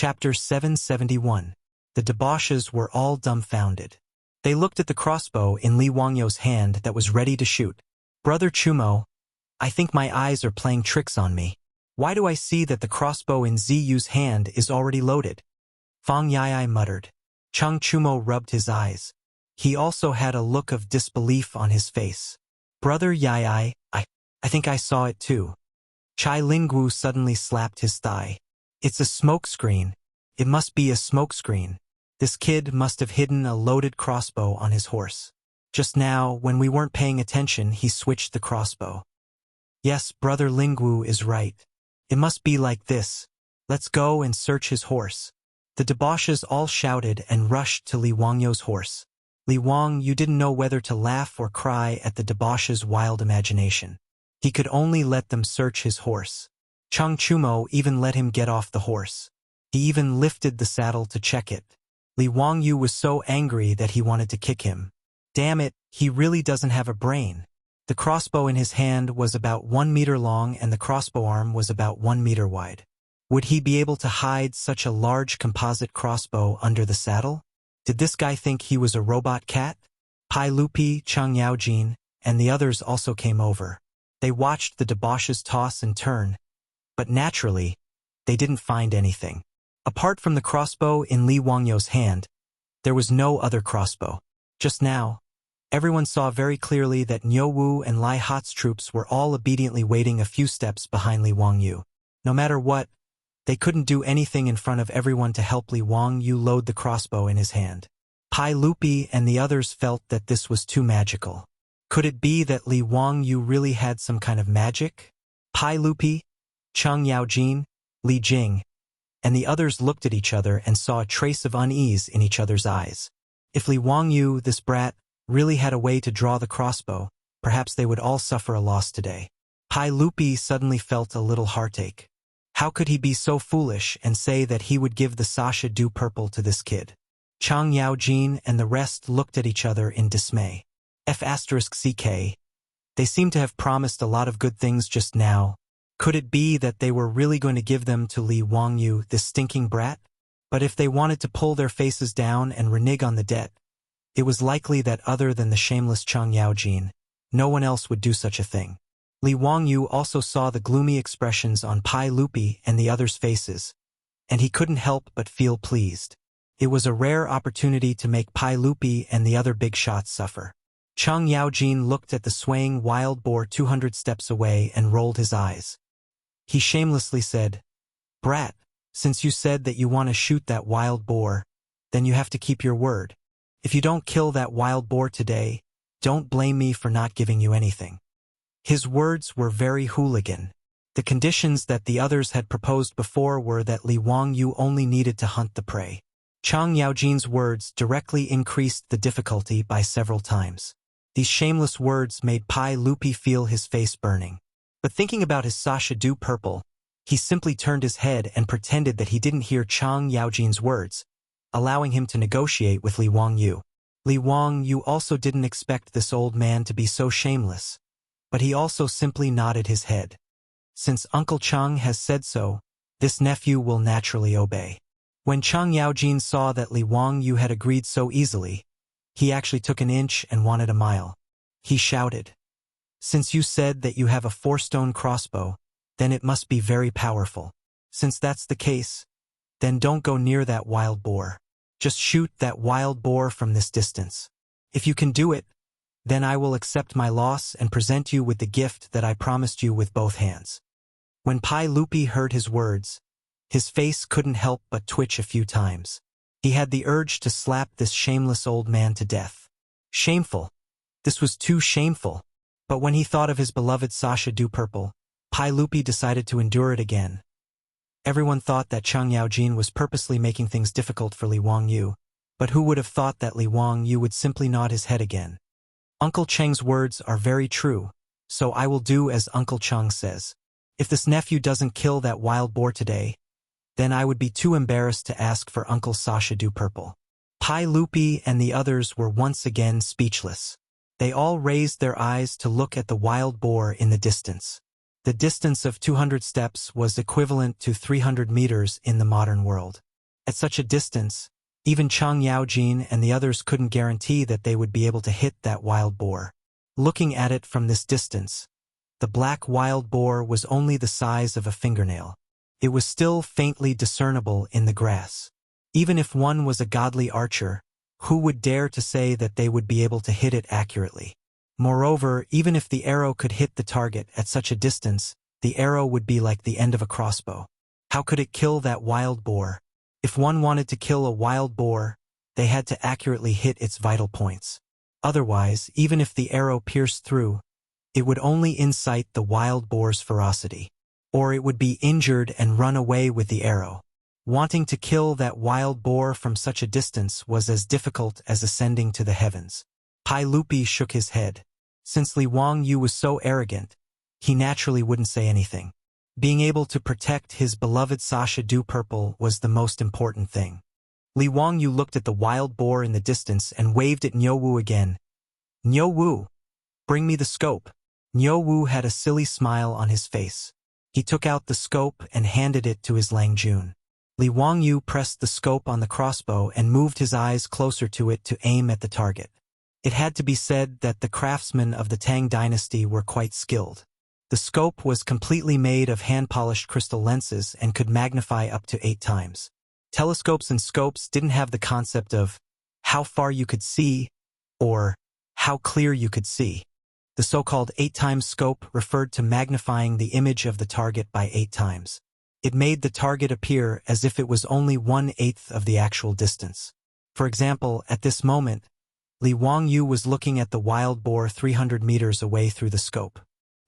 Chapter 771. The debauches were all dumbfounded. They looked at the crossbow in Li Wangyu's hand that was ready to shoot. "Brother Chumo, I think my eyes are playing tricks on me. Why do I see that the crossbow in Ziyu's hand is already loaded?" Fang Yai muttered. Chang Chumo rubbed his eyes. He also had a look of disbelief on his face. "Brother Yai, I think I saw it too." Chai Lingwu suddenly slapped his thigh. "It's a smokescreen. It must be a smokescreen. This kid must have hidden a loaded crossbow on his horse. Just now, when we weren't paying attention, he switched the crossbow." "Yes, Brother Lingwu is right. It must be like this. Let's go and search his horse." The debauches all shouted and rushed to Li Wangyu's horse. Li Wang, you didn't know whether to laugh or cry at the debauches' wild imagination. He could only let them search his horse. Chang Chumo even let him get off the horse. He even lifted the saddle to check it. Li Wangyu was so angry that he wanted to kick him. Damn it, he really doesn't have a brain. The crossbow in his hand was about 1 meter long and the crossbow arm was about 1 meter wide. Would he be able to hide such a large composite crossbow under the saddle? Did this guy think he was a robot cat? Pai Lupi, Chang Yaojin, and the others also came over. They watched the debauches toss and turn, but naturally, they didn't find anything. Apart from the crossbow in Li Wangyu's hand, there was no other crossbow. Just now, everyone saw very clearly that Niu Wu and Lai Hat's troops were all obediently waiting a few steps behind Li Wangyu. No matter what, they couldn't do anything in front of everyone to help Li Wangyu load the crossbow in his hand. Pai Lupi and the others felt that this was too magical. Could it be that Li Wangyu really had some kind of magic? Pai Lupi, Chang Yaojin, Li Jing, and the others looked at each other and saw a trace of unease in each other's eyes. If Li Wangyu, this brat, really had a way to draw the crossbow, perhaps they would all suffer a loss today. Pai Lupi suddenly felt a little heartache. How could he be so foolish and say that he would give the Sasha Dew Purple to this kid? Chang Yaojin and the rest looked at each other in dismay. F***CK. They seemed to have promised a lot of good things just now. Could it be that they were really going to give them to Li Wangyu, this stinking brat? But if they wanted to pull their faces down and renege on the debt, it was likely that other than the shameless Chang Yaojin, no one else would do such a thing. Li Wangyu also saw the gloomy expressions on Pai Lupi and the others' faces, and he couldn't help but feel pleased. It was a rare opportunity to make Pai Lupi and the other big shots suffer. Chang Yaojin looked at the swaying wild boar 200 steps away and rolled his eyes. He shamelessly said, "Brat, since you said that you want to shoot that wild boar, then you have to keep your word. If you don't kill that wild boar today, don't blame me for not giving you anything." His words were very hooligan. The conditions that the others had proposed before were that Li Wangyu only needed to hunt the prey. Chang Yaojin's words directly increased the difficulty by several times. These shameless words made Pai Lupi feel his face burning. But thinking about his Sasha Dew Purple, he simply turned his head and pretended that he didn't hear Chang Yaojin's words, allowing him to negotiate with Li Wangyu. Li Wangyu also didn't expect this old man to be so shameless, but he also simply nodded his head. Since Uncle Chang has said so, this nephew will naturally obey. When Chang Yaojin saw that Li Wangyu had agreed so easily, he actually took an inch and wanted a mile. He shouted, "Since you said that you have a 4-stone crossbow, then it must be very powerful. Since that's the case, then don't go near that wild boar. Just shoot that wild boar from this distance. If you can do it, then I will accept my loss and present you with the gift that I promised you with both hands." When Pai Lupi heard his words, his face couldn't help but twitch a few times. He had the urge to slap this shameless old man to death. Shameful. This was too shameful. But when he thought of his beloved Sasha Dew Purple, Pai Lupi decided to endure it again. Everyone thought that Chang Yaojin was purposely making things difficult for Li Wangyu, but who would have thought that Li Wangyu would simply nod his head again? Uncle Chang's words are very true, so I will do as Uncle Chang says. If this nephew doesn't kill that wild boar today, then I would be too embarrassed to ask for Uncle Sasha Dew Purple. Pai Lupi and the others were once again speechless. They all raised their eyes to look at the wild boar in the distance. The distance of 200 steps was equivalent to 300 meters in the modern world. At such a distance, even Chang Yaojin and the others couldn't guarantee that they would be able to hit that wild boar. Looking at it from this distance, the black wild boar was only the size of a fingernail. It was still faintly discernible in the grass. Even if one was a godly archer, who would dare to say that they would be able to hit it accurately? Moreover, even if the arrow could hit the target at such a distance, the arrow would be like the end of a crossbow. How could it kill that wild boar? If one wanted to kill a wild boar, they had to accurately hit its vital points. Otherwise, even if the arrow pierced through, it would only incite the wild boar's ferocity. Or it would be injured and run away with the arrow. Wanting to kill that wild boar from such a distance was as difficult as ascending to the heavens. Pai Lupi shook his head. Since Li Wangyu was so arrogant, he naturally wouldn't say anything. Being able to protect his beloved Sasha Du Purple was the most important thing. Li Wangyu looked at the wild boar in the distance and waved at Niu Wu again. "Niu Wu, bring me the scope." Niu Wu had a silly smile on his face. He took out the scope and handed it to his Lang Jun. Li Wangyu pressed the scope on the crossbow and moved his eyes closer to it to aim at the target. It had to be said that the craftsmen of the Tang dynasty were quite skilled. The scope was completely made of hand-polished crystal lenses and could magnify up to 8 times. Telescopes and scopes didn't have the concept of how far you could see or how clear you could see. The so-called 8 times scope referred to magnifying the image of the target by 8 times. It made the target appear as if it was only 1/8 of the actual distance. For example, at this moment, Li Wangyu was looking at the wild boar 300 meters away through the scope.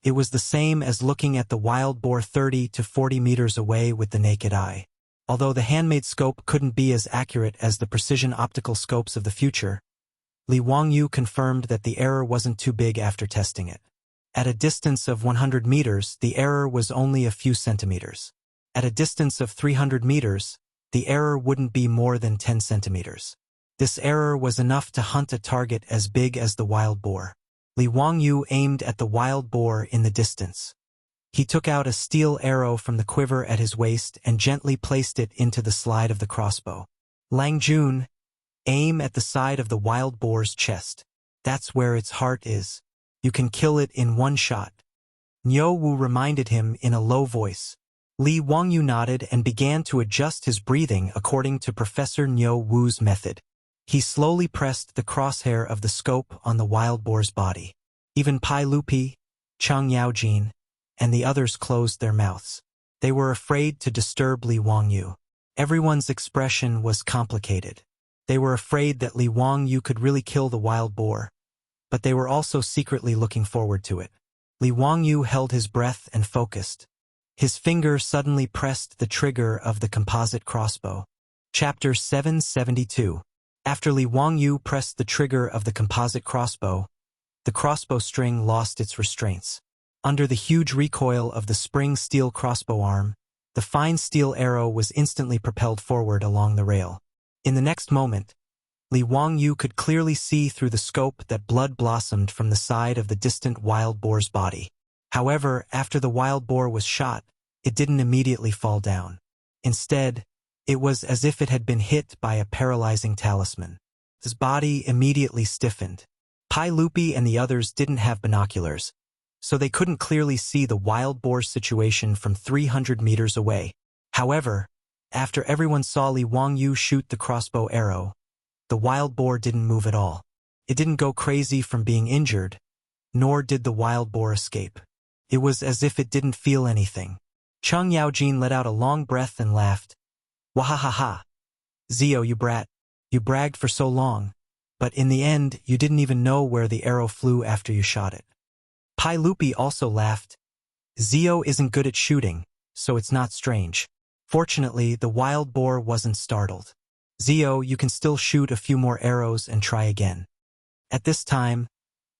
It was the same as looking at the wild boar 30 to 40 meters away with the naked eye. Although the handmade scope couldn't be as accurate as the precision optical scopes of the future, Li Wangyu confirmed that the error wasn't too big after testing it. At a distance of 100 meters, the error was only a few centimeters. At a distance of 300 meters, the error wouldn't be more than 10 centimeters. This error was enough to hunt a target as big as the wild boar. Li Wangyu aimed at the wild boar in the distance. He took out a steel arrow from the quiver at his waist and gently placed it into the slide of the crossbow. "Lang Jun, aim at the side of the wild boar's chest. That's where its heart is. You can kill it in 1 shot." Niu Wu reminded him in a low voice. Li Wangyu nodded and began to adjust his breathing according to Professor Niu Wu's method. He slowly pressed the crosshair of the scope on the wild boar's body. Even Pai Lupi, Chang Yaojin, and the others closed their mouths. They were afraid to disturb Li Wangyu. Everyone's expression was complicated. They were afraid that Li Wangyu could really kill the wild boar, but they were also secretly looking forward to it. Li Wangyu held his breath and focused. His finger suddenly pressed the trigger of the composite crossbow. Chapter 772. After Li Wangyu pressed the trigger of the composite crossbow, the crossbow string lost its restraints. Under the huge recoil of the spring steel crossbow arm, the fine steel arrow was instantly propelled forward along the rail. In the next moment, Li Wangyu could clearly see through the scope that blood blossomed from the side of the distant wild boar's body. However, after the wild boar was shot, it didn't immediately fall down. Instead, it was as if it had been hit by a paralyzing talisman. His body immediately stiffened. Pai Lupi and the others didn't have binoculars, so they couldn't clearly see the wild boar's situation from 300 meters away. However, after everyone saw Li Wangyu shoot the crossbow arrow, the wild boar didn't move at all. It didn't go crazy from being injured, nor did the wild boar escape. It was as if it didn't feel anything. Chang Yaojin let out a long breath and laughed. "Wahahaha. Zio, you brat. You bragged for so long, but in the end you didn't even know where the arrow flew after you shot it." Pai Lupi also laughed. "Zio isn't good at shooting, so it's not strange." Fortunately, the wild boar wasn't startled. "Zio, you can still shoot a few more arrows and try again." At this time,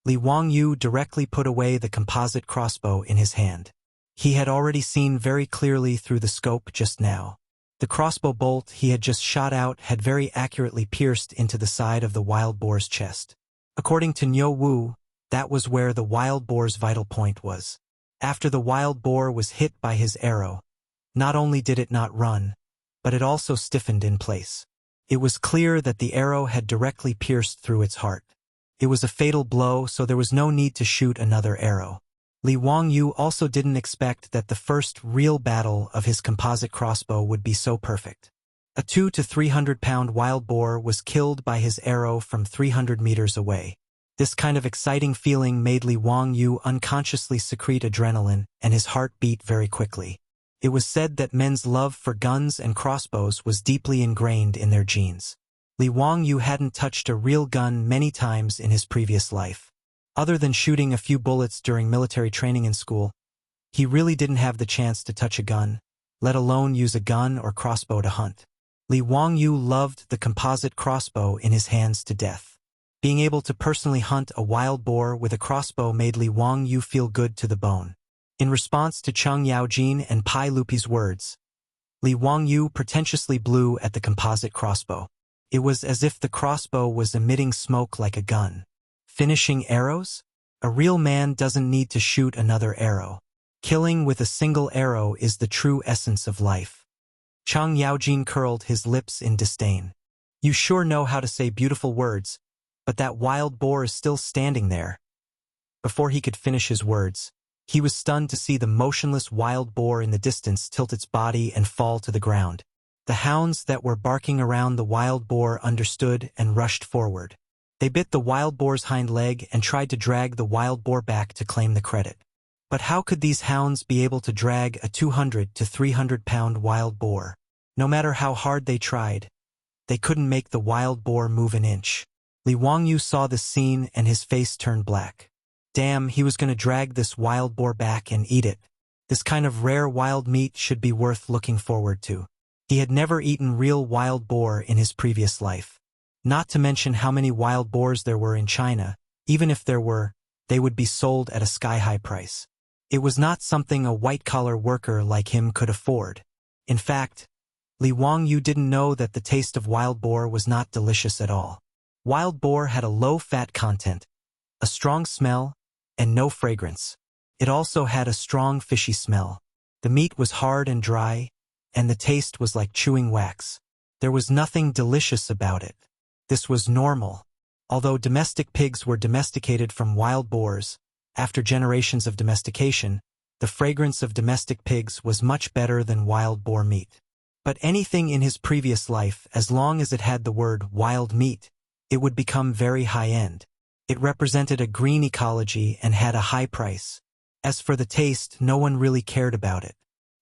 Li Wangyu directly put away the composite crossbow in his hand. He had already seen very clearly through the scope just now. The crossbow bolt he had just shot out had very accurately pierced into the side of the wild boar's chest. According to Niu Wu, that was where the wild boar's vital point was. After the wild boar was hit by his arrow, not only did it not run, but it also stiffened in place. It was clear that the arrow had directly pierced through its heart. It was a fatal blow, so there was no need to shoot another arrow. Li Wangyu also didn't expect that the first real battle of his composite crossbow would be so perfect. A 200 to 300-pound wild boar was killed by his arrow from 300 meters away. This kind of exciting feeling made Li Wangyu unconsciously secrete adrenaline, and his heart beat very quickly. It was said that men's love for guns and crossbows was deeply ingrained in their genes. Li Wangyu hadn't touched a real gun many times in his previous life. Other than shooting a few bullets during military training in school, he really didn't have the chance to touch a gun, let alone use a gun or crossbow to hunt. Li Wangyu loved the composite crossbow in his hands to death. Being able to personally hunt a wild boar with a crossbow made Li Wangyu feel good to the bone. In response to Cheng Yaojin and Pai Lupi's words, Li Wangyu pretentiously blew at the composite crossbow. It was as if the crossbow was emitting smoke like a gun. Finishing arrows? A real man doesn't need to shoot another arrow. Killing with a single arrow is the true essence of life. Cheng Yaojin curled his lips in disdain. You sure know how to say beautiful words, but that wild boar is still standing there. Before he could finish his words, he was stunned to see the motionless wild boar in the distance tilt its body and fall to the ground. The hounds that were barking around the wild boar understood and rushed forward. They bit the wild boar's hind leg and tried to drag the wild boar back to claim the credit. But how could these hounds be able to drag a 200 to 300-pound wild boar? No matter how hard they tried, they couldn't make the wild boar move an inch. Li Wangyu saw this scene and his face turned black. Damn, he was going to drag this wild boar back and eat it. This kind of rare wild meat should be worth looking forward to. He had never eaten real wild boar in his previous life. Not to mention how many wild boars there were in China. Even if there were, they would be sold at a sky-high price. It was not something a white-collar worker like him could afford. In fact, Li Wangyu didn't know that the taste of wild boar was not delicious at all. Wild boar had a low fat content, a strong smell, and no fragrance. It also had a strong fishy smell. The meat was hard and dry, and the taste was like chewing wax. There was nothing delicious about it. This was normal. Although domestic pigs were domesticated from wild boars, after generations of domestication, the fragrance of domestic pigs was much better than wild boar meat. But anything in his previous life, as long as it had the word wild meat, it would become very high-end. It represented a green ecology and had a high price. As for the taste, no one really cared about it.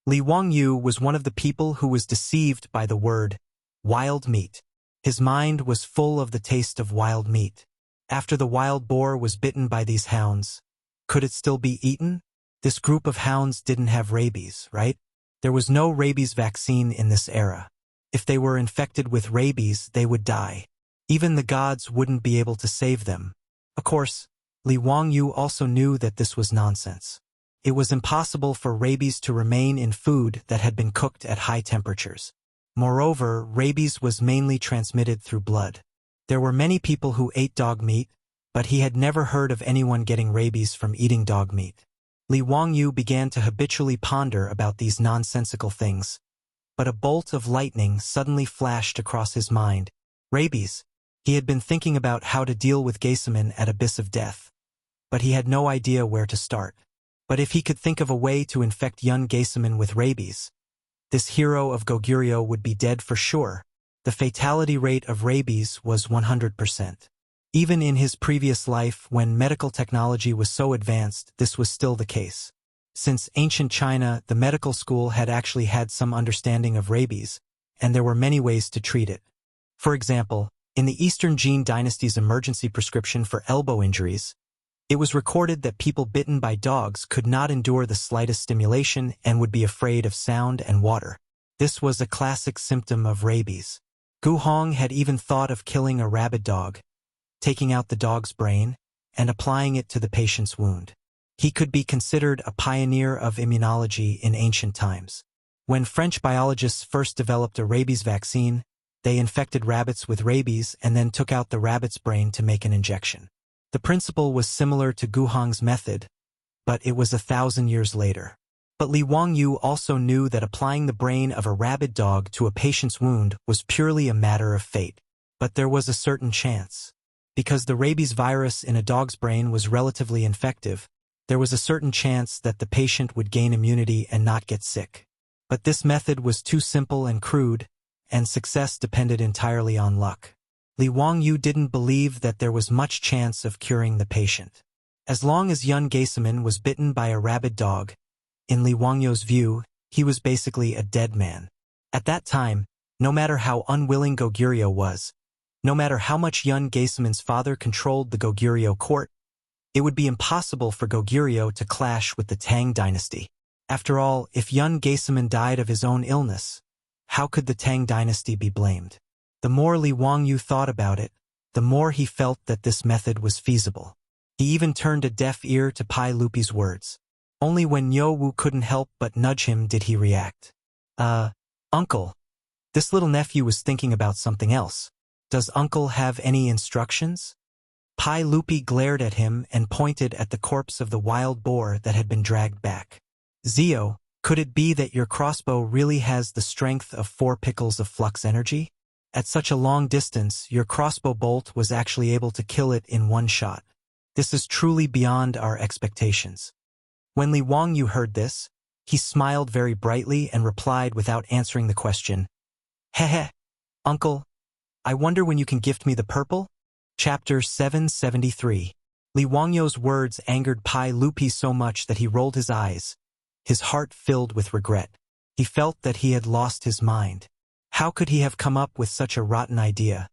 Li Wangyu was one of the people who was deceived by the word wild meat. His mind was full of the taste of wild meat. After the wild boar was bitten by these hounds, could it still be eaten? This group of hounds didn't have rabies, right? There was no rabies vaccine in this era. If they were infected with rabies, they would die. Even the gods wouldn't be able to save them. Of course, Li Wangyu also knew that this was nonsense. It was impossible for rabies to remain in food that had been cooked at high temperatures. Moreover, rabies was mainly transmitted through blood. There were many people who ate dog meat, but he had never heard of anyone getting rabies from eating dog meat. Li Wangyu began to habitually ponder about these nonsensical things. But a bolt of lightning suddenly flashed across his mind. Rabies. He had been thinking about how to deal with Geisaman at Abyss of Death, but he had no idea where to start. But if he could think of a way to infect young Geisaman with rabies, this hero of Goguryeo would be dead for sure. The fatality rate of rabies was 100%. Even in his previous life, when medical technology was so advanced, this was still the case. Since ancient China, the medical school had actually had some understanding of rabies, and there were many ways to treat it. For example, in the Eastern Jin dynasty's emergency prescription for elbow injuries, it was recorded that people bitten by dogs could not endure the slightest stimulation and would be afraid of sound and water. This was a classic symptom of rabies. Gu Hong had even thought of killing a rabid dog, taking out the dog's brain, and applying it to the patient's wound. He could be considered a pioneer of immunology in ancient times. When French biologists first developed a rabies vaccine, they infected rabbits with rabies and then took out the rabbit's brain to make an injection. The principle was similar to Gu Hong's method, but it was 1,000 years later. But Li Wangyu also knew that applying the brain of a rabid dog to a patient's wound was purely a matter of fate. But there was a certain chance. Because the rabies virus in a dog's brain was relatively infective, there was a certain chance that the patient would gain immunity and not get sick. But this method was too simple and crude, and success depended entirely on luck. Li Wangyu didn't believe that there was much chance of curing the patient. As long as Yun Geiseman was bitten by a rabid dog, in Li Wangyu's view, he was basically a dead man. At that time, no matter how unwilling Goguryeo was, no matter how much Yun Geiseman's father controlled the Goguryeo court, it would be impossible for Goguryeo to clash with the Tang dynasty. After all, if Yun Geiseman died of his own illness, how could the Tang dynasty be blamed? The more Li Wangyu thought about it, the more he felt that this method was feasible. He even turned a deaf ear to Pai Lupi's words. Only when Yo Wu couldn't help but nudge him did he react. Uncle. This little nephew was thinking about something else. Does Uncle have any instructions? Pai Lupi glared at him and pointed at the corpse of the wild boar that had been dragged back. Zio, could it be that your crossbow really has the strength of 4 pickles of flux energy? At such a long distance, your crossbow bolt was actually able to kill it in one shot. This is truly beyond our expectations. When Li Wangyu heard this, he smiled very brightly and replied without answering the question. Hehe, Uncle, I wonder when you can gift me the purple? Chapter 773. Li Wangyu's words angered Pai Lupi so much that he rolled his eyes, his heart filled with regret. He felt that he had lost his mind. How could he have come up with such a rotten idea,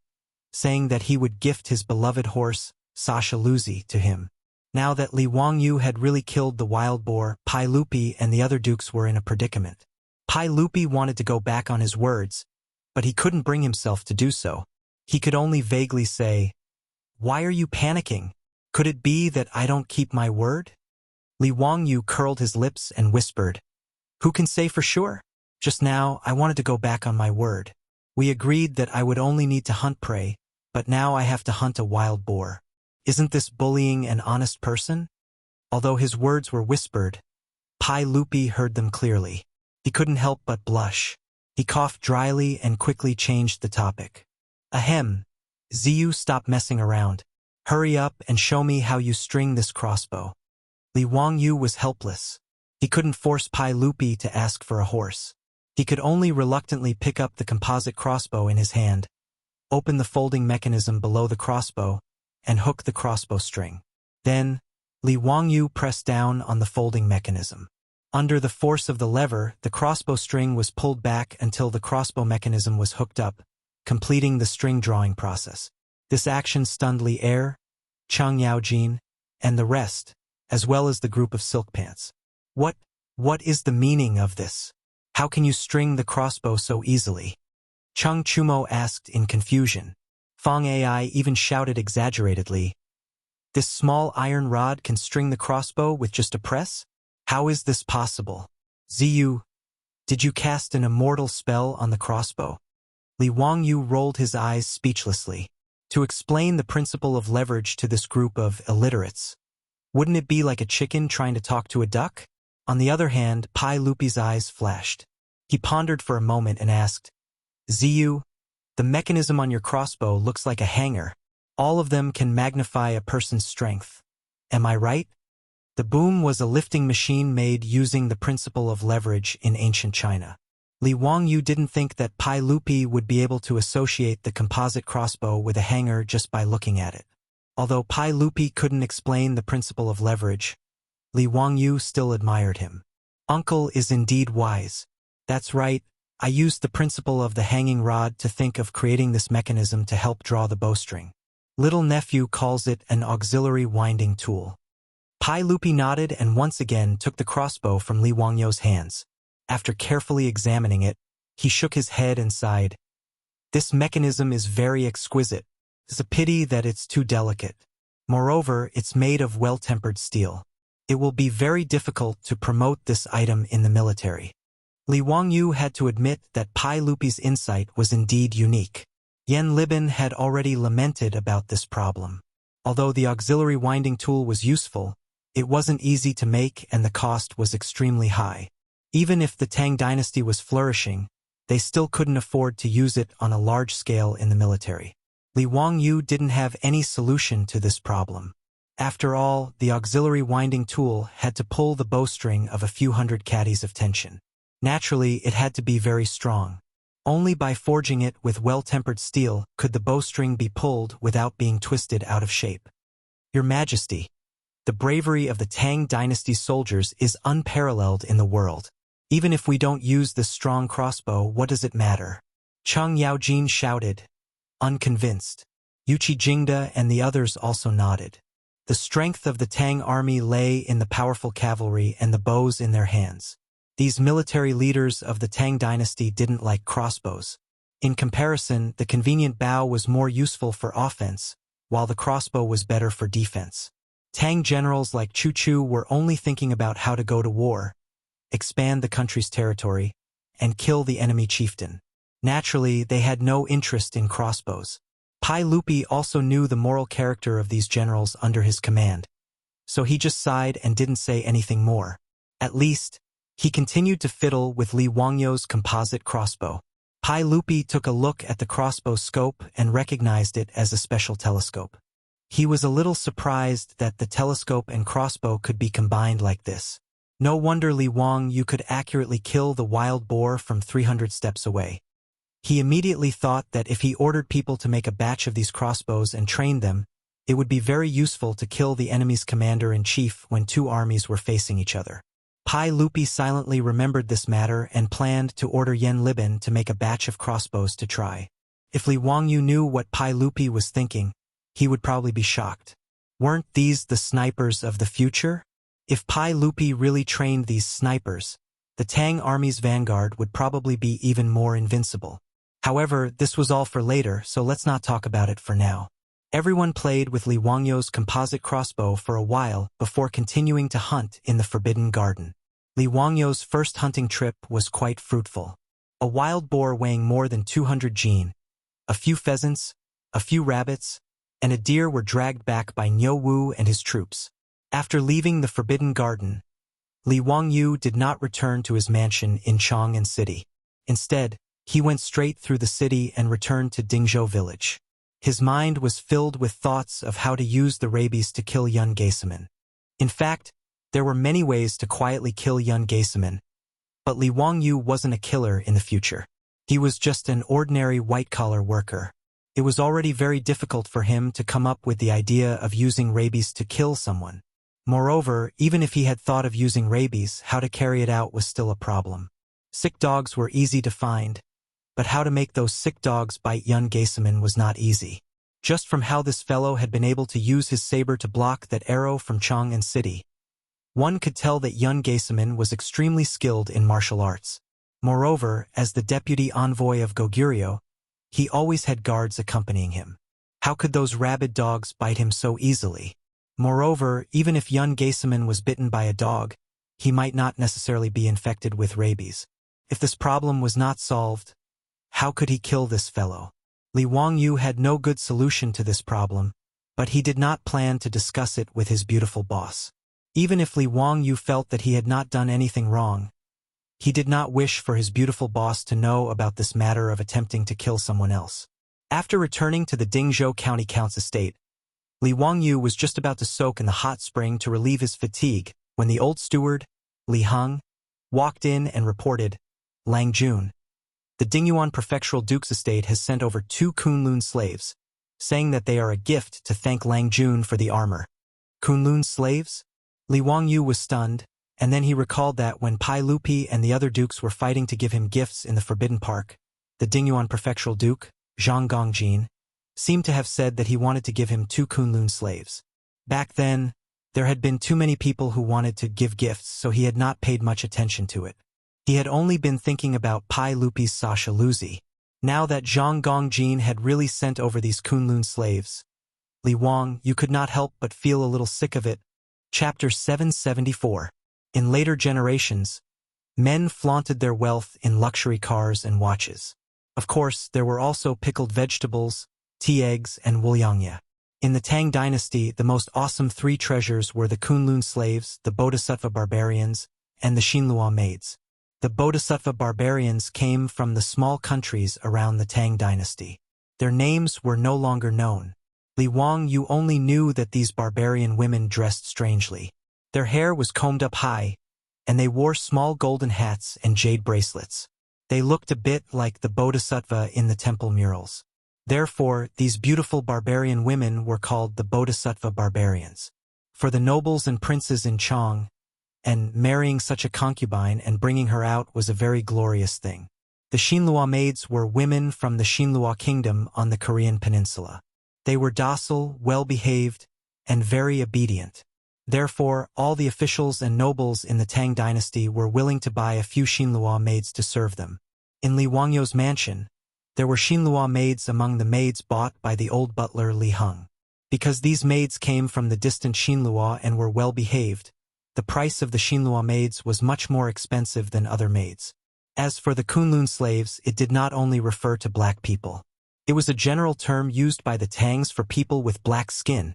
saying that he would gift his beloved horse, Sasha Luzi, to him? Now that Li Wangyu had really killed the wild boar, Pai Lupi and the other dukes were in a predicament. Pai Lupi wanted to go back on his words, but he couldn't bring himself to do so. He could only vaguely say, "Why are you panicking? Could it be that I don't keep my word?" Li Wangyu curled his lips and whispered, "Who can say for sure? Just now, I wanted to go back on my word. We agreed that I would only need to hunt prey, but now I have to hunt a wild boar. Isn't this bullying an honest person?" Although his words were whispered, Pai Lupi heard them clearly. He couldn't help but blush. He coughed dryly and quickly changed the topic. "Ahem. Ziyu, stop messing around. Hurry up and show me how you string this crossbow." Li Wangyu was helpless. He couldn't force Pai Lupi to ask for a horse. He could only reluctantly pick up the composite crossbow in his hand, open the folding mechanism below the crossbow, and hook the crossbow string. Then, Li Wangyu pressed down on the folding mechanism. Under the force of the lever, the crossbow string was pulled back until the crossbow mechanism was hooked up, completing the string drawing process. This action stunned Li Er, Chang Yaojin, and the rest, as well as the group of silk pants. What is the meaning of this? How can you string the crossbow so easily?" Chung Chumo asked in confusion. Fong Ai even shouted exaggeratedly, "This small iron rod can string the crossbow with just a press? How is this possible? Ziyu, did you cast an immortal spell on the crossbow?" Li Wangyu rolled his eyes speechlessly. To explain the principle of leverage to this group of illiterates, wouldn't it be like a chicken trying to talk to a duck? On the other hand, Pai Lupi's eyes flashed. He pondered for a moment and asked, "Ziyu, the mechanism on your crossbow looks like a hanger. All of them can magnify a person's strength. Am I right?" The boom was a lifting machine made using the principle of leverage in ancient China. Li Wangyu didn't think that Pai Lupi would be able to associate the composite crossbow with a hanger just by looking at it. Although Pai Lupi couldn't explain the principle of leverage, Li Wangyu still admired him. "Uncle is indeed wise. That's right. I used the principle of the hanging rod to think of creating this mechanism to help draw the bowstring. Little nephew calls it an auxiliary winding tool." Pai Lupi nodded and once again took the crossbow from Li Wangyu's hands. After carefully examining it, he shook his head and sighed. "This mechanism is very exquisite. It's a pity that it's too delicate. Moreover, it's made of well-tempered steel. It will be very difficult to promote this item in the military." Li Wangyu had to admit that Pai Lupi's insight was indeed unique. Yen Libin had already lamented about this problem. Although the auxiliary winding tool was useful, It wasn't easy to make and the cost was extremely high. Even if the Tang dynasty was flourishing, they still couldn't afford to use it on a large scale in the military. Li Wangyu didn't have any solution to this problem. After all, the auxiliary winding tool had to pull the bowstring of a few hundred caddies of tension. Naturally, it had to be very strong. Only by forging it with well-tempered steel could the bowstring be pulled without being twisted out of shape. Your Majesty, the bravery of the Tang dynasty's soldiers is unparalleled in the world. Even if we don't use this strong crossbow, what does it matter? Cheng Yaojin shouted, unconvinced. Yuqi Jingda and the others also nodded. The strength of the Tang army lay in the powerful cavalry and the bows in their hands. These military leaders of the Tang dynasty didn't like crossbows. In comparison, the convenient bow was more useful for offense, while the crossbow was better for defense. Tang generals like Chu Chu were only thinking about how to go to war, expand the country's territory, and kill the enemy chieftain. Naturally, they had no interest in crossbows. Pai Lupi also knew the moral character of these generals under his command, so he just sighed and didn't say anything more. At least, he continued to fiddle with Li Wangyu's composite crossbow. Pai Lupi took a look at the crossbow scope and recognized it as a special telescope. He was a little surprised that the telescope and crossbow could be combined like this. No wonder Li Wangyu could accurately kill the wild boar from 300 steps away. He immediately thought that if he ordered people to make a batch of these crossbows and train them, it would be very useful to kill the enemy's commander-in-chief when two armies were facing each other. Pai Lupi silently remembered this matter and planned to order Yen Libin to make a batch of crossbows to try. If Li Wangyu knew what Pai Lupi was thinking, he would probably be shocked. Weren't these the snipers of the future? If Pai Lupi really trained these snipers, the Tang army's vanguard would probably be even more invincible. However, this was all for later, so let's not talk about it for now. Everyone played with Li Wangyu's composite crossbow for a while before continuing to hunt in the Forbidden Garden. Li Wangyu's first hunting trip was quite fruitful. A wild boar weighing more than 200 jin, a few pheasants, a few rabbits, and a deer were dragged back by Niu Wu and his troops. After leaving the Forbidden Garden, Li Wangyu did not return to his mansion in Chang'an City. Instead, he went straight through the city and returned to Dingzhou village. His mind was filled with thoughts of how to use the rabies to kill Yun Geiseman. In fact, there were many ways to quietly kill Yun Geiseman, but Li Wangyu wasn't a killer in the future. He was just an ordinary white-collar worker. It was already very difficult for him to come up with the idea of using rabies to kill someone. Moreover, even if he had thought of using rabies, how to carry it out was still a problem. Sick dogs were easy to find, but how to make those sick dogs bite Yun Geiseman was not easy. Just from how this fellow had been able to use his saber to block that arrow from Chang'an City, one could tell that Yun Geiseman was extremely skilled in martial arts. Moreover, as the deputy envoy of Goguryeo, he always had guards accompanying him. How could those rabid dogs bite him so easily? Moreover, even if Yun Geiseman was bitten by a dog, he might not necessarily be infected with rabies. If this problem was not solved, how could he kill this fellow? Li Wangyu had no good solution to this problem, but he did not plan to discuss it with his beautiful boss. Even if Li Wangyu felt that he had not done anything wrong, he did not wish for his beautiful boss to know about this matter of attempting to kill someone else. After returning to the Dingzhou County Count's estate, Li Wangyu was just about to soak in the hot spring to relieve his fatigue when the old steward, Li Heng, walked in and reported, Lang Jun, the Dingyuan Prefectural Duke's estate has sent over 2 Kunlun slaves, saying that they are a gift to thank Lang Jun for the armor. Kunlun slaves? Li Wangyu was stunned, and then he recalled that when Pai Lupi and the other dukes were fighting to give him gifts in the Forbidden Park, the Dingyuan Prefectural Duke, Zhang Gongjin, seemed to have said that he wanted to give him 2 Kunlun slaves. Back then, there had been too many people who wanted to give gifts, so he had not paid much attention to it. He had only been thinking about Pai Lupi's Sasha Luzi. Now that Zhang Gongjin had really sent over these Kunlun slaves, Li Wang, you could not help but feel a little sick of it. Chapter 774. In later generations, men flaunted their wealth in luxury cars and watches. Of course, there were also pickled vegetables, tea eggs, and wuliangya. In the Tang dynasty, the most awesome three treasures were the Kunlun slaves, the Bodhisattva barbarians, and the Xinlua maids. The Bodhisattva barbarians came from the small countries around the Tang dynasty. Their names were no longer known. Li Wangyu only knew that these barbarian women dressed strangely. Their hair was combed up high, and they wore small golden hats and jade bracelets. They looked a bit like the Bodhisattva in the temple murals. Therefore, these beautiful barbarian women were called the Bodhisattva barbarians. For the nobles and princes in Chang, and marrying such a concubine and bringing her out was a very glorious thing. The Xinlua maids were women from the Xinlua kingdom on the Korean peninsula. They were docile, well-behaved, and very obedient. Therefore, all the officials and nobles in the Tang dynasty were willing to buy a few Xinlua maids to serve them. In Li Wangyu's mansion, there were Xinlua maids among the maids bought by the old butler Li Heng. Because these maids came from the distant Xinlua and were well-behaved, the price of the Xinlua maids was much more expensive than other maids. As for the Kunlun slaves, it did not only refer to black people. It was a general term used by the Tangs for people with black skin,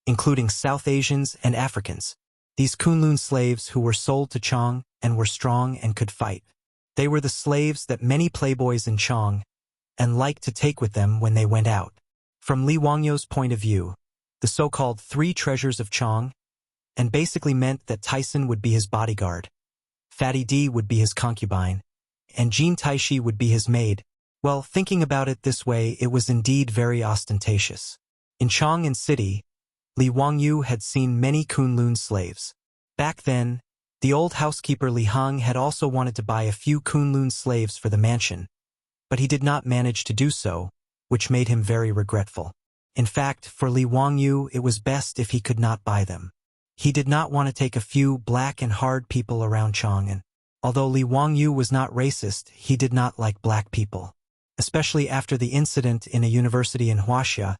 including South Asians and Africans. These Kunlun slaves who were sold to Chang and were strong and could fight. They were the slaves that many playboys in Chang and liked to take with them when they went out. From Li Wangyu's point of view, the so-called three treasures of Chang and basically meant that Tyson would be his bodyguard, Fatty D would be his concubine, and Jean Taishi would be his maid. Well, thinking about it this way, it was indeed very ostentatious. In Chang'an City, Li Wangyu had seen many Kunlun slaves. Back then, the old housekeeper Li Heng had also wanted to buy a few Kunlun slaves for the mansion, but he did not manage to do so, which made him very regretful. In fact, for Li Wangyu, it was best if he could not buy them. He did not want to take a few black and hard people around Chang'an. Although Li Wangyu was not racist, he did not like black people. Especially after the incident in a university in Wuxia,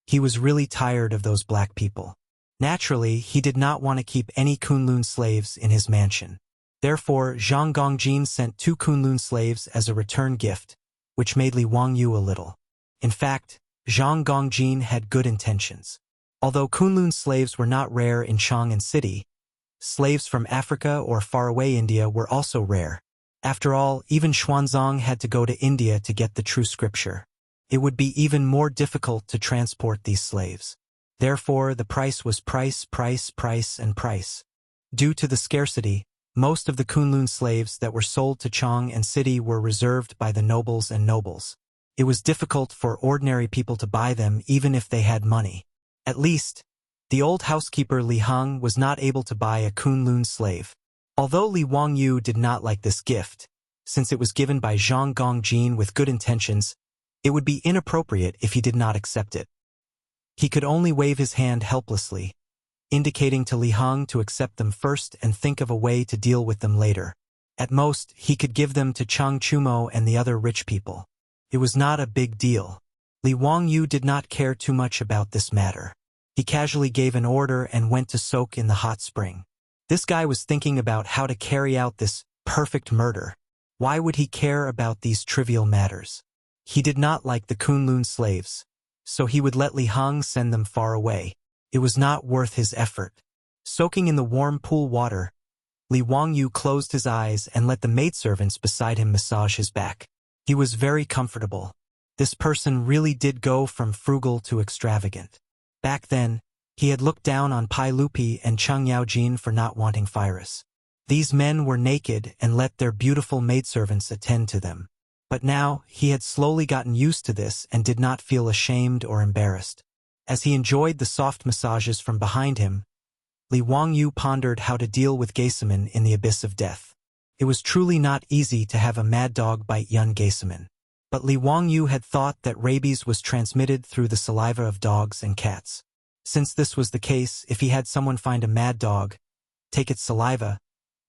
he was really tired of those black people. Naturally, he did not want to keep any Kunlun slaves in his mansion. Therefore, Zhang Gongjin sent 2 Kunlun slaves as a return gift, which made Li Wangyu a little. In fact, Zhang Gongjin had good intentions. Although Kunlun slaves were not rare in Chang'an City, slaves from Africa or faraway India were also rare. After all, even Xuanzang had to go to India to get the true scripture. It would be even more difficult to transport these slaves. Therefore, the price was price. Due to the scarcity, most of the Kunlun slaves that were sold to Chang'an City were reserved by the nobles and nobles. It was difficult for ordinary people to buy them even if they had money. At least, the old housekeeper Li Heng was not able to buy a Kunlun slave. Although Li Wangyu did not like this gift, since it was given by Zhang Gongjin with good intentions, it would be inappropriate if he did not accept it. He could only wave his hand helplessly, indicating to Li Heng to accept them first and think of a way to deal with them later. At most, he could give them to Chang Chumo and the other rich people. It was not a big deal. Li Wangyu did not care too much about this matter. He casually gave an order and went to soak in the hot spring. This guy was thinking about how to carry out this perfect murder. Why would he care about these trivial matters? He did not like the Kunlun slaves, so he would let Li Heng send them far away. It was not worth his effort. Soaking in the warm pool water, Li Wangyu closed his eyes and let the maidservants beside him massage his back. He was very comfortable. This person really did go from frugal to extravagant. Back then, he had looked down on Pai Lupi and Cheng Yaojin for not wanting Phyrus. These men were naked and let their beautiful maidservants attend to them. But now, he had slowly gotten used to this and did not feel ashamed or embarrassed. As he enjoyed the soft massages from behind him, Li Wangyu pondered how to deal with Geisaman in the abyss of death. It was truly not easy to have a mad dog bite young Geisaman. But Li Wangyu had thought that rabies was transmitted through the saliva of dogs and cats. Since this was the case, if he had someone find a mad dog, take its saliva,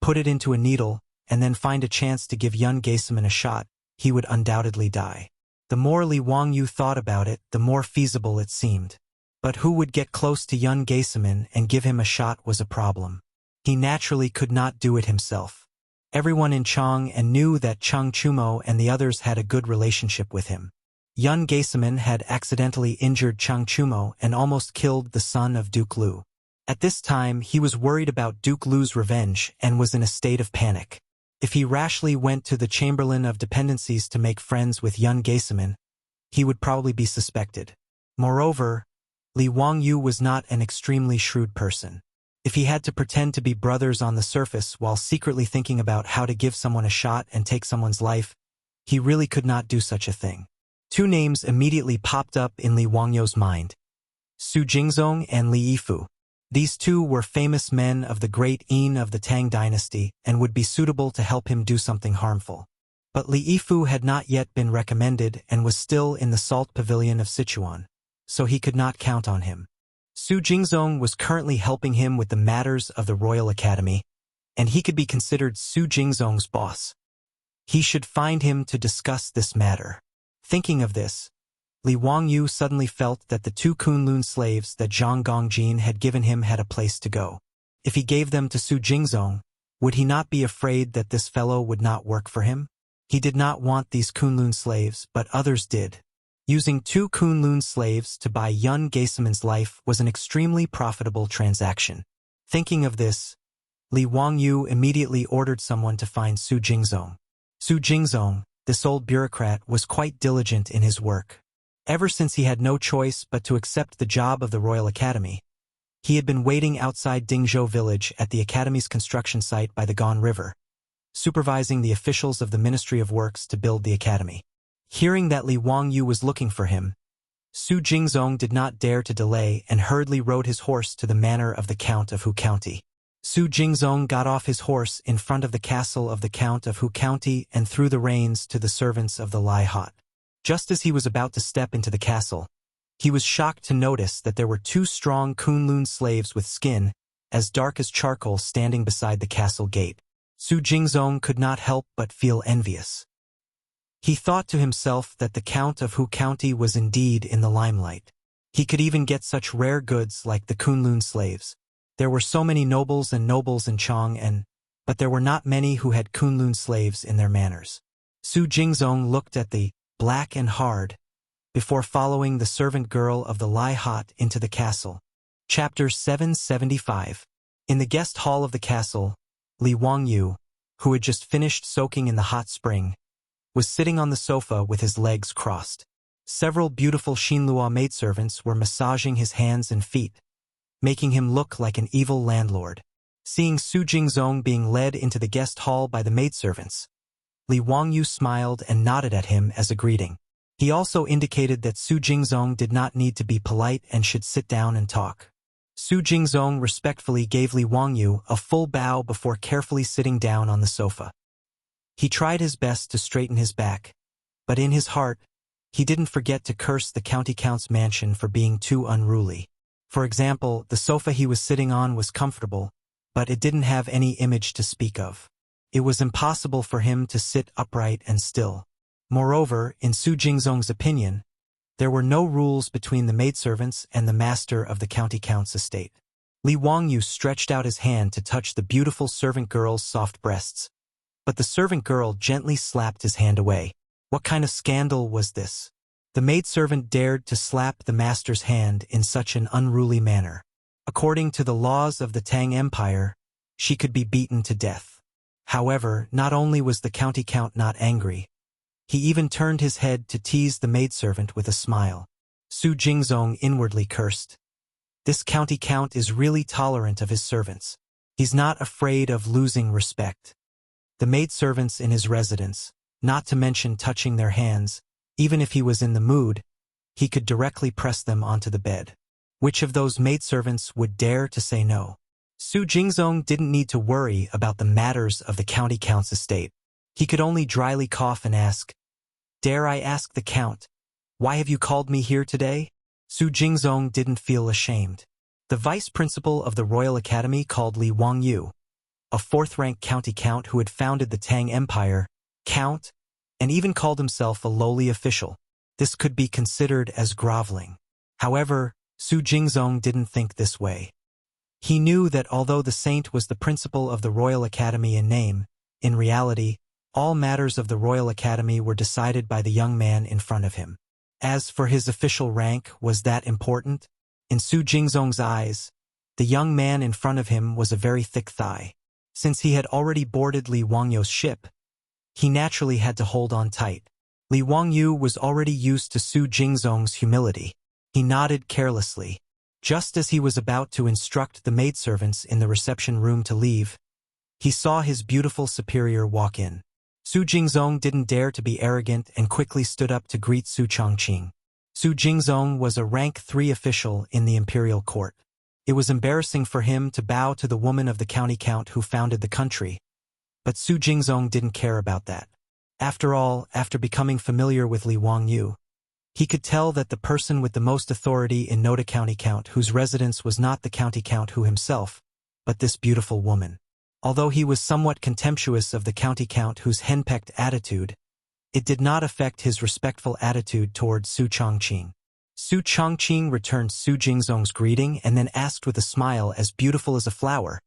put it into a needle, and then find a chance to give young Geisaman a shot, he would undoubtedly die. The more Li Wangyu thought about it, the more feasible it seemed. But who would get close to young Geisaman and give him a shot was a problem. He naturally could not do it himself. Everyone in Chang'an knew that Chang Chumo and the others had a good relationship with him. Yun Geisaman had accidentally injured Chang Chumo and almost killed the son of Duke Lu. At this time, he was worried about Duke Lu's revenge and was in a state of panic. If he rashly went to the Chamberlain of Dependencies to make friends with Yun Geisaman, he would probably be suspected. Moreover, Li Wangyu was not an extremely shrewd person. If he had to pretend to be brothers on the surface while secretly thinking about how to give someone a shot and take someone's life, he really could not do such a thing. Two names immediately popped up in Li Wangyu's mind: Su Jingzong and Li Yifu. These two were famous men of the great Yin of the Tang dynasty and would be suitable to help him do something harmful. But Li Yifu had not yet been recommended and was still in the Salt Pavilion of Sichuan, so he could not count on him. Su Jingzong was currently helping him with the matters of the Royal Academy, and he could be considered Su Jingzong's boss. He should find him to discuss this matter. Thinking of this, Li Wangyu suddenly felt that the two Kunlun slaves that Zhang Gongjin had given him had a place to go. If he gave them to Su Jingzong, would he not be afraid that this fellow would not work for him? He did not want these Kunlun slaves, but others did. Using two Kunlun slaves to buy Yun Geisaman's life was an extremely profitable transaction. Thinking of this, Li Wangyu immediately ordered someone to find Su Jingzong. Su Jingzong, this old bureaucrat, was quite diligent in his work. Ever since he had no choice but to accept the job of the Royal Academy, he had been waiting outside Dingzhou village at the Academy's construction site by the Gan River, supervising the officials of the Ministry of Works to build the Academy. Hearing that Li Wangyu was looking for him, Su Jingzong did not dare to delay and hurriedly rode his horse to the manor of the Count of Hu County. Su Jingzong got off his horse in front of the castle of the Count of Hu County and threw the reins to the servants of the Lai Hot. Just as he was about to step into the castle, he was shocked to notice that there were two strong Kunlun slaves with skin as dark as charcoal standing beside the castle gate. Su Jingzong could not help but feel envious. He thought to himself that the Count of Hu County was indeed in the limelight. He could even get such rare goods like the Kunlun slaves. There were so many nobles in Chang'an, but there were not many who had Kunlun slaves in their manors. Su Jingzong looked at the black and hard before following the servant girl of the Lai Hot into the castle. Chapter 775. In the guest hall of the castle, Li Wangyu, who had just finished soaking in the hot spring, was sitting on the sofa with his legs crossed. Several beautiful Xinlua maidservants were massaging his hands and feet, making him look like an evil landlord. Seeing Su Jingzong being led into the guest hall by the maidservants, Li Wangyu smiled and nodded at him as a greeting. He also indicated that Su Jingzong did not need to be polite and should sit down and talk. Su Jingzong respectfully gave Li Wangyu a full bow before carefully sitting down on the sofa. He tried his best to straighten his back, but in his heart, he didn't forget to curse the county count's mansion for being too unruly. For example, the sofa he was sitting on was comfortable, but it didn't have any image to speak of. It was impossible for him to sit upright and still. Moreover, in Su Jingzong's opinion, there were no rules between the maidservants and the master of the county count's estate. Li Wangyu stretched out his hand to touch the beautiful servant girl's soft breasts, but the servant girl gently slapped his hand away. What kind of scandal was this? The maidservant dared to slap the master's hand in such an unruly manner. According to the laws of the Tang Empire, she could be beaten to death. However, not only was the county count not angry, he even turned his head to tease the maidservant with a smile. Su Jingzong inwardly cursed. This county count is really tolerant of his servants. He's not afraid of losing respect. The maidservants in his residence, not to mention touching their hands, even if he was in the mood, he could directly press them onto the bed. Which of those maidservants would dare to say no? Su Jingzong didn't need to worry about the matters of the county count's estate. He could only dryly cough and ask, "Dare I ask the count, why have you called me here today?" Su Jingzong didn't feel ashamed. The vice principal of the Royal Academy called Li Wangyu, a fourth-rank county count who had founded the Tang Empire, count, and even called himself a lowly official. This could be considered as groveling. However, Su Jingzong didn't think this way. He knew that although the saint was the principal of the Royal Academy in name, in reality, all matters of the Royal Academy were decided by the young man in front of him. As for his official rank, was that important? In Su Jingzong's eyes, the young man in front of him was a very thick thigh. Since he had already boarded Li Wangyu's ship, he naturally had to hold on tight. Li Wangyu was already used to Su Jingzong's humility. He nodded carelessly. Just as he was about to instruct the maidservants in the reception room to leave, he saw his beautiful superior walk in. Su Jingzong didn't dare to be arrogant and quickly stood up to greet Su Changqing. Su Jingzong was a rank 3 official in the imperial court. It was embarrassing for him to bow to the woman of the county count who founded the country, but Su Jingzong didn't care about that. After all, after becoming familiar with Li Wangyu, he could tell that the person with the most authority in Noda County Count whose residence was not the county count who himself, but this beautiful woman. Although he was somewhat contemptuous of the county count whose henpecked attitude, it did not affect his respectful attitude toward Su Changqing. Su Changqing returned Su Jingzong's greeting and then asked with a smile as beautiful as a flower,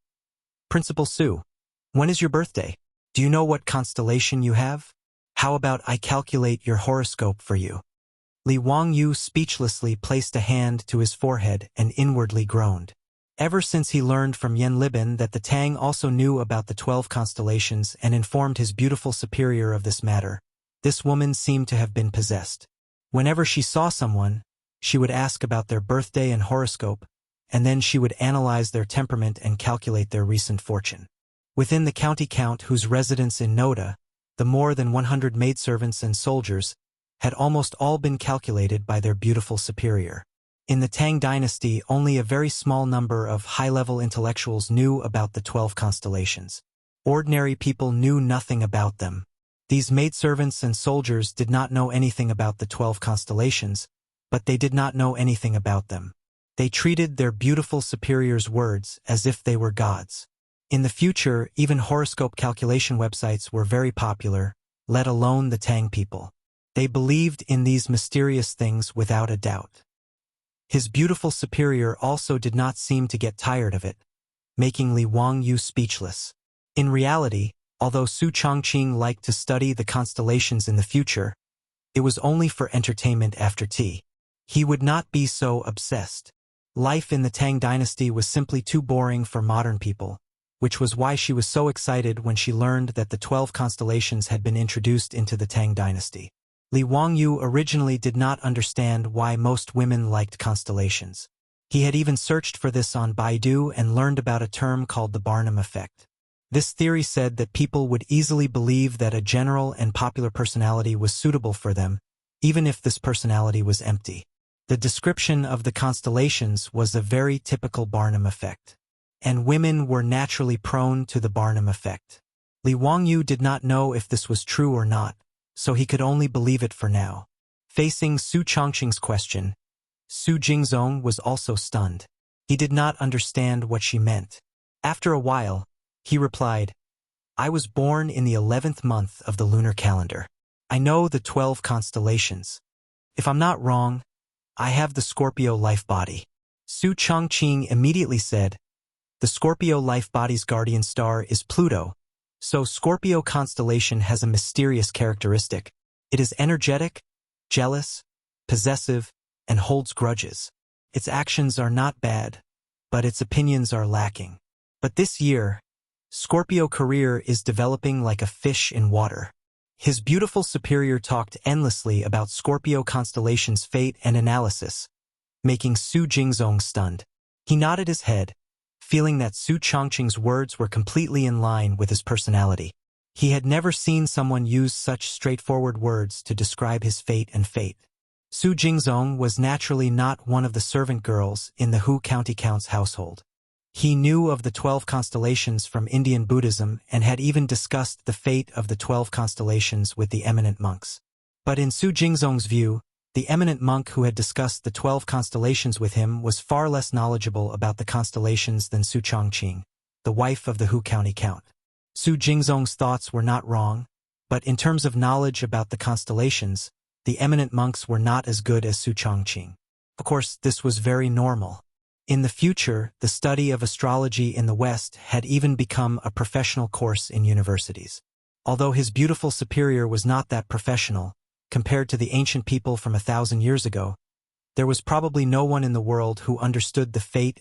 "Principal Su, when is your birthday? Do you know what constellation you have? How about I calculate your horoscope for you?" Li Wangyu speechlessly placed a hand to his forehead and inwardly groaned. Ever since he learned from Yen Libin that the Tang also knew about the 12 constellations and informed his beautiful superior of this matter, this woman seemed to have been possessed. Whenever she saw someone, she would ask about their birthday and horoscope, and then she would analyze their temperament and calculate their recent fortune. Within the county count whose residence in Noda, the more than 100 maidservants and soldiers had almost all been calculated by their beautiful superior. In the Tang dynasty, only a very small number of high-level intellectuals knew about the 12 constellations. Ordinary people knew nothing about them. These maidservants and soldiers did not know anything about the 12 constellations, but they did not know anything about them. They treated their beautiful superior's words as if they were gods. In the future, even horoscope calculation websites were very popular, let alone the Tang people. They believed in these mysterious things without a doubt. His beautiful superior also did not seem to get tired of it, making Li Wangyu speechless. In reality, although Su Changqing liked to study the constellations in the future, it was only for entertainment after tea. He would not be so obsessed. Life in the Tang dynasty was simply too boring for modern people, which was why she was so excited when she learned that the 12 constellations had been introduced into the Tang dynasty. Li Wangyu originally did not understand why most women liked constellations. He had even searched for this on Baidu and learned about a term called the Barnum effect. This theory said that people would easily believe that a general and popular personality was suitable for them, even if this personality was empty. The description of the constellations was a very typical Barnum effect. And women were naturally prone to the Barnum effect. Li Wangyu did not know if this was true or not, so he could only believe it for now. Facing Su Changqing's question, Su Jingzong was also stunned. He did not understand what she meant. After a while, he replied, "I was born in the 11th month of the lunar calendar. I know the 12 constellations. If I'm not wrong, I have the Scorpio life body." Su Changqing immediately said, "The Scorpio life body's guardian star is Pluto, so Scorpio constellation has a mysterious characteristic. It is energetic, jealous, possessive, and holds grudges. Its actions are not bad, but its opinions are lacking. But this year, Scorpio career is developing like a fish in water." His beautiful superior talked endlessly about Scorpio constellation's fate and analysis, making Su Jingzong stunned. He nodded his head, feeling that Su Changqing's words were completely in line with his personality. He had never seen someone use such straightforward words to describe his fate and fate. Su Jingzong was naturally not one of the servant girls in the Hu County Count's household. He knew of the 12 constellations from Indian Buddhism and had even discussed the fate of the 12 constellations with the eminent monks. But in Su Jingzong's view, the eminent monk who had discussed the 12 constellations with him was far less knowledgeable about the constellations than Su Changqing, the wife of the Hu County Count. Su Jingzong's thoughts were not wrong, but in terms of knowledge about the constellations, the eminent monks were not as good as Su Changqing. Of course, this was very normal. In the future, the study of astrology in the West had even become a professional course in universities. Although his beautiful superior was not that professional, compared to the ancient people from 1,000 years ago, there was probably no one in the world who understood the fate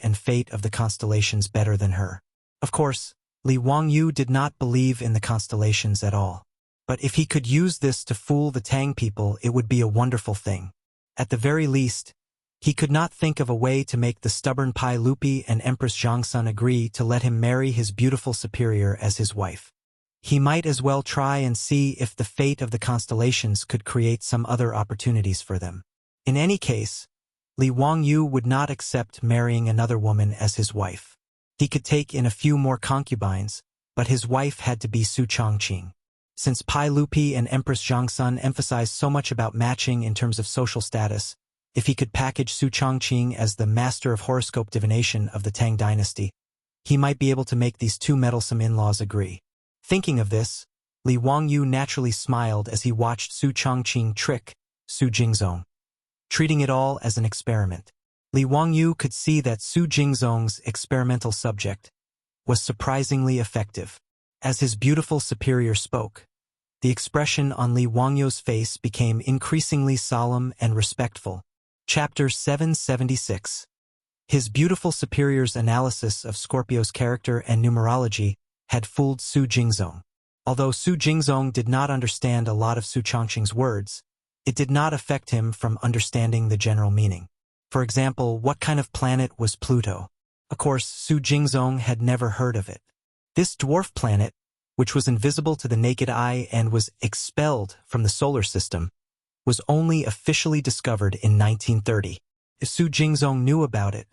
of the constellations better than her. Of course, Li Wangyu did not believe in the constellations at all. But if he could use this to fool the Tang people, it would be a wonderful thing. At the very least, he could not think of a way to make the stubborn Pai Lupi and Empress Zhongsun agree to let him marry his beautiful superior as his wife. He might as well try and see if the fate of the constellations could create some other opportunities for them. In any case, Li Wangyu would not accept marrying another woman as his wife. He could take in a few more concubines, but his wife had to be Su Changqing. Since Pai Lupi and Empress Zhongsun emphasized so much about matching in terms of social status, if he could package Su Changqing as the master of horoscope divination of the Tang dynasty, he might be able to make these two meddlesome in-laws agree. Thinking of this, Li Wangyu naturally smiled as he watched Su Changqing trick Su Jingzong. Treating it all as an experiment, Li Wangyu could see that Su Jingzong's experimental subject was surprisingly effective. As his beautiful superior spoke, the expression on Li Wangyu's face became increasingly solemn and respectful. Chapter 776. His beautiful superior's analysis of Scorpio's character and numerology had fooled Su Jingzong. Although Su Jingzong did not understand a lot of Su Changqing's words, it did not affect him from understanding the general meaning. For example, what kind of planet was Pluto? Of course, Su Jingzong had never heard of it. This dwarf planet, which was invisible to the naked eye and was expelled from the solar system, was only officially discovered in 1930. If Su Jingzong knew about it,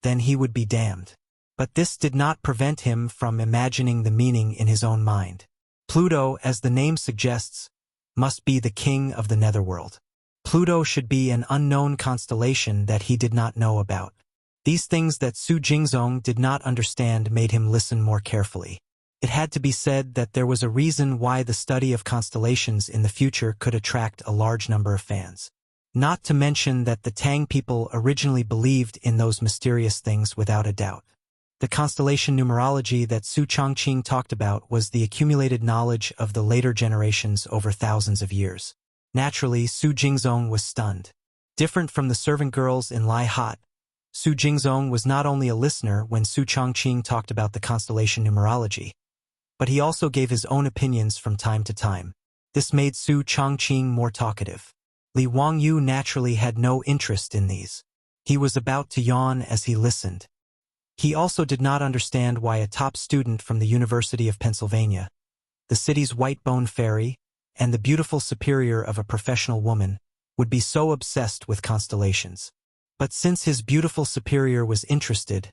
then he would be damned. But this did not prevent him from imagining the meaning in his own mind. Pluto, as the name suggests, must be the king of the netherworld. Pluto should be an unknown constellation that he did not know about. These things that Su Jingzong did not understand made him listen more carefully. It had to be said that there was a reason why the study of constellations in the future could attract a large number of fans. Not to mention that the Tang people originally believed in those mysterious things without a doubt. The constellation numerology that Su Changqing talked about was the accumulated knowledge of the later generations over thousands of years. Naturally, Su Jingzong was stunned. Different from the servant girls in Lai Hot, Su Jingzong was not only a listener when Su Changqing talked about the constellation numerology, but he also gave his own opinions from time to time. This made Su Changqing more talkative. Li Wangyu naturally had no interest in these. He was about to yawn as he listened. He also did not understand why a top student from the University of Pennsylvania, the city's white-bone fairy, and the beautiful superior of a professional woman, would be so obsessed with constellations. But since his beautiful superior was interested,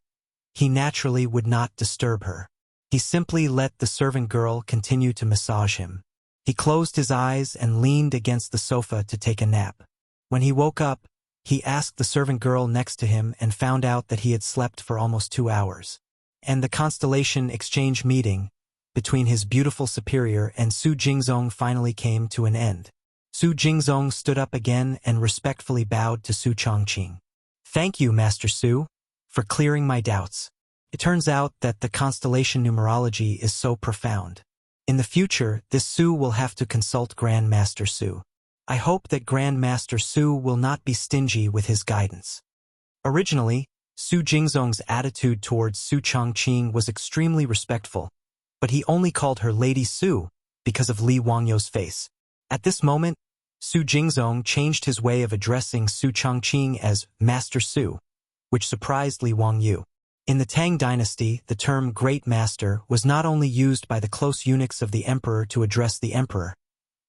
he naturally would not disturb her. He simply let the servant girl continue to massage him. He closed his eyes and leaned against the sofa to take a nap. When he woke up, he asked the servant girl next to him and found out that he had slept for almost 2 hours. And the constellation exchange meeting between his beautiful superior and Su Jingzong finally came to an end. Su Jingzong stood up again and respectfully bowed to Su Changqing. "Thank you, Master Su, for clearing my doubts. It turns out that the constellation numerology is so profound. In the future, this Su will have to consult Grand Master Su. I hope that Grand Master Su will not be stingy with his guidance." Originally, Su Jingzong's attitude towards Su Changqing was extremely respectful, but he only called her Lady Su because of Li Wangyu's face. At this moment, Su Jingzong changed his way of addressing Su Changqing as Master Su, which surprised Li Wangyu. In the Tang dynasty, the term Great Master was not only used by the close eunuchs of the emperor to address the emperor,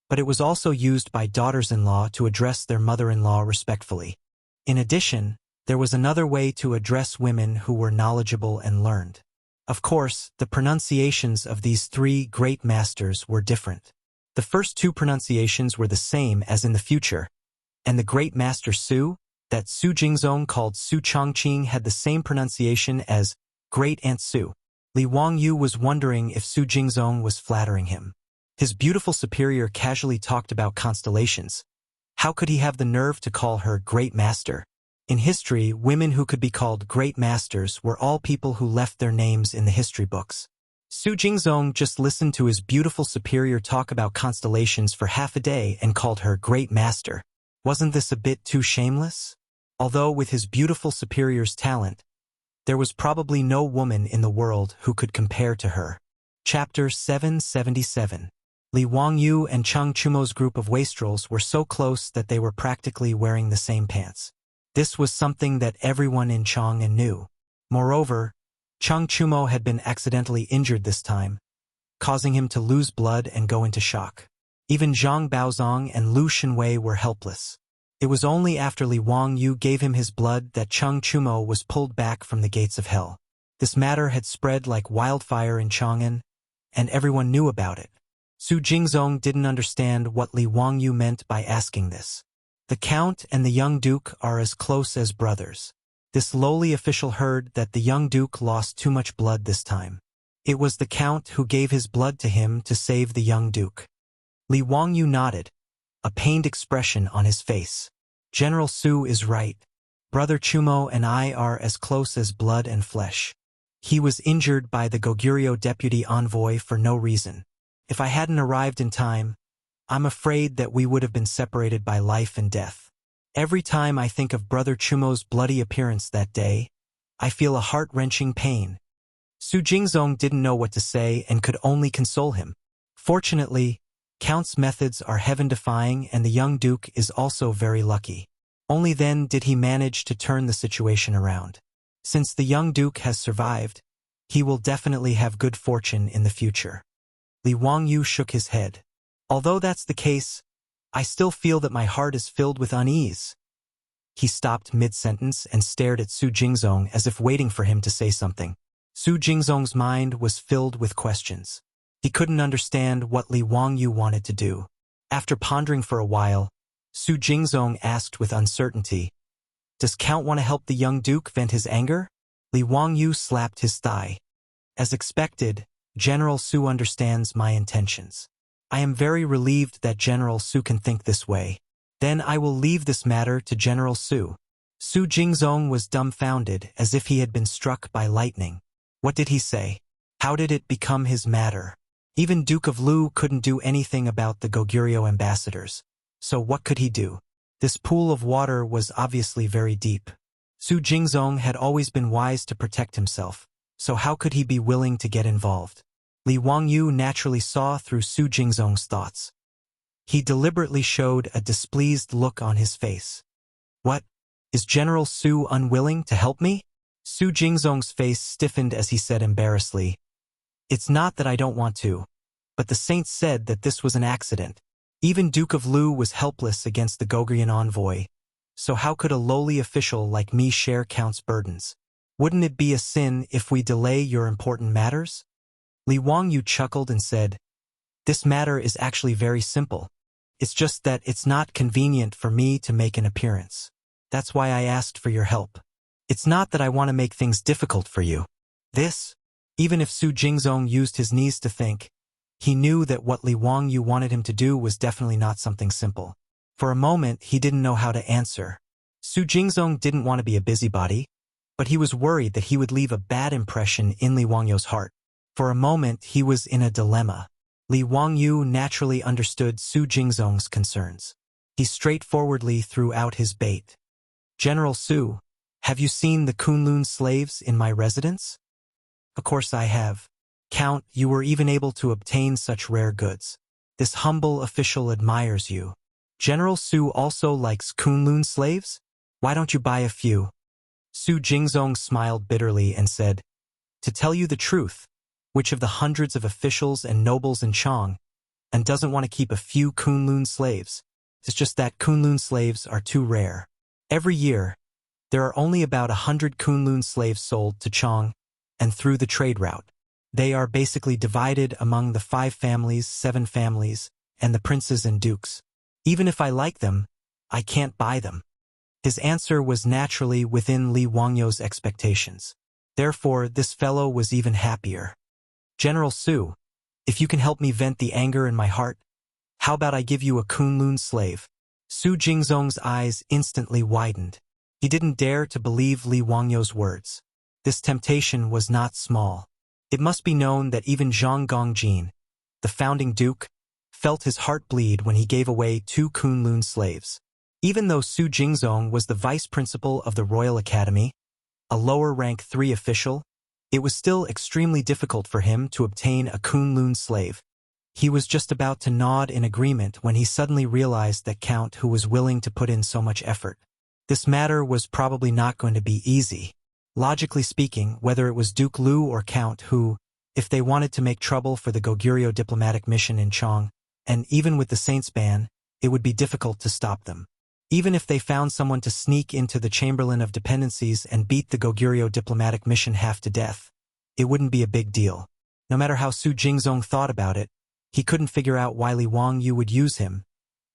but it was also used by daughters-in-law to address their mother-in-law respectfully. In addition, there was another way to address women who were knowledgeable and learned. Of course, the pronunciations of these 3 great masters were different. The first 2 pronunciations were the same as in the future, and the Great Master Su, that Su Jingzong called Su Changqing, had the same pronunciation as Great Aunt Su. Li Wangyu was wondering if Su Jingzong was flattering him. His beautiful superior casually talked about constellations. How could he have the nerve to call her Great Master? In history, women who could be called Great Masters were all people who left their names in the history books. Su Jingzong just listened to his beautiful superior talk about constellations for half a day and called her great master. Wasn't this a bit too shameless? Although with his beautiful superior's talent, there was probably no woman in the world who could compare to her. Chapter 777. Li Wangyu and Chang Chumo's group of wastrels were so close that they were practically wearing the same pants. This was something that everyone in Chang'an knew. Moreover, Chang Chumo had been accidentally injured this time, causing him to lose blood and go into shock. Even Zhang Baozong and Lu Shenwei were helpless. It was only after Li Wangyu gave him his blood that Chang Chumo was pulled back from the gates of hell. This matter had spread like wildfire in Chang'an, and everyone knew about it. Su Jingzong didn't understand what Li Wangyu meant by asking this. The Count and the young Duke are as close as brothers. This lowly official heard that the young Duke lost too much blood this time. It was the Count who gave his blood to him to save the young Duke. Li Wangyu nodded, a pained expression on his face. General Su is right. Brother Chumo and I are as close as blood and flesh. He was injured by the Goguryeo deputy envoy for no reason. If I hadn't arrived in time, I'm afraid that we would have been separated by life and death. Every time I think of Brother Chumo's bloody appearance that day, I feel a heart-wrenching pain. Su Jingzong didn't know what to say and could only console him. Fortunately, Count's methods are heaven-defying and the young Duke is also very lucky. Only then did he manage to turn the situation around. Since the young Duke has survived, he will definitely have good fortune in the future. Li Wangyu shook his head. Although that's the case, I still feel that my heart is filled with unease. He stopped mid-sentence and stared at Su Jingzong as if waiting for him to say something. Su Jingzong's mind was filled with questions. He couldn't understand what Li Wangyu wanted to do. After pondering for a while, Su Jingzong asked with uncertainty, "Does Count want to help the young Duke vent his anger?" Li Wangyu slapped his thigh. "As expected, General Su understands my intentions. I am very relieved that General Su can think this way. Then I will leave this matter to General Su." Su Jingzong was dumbfounded as if he had been struck by lightning. What did he say? How did it become his matter? Even Duke of Lu couldn't do anything about the Goguryeo ambassadors. So what could he do? This pool of water was obviously very deep. Su Jingzong had always been wise to protect himself, so how could he be willing to get involved? Li Wangyu naturally saw through Su Jingzong's thoughts. He deliberately showed a displeased look on his face. "What? Is General Su unwilling to help me?" Su Jingzong's face stiffened as he said embarrassedly, "It's not that I don't want to, but the saints said that this was an accident. Even Duke of Lu was helpless against the Goguryeo envoy, so how could a lowly official like me share Count's burdens? Wouldn't it be a sin if we delay your important matters?" Li Wangyu chuckled and said, "This matter is actually very simple. It's just that it's not convenient for me to make an appearance. That's why I asked for your help. It's not that I want to make things difficult for you." Even if Su Jingzong used his knees to think, he knew that what Li Wangyu wanted him to do was definitely not something simple. For a moment, he didn't know how to answer. Su Jingzong didn't want to be a busybody, but he was worried that he would leave a bad impression in Li Wangyu's heart. For a moment, he was in a dilemma. Li Wangyu naturally understood Su Jingzong's concerns. He straightforwardly threw out his bait. "General Su, have you seen the Kunlun slaves in my residence?" "Of course I have. Count, you were even able to obtain such rare goods. This humble official admires you. General Su also likes Kunlun slaves? Why don't you buy a few?" Su Jingzong smiled bitterly and said, "To tell you the truth, which of the hundreds of officials and nobles in Chang and doesn't want to keep a few Kunlun slaves? It's just that Kunlun slaves are too rare. Every year, there are only about 100 Kunlun slaves sold to Chang and through the trade route. They are basically divided among the 5 families, 7 families, and the princes and dukes. Even if I like them, I can't buy them." His answer was naturally within Li Wangyu's expectations. Therefore, this fellow was even happier. "General Su, if you can help me vent the anger in my heart, how about I give you a Kunlun slave?" Su Jingzong's eyes instantly widened. He didn't dare to believe Li Wangyu's words. This temptation was not small. It must be known that even Zhang Gongjin, the founding duke, felt his heart bleed when he gave away 2 Kunlun slaves. Even though Su Jingzong was the vice principal of the Royal Academy, a lower rank 3 official, it was still extremely difficult for him to obtain a Kunlun slave. He was just about to nod in agreement when he suddenly realized that Count Hu was willing to put in so much effort. This matter was probably not going to be easy. Logically speaking, whether it was Duke Lu or Count Hu, if they wanted to make trouble for the Goguryeo diplomatic mission in Chang'an, and even with the Saints' ban, it would be difficult to stop them. Even if they found someone to sneak into the Chamberlain of Dependencies and beat the Goguryeo diplomatic mission half to death, it wouldn't be a big deal. No matter how Su Jingzong thought about it, he couldn't figure out why Li Wangyu would use him,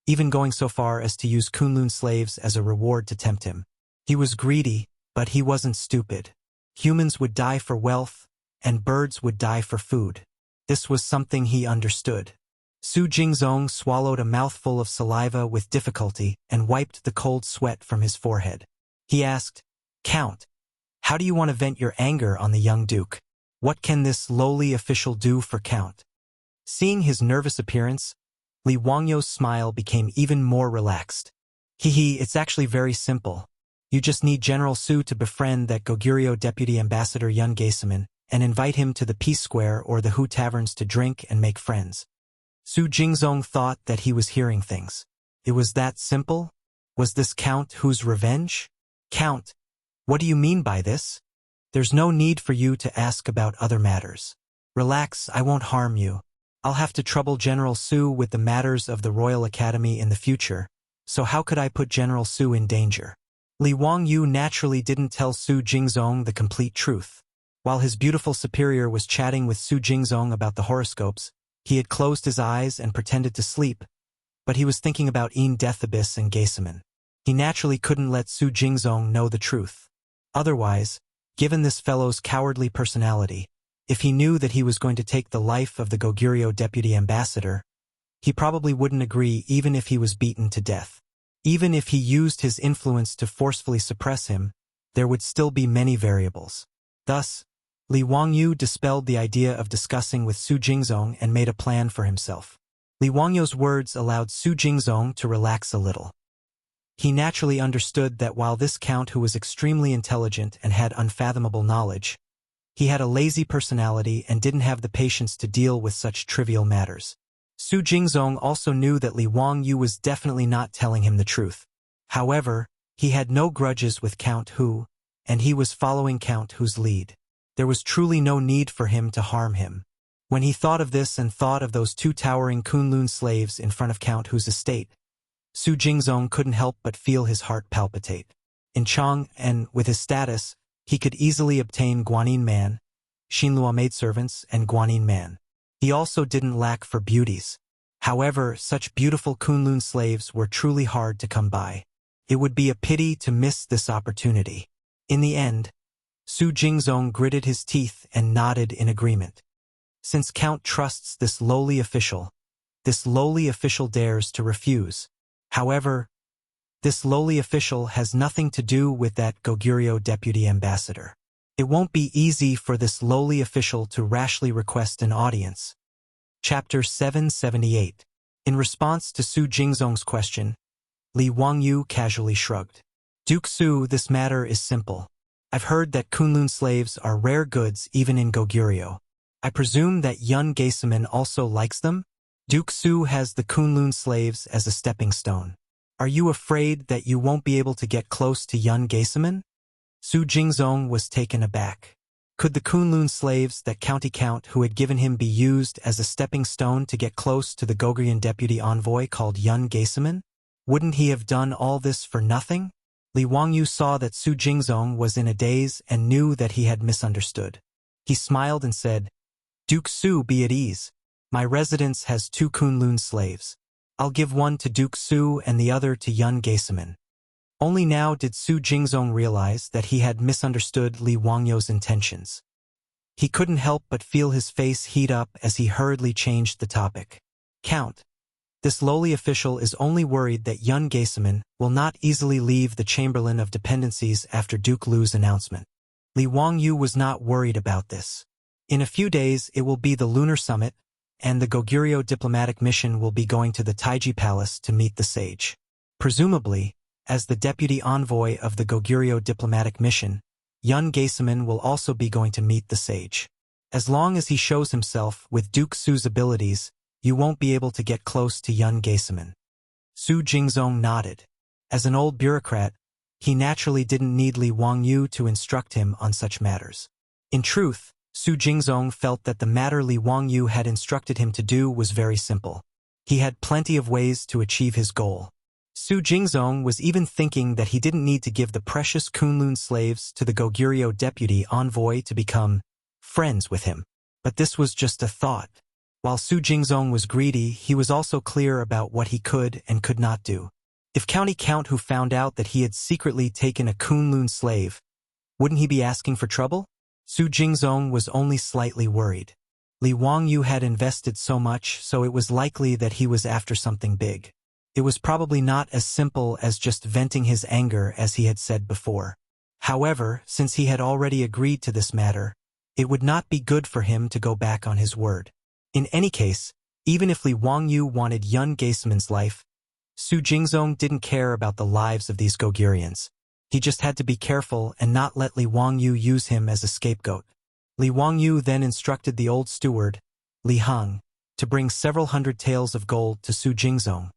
even going so far as to use Kunlun slaves as a reward to tempt him. He was greedy, but he wasn't stupid. Humans would die for wealth, and birds would die for food. This was something he understood. Su Jingzong swallowed a mouthful of saliva with difficulty and wiped the cold sweat from his forehead. He asked, "Count, how do you want to vent your anger on the young duke? What can this lowly official do for Count?" Seeing his nervous appearance, Li Wangyu's smile became even more relaxed. It's actually very simple. You just need General Su to befriend that Goguryeo Deputy Ambassador Yun Gaesaman and invite him to the Peace Square or the Hu Taverns to drink and make friends. Su Jingzong thought that he was hearing things. It was that simple? Was this Count Hu's revenge? "Count, what do you mean by this? There's no need for you to ask about other matters. Relax, I won't harm you. I'll have to trouble General Su with the matters of the Royal Academy in the future, so how could I put General Su in danger?" Li Wangyu naturally didn't tell Su Jingzong the complete truth. While his beautiful superior was chatting with Su Jingzong about the horoscopes, he had closed his eyes and pretended to sleep, but he was thinking about Een Dethabis and Gaesaman. He naturally couldn't let Su Jingzong know the truth. Otherwise, given this fellow's cowardly personality, if he knew that he was going to take the life of the Goguryeo deputy ambassador, he probably wouldn't agree even if he was beaten to death. Even if he used his influence to forcefully suppress him, there would still be many variables. Thus, Li Wangyu dispelled the idea of discussing with Su Jingzong and made a plan for himself. Li Wangyu's words allowed Su Jingzong to relax a little. He naturally understood that while this Count who was extremely intelligent and had unfathomable knowledge, he had a lazy personality and didn't have the patience to deal with such trivial matters. Su Jingzong also knew that Li Wangyu was definitely not telling him the truth. However, he had no grudges with Count Hu, and he was following Count Hu's lead. There was truly no need for him to harm him. When he thought of this and thought of those 2 towering Kunlun slaves in front of Count Hu's estate, Su Jingzong couldn't help but feel his heart palpitate. In Chang'an, with his status, he could easily obtain Guanyin Man, Xinlua maidservants, and Guanyin Man. He also didn't lack for beauties. However, such beautiful Kunlun slaves were truly hard to come by. It would be a pity to miss this opportunity. In the end, Su Jingzong gritted his teeth and nodded in agreement. Since Count trusts this lowly official dares to refuse. However, this lowly official has nothing to do with that Goguryeo deputy ambassador. It won't be easy for this lowly official to rashly request an audience. Chapter 778. In response to Su Jingzong's question, Li Wangyu casually shrugged. "Duke Su, this matter is simple. I've heard that Kunlun slaves are rare goods even in Goguryeo. I presume that Yun Gaesaman also likes them? Duke Su has the Kunlun slaves as a stepping stone. Are you afraid that you won't be able to get close to Yun Gaesaman?" Su Jingzong was taken aback. Could the Kunlun slaves that County Count who had given him be used as a stepping stone to get close to the Goguryeo deputy envoy called Yun Gaesaman? Wouldn't he have done all this for nothing? Li Wangyu saw that Su Jingzong was in a daze and knew that he had misunderstood. He smiled and said, "Duke Su, be at ease. My residence has 2 Kunlun slaves. I'll give one to Duke Su and the other to Yun Gaesaman." Only now did Su Jingzong realize that he had misunderstood Li Wangyu's intentions. He couldn't help but feel his face heat up as he hurriedly changed the topic. "Count, this lowly official is only worried that Yun Gaesaman will not easily leave the Chamberlain of Dependencies after Duke Lu's announcement." Li Wangyu was not worried about this. In a few days it will be the Lunar Summit, and the Goguryeo diplomatic mission will be going to the Taiji Palace to meet the sage. Presumably, as the deputy envoy of the Goguryeo diplomatic mission, Yun Gaesaman will also be going to meet the sage. As long as he shows himself with Duke Su's abilities, you won't be able to get close to Yun Gaesaman. Su Jingzong nodded. As an old bureaucrat, he naturally didn't need Li Wangyu to instruct him on such matters. In truth, Su Jingzong felt that the matter Li Wangyu had instructed him to do was very simple. He had plenty of ways to achieve his goal. Su Jingzong was even thinking that he didn't need to give the precious Kunlun slaves to the Goguryeo deputy envoy to become friends with him. But this was just a thought. While Su Jingzong was greedy, he was also clear about what he could and could not do. If County Count Hu found out that he had secretly taken a Kunlun slave, wouldn't he be asking for trouble? Su Jingzong was only slightly worried. Li Wangyu had invested so much, so it was likely that he was after something big. It was probably not as simple as just venting his anger as he had said before. However, since he had already agreed to this matter, it would not be good for him to go back on his word. In any case, even if Li Wangyu wanted Yun Gaesaman's life, Su Jingzong didn't care about the lives of these Goguryans. He just had to be careful and not let Li Wangyu use him as a scapegoat. Li Wangyu then instructed the old steward, Li Heng, to bring several hundred taels of gold to Su Jingzong,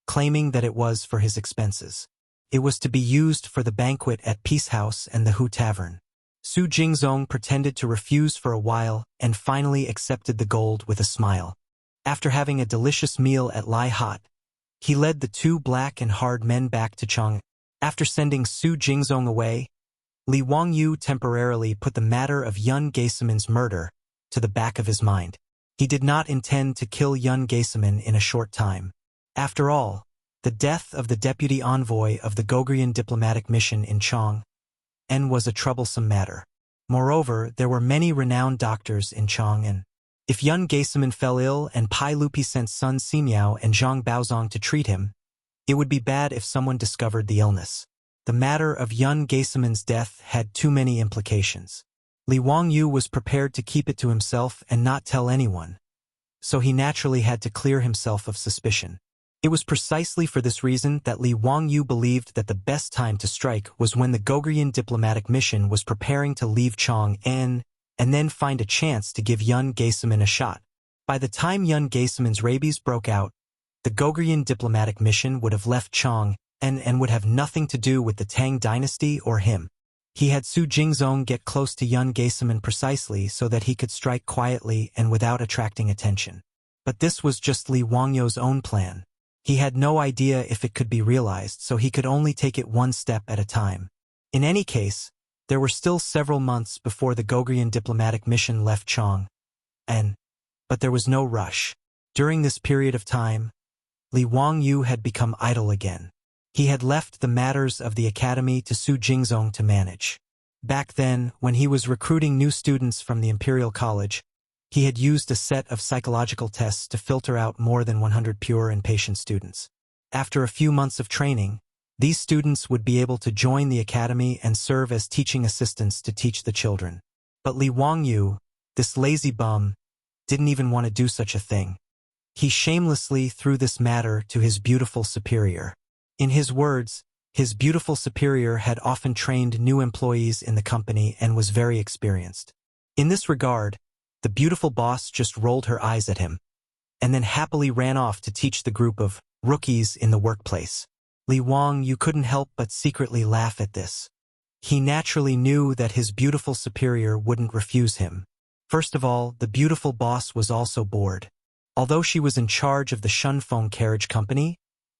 claiming that it was for his expenses. It was to be used for the banquet at Peace House and the Hu Tavern. Su Jingzong pretended to refuse for a while and finally accepted the gold with a smile. After having a delicious meal at Lai Hot, he led the two black and hard men back to Chang'an. After sending Su Jingzong away, Li Wangyu temporarily put the matter of Yun Gaesaman's murder to the back of his mind. He did not intend to kill Yun Gaesaman in a short time. After all, the death of the deputy envoy of the Goguryeo diplomatic mission in Chang'an was a troublesome matter. Moreover, there were many renowned doctors in Chang'an. If Yun Gaesaman fell ill and Pai Lupi sent Sun Simiao and Zhang Baozong to treat him, it would be bad if someone discovered the illness. The matter of Yun Gaesaman's death had too many implications. Li Wangyu was prepared to keep it to himself and not tell anyone, so he naturally had to clear himself of suspicion. It was precisely for this reason that Li Wangyu believed that the best time to strike was when the Goguryeo diplomatic mission was preparing to leave Chang'an and then find a chance to give Yun Gaesaman a shot. By the time Yun Gaesaman's rabies broke out, the Goguryeo diplomatic mission would have left Chang'an and would have nothing to do with the Tang dynasty or him. He had Su Jingzong get close to Yun Gaesaman precisely so that he could strike quietly and without attracting attention. But this was just Li Wangyu's own plan. He had no idea if it could be realized, so he could only take it one step at a time. In any case, there were still several months before the Goguryeo diplomatic mission left Chang'an, but there was no rush. During this period of time, Li Wangyu had become idle again. He had left the matters of the academy to Su Jingzong to manage. Back then, when he was recruiting new students from the Imperial College, he had used a set of psychological tests to filter out more than 100 pure and patient students. After a few months of training, these students would be able to join the academy and serve as teaching assistants to teach the children. But Li Wangyu, this lazy bum, didn't even want to do such a thing. He shamelessly threw this matter to his beautiful superior. In his words, his beautiful superior had often trained new employees in the company and was very experienced. In this regard, the beautiful boss just rolled her eyes at him, and then happily ran off to teach the group of rookies in the workplace. Li Wangyu couldn't help but secretly laugh at this. He naturally knew that his beautiful superior wouldn't refuse him. First of all, the beautiful boss was also bored. Although she was in charge of the Shunfeng carriage company,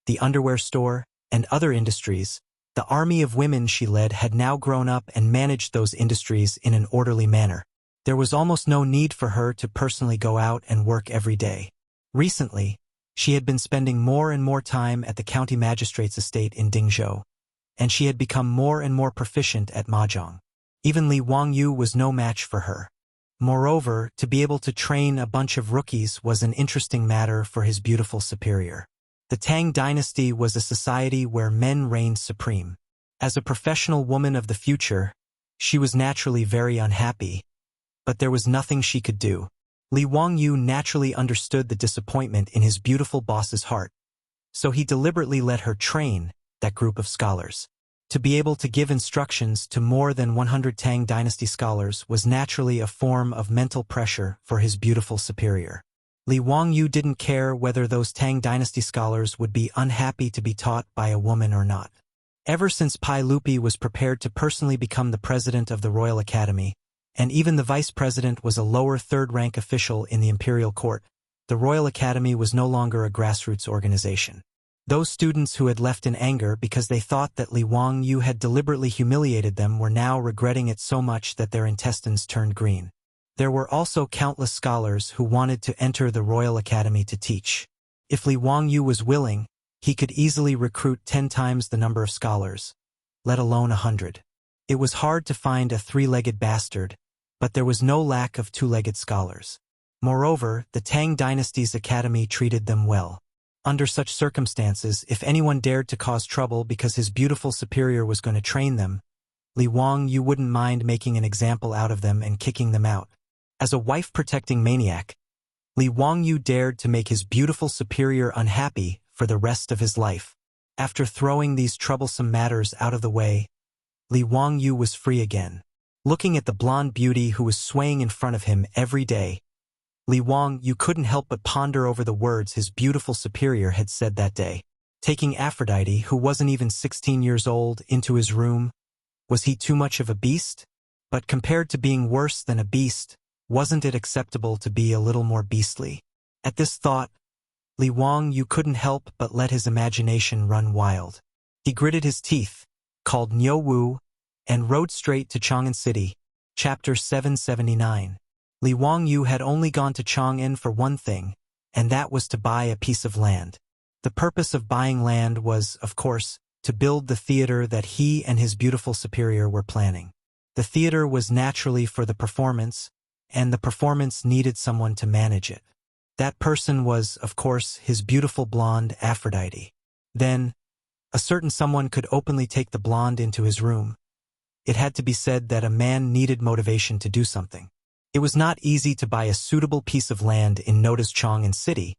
the underwear store, and other industries, the army of women she led had now grown up and managed those industries in an orderly manner. There was almost no need for her to personally go out and work every day. Recently, she had been spending more and more time at the county magistrate's estate in Dingzhou, and she had become more and more proficient at mahjong. Even Li Wangyu was no match for her. Moreover, to be able to train a bunch of rookies was an interesting matter for his beautiful superior. The Tang dynasty was a society where men reigned supreme. As a professional woman of the future, she was naturally very unhappy, but there was nothing she could do. Li Wangyu naturally understood the disappointment in his beautiful boss's heart, so he deliberately let her train that group of scholars. To be able to give instructions to more than 100 Tang Dynasty scholars was naturally a form of mental pressure for his beautiful superior. Li Wangyu didn't care whether those Tang Dynasty scholars would be unhappy to be taught by a woman or not. Ever since Pai Lupi was prepared to personally become the president of the Royal Academy, and even the vice president was a lower third-rank official in the imperial court, the Royal Academy was no longer a grassroots organization. Those students who had left in anger because they thought that Li Wangyu had deliberately humiliated them were now regretting it so much that their intestines turned green. There were also countless scholars who wanted to enter the Royal Academy to teach. If Li Wangyu was willing, he could easily recruit 10 times the number of scholars, let alone 100. It was hard to find a three-legged bastard, but there was no lack of two-legged scholars. Moreover, the Tang Dynasty's academy treated them well. Under such circumstances, if anyone dared to cause trouble because his beautiful superior was going to train them, Li Wangyu wouldn't mind making an example out of them and kicking them out. As a wife-protecting maniac, Li Wangyu dared to make his beautiful superior unhappy for the rest of his life. After throwing these troublesome matters out of the way, Li Wangyu was free again. Looking at the blonde beauty who was swaying in front of him every day, Li Wangyu couldn't help but ponder over the words his beautiful superior had said that day. Taking Aphrodite, who wasn't even 16 years old, into his room, was he too much of a beast? But compared to being worse than a beast, wasn't it acceptable to be a little more beastly? At this thought, Li Wangyu couldn't help but let his imagination run wild. He gritted his teeth, called Niu Wu, and rode straight to Chang'an City. Chapter 779. Li Wangyu had only gone to Chang'an for one thing, and that was to buy a piece of land. The purpose of buying land was, of course, to build the theater that he and his beautiful superior were planning. The theater was naturally for the performance, and the performance needed someone to manage it. That person was, of course, his beautiful blonde Aphrodite. Then, a certain someone could openly take the blonde into his room. It had to be said that a man needed motivation to do something. It was not easy to buy a suitable piece of land in Noda's Chang'an City,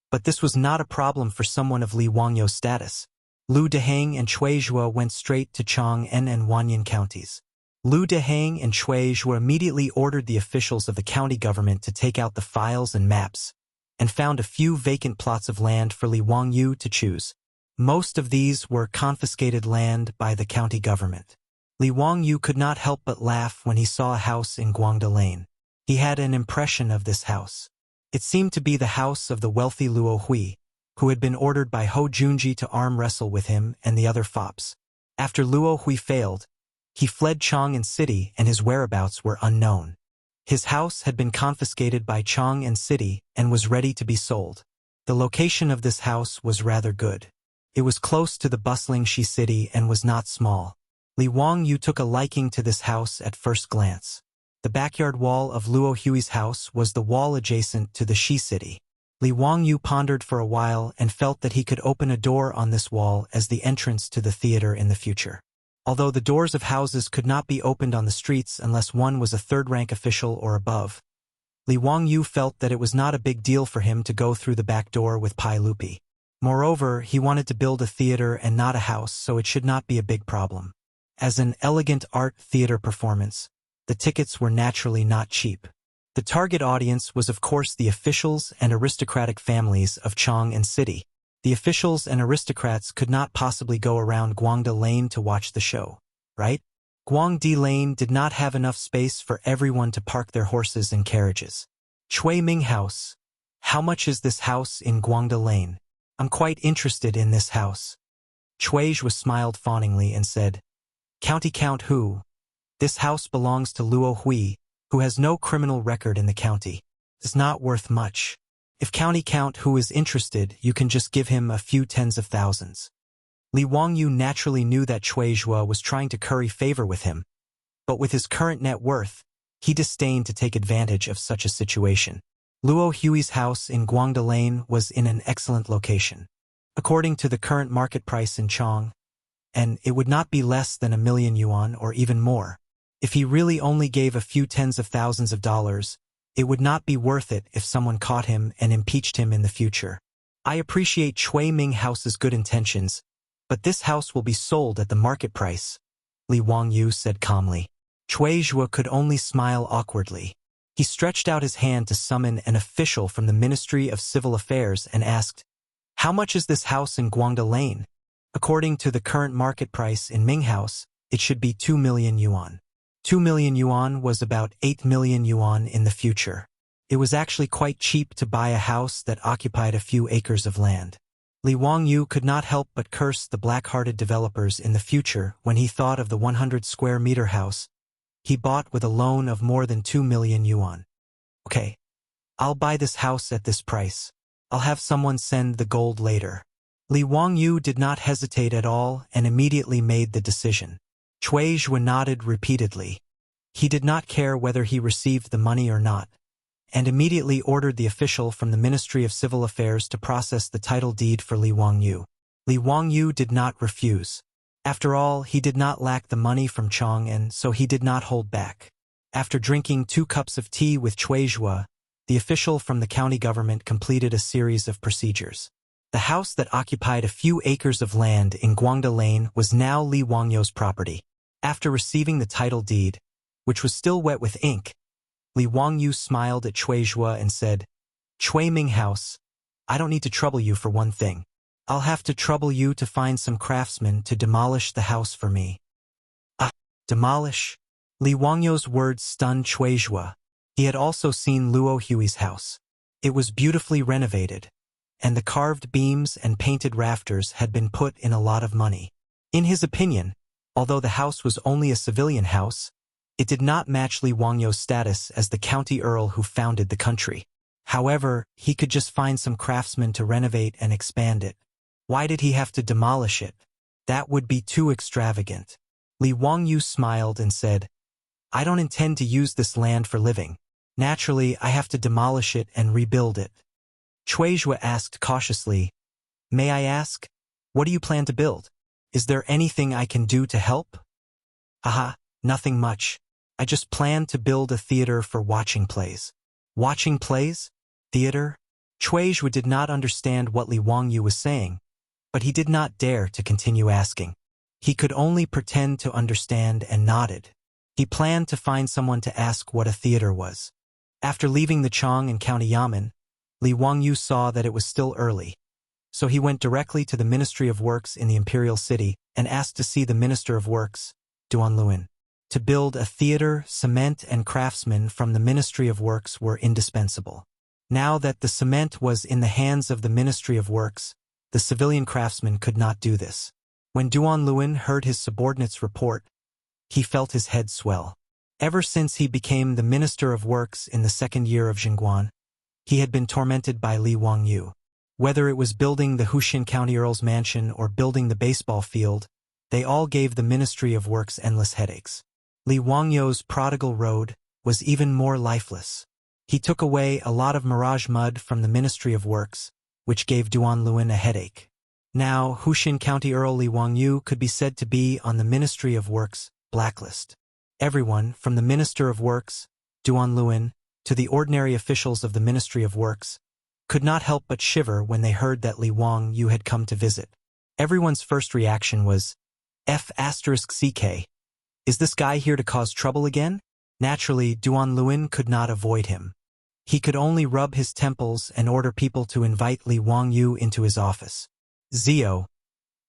but this was not a problem for someone of Li Wangyu's status. Lu Dehang and Cui Zhuo went straight to Chang'an and Wanyan counties. Lu Dehang and Cui Zhuo immediately ordered the officials of the county government to take out the files and maps, and found a few vacant plots of land for Li Wangyu to choose. Most of these were confiscated land by the county government. Li Wangyu could not help but laugh when he saw a house in Guangda Lane. He had an impression of this house. It seemed to be the house of the wealthy Luo Hui, who had been ordered by Ho Junji to arm wrestle with him and the other fops. After Luo Hui failed, he fled Chang'an City and his whereabouts were unknown. His house had been confiscated by Chang'an City and was ready to be sold. The location of this house was rather good. It was close to the bustling Shi City and was not small. Li Wangyu took a liking to this house at first glance. The backyard wall of Luo Hui's house was the wall adjacent to the Shi City. Li Wangyu pondered for a while and felt that he could open a door on this wall as the entrance to the theater in the future. Although the doors of houses could not be opened on the streets unless one was a third-rank official or above, Li Wangyu felt that it was not a big deal for him to go through the back door with Pai Lupi. Moreover, he wanted to build a theater and not a house, so it should not be a big problem. As an elegant art theater performance, the tickets were naturally not cheap. The target audience was of course the officials and aristocratic families of Chang'an City. The officials and aristocrats could not possibly go around Guangda Lane to watch the show, right? Guangdi Lane did not have enough space for everyone to park their horses and carriages. Chui Ming House. How much is this house in Guangda Lane? I'm quite interested in this house. Cui Zhuo smiled fawningly and said, County Count Hu. This house belongs to Luo Hui, who has no criminal record in the county. It's not worth much. If County Count Hu is interested, you can just give him a few tens of thousands. Li Wangyu naturally knew that Cui Zhuo was trying to curry favor with him, but with his current net worth, he disdained to take advantage of such a situation. Luo Hui's house in Guangda Lane was in an excellent location. According to the current market price in Chang, and it would not be less than 1,000,000 yuan or even more. If he really only gave a few tens of thousands of dollars, it would not be worth it if someone caught him and impeached him in the future. I appreciate Chui Ming House's good intentions, but this house will be sold at the market price, Li Wangyu said calmly. Chui Zhuo could only smile awkwardly. He stretched out his hand to summon an official from the Ministry of Civil Affairs and asked, "How much is this house in Guangda Lane? According to the current market price in Ming House, it should be 2 million yuan. 2 million yuan was about 8 million yuan in the future. It was actually quite cheap to buy a house that occupied a few acres of land." Li Wangyu could not help but curse the black-hearted developers in the future when he thought of the 100-square-meter house he bought with a loan of more than 2 million yuan. "Okay, I'll buy this house at this price. I'll have someone send the gold later." Li Wangyu did not hesitate at all and immediately made the decision. Chui Zhuo nodded repeatedly. He did not care whether he received the money or not, and immediately ordered the official from the Ministry of Civil Affairs to process the title deed for Li Wangyu. Li Wangyu did not refuse. After all, he did not lack the money from Chang'an, so he did not hold back. After drinking 2 cups of tea with Chui Zhuo, the official from the county government completed a series of procedures. The house that occupied a few acres of land in Guangda Lane was now Li Wangyu's property. After receiving the title deed, which was still wet with ink, Li Wangyu smiled at Chui Zhuo and said, "Chui Ming House, I don't need to trouble you for one thing. I'll have to trouble you to find some craftsmen to demolish the house for me." "Ah, demolish?" Li Wangyu's words stunned Chui Zhuo. He had also seen Luo Hui's house. It was beautifully renovated, and the carved beams and painted rafters had been put in a lot of money. In his opinion, although the house was only a civilian house, it did not match Li Wangyu's status as the county earl who founded the country. However, he could just find some craftsmen to renovate and expand it. Why did he have to demolish it? That would be too extravagant. Li Wangyu smiled and said, "I don't intend to use this land for living. Naturally, I have to demolish it and rebuild it." Chui Zhuo asked cautiously, "May I ask, what do you plan to build? Is there anything I can do to help?" "Aha, nothing much. I just plan to build a theater for watching plays." "Watching plays? Theater?" Chui Zhuo did not understand what Li Wangyu was saying, but he did not dare to continue asking. He could only pretend to understand and nodded. He planned to find someone to ask what a theater was. After leaving the Chang'an County Yamen, Li Wangyu saw that it was still early, so he went directly to the Ministry of Works in the Imperial City and asked to see the Minister of Works, Duan Luin. To build a theater, cement and craftsmen from the Ministry of Works were indispensable. Now that the cement was in the hands of the Ministry of Works, the civilian craftsmen could not do this. When Duan Luin heard his subordinates report, he felt his head swell. Ever since he became the Minister of Works in the 2nd year of Chang'an, he had been tormented by Li Wangyu. Whether it was building the Huxian County Earl's mansion or building the baseball field, they all gave the Ministry of Works endless headaches. Li Wangyu's prodigal road was even more lifeless. He took away a lot of mirage mud from the Ministry of Works, which gave Duan Luin a headache. Now, Huxian County Earl Li Wangyu could be said to be on the Ministry of Works blacklist. Everyone, from the Minister of Works, Duan Luin, to the ordinary officials of the Ministry of Works, could not help but shiver when they heard that Li Wangyu had come to visit. Everyone's first reaction was, F***CK. Is this guy here to cause trouble again? Naturally, Duan Luin could not avoid him. He could only rub his temples and order people to invite Li Wangyu into his office. "Zio,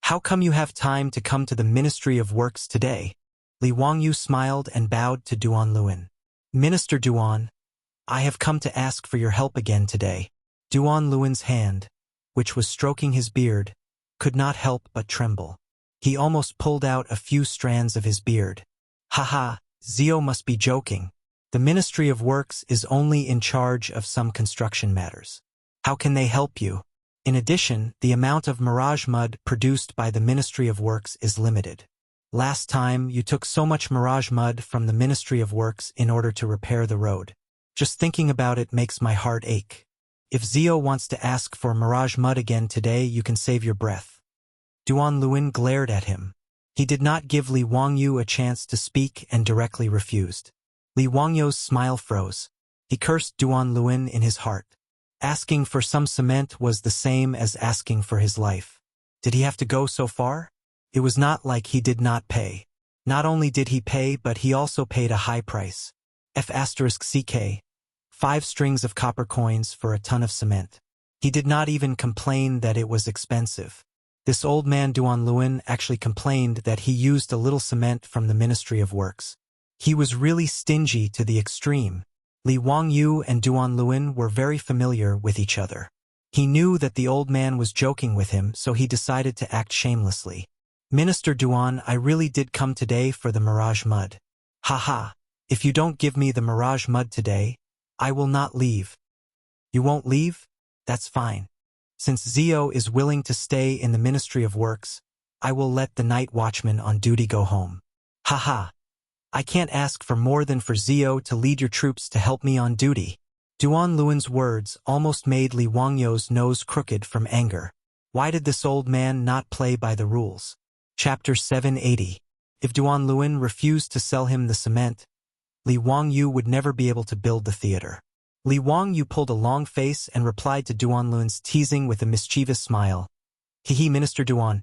how come you have time to come to the Ministry of Works today?" Li Wangyu smiled and bowed to Duan Luin. "Minister Duan, I have come to ask for your help again today." Duan Luin's hand, which was stroking his beard, could not help but tremble. He almost pulled out a few strands of his beard. "Haha, Zio must be joking. The Ministry of Works is only in charge of some construction matters. How can they help you? In addition, the amount of mirage mud produced by the Ministry of Works is limited. Last time, you took so much mirage mud from the Ministry of Works in order to repair the road. Just thinking about it makes my heart ache. If Zio wants to ask for mirage mud again today, you can save your breath." Duan Luin glared at him. He did not give Li Wangyu a chance to speak and directly refused. Li Wangyu's smile froze. He cursed Duan Luin in his heart. Asking for some cement was the same as asking for his life. Did he have to go so far? It was not like he did not pay. Not only did he pay, but he also paid a high price. F***CK. 5 strings of copper coins for a ton of cement. He did not even complain that it was expensive. This old man Duan Luin actually complained that he used a little cement from the Ministry of Works. He was really stingy to the extreme. Li Wangyu and Duan Luin were very familiar with each other. He knew that the old man was joking with him, so he decided to act shamelessly. Minister Duan, I really did come today for the Mirage Mud. Haha, if you don't give me the Mirage Mud today, I will not leave. You won't leave? That's fine. Since Zio is willing to stay in the Ministry of Works, I will let the night watchman on duty go home. Haha. I can't ask for more than for Zio to lead your troops to help me on duty. Duan Luin's words almost made Li Wangyu's nose crooked from anger. Why did this old man not play by the rules? Chapter 780. If Duan Luin refused to sell him the cement, Li Wangyu would never be able to build the theater. Li Wangyu pulled a long face and replied to Duan Luin's teasing with a mischievous smile. Hehe, Minister Duan.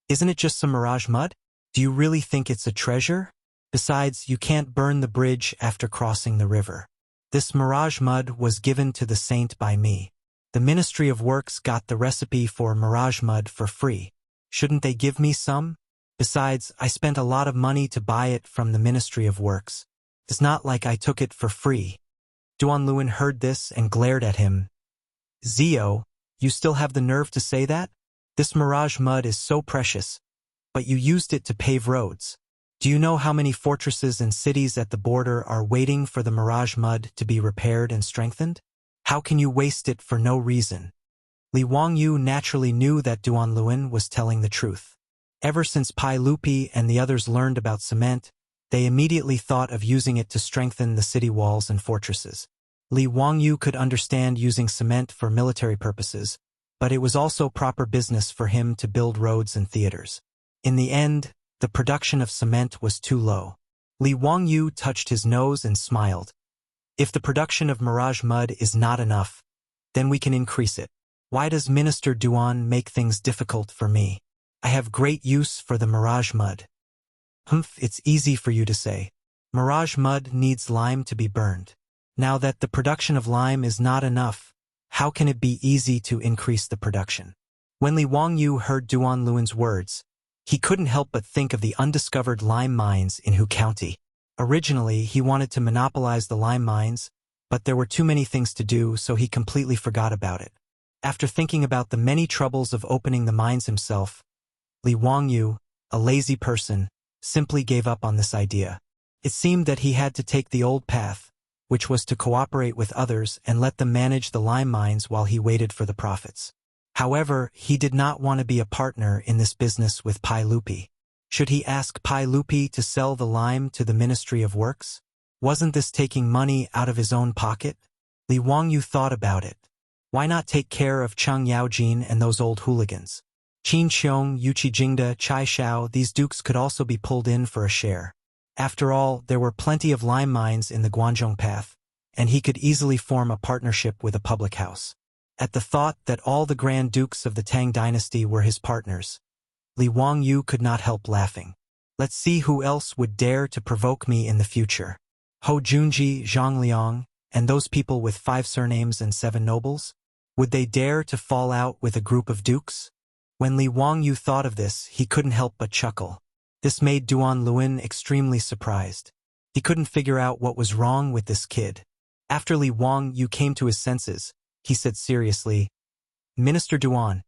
Isn't it just some mirage mud? Do you really think it's a treasure? Besides, you can't burn the bridge after crossing the river. This mirage mud was given to the saint by me. The Ministry of Works got the recipe for mirage mud for free. Shouldn't they give me some? Besides, I spent a lot of money to buy it from the Ministry of Works. It's not like I took it for free. Duan Luin heard this and glared at him. Zio, you still have the nerve to say that? This mirage mud is so precious, but you used it to pave roads. Do you know how many fortresses and cities at the border are waiting for the mirage mud to be repaired and strengthened? How can you waste it for no reason? Li Wangyu naturally knew that Duan Luin was telling the truth. Ever since Pai Lupi and the others learned about cement, they immediately thought of using it to strengthen the city walls and fortresses. Li Wangyu could understand using cement for military purposes, but it was also proper business for him to build roads and theaters. In the end, the production of cement was too low. Li Wangyu touched his nose and smiled. If the production of mirage mud is not enough, then we can increase it. Why does Minister Duan make things difficult for me? I have great use for the mirage mud. It's easy for you to say. Mirage mud needs lime to be burned. Now that the production of lime is not enough, how can it be easy to increase the production? When Li Wangyu heard Duan Luin's words, he couldn't help but think of the undiscovered lime mines in Hu County. Originally, he wanted to monopolize the lime mines, but there were too many things to do, so he completely forgot about it. After thinking about the many troubles of opening the mines himself, Li Wangyu, a lazy person, simply gave up on this idea. It seemed that he had to take the old path, which was to cooperate with others and let them manage the lime mines while he waited for the profits. However, he did not want to be a partner in this business with Pai Lupi. Should he ask Pai Lupi to sell the lime to the Ministry of Works? Wasn't this taking money out of his own pocket? Li Wangyu thought about it. Why not take care of Chang Yaojin and those old hooligans? Qin Xiong, Yuqi Jingda, Chai Xiao, these dukes could also be pulled in for a share. After all, there were plenty of lime mines in the Guanzhong path, and he could easily form a partnership with a public house. At the thought that all the Grand Dukes of the Tang dynasty were his partners, Li Wangyu could not help laughing. Let's see who else would dare to provoke me in the future. Ho Junji, Zhang Liang, and those people with 5 surnames and 7 nobles? Would they dare to fall out with a group of dukes? When Li Wangyu thought of this, he couldn't help but chuckle. This made Duan Luin extremely surprised. He couldn't figure out what was wrong with this kid. After Li Wangyu came to his senses, he said seriously, Minister Duan,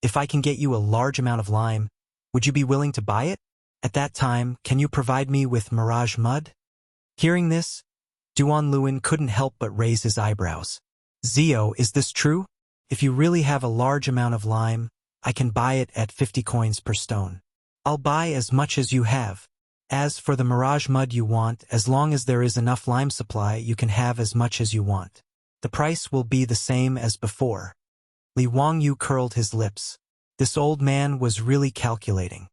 if I can get you a large amount of lime, would you be willing to buy it? At that time, can you provide me with mirage mud? Hearing this, Duan Luin couldn't help but raise his eyebrows. Zio, is this true? If you really have a large amount of lime, I can buy it at 50 coins per stone. I'll buy as much as you have. As for the mirage mud you want, as long as there is enough lime supply, you can have as much as you want. The price will be the same as before. Li Wangyu curled his lips. This old man was really calculating.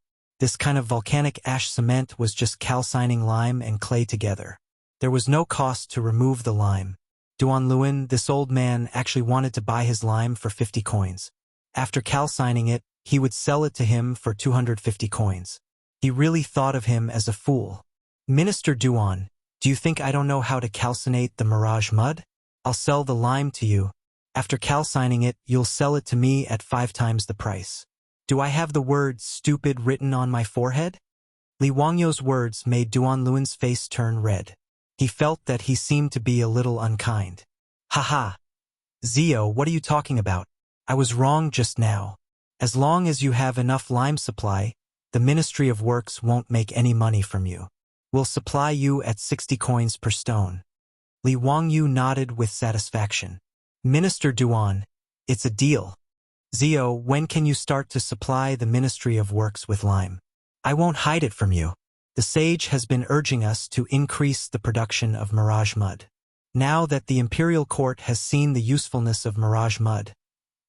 This kind of volcanic ash cement was just calcining lime and clay together. There was no cost to remove the lime. Duanluan, this old man, actually wanted to buy his lime for 50 coins. After calcining it, he would sell it to him for 250 coins. He really thought of him as a fool. Minister Duan, do you think I don't know how to calcinate the mirage mud? I'll sell the lime to you. After calcining it, you'll sell it to me at 5 times the price. Do I have the word stupid written on my forehead? Li Wangyo's words made Duanluan's face turn red. He felt that he seemed to be a little unkind. Haha. Zio, what are you talking about? I was wrong just now. As long as you have enough lime supply, the Ministry of Works won't make any money from you. We'll supply you at 60 coins per stone. Li Wangyu nodded with satisfaction. Minister Duan, it's a deal. Zio, when can you start to supply the Ministry of Works with lime? I won't hide it from you. The sage has been urging us to increase the production of mirage mud. Now that the imperial court has seen the usefulness of mirage mud,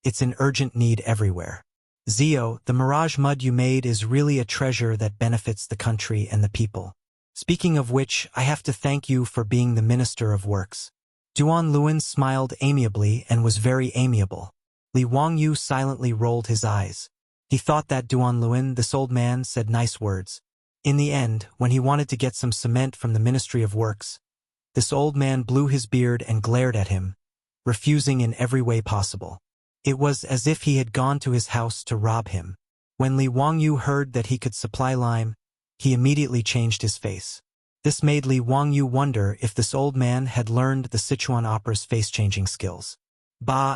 it's in urgent need everywhere. Zio, the mirage mud you made is really a treasure that benefits the country and the people. Speaking of which, I have to thank you for being the Minister of Works. Duanluan smiled amiably and was very amiable. Li Wangyu silently rolled his eyes. He thought that Duanluan, this old man, said nice words. In the end, when he wanted to get some cement from the Ministry of Works, this old man blew his beard and glared at him, refusing in every way possible. It was as if he had gone to his house to rob him. When Li Wangyu heard that he could supply lime, he immediately changed his face. This made Li Wangyu wonder if this old man had learned the Sichuan opera's face-changing skills.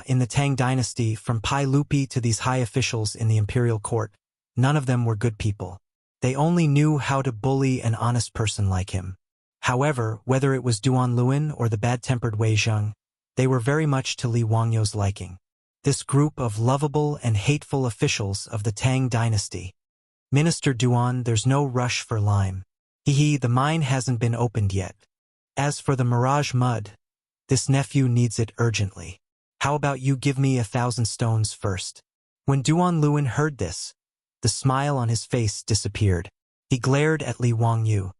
In the Tang dynasty, from Pai Lupi to these high officials in the imperial court, none of them were good people. They only knew how to bully an honest person like him. However, whether it was Duanluan or the bad-tempered Wei Zheng, they were very much to Li Wangyu's liking. This group of lovable and hateful officials of the Tang dynasty. Minister Duan, there's no rush for lime. The mine hasn't been opened yet. As for the mirage mud, this nephew needs it urgently. How about you give me 1,000 stones first? When Duanluan heard this, the smile on his face disappeared. He glared at Li Wangyu.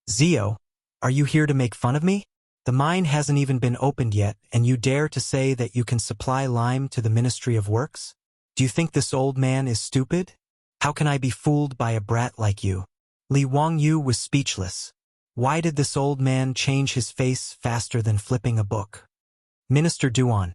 Zio, are you here to make fun of me? The mine hasn't even been opened yet, and you dare to say that you can supply lime to the Ministry of Works? Do you think this old man is stupid? How can I be fooled by a brat like you? Li Wangyu was speechless. Why did this old man change his face faster than flipping a book? Minister Duan,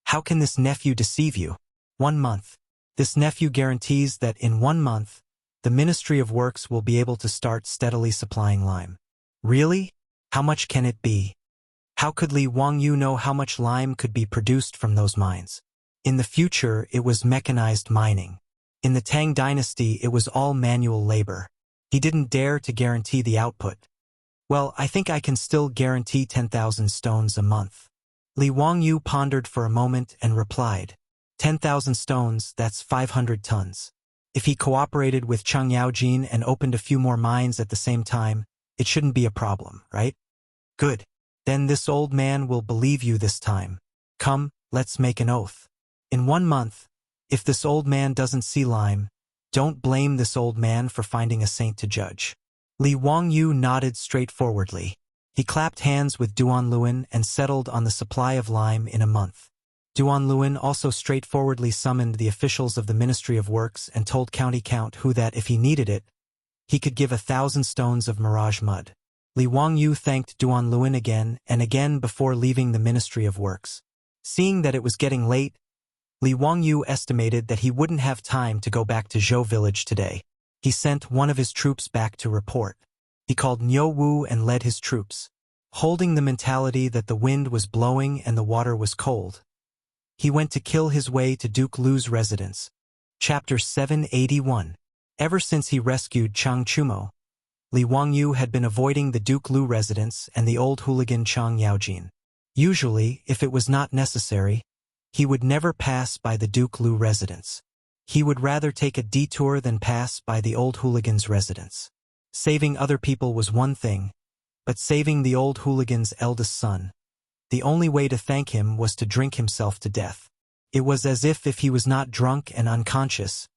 how can this nephew deceive you? 1 month. This nephew guarantees that in 1 month, the Ministry of Works will be able to start steadily supplying lime. Really? How much can it be? How could Li Wangyu know how much lime could be produced from those mines? In the future, it was mechanized mining. In the Tang dynasty, it was all manual labor. He didn't dare to guarantee the output. Well, I think I can still guarantee 10,000 stones a month. Li Wangyu pondered for a moment and replied, 10,000 stones, that's 500 tons. If he cooperated with Chang'an and opened a few more mines at the same time, it shouldn't be a problem, right? Good. Then this old man will believe you this time. Come, let's make an oath. In 1 month, if this old man doesn't see lime, don't blame this old man for finding a saint to judge. Li Wangyu nodded straightforwardly. He clapped hands with Duanluan and settled on the supply of lime in a month. Duanluan also straightforwardly summoned the officials of the Ministry of Works and told County Count Hu that if he needed it, he could give 1,000 stones of mirage mud. Li Wangyu thanked Duanluan again and again before leaving the Ministry of Works. Seeing that it was getting late, Li Wangyu estimated that he wouldn't have time to go back to Zhou village today. He sent one of his troops back to report. He called Niu Wu and led his troops. Holding the mentality that the wind was blowing and the water was cold, he went to kill his way to Duke Lu's residence. Chapter 781. Ever since he rescued Chang Chumo, Li Wangyu had been avoiding the Duke Lu residence and the old hooligan Chang Yaojin. Usually, if it was not necessary, he would never pass by the Duke Lu residence. He would rather take a detour than pass by the old hooligan's residence. Saving other people was one thing, but saving the old hooligan's eldest son, the only way to thank him was to drink himself to death. It was as if he was not drunk and unconscious,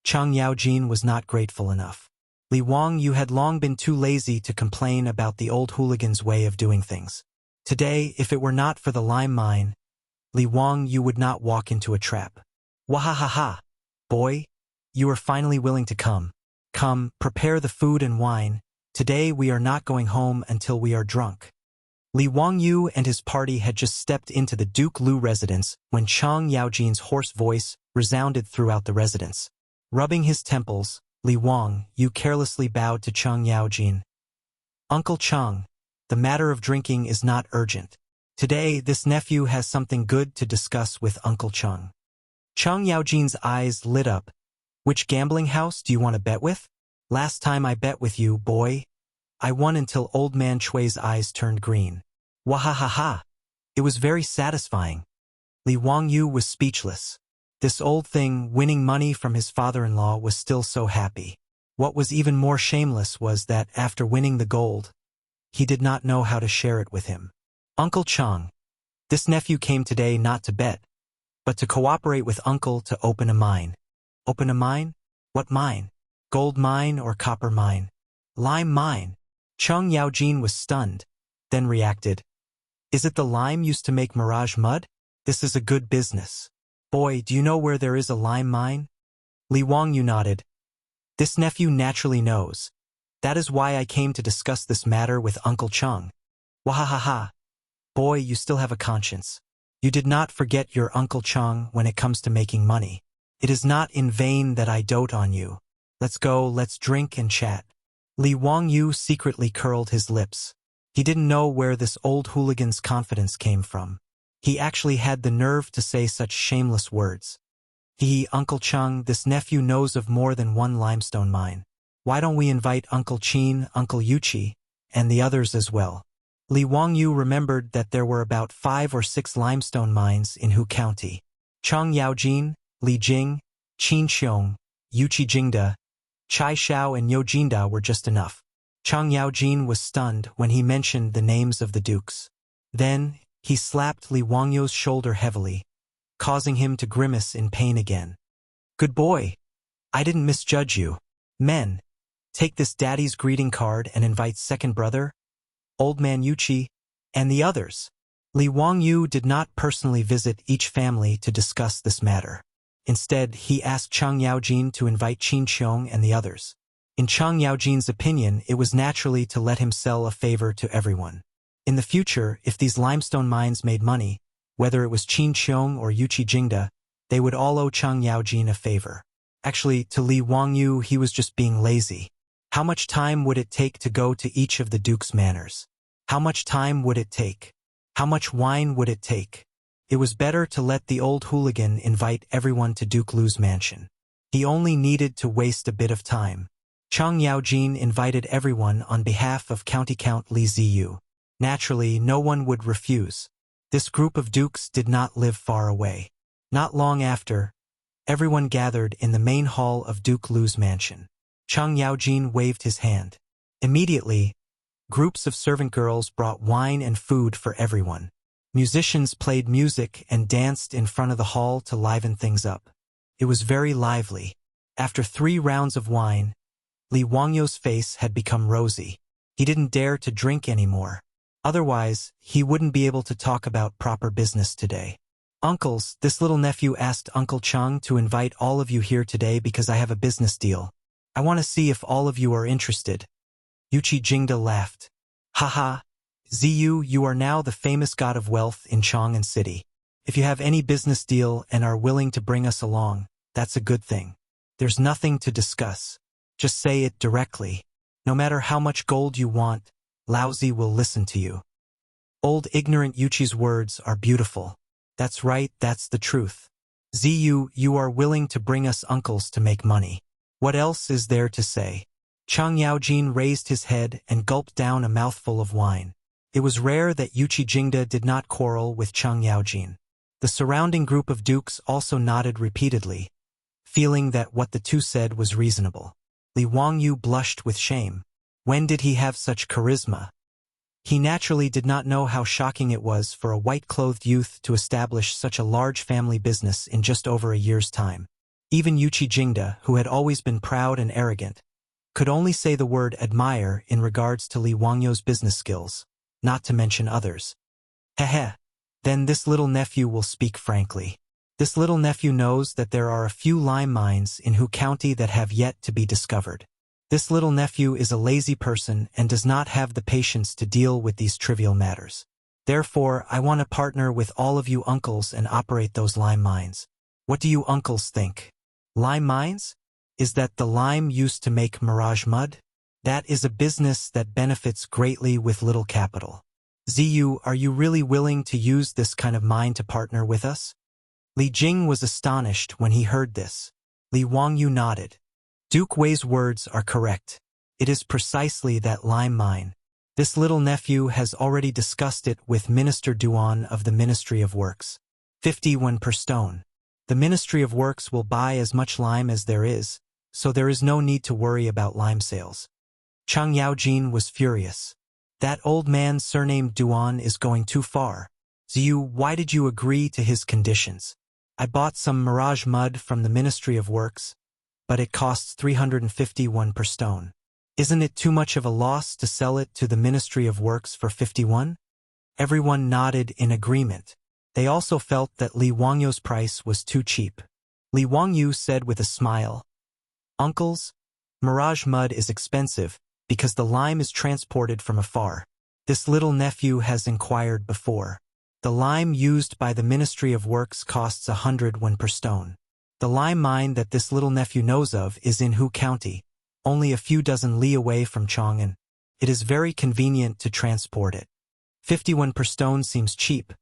Chang Yaojin was not grateful enough. Li Wang, you had long been too lazy to complain about the old hooligan's way of doing things. Today, if it were not for the lime mine, Li Wang, you would not walk into a trap. Wahahaha! Boy, you are finally willing to come. Come, prepare the food and wine. Today we are not going home until we are drunk. Li Wangyu and his party had just stepped into the Duke Lu residence when Chang Yaojin's hoarse voice resounded throughout the residence. Rubbing his temples, Li Wangyu carelessly bowed to Chang Yaojin. Uncle Chang, the matter of drinking is not urgent. Today, this nephew has something good to discuss with Uncle Chang. Chang Yaojin's eyes lit up. Which gambling house do you want to bet with? Last time I bet with you, boy. I won until old man Chui's eyes turned green. Wahahaha! It was very satisfying. Li Wangyu was speechless. This old thing, winning money from his father-in-law, was still so happy. What was even more shameless was that, after winning the gold, he did not know how to share it with him. Uncle Chang, this nephew came today not to bet, but to cooperate with Uncle to open a mine. Open a mine? What mine? Gold mine or copper mine? Lime mine. Chang Yaojin was stunned, then reacted. Is it the lime used to make mirage mud? This is a good business. Boy, do you know where there is a lime mine? Li Wangyu nodded. This nephew naturally knows. That is why I came to discuss this matter with Uncle Chang. Wahahaha. Boy, you still have a conscience. You did not forget your Uncle Chang when it comes to making money. It is not in vain that I dote on you. Let's go, let's drink and chat. Li Wangyu secretly curled his lips. He didn't know where this old hooligan's confidence came from. He actually had the nerve to say such shameless words. Uncle Chang, this nephew knows of more than one limestone mine. Why don't we invite Uncle Chin, Uncle Yuchi, and the others as well? Li Wangyu remembered that there were about 5 or 6 limestone mines in Hu County. Chang Yaojin, Li Jing, Qin Xiong, Yuchi Jingda, Chai Xiao and Yo Jinda were just enough. Chang Yaojin was stunned when he mentioned the names of the dukes. Then, he slapped Li Wangyu's shoulder heavily, causing him to grimace in pain again. Good boy. I didn't misjudge you. Men, take this daddy's greeting card and invite second brother, old man Yuchi, and the others. Li Wangyu did not personally visit each family to discuss this matter. Instead, he asked Chang Yaojin to invite Qin Xiong and the others. In Chang Yaojin's opinion, it was naturally to let him sell a favor to everyone. In the future, if these limestone mines made money, whether it was Qin Xiong or Yuchi Jingda, they would all owe Chang Yaojin a favor. Actually, to Li Wangyu, he was just being lazy. How much time would it take to go to each of the Duke's manors? How much time would it take? How much wine would it take? It was better to let the old hooligan invite everyone to Duke Lu's mansion. He only needed to waste a bit of time. Chang Yaojin invited everyone on behalf of County Count Li Ziyu. Naturally, no one would refuse. This group of dukes did not live far away. Not long after, everyone gathered in the main hall of Duke Lu's mansion. Chang Yaojin waved his hand. Immediately, groups of servant girls brought wine and food for everyone. Musicians played music and danced in front of the hall to liven things up. It was very lively. After 3 rounds of wine, Li Wangyu's face had become rosy. He didn't dare to drink anymore. Otherwise, he wouldn't be able to talk about proper business today. Uncles, this little nephew asked Uncle Chang to invite all of you here today because I have a business deal. I want to see if all of you are interested. Yuchi Jingda laughed. Haha. Ziyu, you are now the famous god of wealth in Chang'an City. If you have any business deal and are willing to bring us along, that's a good thing. There's nothing to discuss. Just say it directly. No matter how much gold you want, Laozi will listen to you. Old ignorant Yuchi's words are beautiful. That's right, that's the truth. Ziyu, you are willing to bring us uncles to make money. What else is there to say? Chang Yaojin raised his head and gulped down a mouthful of wine. It was rare that Yuchi Jingda did not quarrel with Chang Yaojin. The surrounding group of dukes also nodded repeatedly, feeling that what the two said was reasonable. Li Wangyu blushed with shame. When did he have such charisma? He naturally did not know how shocking it was for a white-clothed youth to establish such a large family business in just over a year's time. Even Yuchi Jingda, who had always been proud and arrogant, could only say the word admire in regards to Li Wangyo's business skills, not to mention others. Heh. Then this little nephew will speak frankly. This little nephew knows that there are a few lime mines in Hu County that have yet to be discovered. This little nephew is a lazy person and does not have the patience to deal with these trivial matters. Therefore, I want to partner with all of you uncles and operate those lime mines. What do you uncles think? Lime mines? Is that the lime used to make mirage mud? That is a business that benefits greatly with little capital. Ziyu, are you really willing to use this kind of mine to partner with us? Li Jing was astonished when he heard this. Li Wangyu nodded. Duke Wei's words are correct. It is precisely that lime mine. This little nephew has already discussed it with Minister Duan of the Ministry of Works. 51 per stone. The Ministry of Works will buy as much lime as there is, so there is no need to worry about lime sales. Chang Yaojin was furious. That old man surnamed Duan is going too far. Ziyu, why did you agree to his conditions? I bought some mirage mud from the Ministry of Works, but it costs 351 per stone. Isn't it too much of a loss to sell it to the Ministry of Works for 51? Everyone nodded in agreement. They also felt that Li Wangyo's price was too cheap. Li Wangyu said with a smile, Uncles, mirage mud is expensive because the lime is transported from afar. This little nephew has inquired before. The lime used by the Ministry of Works costs 101 per stone. The lime mine that this little nephew knows of is in Hu County, only a few dozen li away from Chang'an. It is very convenient to transport it. 51 per stone seems cheap,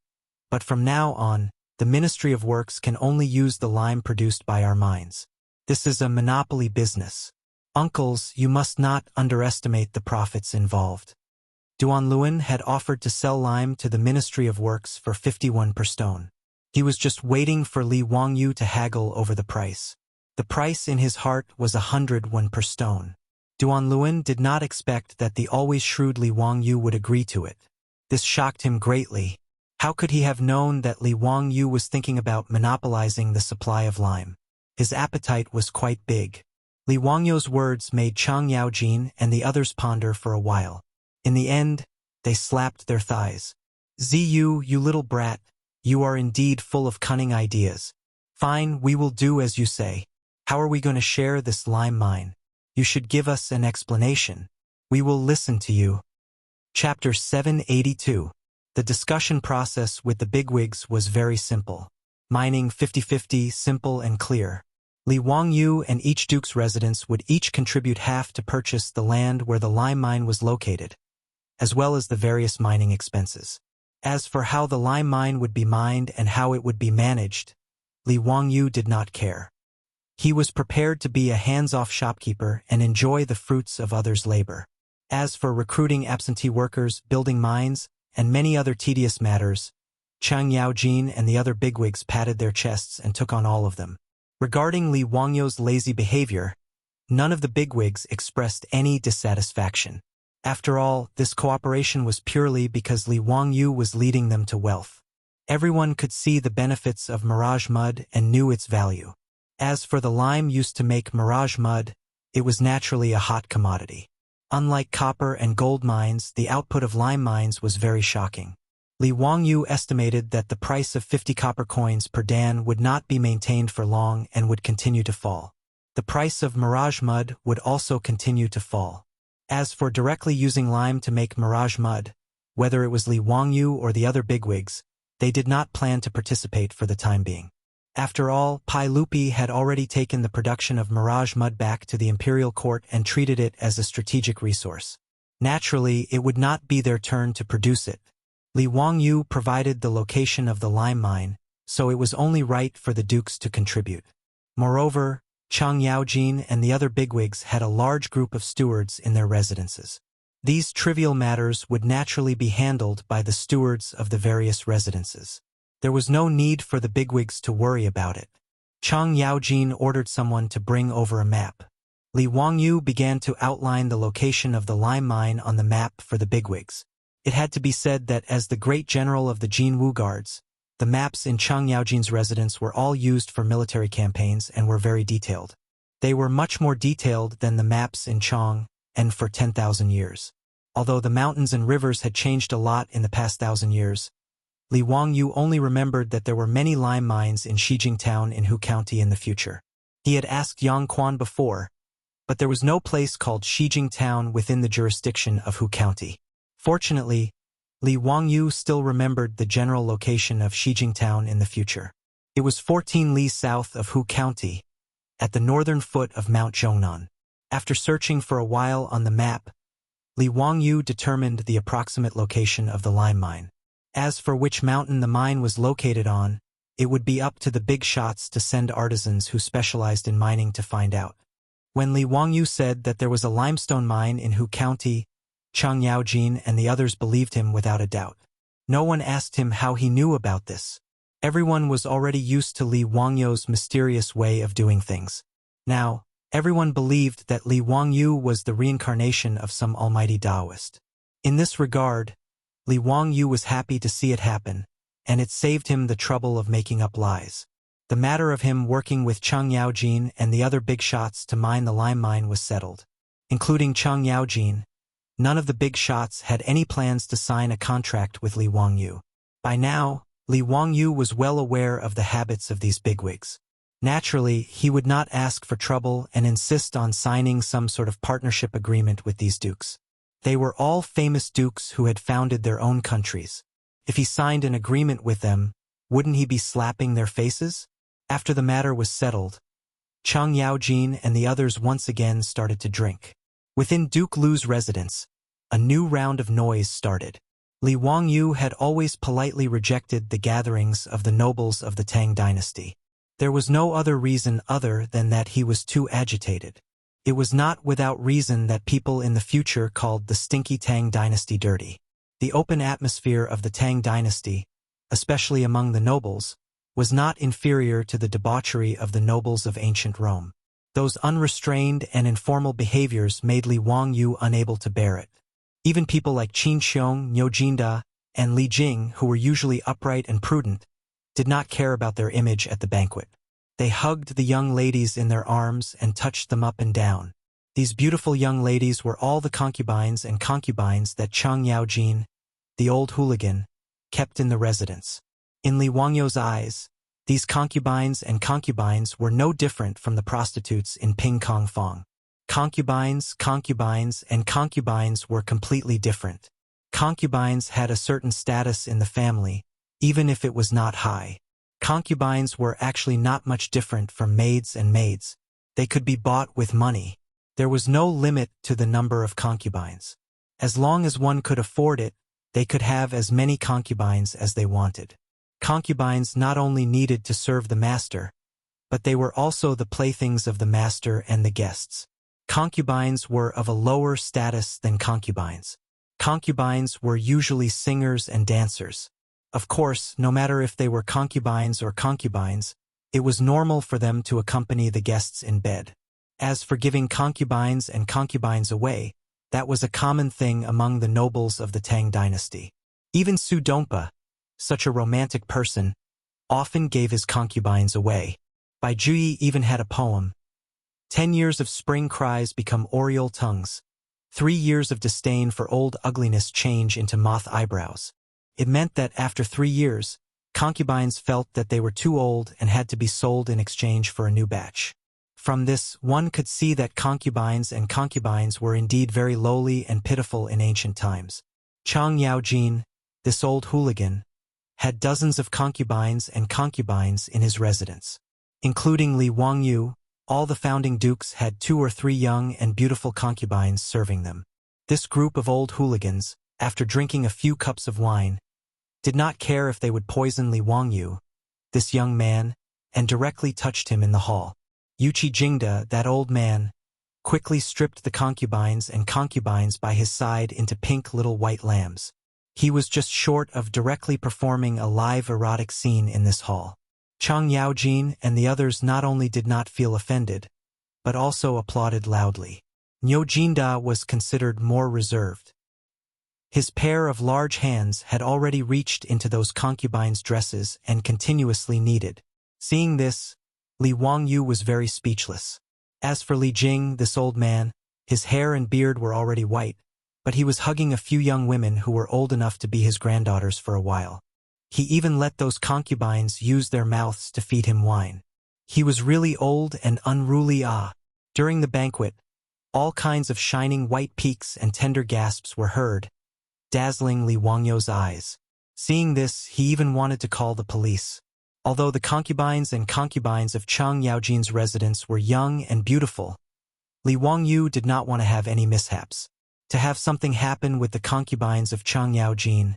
but from now on, the Ministry of Works can only use the lime produced by our mines. This is a monopoly business. Uncles, you must not underestimate the profits involved. Duan Luan had offered to sell lime to the Ministry of Works for 51 per stone. He was just waiting for Li Wangyu to haggle over the price. The price in his heart was 101 per stone. Duan Luan did not expect that the always shrewd Li Wangyu would agree to it. This shocked him greatly. How could he have known that Li Wangyu was thinking about monopolizing the supply of lime? His appetite was quite big. Li Wangyu's words made Chang Yaojin and the others ponder for a while. In the end, they slapped their thighs. Ziyu, you little brat, you are indeed full of cunning ideas. Fine, we will do as you say. How are we going to share this lime mine? You should give us an explanation. We will listen to you. Chapter 782. The discussion process with the bigwigs was very simple. Mining 50-50, simple and clear. Li Wangyu and each duke's residents would each contribute half to purchase the land where the lime mine was located, as well as the various mining expenses. As for how the lime mine would be mined and how it would be managed, Li Wangyu did not care. He was prepared to be a hands-off shopkeeper and enjoy the fruits of others' labor. As for recruiting absentee workers, building mines, and many other tedious matters, Chang Yaojin and the other bigwigs patted their chests and took on all of them. Regarding Li Wangyu's lazy behavior, none of the bigwigs expressed any dissatisfaction. After all, this cooperation was purely because Li Wangyu was leading them to wealth. Everyone could see the benefits of mirage mud and knew its value. As for the lime used to make mirage mud, it was naturally a hot commodity. Unlike copper and gold mines, the output of lime mines was very shocking. Li Wangyu estimated that the price of 50 copper coins per dan would not be maintained for long and would continue to fall. The price of mirage mud would also continue to fall. As for directly using lime to make mirage mud, whether it was Li Wangyu or the other bigwigs, they did not plan to participate for the time being. After all, Pai Lupi had already taken the production of mirage mud back to the imperial court and treated it as a strategic resource. Naturally, it would not be their turn to produce it. Li Wangyu provided the location of the lime mine, so it was only right for the dukes to contribute. Moreover, Chang Yaojin and the other bigwigs had a large group of stewards in their residences. These trivial matters would naturally be handled by the stewards of the various residences. There was no need for the bigwigs to worry about it. Chang Yaojin ordered someone to bring over a map. Li Wangyu began to outline the location of the lime mine on the map for the bigwigs. It had to be said that as the great general of the Jinwu Guards, the maps in Chang Yaojin's residence were all used for military campaigns and were very detailed. They were much more detailed than the maps in Chang'an for 10,000 years. Although the mountains and rivers had changed a lot in the past 1,000 years, Li Wangyu only remembered that there were many lime mines in Xijing Town in Hu County in the future. He had asked Yang Quan before, but there was no place called Xijing Town within the jurisdiction of Hu County. Fortunately, Li Wangyu still remembered the general location of Xijing Town in the future. It was 14 li south of Hu County, at the northern foot of Mount Chang'an. After searching for a while on the map, Li Wangyu determined the approximate location of the lime mine. As for which mountain the mine was located on, it would be up to the big shots to send artisans who specialized in mining to find out. When Li Wangyu said that there was a limestone mine in Hu County, Chang Yaojin and the others believed him without a doubt. No one asked him how he knew about this. Everyone was already used to Li Wangyu's mysterious way of doing things. Now, everyone believed that Li Wangyu was the reincarnation of some almighty Taoist. In this regard, Li Wangyu was happy to see it happen, and it saved him the trouble of making up lies. The matter of him working with Chang Yaojin and the other big shots to mine the lime mine was settled. Including Chang Yaojin, none of the big shots had any plans to sign a contract with Li Wangyu. By now, Li Wangyu was well aware of the habits of these bigwigs. Naturally, he would not ask for trouble and insist on signing some sort of partnership agreement with these dukes. They were all famous dukes who had founded their own countries. If he signed an agreement with them, wouldn't he be slapping their faces? After the matter was settled, Chang Yaojin and the others once again started to drink. Within Duke Lu's residence, a new round of noise started. Li Wangyu had always politely rejected the gatherings of the nobles of the Tang dynasty. There was no other reason other than that he was too agitated. It was not without reason that people in the future called the stinky Tang dynasty dirty. The open atmosphere of the Tang dynasty, especially among the nobles, was not inferior to the debauchery of the nobles of ancient Rome. Those unrestrained and informal behaviors made Li Wangyu unable to bear it. Even people like Qin Xiong, Niu Jinda, and Li Jing, who were usually upright and prudent, did not care about their image at the banquet. They hugged the young ladies in their arms and touched them up and down. These beautiful young ladies were all the concubines that Chang Yaojin, the old hooligan, kept in the residence. In Li Wangyu's eyes, these concubines were no different from the prostitutes in Ping Kong Fong. Concubines were completely different. Concubines had a certain status in the family, even if it was not high. Concubines were actually not much different from maids and maids. They could be bought with money. There was no limit to the number of concubines. As long as one could afford it, they could have as many concubines as they wanted. Concubines not only needed to serve the master, but they were also the playthings of the master and the guests. Concubines were of a lower status than concubines. Concubines were usually singers and dancers. Of course, no matter if they were concubines or concubines, it was normal for them to accompany the guests in bed. As for giving concubines away, that was a common thing among the nobles of the Tang dynasty. Even Su Dongpa, such a romantic person, often gave his concubines away. Bai Juyi even had a poem. 10 years of spring cries become oriole tongues. 3 years of disdain for old ugliness change into moth eyebrows. It meant that after 3 years, concubines felt that they were too old and had to be sold in exchange for a new batch. From this, one could see that concubines were indeed very lowly and pitiful in ancient times. Chang Yaojin, this old hooligan, had dozens of concubines in his residence. Including Li Wangyu, all the founding dukes had 2 or 3 young and beautiful concubines serving them. This group of old hooligans, after drinking a few cups of wine, did not care if they would poison Li Wangyu, this young man, and directly touched him in the hall. Yuchi Jingda, that old man, quickly stripped the concubines by his side into pink little white lambs. He was just short of directly performing a live erotic scene in this hall. Chang Yaojin and the others not only did not feel offended, but also applauded loudly. Niu Jinda was considered more reserved. His pair of large hands had already reached into those concubines' dresses and continuously kneaded. Seeing this, Li Wangyu was very speechless. As for Li Jing, this old man, his hair and beard were already white, but he was hugging a few young women who were old enough to be his granddaughters for a while. He even let those concubines use their mouths to feed him wine. He was really old and unruly. During the banquet, all kinds of shining white peaks and tender gasps were heard, dazzling Li Wangyou's eyes. Seeing this, he even wanted to call the police. Although the concubines of Chang Yaojin's residence were young and beautiful, Li Wangyou did not want to have any mishaps. To have something happen with the concubines of Chang Yaojin,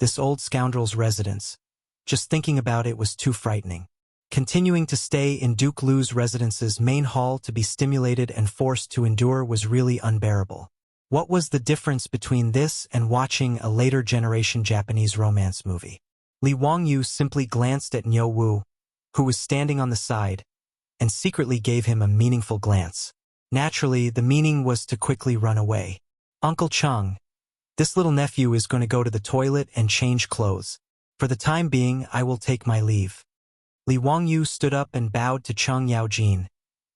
this old scoundrel's residence, just thinking about it was too frightening. Continuing to stay in Duke Lu's residence's main hall to be stimulated and forced to endure was really unbearable. What was the difference between this and watching a later generation Japanese romance movie? Li Wangyou simply glanced at Niu Wu, who was standing on the side, and secretly gave him a meaningful glance. Naturally, the meaning was to quickly run away. Uncle Chang, this little nephew is going to go to the toilet and change clothes. For the time being, I will take my leave. Li Wangyou stood up and bowed to Chang Yaojin,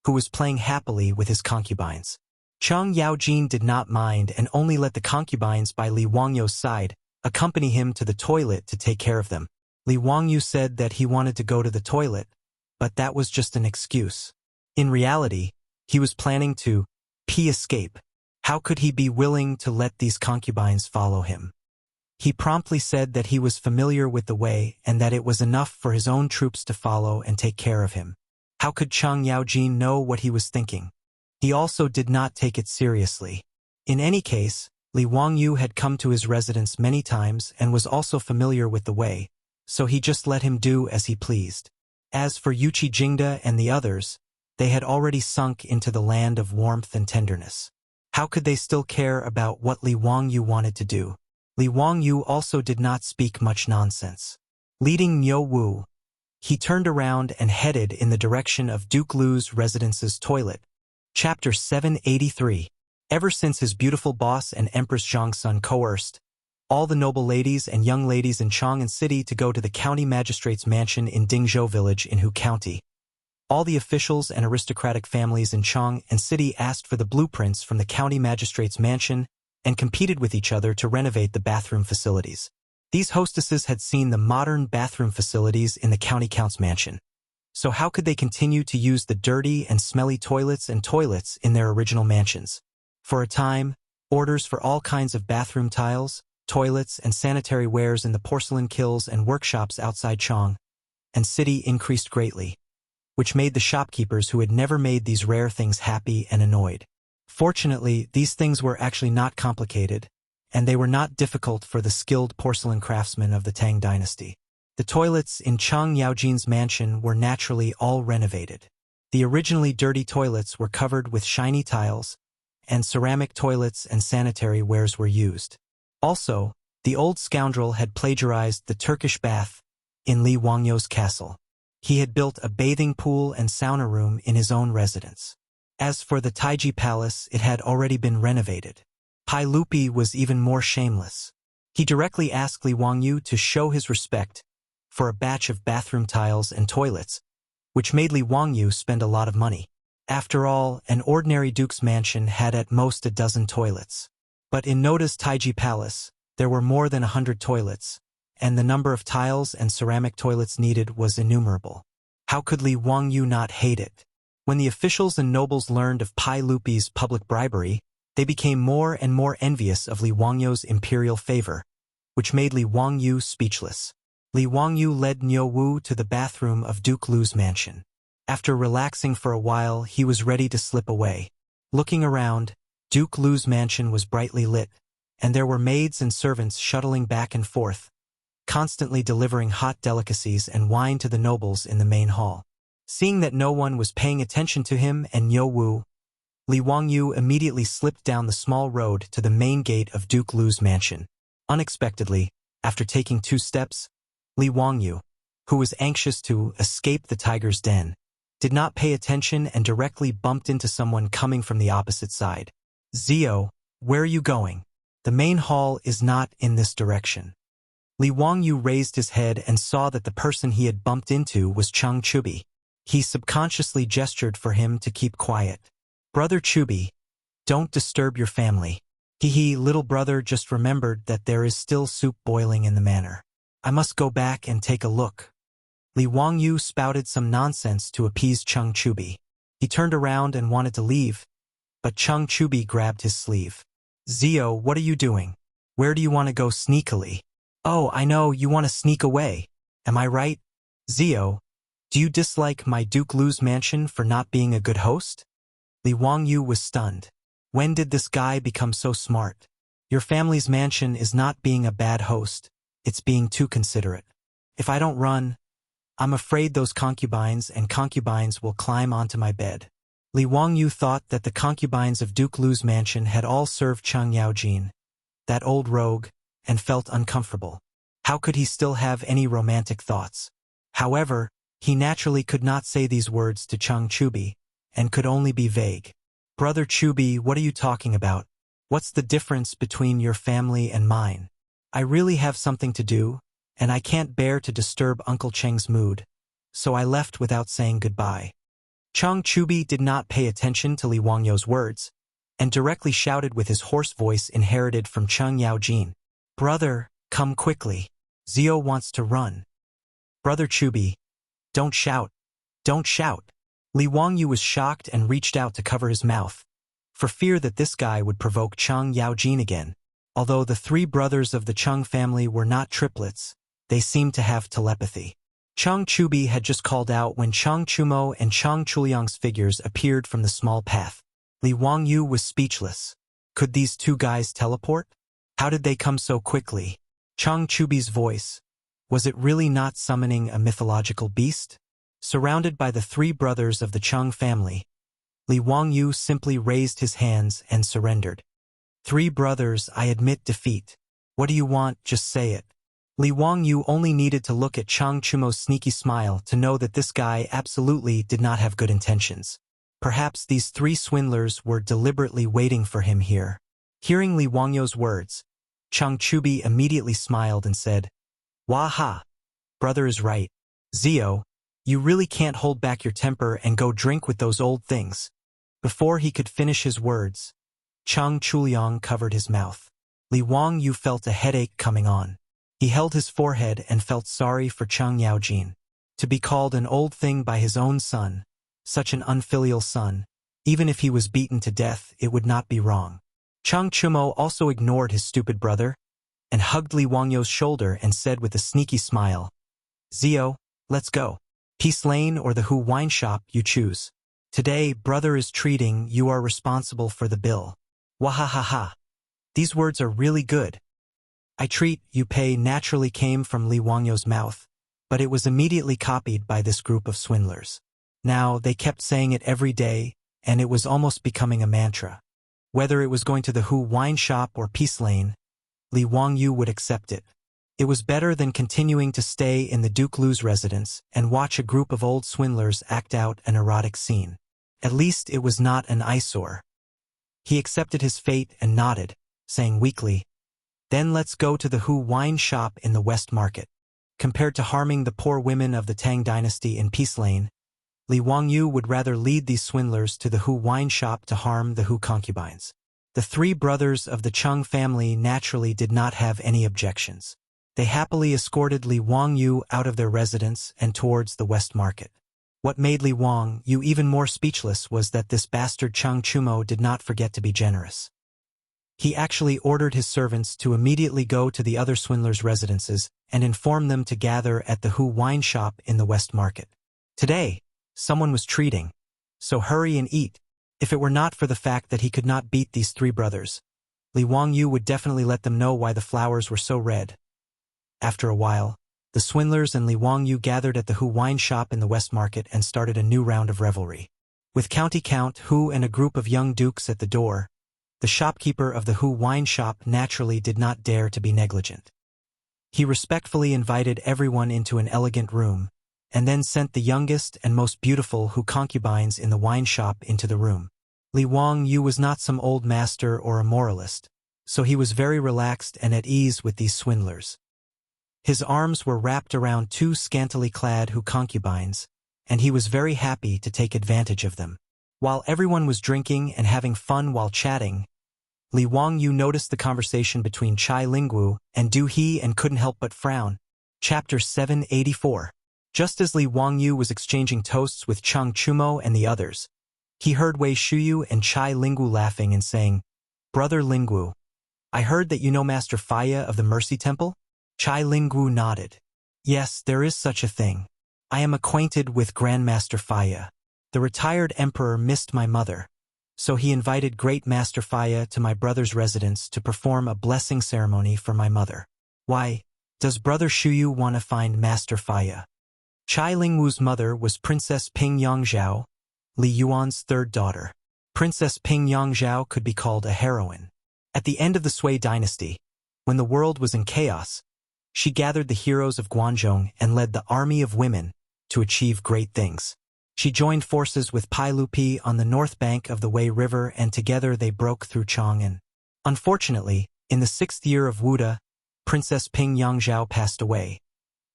who was playing happily with his concubines. Chang Yaojin did not mind and only let the concubines by Li Wangyou's side accompany him to the toilet to take care of them. Li Wangyou said that he wanted to go to the toilet, but that was just an excuse. In reality, he was planning to escape. How could he be willing to let these concubines follow him? He promptly said that he was familiar with the way and that it was enough for his own troops to follow and take care of him. How could Chang Yaojin know what he was thinking? He also did not take it seriously. In any case, Li Wangyou had come to his residence many times and was also familiar with the way, so he just let him do as he pleased. As for Yuqi Jingda and the others, they had already sunk into the land of warmth and tenderness. How could they still care about what Li Wangyou wanted to do? Li Wangyou also did not speak much nonsense. Leading Niu Wu, he turned around and headed in the direction of Duke Lu's residence's toilet. Chapter 783. Ever since his beautiful boss and Empress Zhongsun coerced all the noble ladies and young ladies in Chang'an City to go to the county magistrate's mansion in Dingzhou village in Hu County, all the officials and aristocratic families in Chang'an City asked for the blueprints from the county magistrate's mansion and competed with each other to renovate the bathroom facilities. These hostesses had seen the modern bathroom facilities in the county count's mansion. So how could they continue to use the dirty and smelly toilets in their original mansions? For a time, orders for all kinds of bathroom tiles, toilets, and sanitary wares in the porcelain kilns and workshops outside Chang'an City increased greatly, which made the shopkeepers who had never made these rare things happy and annoyed. Fortunately, these things were actually not complicated, and they were not difficult for the skilled porcelain craftsmen of the Tang dynasty. The toilets in Chang Yaojin's mansion were naturally all renovated. The originally dirty toilets were covered with shiny tiles, and ceramic toilets and sanitary wares were used. Also, the old scoundrel had plagiarized the Turkish bath in Li Wangyou's castle. He had built a bathing pool and sauna room in his own residence. As for the Taiji Palace, it had already been renovated. Pai Lupi was even more shameless. He directly asked Li Wangyou to show his respect for a batch of bathroom tiles and toilets, which made Li Wangyou spend a lot of money. After all, an ordinary duke's mansion had at most a dozen toilets. But in Noda's Taiji Palace, there were more than 100 toilets, and the number of tiles and ceramic toilets needed was innumerable. How could Li Wangyou not hate it? When the officials and nobles learned of Pai Lupi's public bribery, they became more and more envious of Li Wangyou's imperial favor, which made Li Wangyou speechless. Li Wangyou led Niu Wu to the bathroom of Duke Lu's mansion. After relaxing for a while, he was ready to slip away. Looking around, Duke Lu's mansion was brightly lit, and there were maids and servants shuttling back and forth, constantly delivering hot delicacies and wine to the nobles in the main hall. Seeing that no one was paying attention to him and Niu Wu, Li Wangyou immediately slipped down the small road to the main gate of Duke Lu's mansion. Unexpectedly, after taking 2 steps, Li Wangyou, who was anxious to escape the tiger's den, did not pay attention and directly bumped into someone coming from the opposite side. "Zio, where are you going? The main hall is not in this direction." Li Wangyou raised his head and saw that the person he had bumped into was Chang Chubi. He subconsciously gestured for him to keep quiet. Brother Chubi, don't disturb your family. Hee, little brother just remembered that there is still soup boiling in the manor. I must go back and take a look. Li Wangyu spouted some nonsense to appease Chang Chubi. He turned around and wanted to leave, but Chang Chubi grabbed his sleeve. Zio, what are you doing? Where do you want to go sneakily? Oh, I know, you want to sneak away. Am I right? Zio, do you dislike my Duke Lu's mansion for not being a good host? Li Wangyu was stunned. When did this guy become so smart? Your family's mansion is not being a bad host, it's being too considerate. If I don't run, I'm afraid those concubines will climb onto my bed. Li Wangyu thought that the concubines of Duke Lu's mansion had all served Chang Yaojin, that old rogue, and felt uncomfortable. How could he still have any romantic thoughts? However, he naturally could not say these words to Chang Chubi, and could only be vague. Brother Chubi, what are you talking about? What's the difference between your family and mine? I really have something to do, and I can't bear to disturb Uncle Cheng's mood, so I left without saying goodbye. Chang Chubi did not pay attention to Li Wangyu's words, and directly shouted with his hoarse voice inherited from Chang Yaojin. Brother, come quickly. Zio wants to run. Brother Chubi, don't shout. Don't shout. Li Wangyu was shocked and reached out to cover his mouth, for fear that this guy would provoke Chang Yaojin again. Although the three brothers of the Cheng family were not triplets, they seemed to have telepathy. Chang Chubi had just called out when Chang Chumo and Chang Chuliang's figures appeared from the small path. Li Wangyu was speechless. Could these two guys teleport? How did they come so quickly? Chang Chubi's voice. Was it really not summoning a mythological beast? Surrounded by the three brothers of the Cheng family, Li Wangyu simply raised his hands and surrendered. Three brothers, I admit defeat. What do you want? Just say it. Li Wangyu only needed to look at Chang Chumo's sneaky smile to know that this guy absolutely did not have good intentions. Perhaps these three swindlers were deliberately waiting for him here. Hearing Li Wangyu's words, Chang Chubi immediately smiled and said, Waha! Brother is right. Zio, you really can't hold back your temper and go drink with those old things. Before he could finish his words, Chang Chuliang covered his mouth. Li Wangyu felt a headache coming on. He held his forehead and felt sorry for Chang Yaojin. To be called an old thing by his own son, such an unfilial son, even if he was beaten to death, it would not be wrong. Chang Chumo also ignored his stupid brother, and hugged Li Wangyu's shoulder and said with a sneaky smile, Zio, let's go. Peace Lane or the Hu Wine Shop, you choose. Today, brother is treating, you are responsible for the bill. Wahahaha. These words are really good. I treat, you pay naturally came from Li Wangyu's mouth, but it was immediately copied by this group of swindlers. Now, they kept saying it every day, and it was almost becoming a mantra. Whether it was going to the Hu Wine Shop or Peace Lane, Li Wangyu would accept it. It was better than continuing to stay in the Duke Lu's residence and watch a group of old swindlers act out an erotic scene. At least it was not an eyesore. He accepted his fate and nodded, saying weakly, Then let's go to the Hu Wine Shop in the West Market. Compared to harming the poor women of the Tang dynasty in Peace Lane, Li Wangyu would rather lead these swindlers to the Hu Wine Shop to harm the Hu concubines. The three brothers of the Cheng family naturally did not have any objections. They happily escorted Li Wangyu out of their residence and towards the West Market. What made Li Wangyu even more speechless was that this bastard Chang Chumo did not forget to be generous. He actually ordered his servants to immediately go to the other swindlers' residences and inform them to gather at the Hu Wine Shop in the West Market. Today, someone was treating, so hurry and eat. If it were not for the fact that he could not beat these three brothers, Li Wangyu would definitely let them know why the flowers were so red. After a while, the swindlers and Li Wangyu gathered at the Hu Wine Shop in the West Market and started a new round of revelry. With County Count Hu and a group of young dukes at the door, the shopkeeper of the Hu Wine Shop naturally did not dare to be negligent. He respectfully invited everyone into an elegant room, and then sent the youngest and most beautiful Hu concubines in the wine shop into the room. Li Wangyu was not some old master or a moralist, so he was very relaxed and at ease with these swindlers. His arms were wrapped around two scantily clad Hu concubines, and he was very happy to take advantage of them. While everyone was drinking and having fun while chatting, Li Wangyu noticed the conversation between Chai Lingwu and Du He and couldn't help but frown. Chapter 784. Just as Li Wangyu was exchanging toasts with Cheng Chumo and the others, he heard Wei Shuyu and Chai Lingwu laughing and saying, "Brother Lingwu, I heard that you know Master Faya of the Mercy Temple?" Chai Lingwu nodded. "Yes, there is such a thing. I am acquainted with Grandmaster Faya. The retired emperor missed my mother, so he invited Great Master Faya to my brother's residence to perform a blessing ceremony for my mother. Why, does Brother Shuyu want to find Master Faya?" Chai Lingwu's mother was Princess Ping Yongzhao, Li Yuan's third daughter. Princess Ping Yongzhao could be called a heroine. At the end of the Sui dynasty, when the world was in chaos, she gathered the heroes of Guanzhong and led the army of women to achieve great things. She joined forces with Pai Lupi on the north bank of the Wei River, and together they broke through Chang'an. Unfortunately, in the 6th year of Wuda, Princess Ping Yongzhao passed away,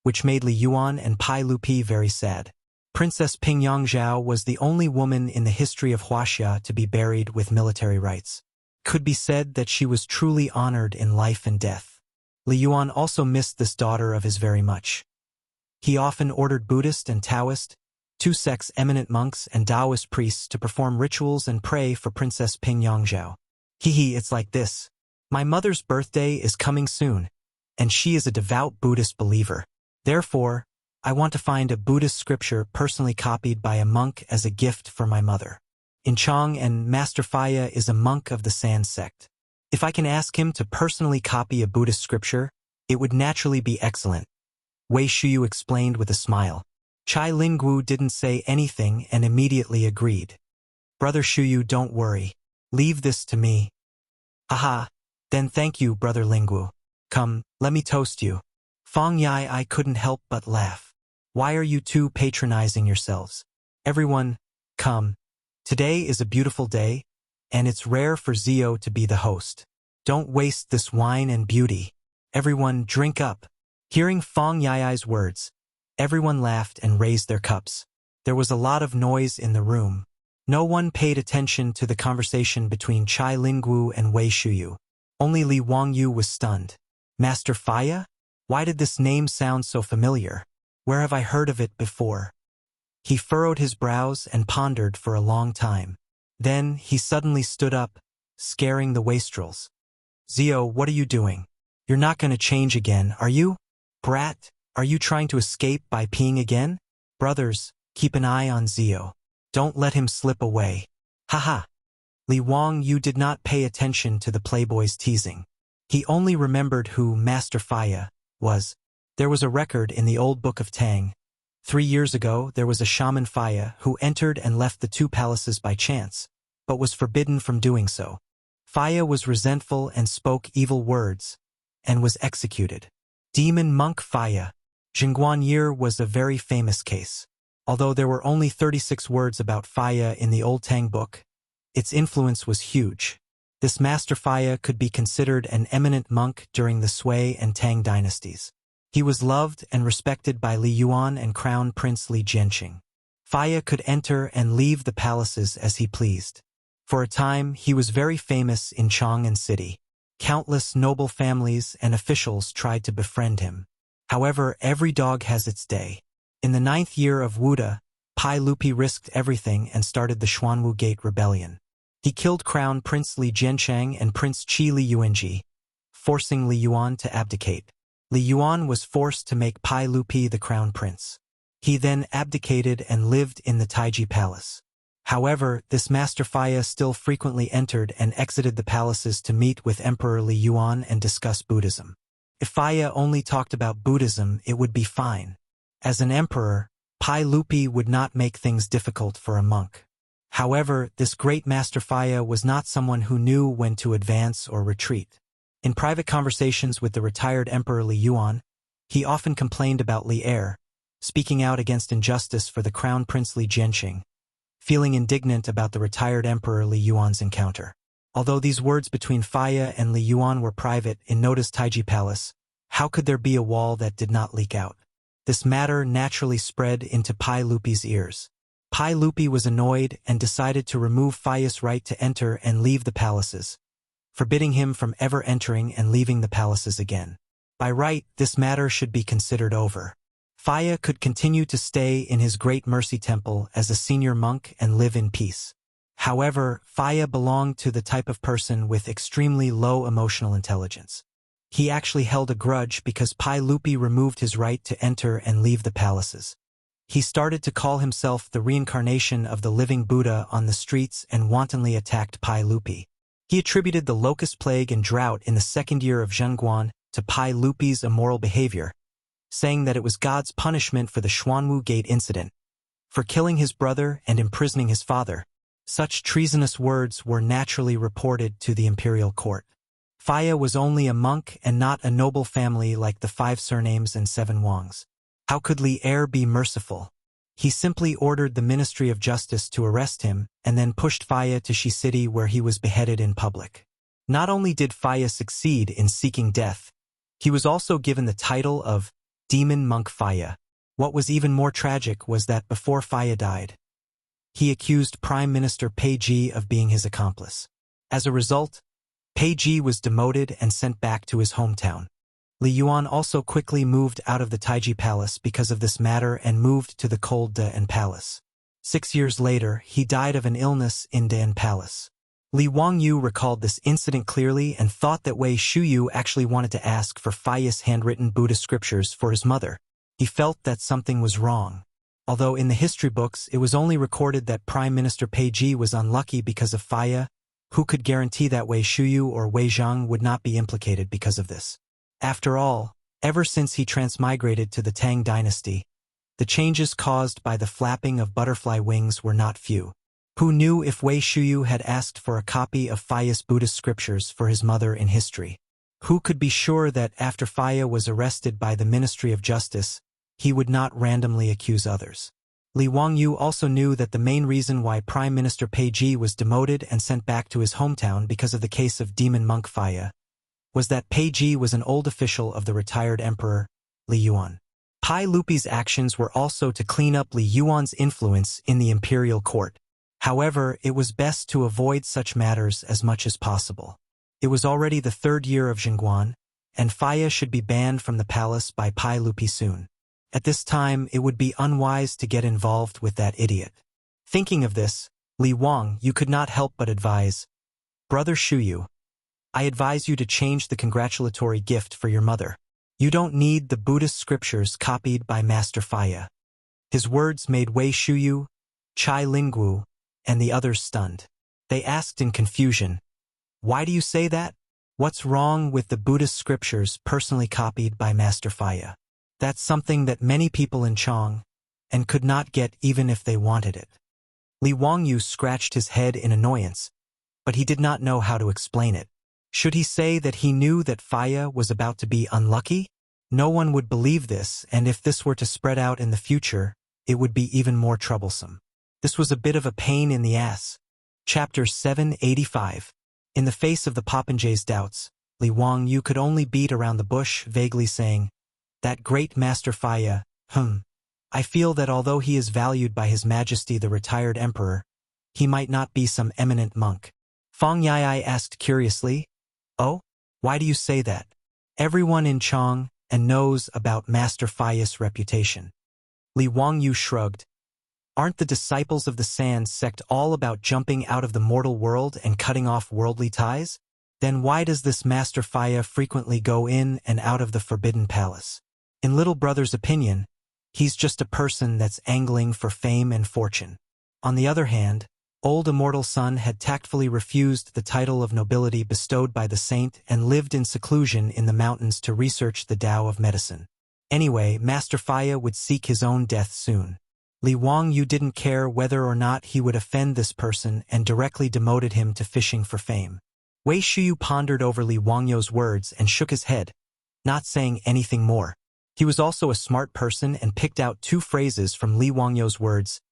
which made Li Yuan and Pai Lupi very sad. Princess Ping Yongzhao was the only woman in the history of Wuxia to be buried with military rites. Could be said that she was truly honored in life and death. Li Yuan also missed this daughter of his very much. He often ordered Buddhist and Taoist, two sects' eminent monks and Taoist priests to perform rituals and pray for Princess Ping Yongzhao. It's like this. My mother's birthday is coming soon, and she is a devout Buddhist believer. Therefore, I want to find a Buddhist scripture personally copied by a monk as a gift for my mother. In Chang'an, Master Faya is a monk of the Sand sect. If I can ask him to personally copy a Buddhist scripture, it would naturally be excellent. Wei Shuyu explained with a smile. Chai Lingwu didn't say anything and immediately agreed. Brother Shuyu, don't worry. Leave this to me. Haha, then thank you, Brother Lingwu. Come, let me toast you. Fong Yai, I couldn't help but laugh. Why are you two patronizing yourselves? Everyone, come. Today is a beautiful day, and it's rare for Zio to be the host. Don't waste this wine and beauty. Everyone, drink up. Hearing Fong Yai's words, everyone laughed and raised their cups. There was a lot of noise in the room. No one paid attention to the conversation between Chai Lingwu and Wei Shuyu. Only Li Wangyu was stunned. Master Faya? Why did this name sound so familiar? Where have I heard of it before? He furrowed his brows and pondered for a long time. Then he suddenly stood up, scaring the wastrels. Zio, what are you doing? You're not going to change again, are you? Brat, are you trying to escape by peeing again? Brothers, keep an eye on Zio. Don't let him slip away. Haha. Li Wangyu did not pay attention to the playboy's teasing. He only remembered who Master Faya was. There was a record in the old book of Tang. 3 years ago, there was a shaman Faya who entered and left the 2 palaces by chance, but was forbidden from doing so. Faya was resentful and spoke evil words, and was executed. Demon monk Faya. Jingguan Year was a very famous case. Although there were only 36 words about Faya in the old Tang book, its influence was huge. This Master Faya could be considered an eminent monk during the Sui and Tang dynasties. He was loved and respected by Li Yuan and Crown Prince Li Jianqing. Faya could enter and leave the palaces as he pleased. For a time, he was very famous in Chang'an City. Countless noble families and officials tried to befriend him. However, every dog has its day. In the 9th year of Wuda, Pai Lupi risked everything and started the Xuanwu Gate Rebellion. He killed Crown Prince Li Jianqing and Prince Qi Li Yuanji, forcing Li Yuan to abdicate. Li Yuan was forced to make Pai Lupi the crown prince. He then abdicated and lived in the Taiji Palace. However, this Master Faya still frequently entered and exited the palaces to meet with Emperor Li Yuan and discuss Buddhism. If Faya only talked about Buddhism, it would be fine. As an emperor, Pai Lupi would not make things difficult for a monk. However, this great Master Faya was not someone who knew when to advance or retreat. In private conversations with the retired Emperor Li Yuan, he often complained about Li Er, speaking out against injustice for the Crown Prince Li Jianqing, feeling indignant about the retired Emperor Li Yuan's encounter. Although these words between Faya and Li Yuan were private in Noda's Taiji Palace, how could there be a wall that did not leak out? This matter naturally spread into Pai Lupi's ears. Pai Lupi was annoyed and decided to remove Faya's right to enter and leave the palaces, forbidding him from ever entering and leaving the palaces again. By right, this matter should be considered over. Faya could continue to stay in his Great Mercy Temple as a senior monk and live in peace. However, Faya belonged to the type of person with extremely low emotional intelligence. He actually held a grudge because Pai Lupi removed his right to enter and leave the palaces. He started to call himself the reincarnation of the living Buddha on the streets and wantonly attacked Pai Lupi. He attributed the locust plague and drought in the second year of Chang'an to Pai Lupi's immoral behavior, saying that it was God's punishment for the Xuanwu Gate incident, for killing his brother and imprisoning his father. Such treasonous words were naturally reported to the imperial court. Faya was only a monk and not a noble family like the 5 surnames and 7 Wangs. How could Li Er be merciful? He simply ordered the Ministry of Justice to arrest him and then pushed Faya to Shi City where he was beheaded in public. Not only did Faya succeed in seeking death, he was also given the title of Demon Monk Faya. What was even more tragic was that before Faya died, he accused Prime Minister Pei Ji of being his accomplice. As a result, Pei Ji was demoted and sent back to his hometown. Li Yuan also quickly moved out of the Taiji Palace because of this matter and moved to the cold De'an Palace. 6 years later, he died of an illness in De'an Palace. Li Wangyu recalled this incident clearly and thought that Wei Shuyu actually wanted to ask for Faya's handwritten Buddhist scriptures for his mother. He felt that something was wrong. Although in the history books it was only recorded that Prime Minister Pei Ji was unlucky because of Faya, who could guarantee that Wei Shuyu or Wei Zhang would not be implicated because of this? After all, ever since he transmigrated to the Tang dynasty, the changes caused by the flapping of butterfly wings were not few. Who knew if Wei Shuyu had asked for a copy of Faya's Buddhist scriptures for his mother in history? Who could be sure that after Faya was arrested by the Ministry of Justice, he would not randomly accuse others? Li Wangyu also knew that the main reason why Prime Minister Pei Ji was demoted and sent back to his hometown because of the case of Demon Monk Faya was that Pei Ji was an old official of the retired emperor, Li Yuan. Pai Lupi's actions were also to clean up Li Yuan's influence in the imperial court. However, it was best to avoid such matters as much as possible. It was already the 3rd year of Chang'an, and Faya should be banned from the palace by Pai Lupi soon. At this time, it would be unwise to get involved with that idiot. Thinking of this, Li Wangyu could not help but advise, "Brother Shuyu, I advise you to change the congratulatory gift for your mother. You don't need the Buddhist scriptures copied by Master Faya." His words made Wei Shuyu, Chai Linggu, and the others stunned. They asked in confusion, "Why do you say that? What's wrong with the Buddhist scriptures personally copied by Master Faya?" That's something that many people in Chang and could not get even if they wanted it. Li Wangyu scratched his head in annoyance, but he did not know how to explain it. Should he say that he knew that Faya was about to be unlucky? No one would believe this, and if this were to spread out in the future, it would be even more troublesome. This was a bit of a pain in the ass. Chapter 785. In the face of the Popinjay's doubts, Li Wangyu could only beat around the bush, vaguely saying, "That great Master Faya, I feel that although he is valued by His Majesty the retired emperor, he might not be some eminent monk." Fang Yai asked curiously, "Oh, why do you say that? Everyone in Chang and knows about Master Faya's reputation." Li Wangyu shrugged. "Aren't the disciples of the Sand sect all about jumping out of the mortal world and cutting off worldly ties? Then why does this Master Faya frequently go in and out of the Forbidden Palace? In little brother's opinion, he's just a person that's angling for fame and fortune." On the other hand, old immortal Sun had tactfully refused the title of nobility bestowed by the saint and lived in seclusion in the mountains to research the Tao of medicine. Anyway, Master Faya would seek his own death soon. Li Wangyu didn't care whether or not he would offend this person and directly demoted him to fishing for fame. Wei Shuyu pondered over Li Wangyu's words and shook his head, not saying anything more. He was also a smart person and picked out 2 phrases from Li Wangyu's words,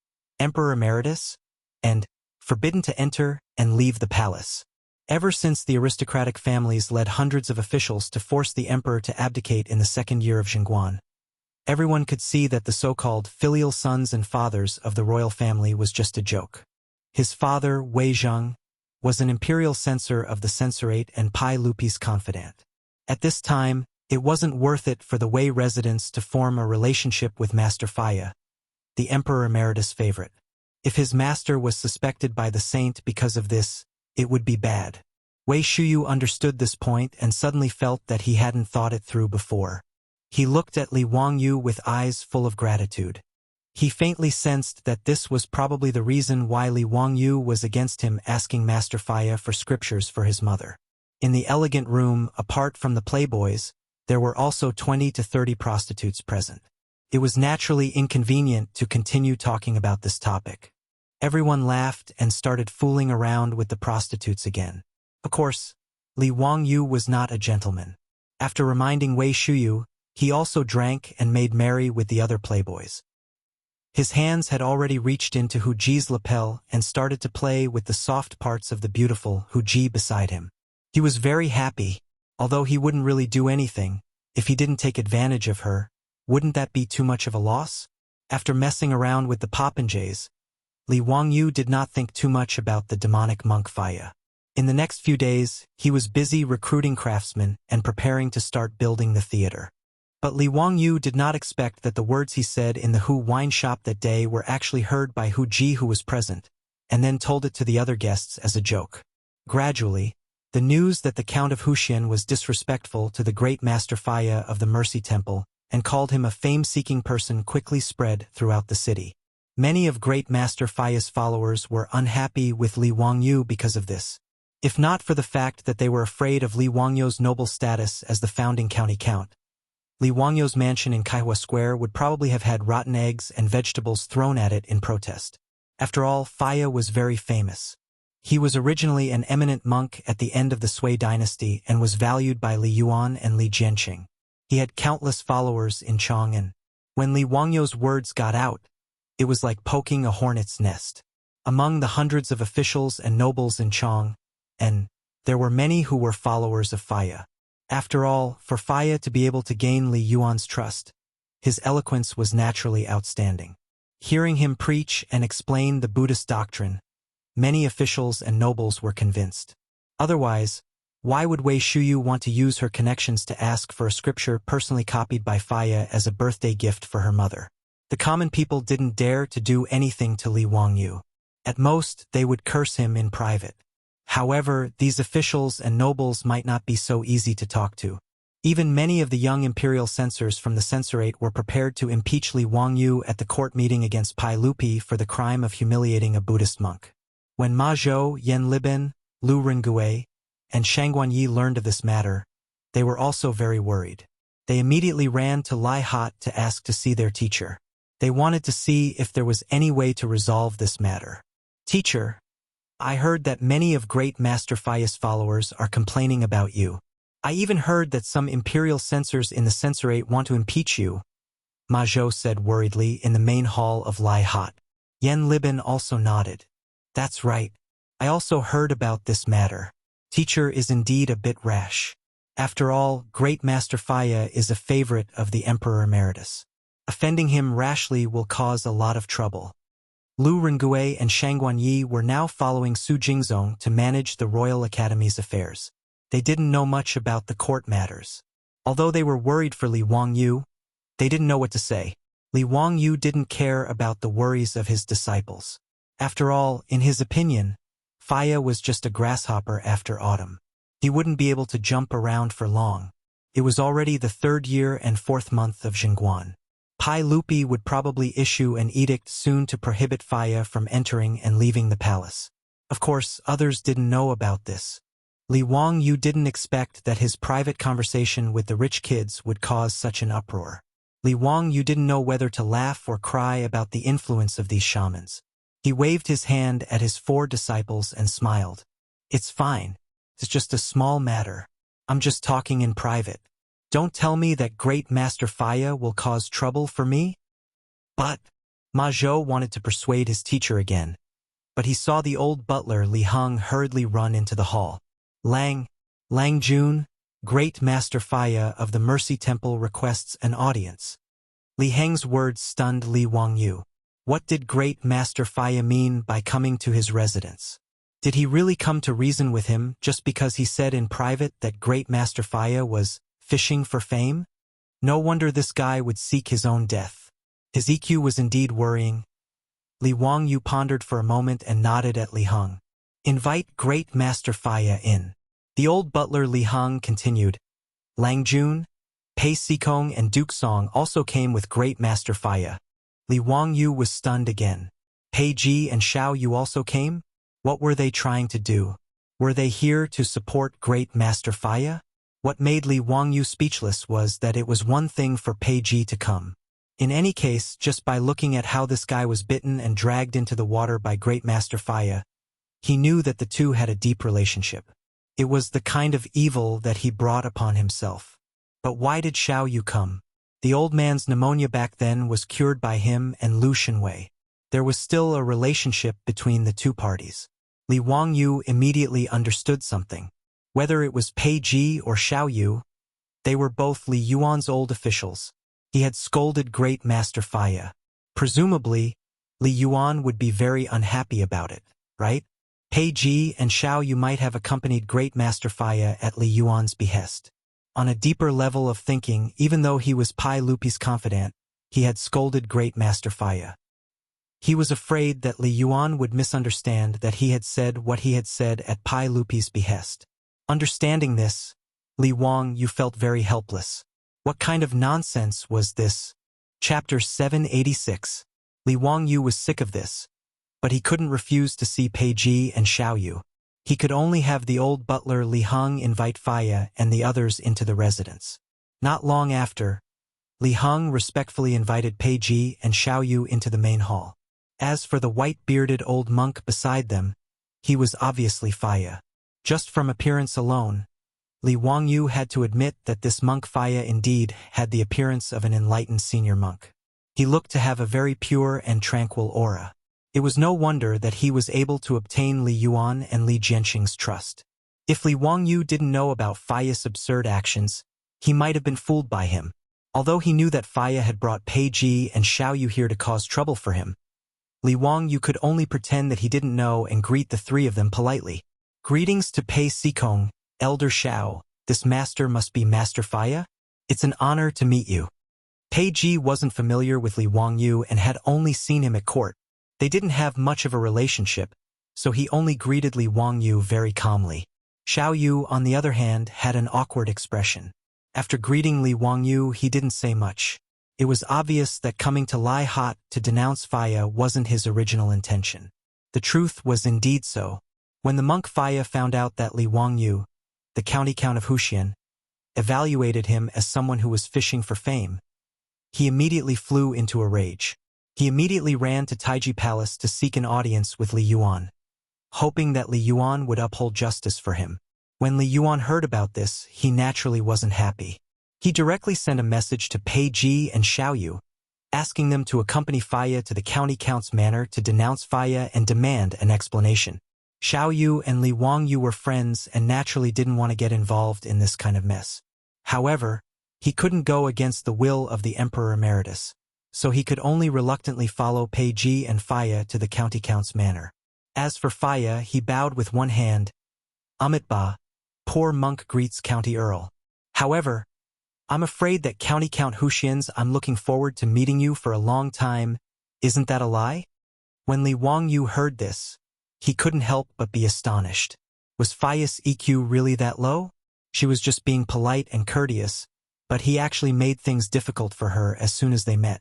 "Emperor Emeritus," and "forbidden to enter and leave the palace." Ever since the aristocratic families led hundreds of officials to force the emperor to abdicate in the 2nd year of Chang'an, Everyone could see that the so-called filial sons and fathers of the royal family was just a joke. His father, Wei Zheng, was an imperial censor of the censorate and Pai Lupi's confidant. At this time, it wasn't worth it for the Wei residents to form a relationship with Master Faya, the Emperor Emeritus' favorite. If his master was suspected by the saint because of this, it would be bad. Wei Shuyu understood this point and suddenly felt that he hadn't thought it through before. He looked at Li Wangyu with eyes full of gratitude. He faintly sensed that this was probably the reason why Li Wangyu was against him asking Master Faya for scriptures for his mother. In the elegant room, apart from the playboys, there were also 20 to 30 prostitutes present. It was naturally inconvenient to continue talking about this topic. Everyone laughed and started fooling around with the prostitutes again. Of course, Li Wangyu was not a gentleman. After reminding Wei Shuyu, he also drank and made merry with the other playboys. His hands had already reached into Hu Ji's lapel and started to play with the soft parts of the beautiful Hu Ji beside him. He was very happy, although he wouldn't really do anything. If he didn't take advantage of her, wouldn't that be too much of a loss? After messing around with the popinjays, Li Wangyu did not think too much about the demonic monk Faya. In the next few days, he was busy recruiting craftsmen and preparing to start building the theater. But Li Wangyu did not expect that the words he said in the Hu wine shop that day were actually heard by Hu Ji, who was present, and then told it to the other guests as a joke. Gradually, the news that the Count of Huxian was disrespectful to the great Master Faya of the Mercy Temple and called him a fame-seeking person quickly spread throughout the city. Many of great Master Faya's followers were unhappy with Li Wangyu because of this. If not for the fact that they were afraid of Li Wangyu's noble status as the founding county count, Li Wangyu's mansion in Kaihua Square would probably have had rotten eggs and vegetables thrown at it in protest. After all, Faya was very famous. He was originally an eminent monk at the end of the Sui dynasty and was valued by Li Yuan and Li Jianqing. He had countless followers in Chang'an. When Li Wangyu's words got out, it was like poking a hornet's nest. Among the hundreds of officials and nobles in Chang'an, there were many who were followers of Faya. After all, for Faya to be able to gain Li Yuan's trust, his eloquence was naturally outstanding. Hearing him preach and explain the Buddhist doctrine, many officials and nobles were convinced. Otherwise, why would Wei Shuyu want to use her connections to ask for a scripture personally copied by Faya as a birthday gift for her mother? The common people didn't dare to do anything to Li Wangyu. At most, they would curse him in private. However, these officials and nobles might not be so easy to talk to. Even many of the young imperial censors from the censorate were prepared to impeach Li Wangyu at the court meeting against Pai Lupi for the crime of humiliating a Buddhist monk. When Ma Zhou, Yan Liben, Lu Rengui, and Shangguan Yi learned of this matter, they were also very worried. They immediately ran to Lai Hot to ask to see their teacher. They wanted to see if there was any way to resolve this matter. "Teacher, I heard that many of great Master Faya's followers are complaining about you. I even heard that some imperial censors in the censorate want to impeach you," Ma Zhou said worriedly in the main hall of Lai Hot. Yan Liben also nodded. "That's right. I also heard about this matter. Teacher is indeed a bit rash. After all, great Master Faya is a favorite of the Emperor Emeritus. Offending him rashly will cause a lot of trouble." Lu Rengui and Shangguan Yi were now following Su Jingzong to manage the Royal Academy's affairs. They didn't know much about the court matters. Although they were worried for Li Wangyu, they didn't know what to say. Li Wangyu didn't care about the worries of his disciples. After all, in his opinion, Faya was just a grasshopper after autumn. He wouldn't be able to jump around for long. It was already the 3rd year and 4th month of Chang'an. Pai Lupi would probably issue an edict soon to prohibit Faya from entering and leaving the palace. Of course, others didn't know about this. Li Wangyu didn't expect that his private conversation with the rich kids would cause such an uproar. Li Wangyu didn't know whether to laugh or cry about the influence of these shamans. He waved his hand at his 4 disciples and smiled. "It's fine. It's just a small matter. I'm just talking in private. Don't tell me that great Master Faya will cause trouble for me?" But Ma Zhou wanted to persuade his teacher again, but he saw the old butler Li Heng hurriedly run into the hall. Lang Jun, great Master Faya of the Mercy Temple requests an audience." Li Heng's words stunned Li Wangyu. What did Great Master Faya mean by coming to his residence? Did he really come to reason with him just because he said in private that Great Master Faya was fishing for fame? No wonder this guy would seek his own death. His EQ was indeed worrying. Li Wangyu pondered for a moment and nodded at Li Heng. Invite Great Master Faya in. The old butler Li Heng continued. Lang Jun, Pei Sikong and Duke Song also came with Great Master Faya. Li Wangyu was stunned again. Pei Ji and Xiao Yu also came? What were they trying to do? Were they here to support Great Master Faya? What made Li Wangyu speechless was that it was one thing for Pei Ji to come. In any case, just by looking at how this guy was bitten and dragged into the water by Great Master Faya, he knew that the two had a deep relationship. It was the kind of evil that he brought upon himself. But why did Xiao Yu come? The old man's pneumonia back then was cured by him and Lu Shenwei. There was still a relationship between the two parties. Li Wangyu immediately understood something. Whether it was Pei Ji or Xiao Yu, they were both Li Yuan's old officials. He had scolded Great Master Faya. Presumably, Li Yuan would be very unhappy about it, right? Pei Ji and Xiao Yu might have accompanied Great Master Faya at Li Yuan's behest. On a deeper level of thinking, even though he was Pai Lupi's confidant, he had scolded Great Master Faya. He was afraid that Li Yuan would misunderstand that he had said what he had said at Pai Lupi's behest. Understanding this, Li Wangyu felt very helpless. What kind of nonsense was this? Chapter 786. Li Wangyu was sick of this, but he couldn't refuse to see Pei Ji and Xiao Yu. He could only have the old butler Li Heng invite Faya and the others into the residence. Not long after, Li Heng respectfully invited Pei Ji and Xiao Yu into the main hall. As for the white-bearded old monk beside them, he was obviously Faya. Just from appearance alone, Li Wangyu had to admit that this monk Faya indeed had the appearance of an enlightened senior monk. He looked to have a very pure and tranquil aura. It was no wonder that he was able to obtain Li Yuan and Li Jianxing's trust. If Li Wangyu didn't know about Faya's absurd actions, he might have been fooled by him. Although he knew that Faya had brought Pei Ji and Xiao Yu here to cause trouble for him, Li Wangyu could only pretend that he didn't know and greet the three of them politely. Greetings to Pei Sikong, Elder Xiao. This master must be Master Faya? It's an honor to meet you. Pei Ji wasn't familiar with Li Wangyu and had only seen him at court. They didn't have much of a relationship, so he only greeted Li Wangyu very calmly. Xiao Yu, on the other hand, had an awkward expression. After greeting Li Wangyu, he didn't say much. It was obvious that coming to Lai Hot to denounce Faya wasn't his original intention. The truth was indeed so. When the monk Faya found out that Li Wangyu, the county count of Huxian, evaluated him as someone who was fishing for fame, he immediately flew into a rage. He immediately ran to Taiji Palace to seek an audience with Li Yuan, hoping that Li Yuan would uphold justice for him. When Li Yuan heard about this, he naturally wasn't happy. He directly sent a message to Pei Ji and Xiao Yu, asking them to accompany Faya to the county count's manor to denounce Faya and demand an explanation. Xiao Yu and Li Wangyu were friends and naturally didn't want to get involved in this kind of mess. However, he couldn't go against the will of the Emperor Emeritus, so he could only reluctantly follow Pei Ji and Faya to the county count's manor. As for Faya, he bowed with one hand. Amitba, poor monk greets County Earl. However, I'm afraid that County Count Huxian's I'm looking forward to meeting you for a long time. Isn't that a lie? When Li Wangyu heard this, he couldn't help but be astonished. Was Faya's EQ really that low? She was just being polite and courteous, but he actually made things difficult for her as soon as they met.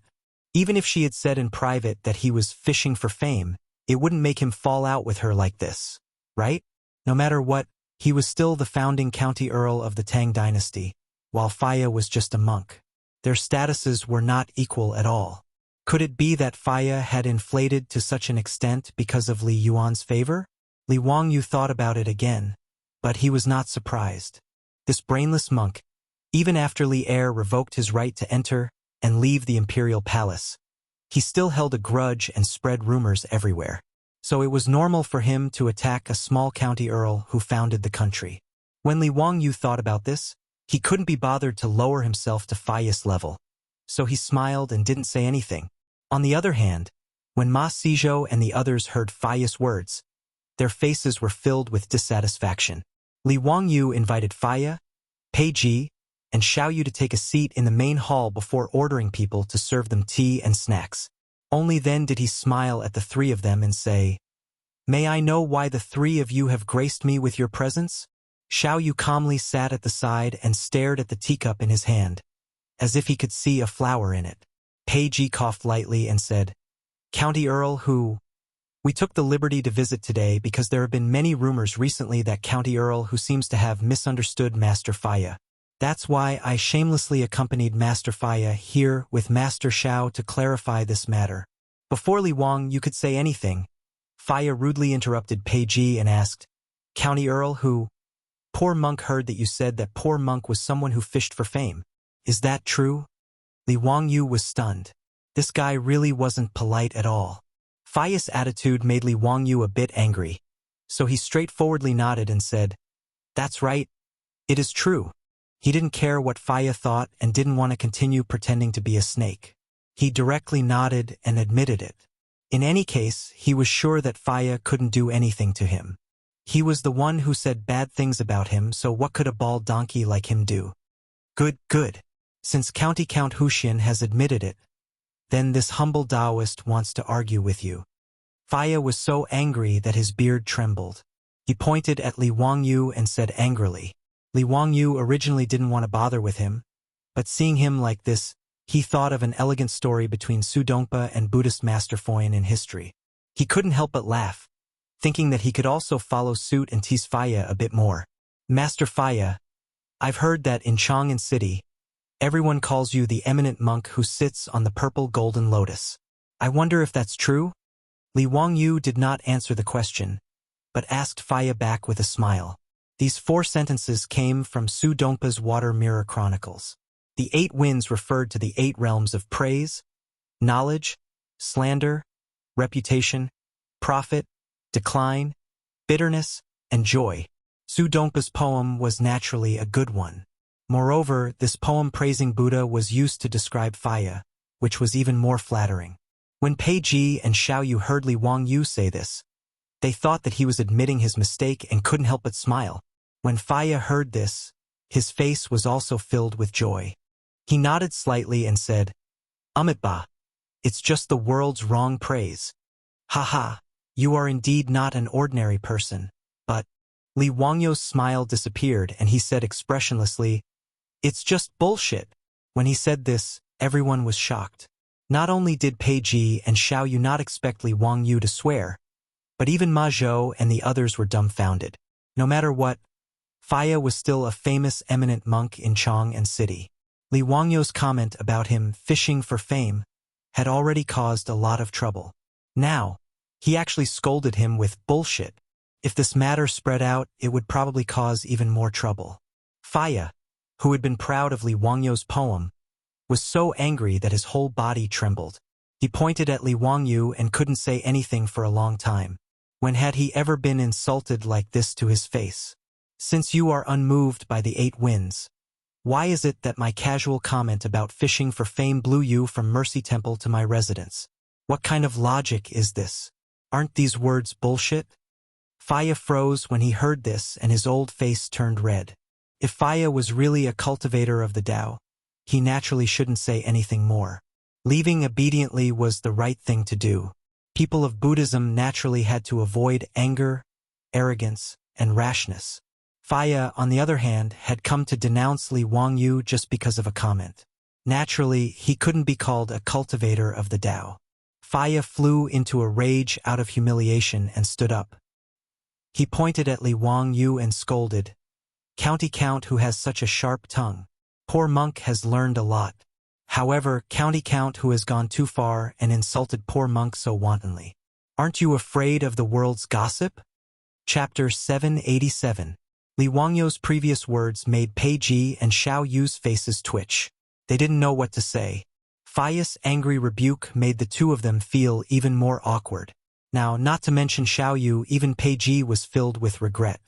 Even if she had said in private that he was fishing for fame, it wouldn't make him fall out with her like this, right? No matter what, he was still the founding county earl of the Tang dynasty, while Faya was just a monk. Their statuses were not equal at all. Could it be that Faya had inflated to such an extent because of Li Yuan's favor? Li Wangyu thought about it again, but he was not surprised. This brainless monk, even after Li Er revoked his right to enter and leave the imperial palace, he still held a grudge and spread rumors everywhere. So it was normal for him to attack a small county earl who founded the country. When Li Wangyu thought about this, he couldn't be bothered to lower himself to Faya's level. so he smiled and didn't say anything. On the other hand, when Ma Sizhou and the others heard Faya's words, their faces were filled with dissatisfaction. Li Wangyu invited Faya, Pei Ji, and Xiao Yu to take a seat in the main hall before ordering people to serve them tea and snacks. Only then did he smile at the three of them and say, "May I know why the three of you have graced me with your presence?" Xiao Yu calmly sat at the side and stared at the teacup in his hand, as if he could see a flower in it. Pei Ji coughed lightly and said, "County Earl who? We took the liberty to visit today because there have been many rumors recently that County Earl who seems to have misunderstood Master Faya. That's why I shamelessly accompanied Master Faya here with Master Xiao to clarify this matter." Before Li Wang you could say anything, Faya rudely interrupted Pei Ji and asked, "County Earl who? Poor Monk heard that you said that Poor Monk was someone who fished for fame. Is that true?" Li Wangyu was stunned. This guy really wasn't polite at all. Faya's attitude made Li Wangyu a bit angry, so he straightforwardly nodded and said, "That's right. It is true." He didn't care what Faya thought and didn't want to continue pretending to be a snake. He directly nodded and admitted it. In any case, he was sure that Faya couldn't do anything to him. He was the one who said bad things about him, so what could a bald donkey like him do? Good, good. Since County Count Huxian has admitted it, then this humble Taoist wants to argue with you. Faya was so angry that his beard trembled. He pointed at Li Wangyu and said angrily. Li Wangyu originally didn't want to bother with him, but seeing him like this, he thought of an elegant story between Su Dongpa and Buddhist Master Foyan in history. He couldn't help but laugh, thinking that he could also follow suit and tease Faya a bit more. "Master Faya, I've heard that in Chang'an City, everyone calls you the eminent monk who sits on the purple golden lotus. I wonder if that's true?" Li Wangyu did not answer the question, but asked Faya back with a smile. These 4 sentences came from Su Dongpa's Water Mirror Chronicles. The 8 winds referred to the 8 realms of praise, knowledge, slander, reputation, profit, decline, bitterness, and joy. Su Dongpa's poem was naturally a good one. Moreover, this poem praising Buddha was used to describe Faya, which was even more flattering. When Pei Ji and Xiao Yu heard Li Wangyu say this, they thought that he was admitting his mistake and couldn't help but smile. When Faya heard this, his face was also filled with joy. He nodded slightly and said, "Amitba, it's just the world's wrong praise. Haha, you are indeed not an ordinary person, but..." Li Wangyu's smile disappeared and he said expressionlessly, "It's just bullshit." When he said this, everyone was shocked. Not only did Pei Ji and Xiao Yu not expect Li Wangyu to swear, but even Ma Zhou and the others were dumbfounded. No matter what, Faya was still a famous eminent monk in Chang'an City. Li Wangyu's comment about him fishing for fame had already caused a lot of trouble. Now, he actually scolded him with bullshit. If this matter spread out, it would probably cause even more trouble. Faya, who had been proud of Li Wangyu's poem, was so angry that his whole body trembled. He pointed at Li Wangyu and couldn't say anything for a long time. When had he ever been insulted like this to his face? "Since you are unmoved by the 8 winds, why is it that my casual comment about fishing for fame blew you from Mercy Temple to my residence? What kind of logic is this? Aren't these words bullshit?" Faya froze when he heard this and his old face turned red. If Faya was really a cultivator of the Tao, he naturally shouldn't say anything more. Leaving obediently was the right thing to do. People of Buddhism naturally had to avoid anger, arrogance, and rashness. Faya, on the other hand, had come to denounce Li Wangyu just because of a comment. Naturally, he couldn't be called a cultivator of the Tao. Faya flew into a rage out of humiliation and stood up. He pointed at Li Wangyu and scolded, "County Count who has such a sharp tongue. Poor monk has learned a lot. However, County Count who has gone too far and insulted poor monk so wantonly. Aren't you afraid of the world's gossip?" Chapter 787. Li Wangyu's previous words made Pei Ji and Xiao Yu's faces twitch. They didn't know what to say. Faya's angry rebuke made the two of them feel even more awkward. Now, not to mention Xiao Yu, even Pei Ji was filled with regret.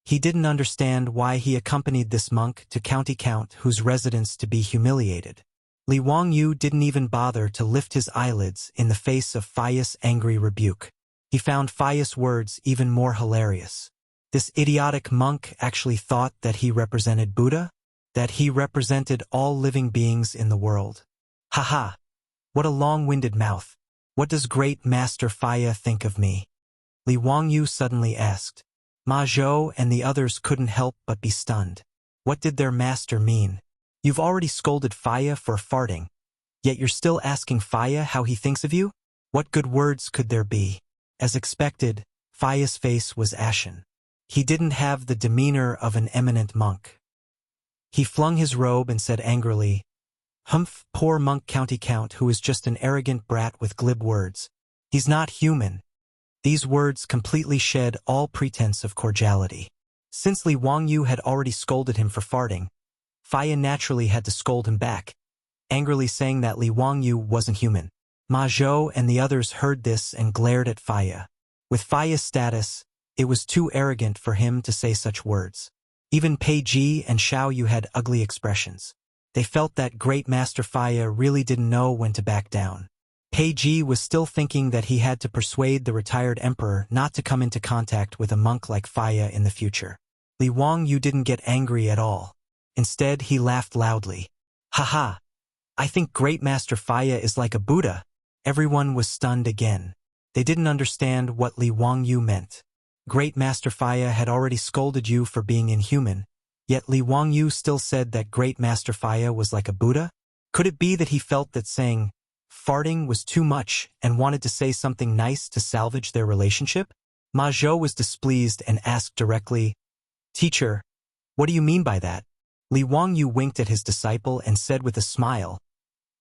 He didn't understand why he accompanied this monk to County Count whose residence to be humiliated. Li Wangyu didn't even bother to lift his eyelids in the face of Faiya's angry rebuke. He found Faiya's words even more hilarious. This idiotic monk actually thought that he represented Buddha? That he represented all living beings in the world? Haha! What a long-winded mouth. What does great Master Faiya think of me? Li Wangyu suddenly asked. Ma Zhou and the others couldn't help but be stunned. What did their master mean? You've already scolded Faiya for farting, yet you're still asking Faiya how he thinks of you? What good words could there be? As expected, Faiya's face was ashen. He didn't have the demeanor of an eminent monk. He flung his robe and said angrily, "Humph, poor monk County Count who is just an arrogant brat with glib words. He's not human." These words completely shed all pretense of cordiality. Since Li Wangyu had already scolded him for farting, Faiya naturally had to scold him back, angrily saying that Li Wangyu wasn't human. Ma Zhou and the others heard this and glared at Faiya. With Faiya's status, it was too arrogant for him to say such words. Even Pei Ji and Xiao Yu had ugly expressions. They felt that great Master Faiya really didn't know when to back down. Pei Ji was still thinking that he had to persuade the retired emperor not to come into contact with a monk like Faiya in the future. Li Wangyu didn't get angry at all. Instead, he laughed loudly. "Haha! I think great Master Faiya is like a Buddha." Everyone was stunned again. They didn't understand what Li Wangyu meant. Great Master Faiya had already scolded you for being inhuman, yet Li Wangyu still said that great Master Faiya was like a Buddha? Could it be that he felt that saying farting was too much and wanted to say something nice to salvage their relationship? Ma Zhou was displeased and asked directly, "Teacher, what do you mean by that?" Li Wangyu winked at his disciple and said with a smile,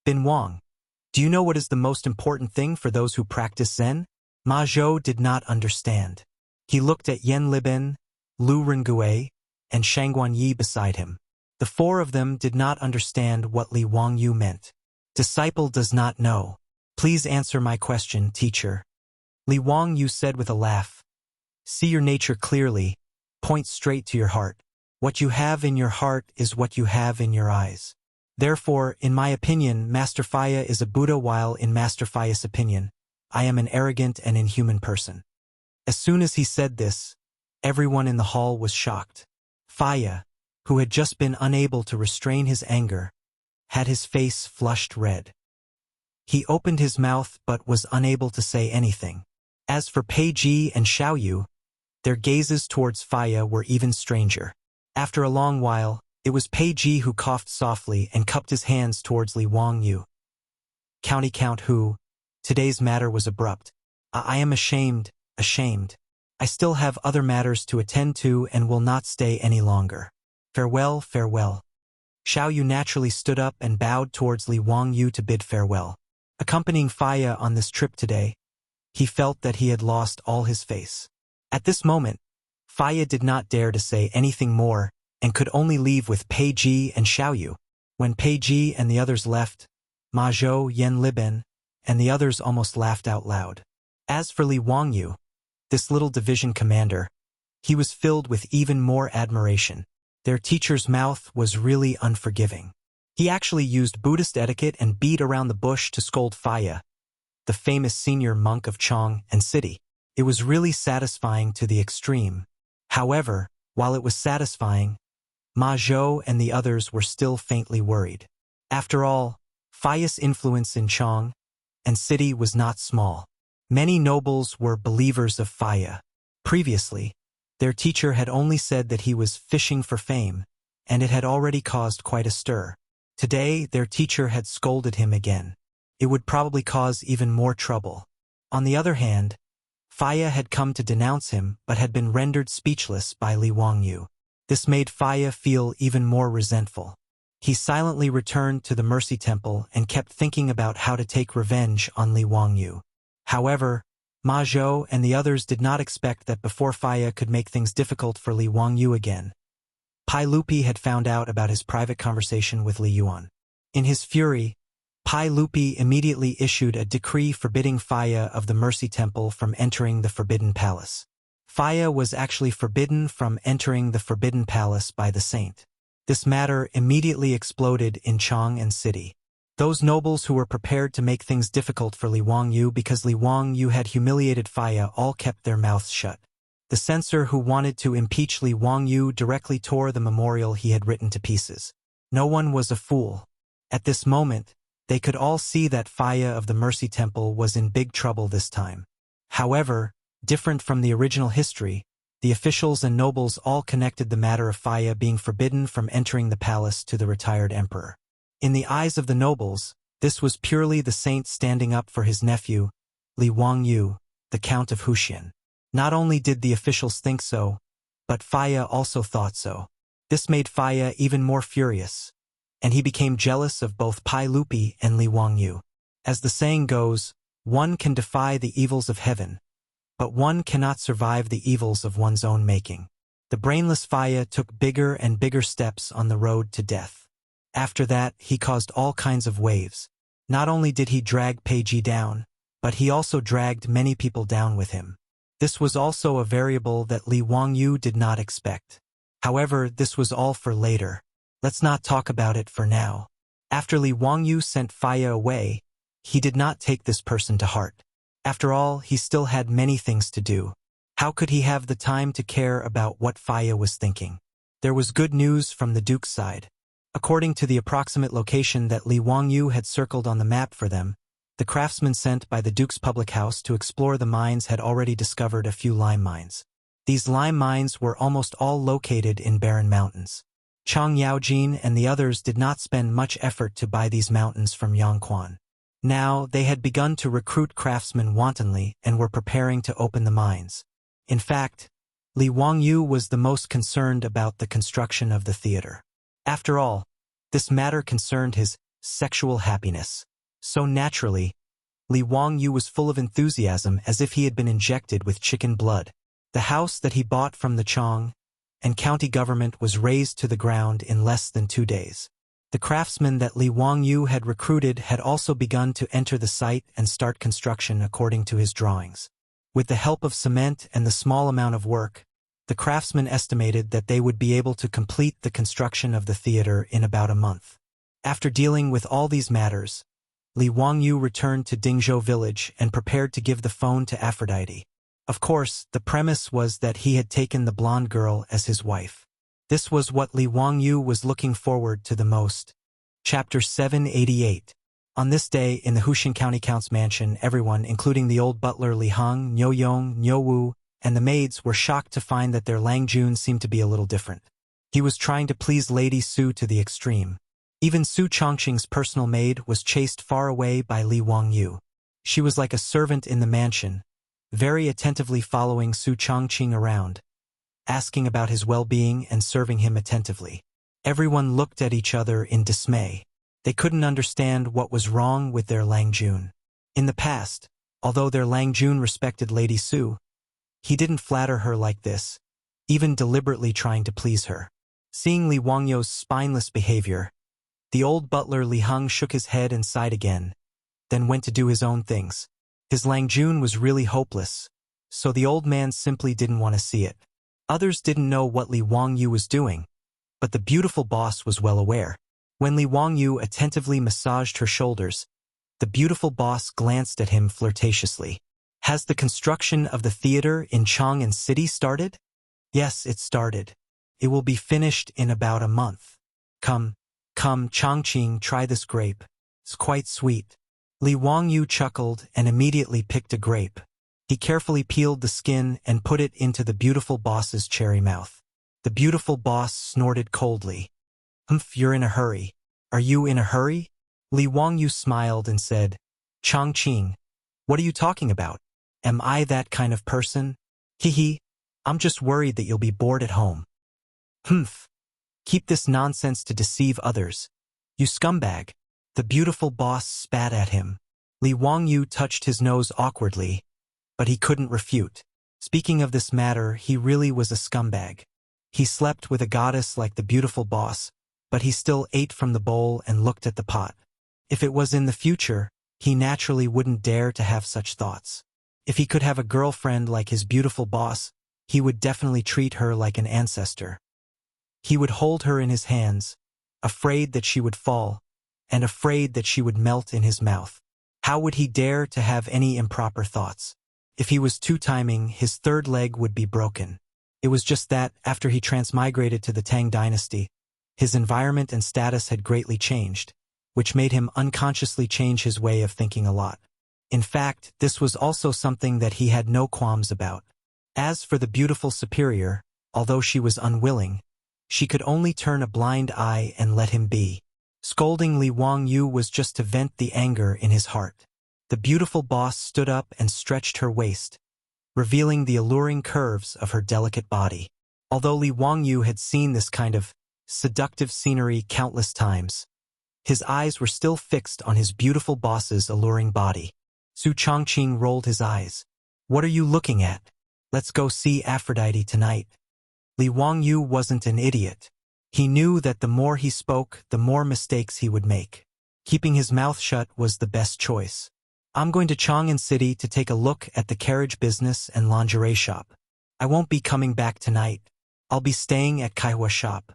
"Bin Wang, do you know what is the most important thing for those who practice Zen?" Ma Zhou did not understand. He looked at Yan Libin, Lu Rengui, and Shangguan Yi beside him. The four of them did not understand what Li Wangyu meant. "Disciple does not know. Please answer my question, teacher." Li Wangyu said with a laugh, "See your nature clearly. Point straight to your heart. What you have in your heart is what you have in your eyes. Therefore, in my opinion, Master Faiya is a Buddha, while in Master Faiya's opinion, I am an arrogant and inhuman person." As soon as he said this, everyone in the hall was shocked. Faiya, who had just been unable to restrain his anger, had his face flushed red. He opened his mouth but was unable to say anything. As for Pei Ji and Xiao Yu, their gazes towards Faiya were even stranger. After a long while, it was Pei Ji who coughed softly and cupped his hands towards Li Wangyu. "County Count who, today's matter was abrupt. I am ashamed. I still have other matters to attend to and will not stay any longer. Farewell, farewell." Xiao Yu naturally stood up and bowed towards Li Wangyu to bid farewell. Accompanying Faiya on this trip today, he felt that he had lost all his face. At this moment, Faiya did not dare to say anything more and could only leave with Pei Ji and Xiao Yu. When Pei Ji and the others left, Ma Zhou, Yan Libin, and the others almost laughed out loud. As for Li Wangyu, this little division commander, he was filled with even more admiration. Their teacher's mouth was really unforgiving. He actually used Buddhist etiquette and beat around the bush to scold Faiya, the famous senior monk of Chang'an city. It was really satisfying to the extreme. However, while it was satisfying, Ma Zhou and the others were still faintly worried. After all, Faiya's influence in Chang'an city was not small. Many nobles were believers of Faiya. Previously, their teacher had only said that he was fishing for fame, and it had already caused quite a stir. Today, their teacher had scolded him again. It would probably cause even more trouble. On the other hand, Faiya had come to denounce him but had been rendered speechless by Li Wangyu. This made Faiya feel even more resentful. He silently returned to the Mercy Temple and kept thinking about how to take revenge on Li Wangyu. However, Ma Zhou and the others did not expect that before Faiya could make things difficult for Li Wangyu again, Pai Lupi had found out about his private conversation with Li Yuan. In his fury, Pai Lupi immediately issued a decree forbidding Faiya of the Mercy Temple from entering the Forbidden Palace. Faiya was actually forbidden from entering the Forbidden Palace by the saint. This matter immediately exploded in Chang'an city. Those nobles who were prepared to make things difficult for Li Wangyu because Li Wangyu had humiliated Faya all kept their mouths shut. The censor who wanted to impeach Li Wangyu directly tore the memorial he had written to pieces. No one was a fool. At this moment, they could all see that Faya of the Mercy Temple was in big trouble this time. However, different from the original history, the officials and nobles all connected the matter of Faya being forbidden from entering the palace to the retired emperor. In the eyes of the nobles, this was purely the saint standing up for his nephew, Li Wangyu, the Count of Huxian. Not only did the officials think so, but Faya also thought so. This made Faya even more furious, and he became jealous of both Pai Lupi and Li Wangyu. As the saying goes, one can defy the evils of heaven, but one cannot survive the evils of one's own making. The brainless Faya took bigger and bigger steps on the road to death. After that, he caused all kinds of waves. Not only did he drag Peiji down, but he also dragged many people down with him. This was also a variable that Li Wangyu did not expect. However, this was all for later. Let's not talk about it for now. After Li Wangyu sent Faya away, he did not take this person to heart. After all, he still had many things to do. How could he have the time to care about what Faya was thinking? There was good news from the Duke's side. According to the approximate location that Li Wangyu had circled on the map for them, the craftsmen sent by the Duke's public house to explore the mines had already discovered a few lime mines. These lime mines were almost all located in barren mountains. Chang Yaojin and the others did not spend much effort to buy these mountains from Yang Quan. Now, they had begun to recruit craftsmen wantonly and were preparing to open the mines. In fact, Li Wangyu was the most concerned about the construction of the theater. After all, this matter concerned his sexual happiness. So naturally, Li Wangyu was full of enthusiasm as if he had been injected with chicken blood. The house that he bought from the Chang and county government was razed to the ground in less than 2 days. The craftsmen that Li Wangyu had recruited had also begun to enter the site and start construction according to his drawings. With the help of cement and the small amount of work, the craftsmen estimated that they would be able to complete the construction of the theater in about a month. After dealing with all these matters, Li Wangyu returned to Dingzhou village and prepared to give the phone to Aphrodite. Of course, the premise was that he had taken the blonde girl as his wife. This was what Li Wangyu was looking forward to the most. Chapter 788. On this day, in the Huxian County Count's mansion, everyone, including the old butler Li Heng, Niu Yong, Niu Wu, and the maids, were shocked to find that their Lang Jun seemed to be a little different. He was trying to please Lady Su to the extreme. Even Su Chongqing's personal maid was chased far away by Li Wangyu. She was like a servant in the mansion, very attentively following Su Chongqing around, asking about his well-being and serving him attentively. Everyone looked at each other in dismay. They couldn't understand what was wrong with their Lang Jun. In the past, although their Lang Jun respected Lady Su, he didn't flatter her like this, even deliberately trying to please her. Seeing Li Wangyu's spineless behavior, the old butler Li Heng shook his head and sighed again, then went to do his own things. His Lang Jun was really hopeless, so the old man simply didn't want to see it. Others didn't know what Li Wangyu was doing, but the beautiful boss was well aware. When Li Wangyu attentively massaged her shoulders, the beautiful boss glanced at him flirtatiously. Has the construction of the theater in Chang'an City started? Yes, it started. It will be finished in about a month. Come, Chongqing, try this grape. It's quite sweet. Li Wangyu chuckled and immediately picked a grape. He carefully peeled the skin and put it into the beautiful boss's cherry mouth. The beautiful boss snorted coldly. Humph, you're in a hurry. Are you in a hurry? Li Wangyu smiled and said, Chongqing, what are you talking about? Am I that kind of person? Hee, I'm just worried that you'll be bored at home. Humph. Keep this nonsense to deceive others. You scumbag. The beautiful boss spat at him. Li Wangyu touched his nose awkwardly, but he couldn't refute. Speaking of this matter, he really was a scumbag. He slept with a goddess like the beautiful boss, but he still ate from the bowl and looked at the pot. If it was in the future, he naturally wouldn't dare to have such thoughts. If he could have a girlfriend like his beautiful boss, he would definitely treat her like an ancestor. He would hold her in his hands, afraid that she would fall, and afraid that she would melt in his mouth. How would he dare to have any improper thoughts? If he was two-timing, his third leg would be broken. It was just that, after he transmigrated to the Tang dynasty, his environment and status had greatly changed, which made him unconsciously change his way of thinking a lot. In fact, this was also something that he had no qualms about. As for the beautiful superior, although she was unwilling, she could only turn a blind eye and let him be. Scolding Li Wangyu was just to vent the anger in his heart. The beautiful boss stood up and stretched her waist, revealing the alluring curves of her delicate body. Although Li Wangyu had seen this kind of seductive scenery countless times, his eyes were still fixed on his beautiful boss's alluring body. Su Changqing rolled his eyes. "What are you looking at? Let's go see Aphrodite tonight." Li Wangyu wasn't an idiot. He knew that the more he spoke, the more mistakes he would make. Keeping his mouth shut was the best choice. "I'm going to Chang'an City to take a look at the carriage business and lingerie shop. I won't be coming back tonight. I'll be staying at Kaihua shop."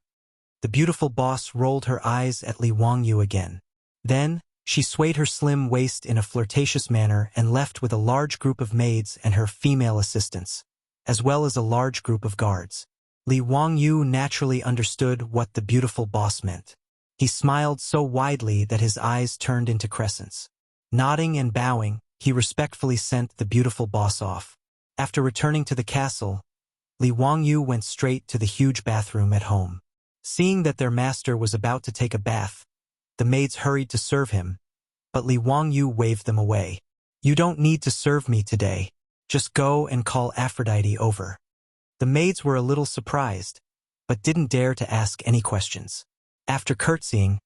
The beautiful boss rolled her eyes at Li Wangyu again. Then, she swayed her slim waist in a flirtatious manner and left with a large group of maids and her female assistants, as well as a large group of guards. Li Wangyu naturally understood what the beautiful boss meant. He smiled so widely that his eyes turned into crescents. Nodding and bowing, he respectfully sent the beautiful boss off. After returning to the castle, Li Wangyu went straight to the huge bathroom at home. Seeing that their master was about to take a bath, the maids hurried to serve him, but Li Wangyu waved them away. "You don't need to serve me today. Just go and call Aphrodite over." The maids were a little surprised, but didn't dare to ask any questions. After curtsying,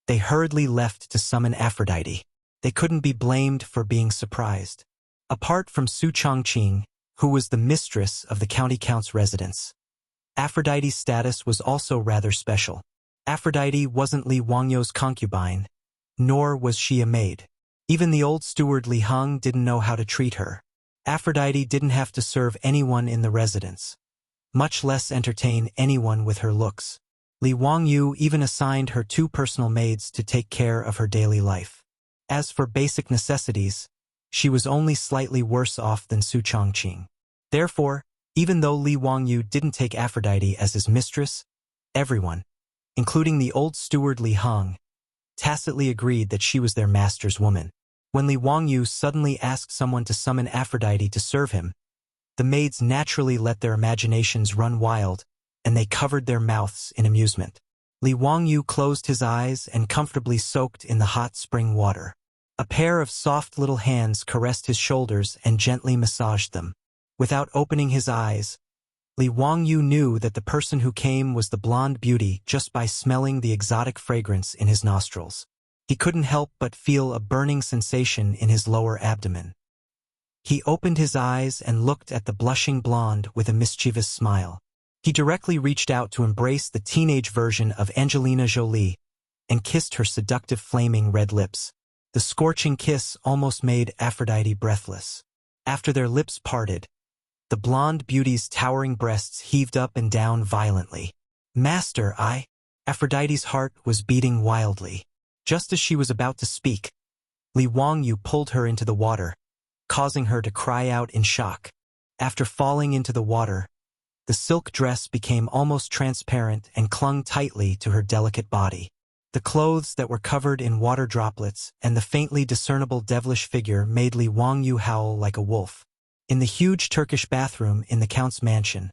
they hurriedly left to summon Aphrodite. They couldn't be blamed for being surprised. Apart from Su Changqing, who was the mistress of the county count's residence, Aphrodite's status was also rather special. Aphrodite wasn't Li Wangyu's concubine, nor was she a maid. Even the old steward Li Heng didn't know how to treat her. Aphrodite didn't have to serve anyone in the residence, much less entertain anyone with her looks. Li Wangyu even assigned her 2 personal maids to take care of her daily life. As for basic necessities, she was only slightly worse off than Su Changqing. Therefore, even though Li Wangyu didn't take Aphrodite as his mistress, everyone, including the old steward Li Heng, tacitly agreed that she was their master's woman. When Li Wangyu suddenly asked someone to summon Aphrodite to serve him, the maids naturally let their imaginations run wild, and they covered their mouths in amusement. Li Wangyu closed his eyes and comfortably soaked in the hot spring water. A pair of soft little hands caressed his shoulders and gently massaged them. Without opening his eyes, Li Wangyu knew that the person who came was the blonde beauty just by smelling the exotic fragrance in his nostrils. He couldn't help but feel a burning sensation in his lower abdomen. He opened his eyes and looked at the blushing blonde with a mischievous smile. He directly reached out to embrace the teenage version of Angelina Jolie and kissed her seductive flaming red lips. The scorching kiss almost made Aphrodite breathless. After their lips parted, the blonde beauty's towering breasts heaved up and down violently. "Master, Aphrodite's heart was beating wildly. Just as she was about to speak, Li Wangyu pulled her into the water, causing her to cry out in shock. After falling into the water, the silk dress became almost transparent and clung tightly to her delicate body. The clothes that were covered in water droplets and the faintly discernible devilish figure made Li Wangyu howl like a wolf. In the huge Turkish bathroom in the Count's mansion,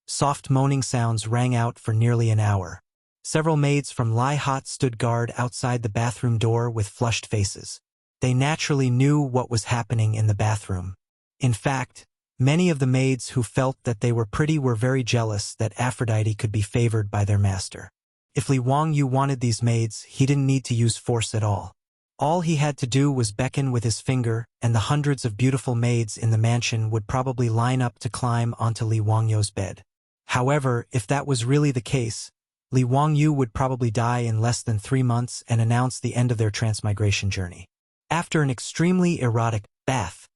soft moaning sounds rang out for nearly an hour. Several maids from Lai Hot stood guard outside the bathroom door with flushed faces. They naturally knew what was happening in the bathroom. In fact, many of the maids who felt that they were pretty were very jealous that Aphrodite could be favored by their master. If Li Wangyu wanted these maids, he didn't need to use force at all. All he had to do was beckon with his finger, and the hundreds of beautiful maids in the mansion would probably line up to climb onto Li Wangyu's bed. However, if that was really the case, Li Wangyu would probably die in less than 3 months and announce the end of their transmigration journey. After an extremely erotic bath,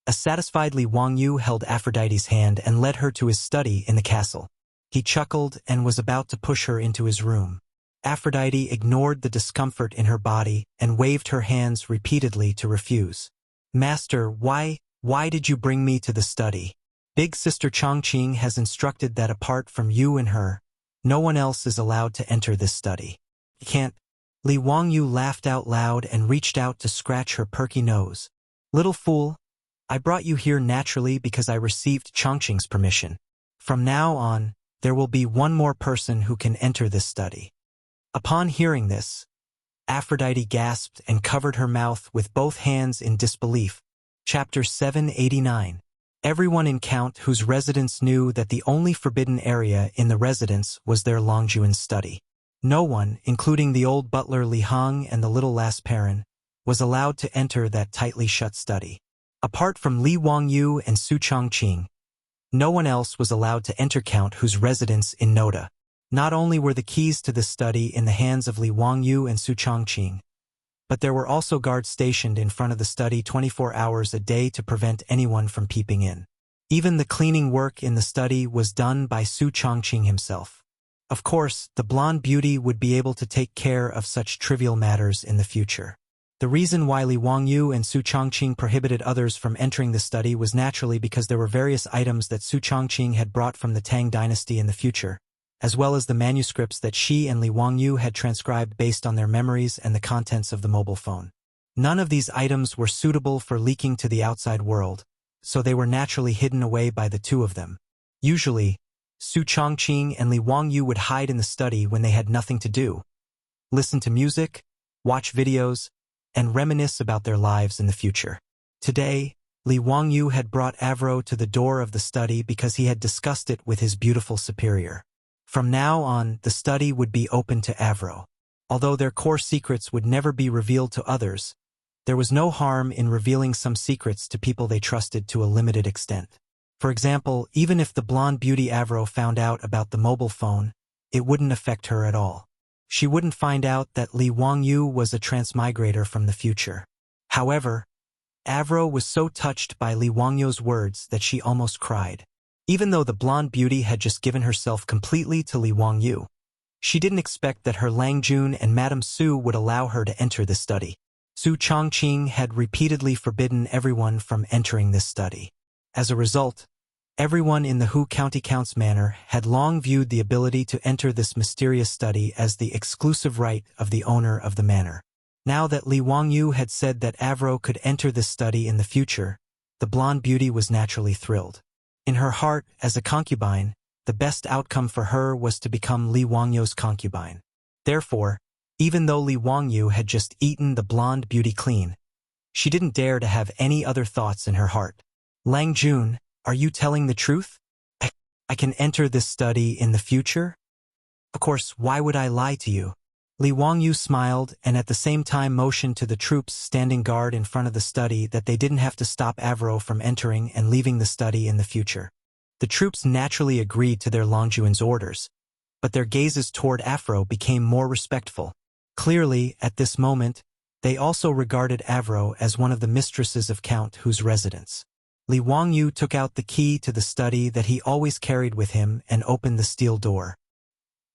a satisfied Li Wangyu held Aphrodite's hand and led her to his study in the castle. He chuckled and was about to push her into his room. Aphrodite ignored the discomfort in her body and waved her hands repeatedly to refuse. Master, why did you bring me to the study? Big Sister Changqing has instructed that apart from you and her, no one else is allowed to enter this study. You can't. Li Wangyu laughed out loud and reached out to scratch her perky nose. Little fool, I brought you here naturally because I received Changqing's permission. From now on, there will be one more person who can enter this study. Upon hearing this, Aphrodite gasped and covered her mouth with both hands in disbelief. Chapter 789. Everyone in Count whose residence knew that the only forbidden area in the residence was their Longjuan study. No one, including the old butler Li Hong and the little lass Perrin, was allowed to enter that tightly shut study. Apart from Li Wangyu and Su Changqing, no one else was allowed to enter Count whose residence in Noda. Not only were the keys to this study in the hands of Li Wangyu and Su Changqing, but there were also guards stationed in front of the study 24 hours a day to prevent anyone from peeping in. Even the cleaning work in the study was done by Su Changqing himself. Of course, the blonde beauty would be able to take care of such trivial matters in the future. The reason why Li Wangyu and Su Changqing prohibited others from entering the study was naturally because there were various items that Su Changqing had brought from the Tang dynasty in the future, as well as the manuscripts that she and Li Wangyu had transcribed based on their memories and the contents of the mobile phone. None of these items were suitable for leaking to the outside world, so they were naturally hidden away by the two of them. Usually, Su Changqing and Li Wangyu would hide in the study when they had nothing to do, listen to music, watch videos, and reminisce about their lives in the future. Today, Li Wangyu had brought Avro to the door of the study because he had discussed it with his beautiful superior. From now on, the study would be open to Avro. Although their core secrets would never be revealed to others, there was no harm in revealing some secrets to people they trusted to a limited extent. For example, even if the blonde beauty Avro found out about the mobile phone, it wouldn't affect her at all. She wouldn't find out that Li Wangyu was a transmigrator from the future. However, Avro was so touched by Li Wangyu's words that she almost cried. Even though the blonde beauty had just given herself completely to Li Wangyu, she didn't expect that her Langjun and Madame Su would allow her to enter the study. Su Changqing had repeatedly forbidden everyone from entering this study. As a result, everyone in the Hu County Count's manor had long viewed the ability to enter this mysterious study as the exclusive right of the owner of the manor. Now that Li Wangyu had said that Avro could enter this study in the future, the blonde beauty was naturally thrilled. In her heart, as a concubine, the best outcome for her was to become Li Wangyu's concubine. Therefore, even though Li Wangyu had just eaten the blonde beauty clean, she didn't dare to have any other thoughts in her heart. Lang Jun, are you telling the truth? I can enter this study in the future? Of course, why would I lie to you? Li Wangyu smiled and at the same time motioned to the troops standing guard in front of the study that they didn't have to stop Avro from entering and leaving the study in the future. The troops naturally agreed to their Longjuan's orders, but their gazes toward Avro became more respectful. Clearly, at this moment, they also regarded Avro as one of the mistresses of Count Hu's residence. Li Wangyu took out the key to the study that he always carried with him and opened the steel door.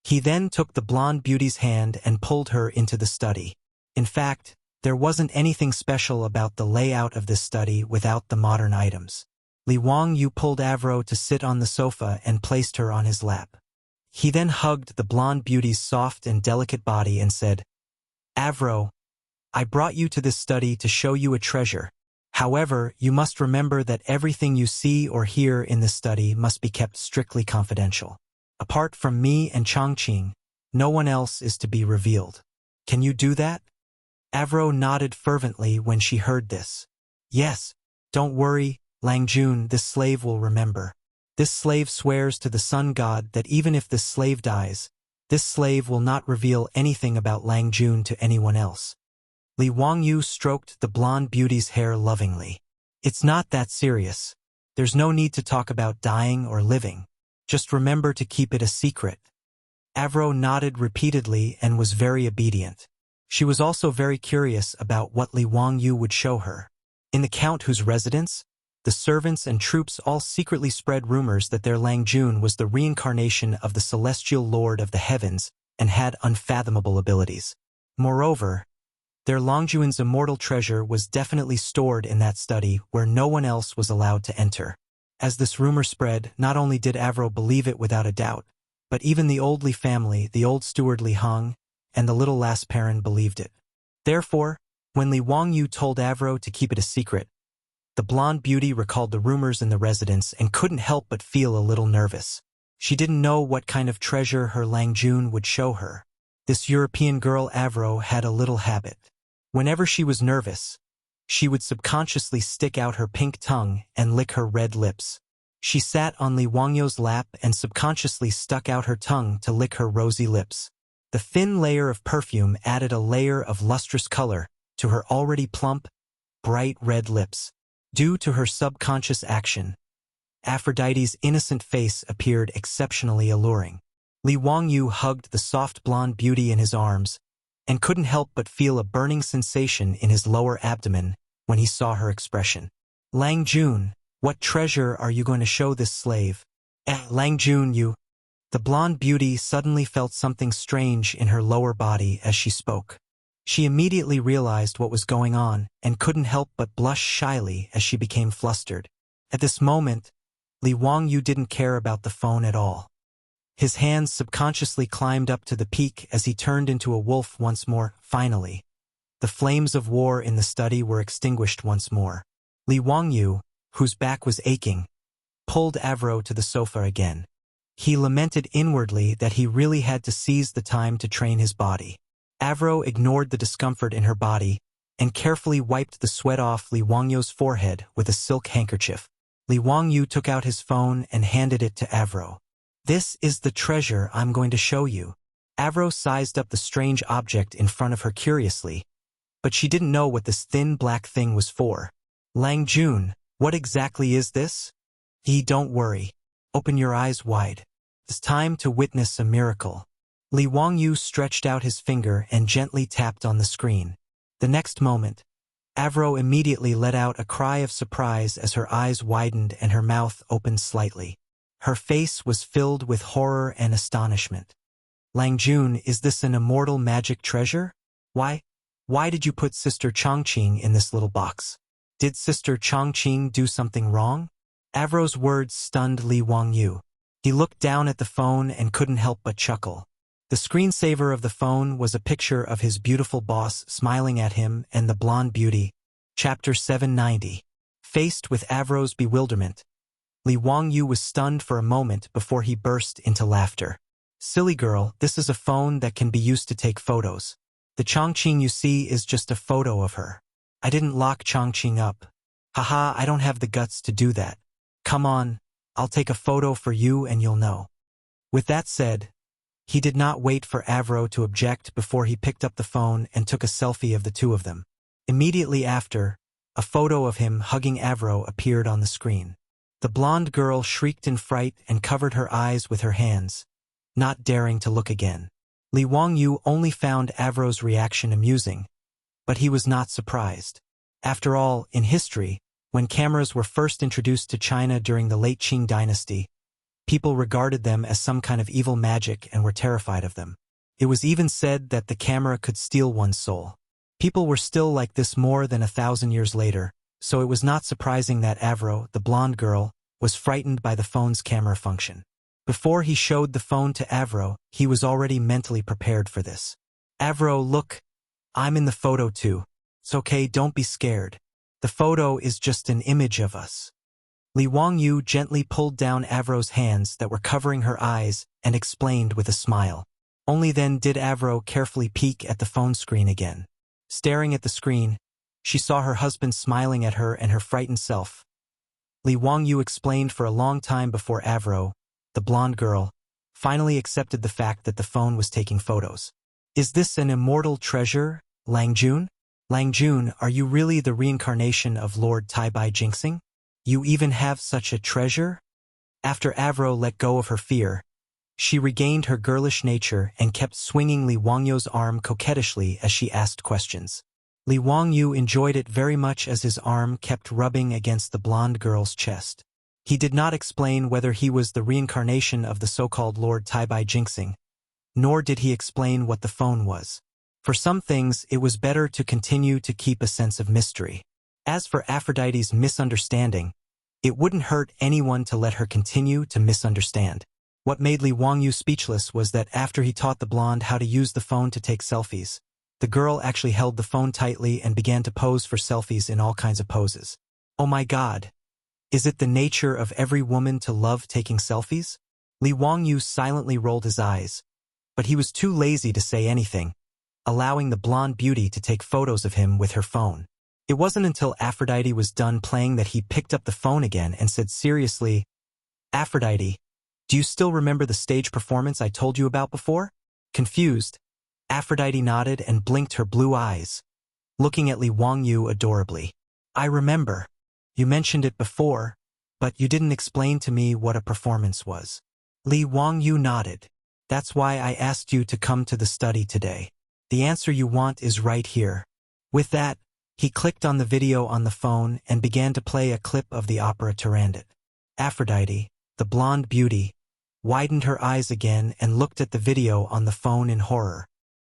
He then took the blonde beauty's hand and pulled her into the study. In fact, there wasn't anything special about the layout of this study without the modern items. Li Wangyu pulled Avro to sit on the sofa and placed her on his lap. He then hugged the blonde beauty's soft and delicate body and said, "Avro, I brought you to this study to show you a treasure. However, you must remember that everything you see or hear in this study must be kept strictly confidential. Apart from me and Changqing, no one else is to be revealed. Can you do that?" Avro nodded fervently when she heard this. "Yes, don't worry, Langjun, this slave will remember. This slave swears to the sun god that even if this slave dies, this slave will not reveal anything about Langjun to anyone else." Li Wangyu stroked the blonde beauty's hair lovingly. "It's not that serious. There's no need to talk about dying or living. Just remember to keep it a secret." Avro nodded repeatedly and was very obedient. She was also very curious about what Li Wangyu would show her. In the Count Hu's residence, the servants and troops all secretly spread rumors that their Langjun was the reincarnation of the celestial lord of the heavens and had unfathomable abilities. Moreover, their Longjuan's immortal treasure was definitely stored in that study where no one else was allowed to enter. As this rumor spread, not only did Avro believe it without a doubt, but even the old Li family, the old steward Li Hong, and the little last Perrin believed it. Therefore, when Li Wangyu told Avro to keep it a secret, the blonde beauty recalled the rumors in the residence and couldn't help but feel a little nervous. She didn't know what kind of treasure her Langjun would show her. This European girl Avro had a little habit. Whenever she was nervous, she would subconsciously stick out her pink tongue and lick her red lips. She sat on Li Wangyu's lap and subconsciously stuck out her tongue to lick her rosy lips. The thin layer of perfume added a layer of lustrous color to her already plump, bright red lips. Due to her subconscious action, Aphrodite's innocent face appeared exceptionally alluring. Li Wangyu hugged the soft blonde beauty in his arms and couldn't help but feel a burning sensation in his lower abdomen when he saw her expression. Langjun, what treasure are you going to show this slave? Langjun, you... The blonde beauty suddenly felt something strange in her lower body as she spoke. She immediately realized what was going on and couldn't help but blush shyly as she became flustered. At this moment, Li Wangyu didn't care about the phone at all. His hands subconsciously climbed up to the peak as he turned into a wolf once more. Finally, the flames of war in the study were extinguished once more. Li Wangyu, whose back was aching, pulled Avro to the sofa again. He lamented inwardly that he really had to seize the time to train his body. Avro ignored the discomfort in her body and carefully wiped the sweat off Li Wangyu's forehead with a silk handkerchief. Li Wangyu took out his phone and handed it to Avro. This is the treasure I'm going to show you. Avro sized up the strange object in front of her curiously, but she didn't know what this thin black thing was for. Langjun, what exactly is this? Don't worry. Open your eyes wide. It's time to witness a miracle. Li Wangyu stretched out his finger and gently tapped on the screen. The next moment, Avro immediately let out a cry of surprise as her eyes widened and her mouth opened slightly. Her face was filled with horror and astonishment. Langjun, is this an immortal magic treasure? Why did you put Sister Changqing in this little box? Did Sister Changqing do something wrong? Avro's words stunned Li Wangyu. He looked down at the phone and couldn't help but chuckle. The screensaver of the phone was a picture of his beautiful boss smiling at him and the blonde beauty. Chapter 790. Faced with Avro's bewilderment, Li Wangyu was stunned for a moment before he burst into laughter. Silly girl, this is a phone that can be used to take photos. The Changqing you see is just a photo of her. I didn't lock Changqing up. Haha, I don't have the guts to do that. Come on, I'll take a photo for you and you'll know. With that said, he did not wait for Avro to object before he picked up the phone and took a selfie of the two of them. Immediately after, a photo of him hugging Avro appeared on the screen. The blonde girl shrieked in fright and covered her eyes with her hands, not daring to look again. Li Wangyu only found Avro's reaction amusing, but he was not surprised. After all, in history, when cameras were first introduced to China during the late Qing dynasty, people regarded them as some kind of evil magic and were terrified of them. It was even said that the camera could steal one's soul. People were still like this more than 1,000 years later, so it was not surprising that Avro, the blonde girl, was frightened by the phone's camera function. Before he showed the phone to Avro, he was already mentally prepared for this. Avro, look, I'm in the photo too. It's okay, don't be scared. The photo is just an image of us. Li Wangyu gently pulled down Avro's hands that were covering her eyes and explained with a smile. Only then did Avro carefully peek at the phone screen again. Staring at the screen, she saw her husband smiling at her and her frightened self. Li Wangyu explained for a long time before Avro, the blonde girl, finally accepted the fact that the phone was taking photos. Is this an immortal treasure, Langjun? Langjun, are you really the reincarnation of Lord Taibai Jinxing? You even have such a treasure? After Avro let go of her fear, she regained her girlish nature and kept swinging Li Wangyu's arm coquettishly as she asked questions. Li Wangyu enjoyed it very much as his arm kept rubbing against the blonde girl's chest. He did not explain whether he was the reincarnation of the so-called Lord Taibai Jinxing, nor did he explain what the phone was. For some things, it was better to continue to keep a sense of mystery. As for Aphrodite's misunderstanding, it wouldn't hurt anyone to let her continue to misunderstand. What made Li Wangyu speechless was that after he taught the blonde how to use the phone to take selfies, the girl actually held the phone tightly and began to pose for selfies in all kinds of poses. Oh my God! Is it the nature of every woman to love taking selfies? Li Wangyu silently rolled his eyes, but he was too lazy to say anything, allowing the blonde beauty to take photos of him with her phone. It wasn't until Aphrodite was done playing that he picked up the phone again and said seriously, "Aphrodite, do you still remember the stage performance I told you about before?" Confused, Aphrodite nodded and blinked her blue eyes, looking at Li Wangyu adorably. "I remember. You mentioned it before, but you didn't explain to me what a performance was." Li Wangyu nodded. "That's why I asked you to come to the study today. The answer you want is right here." With that, he clicked on the video on the phone and began to play a clip of the opera Turandot. Aphrodite, the blonde beauty, widened her eyes again and looked at the video on the phone in horror.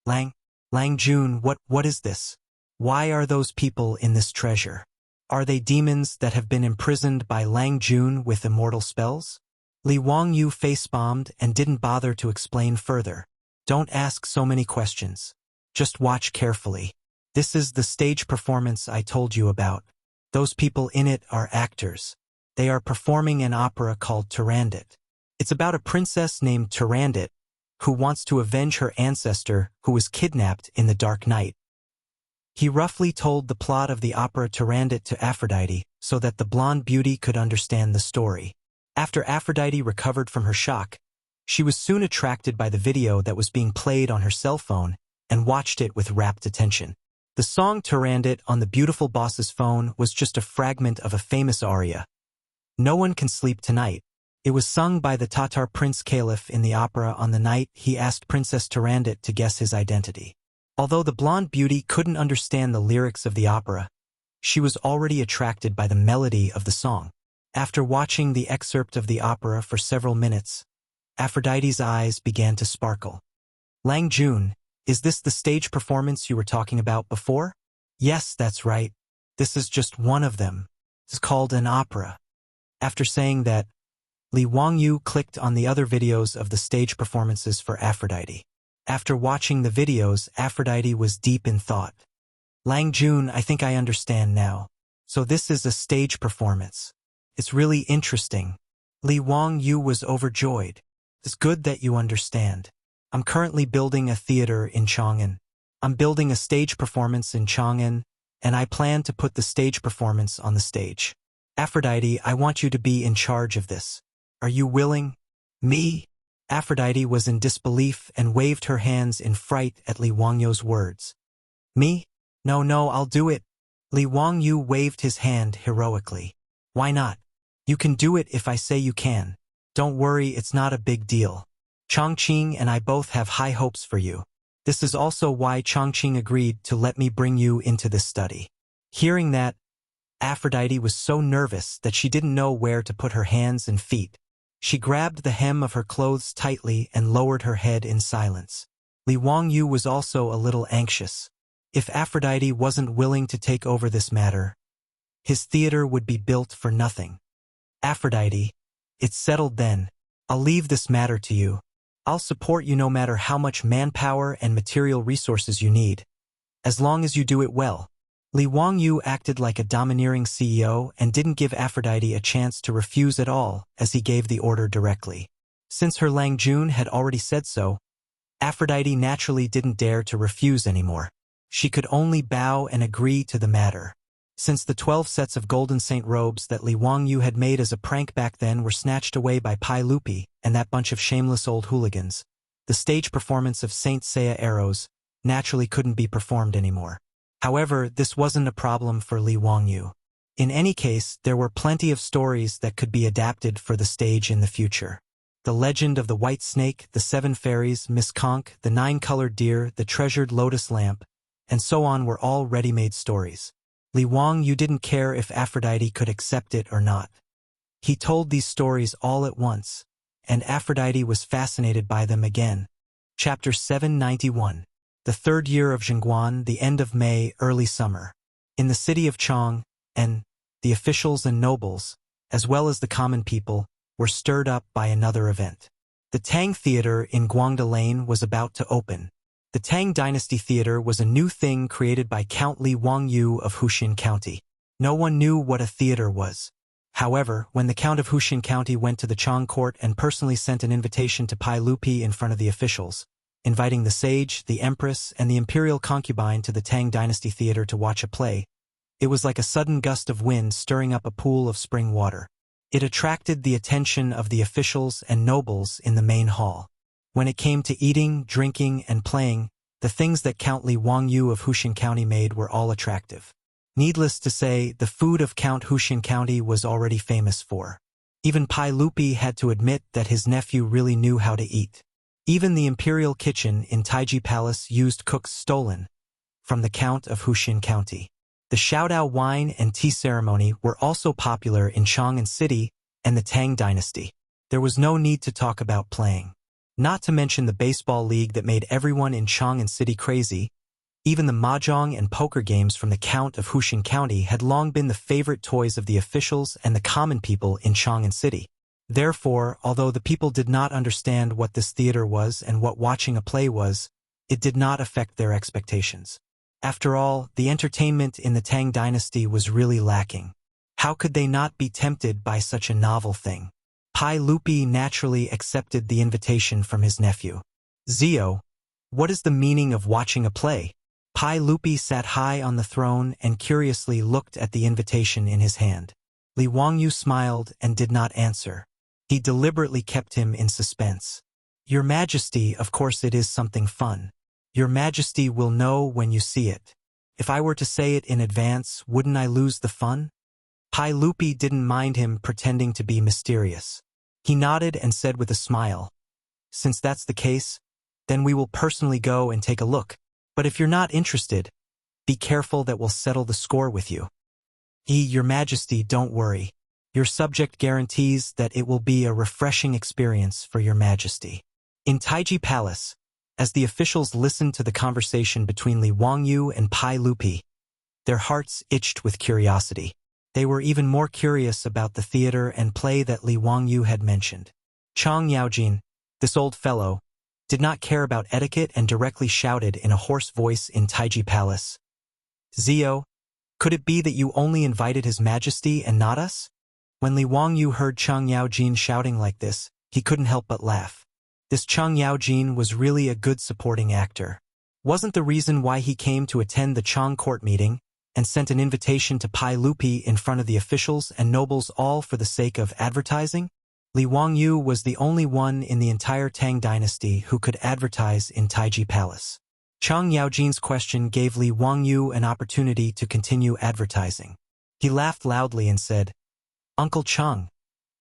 Lang Jun, what is this? Why are those people in this treasure? Are they demons that have been imprisoned by Lang Jun with immortal spells? Li Wangyu face-bombed and didn't bother to explain further. "Don't ask so many questions. Just watch carefully. This is the stage performance I told you about. Those people in it are actors. They are performing an opera called Turandot. It's about a princess named Turandot who wants to avenge her ancestor who was kidnapped in the Dark Night." He roughly told the plot of the opera Turandot to Aphrodite so that the blonde beauty could understand the story. After Aphrodite recovered from her shock, she was soon attracted by the video that was being played on her cell phone and watched it with rapt attention. The song Turandot on the beautiful boss's phone was just a fragment of a famous aria. "No one can sleep tonight." It was sung by the Tatar Prince Caliph in the opera on the night he asked Princess Turandot to guess his identity. Although the blonde beauty couldn't understand the lyrics of the opera, she was already attracted by the melody of the song. After watching the excerpt of the opera for several minutes, Aphrodite's eyes began to sparkle. "Lang Jun, is this the stage performance you were talking about before?" "Yes, that's right. This is just one of them. It's called an opera." After saying that, Li Wangyu clicked on the other videos of the stage performances for Aphrodite. After watching the videos, Aphrodite was deep in thought. "Lang Jun, I think I understand now. So this is a stage performance. It's really interesting." Li Wangyu was overjoyed. "It's good that you understand. I'm currently building a theater in Chang'an. I'm building a stage performance in Chang'an, and I plan to put the stage performance on the stage. Aphrodite, I want you to be in charge of this. Are you willing?" "Me?" Aphrodite was in disbelief and waved her hands in fright at Li Wangyu's words. "Me? No, I'll do it." Li Wangyu waved his hand heroically. "Why not? You can do it if I say you can. Don't worry, it's not a big deal. Chongqing and I both have high hopes for you. This is also why Chongqing agreed to let me bring you into this study." Hearing that, Aphrodite was so nervous that she didn't know where to put her hands and feet. She grabbed the hem of her clothes tightly and lowered her head in silence. Li Wangyu was also a little anxious. If Aphrodite wasn't willing to take over this matter, his theater would be built for nothing. "Aphrodite, it's settled then. I'll leave this matter to you. I'll support you no matter how much manpower and material resources you need, as long as you do it well." Li Wangyu acted like a domineering CEO and didn't give Aphrodite a chance to refuse at all as he gave the order directly. Since her Lang Jun had already said so, Aphrodite naturally didn't dare to refuse anymore. She could only bow and agree to the matter. Since the 12 sets of golden saint robes that Li Wangyu had made as a prank back then were snatched away by Pai Lupi and that bunch of shameless old hooligans, the stage performance of Saint Seiya arrows naturally couldn't be performed anymore. However, this wasn't a problem for Li Wangyu. In any case, there were plenty of stories that could be adapted for the stage in the future. The legend of the white snake, the 7 fairies, Miss Conch, the 9-colored deer, the treasured lotus lamp, and so on were all ready-made stories. Li Wangyu didn't care if Aphrodite could accept it or not. He told these stories all at once, and Aphrodite was fascinated by them again. Chapter 791. The third year of Chang'an, the end of May, early summer. In the city of Chang'an, the officials and nobles, as well as the common people, were stirred up by another event. The Tang Theater in Guangda Lane was about to open. The Tang Dynasty Theater was a new thing created by Count Li Wangyu of Huxin County. No one knew what a theater was. However, when the Count of Huxin County went to the Chang court and personally sent an invitation to Pai Lupi in front of the officials, inviting the sage, the empress, and the imperial concubine to the Tang Dynasty Theater to watch a play, it was like a sudden gust of wind stirring up a pool of spring water. It attracted the attention of the officials and nobles in the main hall. When it came to eating, drinking, and playing, the things that Count Li Wangyu of Huxin County made were all attractive. Needless to say, the food of Count Huxin County was already famous for. Even Pai Lupi had to admit that his nephew really knew how to eat. Even the imperial kitchen in Taiji Palace used cooks stolen from the Count of Huxin County. The Xiaodao wine and tea ceremony were also popular in Chang'an City and the Tang Dynasty. There was no need to talk about playing. Not to mention the baseball league that made everyone in Chang'an City crazy. Even the mahjong and poker games from the Count of Huxin County had long been the favorite toys of the officials and the common people in Chang'an City. Therefore, although the people did not understand what this theater was and what watching a play was, it did not affect their expectations. After all, the entertainment in the Tang Dynasty was really lacking. How could they not be tempted by such a novel thing? Pai Lupi naturally accepted the invitation from his nephew. Zio, what is the meaning of watching a play? Pai Lupi sat high on the throne and curiously looked at the invitation in his hand. Li Wangyu smiled and did not answer. He deliberately kept him in suspense. Your Majesty, of course it is something fun. Your Majesty will know when you see it. If I were to say it in advance, wouldn't I lose the fun? Pai Lupi didn't mind him pretending to be mysterious. He nodded and said with a smile, since that's the case, then we will personally go and take a look. But if you're not interested, be careful that we'll settle the score with you. Your Majesty, don't worry. Your subject guarantees that it will be a refreshing experience for your Majesty. In Taiji Palace, as the officials listened to the conversation between Li Wangyu and Pai Lupi, their hearts itched with curiosity. They were even more curious about the theater and play that Li Wangyu had mentioned. Chang Yaojin, this old fellow, did not care about etiquette and directly shouted in a hoarse voice in Taiji Palace. Zio, could it be that you only invited His Majesty and not us? When Li Wangyu heard Chang Yaojin shouting like this, he couldn't help but laugh. This Chang Yaojin was really a good supporting actor. Wasn't the reason why he came to attend the Chang court meeting and sent an invitation to Pai Lupi in front of the officials and nobles all for the sake of advertising? Li Wangyu was the only one in the entire Tang Dynasty who could advertise in Taiji Palace. Chang Yaojin's question gave Li Wangyu an opportunity to continue advertising. He laughed loudly and said, Uncle Chang,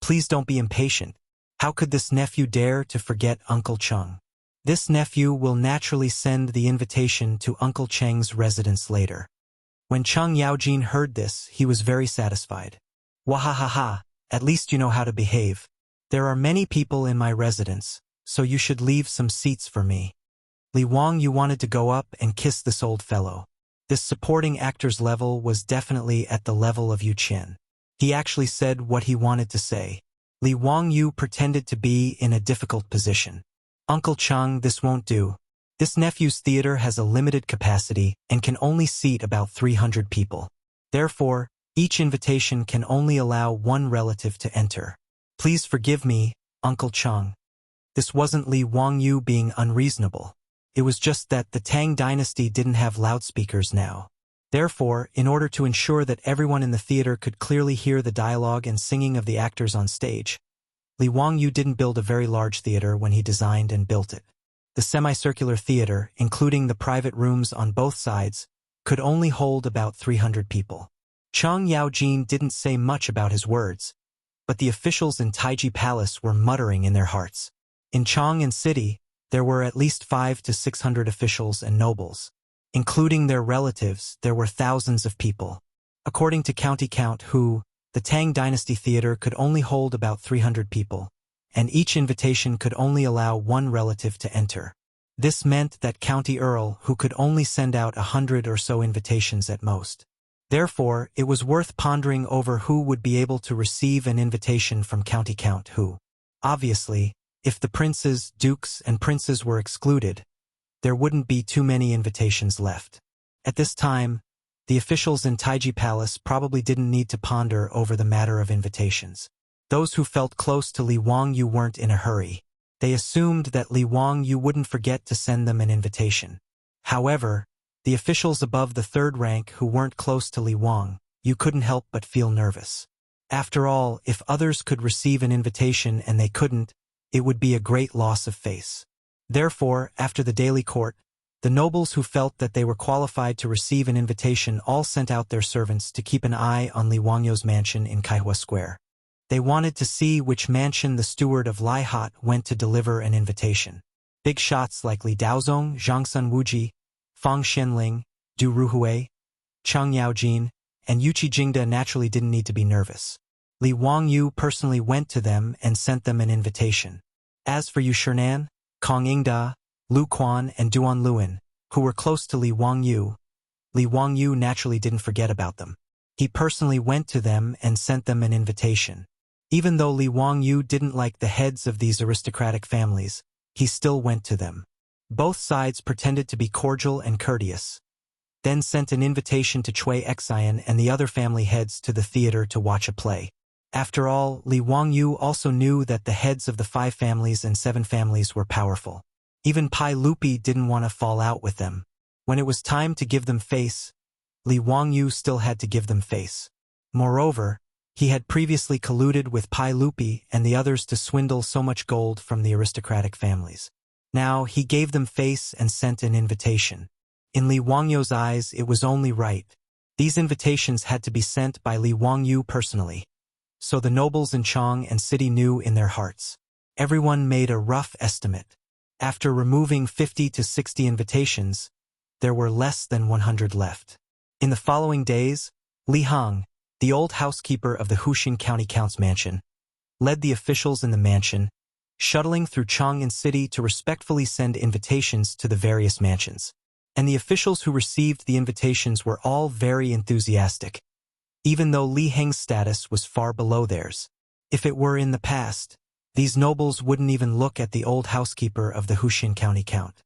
please don't be impatient. How could this nephew dare to forget Uncle Chang? This nephew will naturally send the invitation to Uncle Cheng's residence later. When Chang Yaojin heard this, he was very satisfied. Wahahaha, at least you know how to behave. There are many people in my residence, so you should leave some seats for me. Li Wangyu wanted to go up and kiss this old fellow. This supporting actor's level was definitely at the level of Yu Qian. He actually said what he wanted to say. Li Wangyu pretended to be in a difficult position. Uncle Chang, this won't do. This nephew's theater has a limited capacity and can only seat about 300 people. Therefore, each invitation can only allow one relative to enter. Please forgive me, Uncle Chang. This wasn't Li Wangyu being unreasonable. It was just that the Tang Dynasty didn't have loudspeakers now. Therefore, in order to ensure that everyone in the theater could clearly hear the dialogue and singing of the actors on stage, Li Wangyu didn't build a very large theater when he designed and built it. The semicircular theater, including the private rooms on both sides, could only hold about 300 people. Chang Yaojin didn't say much about his words, but the officials in Taiji Palace were muttering in their hearts. In Chang'an City, there were at least 500 to 600 officials and nobles. Including their relatives, there were thousands of people. According to County Count Hu, the Tang Dynasty Theater could only hold about 300 people, and each invitation could only allow one relative to enter. This meant that County Earl who could only send out 100 or so invitations at most. Therefore, it was worth pondering over who would be able to receive an invitation from County Count who. Obviously, if the princes, dukes, and princes were excluded, there wouldn't be too many invitations left. At this time, the officials in Taiji Palace probably didn't need to ponder over the matter of invitations. Those who felt close to Li Wangyu weren't in a hurry. They assumed that Li Wangyu wouldn't forget to send them an invitation. However, the officials above the third rank who weren't close to Li Wangyu couldn't help but feel nervous. After all, if others could receive an invitation and they couldn't, it would be a great loss of face. Therefore, after the daily court, the nobles who felt that they were qualified to receive an invitation all sent out their servants to keep an eye on Li Wangyu's mansion in Kaihua Square. They wanted to see which mansion the steward of Lai Hot went to deliver an invitation. Big shots like Li Daozong, Zhang Sun Wuji, Fang Xianling, Du Ruhui, Cheng Yaojin, and Yuqi Jingda naturally didn't need to be nervous. Li Wangyu personally went to them and sent them an invitation. As for Yu Shernan, Kong Ingda, Lu Quan, and Duan Luan, who were close to Li Wangyu naturally didn't forget about them. He personally went to them and sent them an invitation. Even though Li Wangyu didn't like the heads of these aristocratic families, he still went to them. Both sides pretended to be cordial and courteous, then sent an invitation to Cui Xian and the other family heads to the theater to watch a play. After all, Li Wangyu also knew that the heads of the 5 families and 7 families were powerful. Even Pai Lupi didn't want to fall out with them. When it was time to give them face, Li Wangyu still had to give them face. Moreover, he had previously colluded with Pai Lupi and the others to swindle so much gold from the aristocratic families. Now, he gave them face and sent an invitation. In Li Wangyu's eyes, it was only right. These invitations had to be sent by Li Wangyu personally. So the nobles in Chang and city knew in their hearts. Everyone made a rough estimate. After removing 50 to 60 invitations, there were less than 100 left. In the following days, Li Hang, the old housekeeper of the Huxin County Count's mansion, led the officials in the mansion, shuttling through Chang'an City to respectfully send invitations to the various mansions. And the officials who received the invitations were all very enthusiastic, even though Li Heng's status was far below theirs. If it were in the past, these nobles wouldn't even look at the old housekeeper of the Huxin County Count.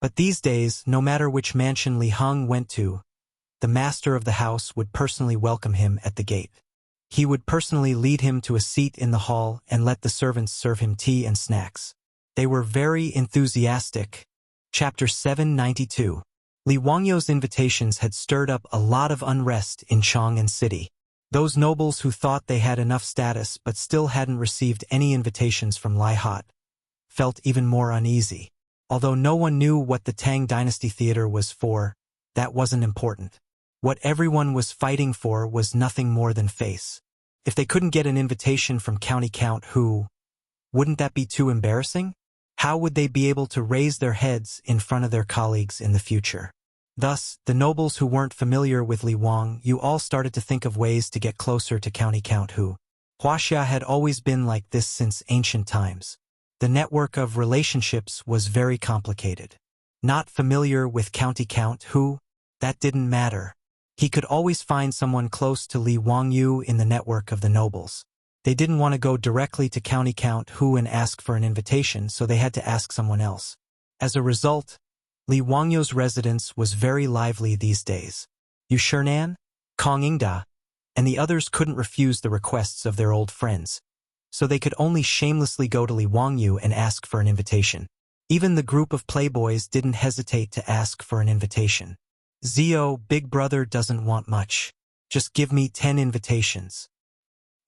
But these days, no matter which mansion Li Heng went to, the master of the house would personally welcome him at the gate. He would personally lead him to a seat in the hall and let the servants serve him tea and snacks. They were very enthusiastic. Chapter 792. Li Wangyu's invitations had stirred up a lot of unrest in Chang'an City. Those nobles who thought they had enough status but still hadn't received any invitations from Lai Hot felt even more uneasy. Although no one knew what the Tang Dynasty Theater was for, that wasn't important. What everyone was fighting for was nothing more than face. If they couldn't get an invitation from County Count who, wouldn't that be too embarrassing? How would they be able to raise their heads in front of their colleagues in the future? Thus, the nobles who weren't familiar with Li Wangyu all started to think of ways to get closer to County Count who. Wuxia had always been like this since ancient times. The network of relationships was very complicated. Not familiar with County Count who? That didn't matter. He could always find someone close to Li Wangyu in the network of the nobles. They didn't want to go directly to County Count who and ask for an invitation, so they had to ask someone else. As a result, Li Wangyu's residence was very lively these days. Yu Shernan, Kong Ingda, and the others couldn't refuse the requests of their old friends, so they could only shamelessly go to Li Wangyu and ask for an invitation. Even the group of playboys didn't hesitate to ask for an invitation. Zio, big brother doesn't want much. Just give me 10 invitations.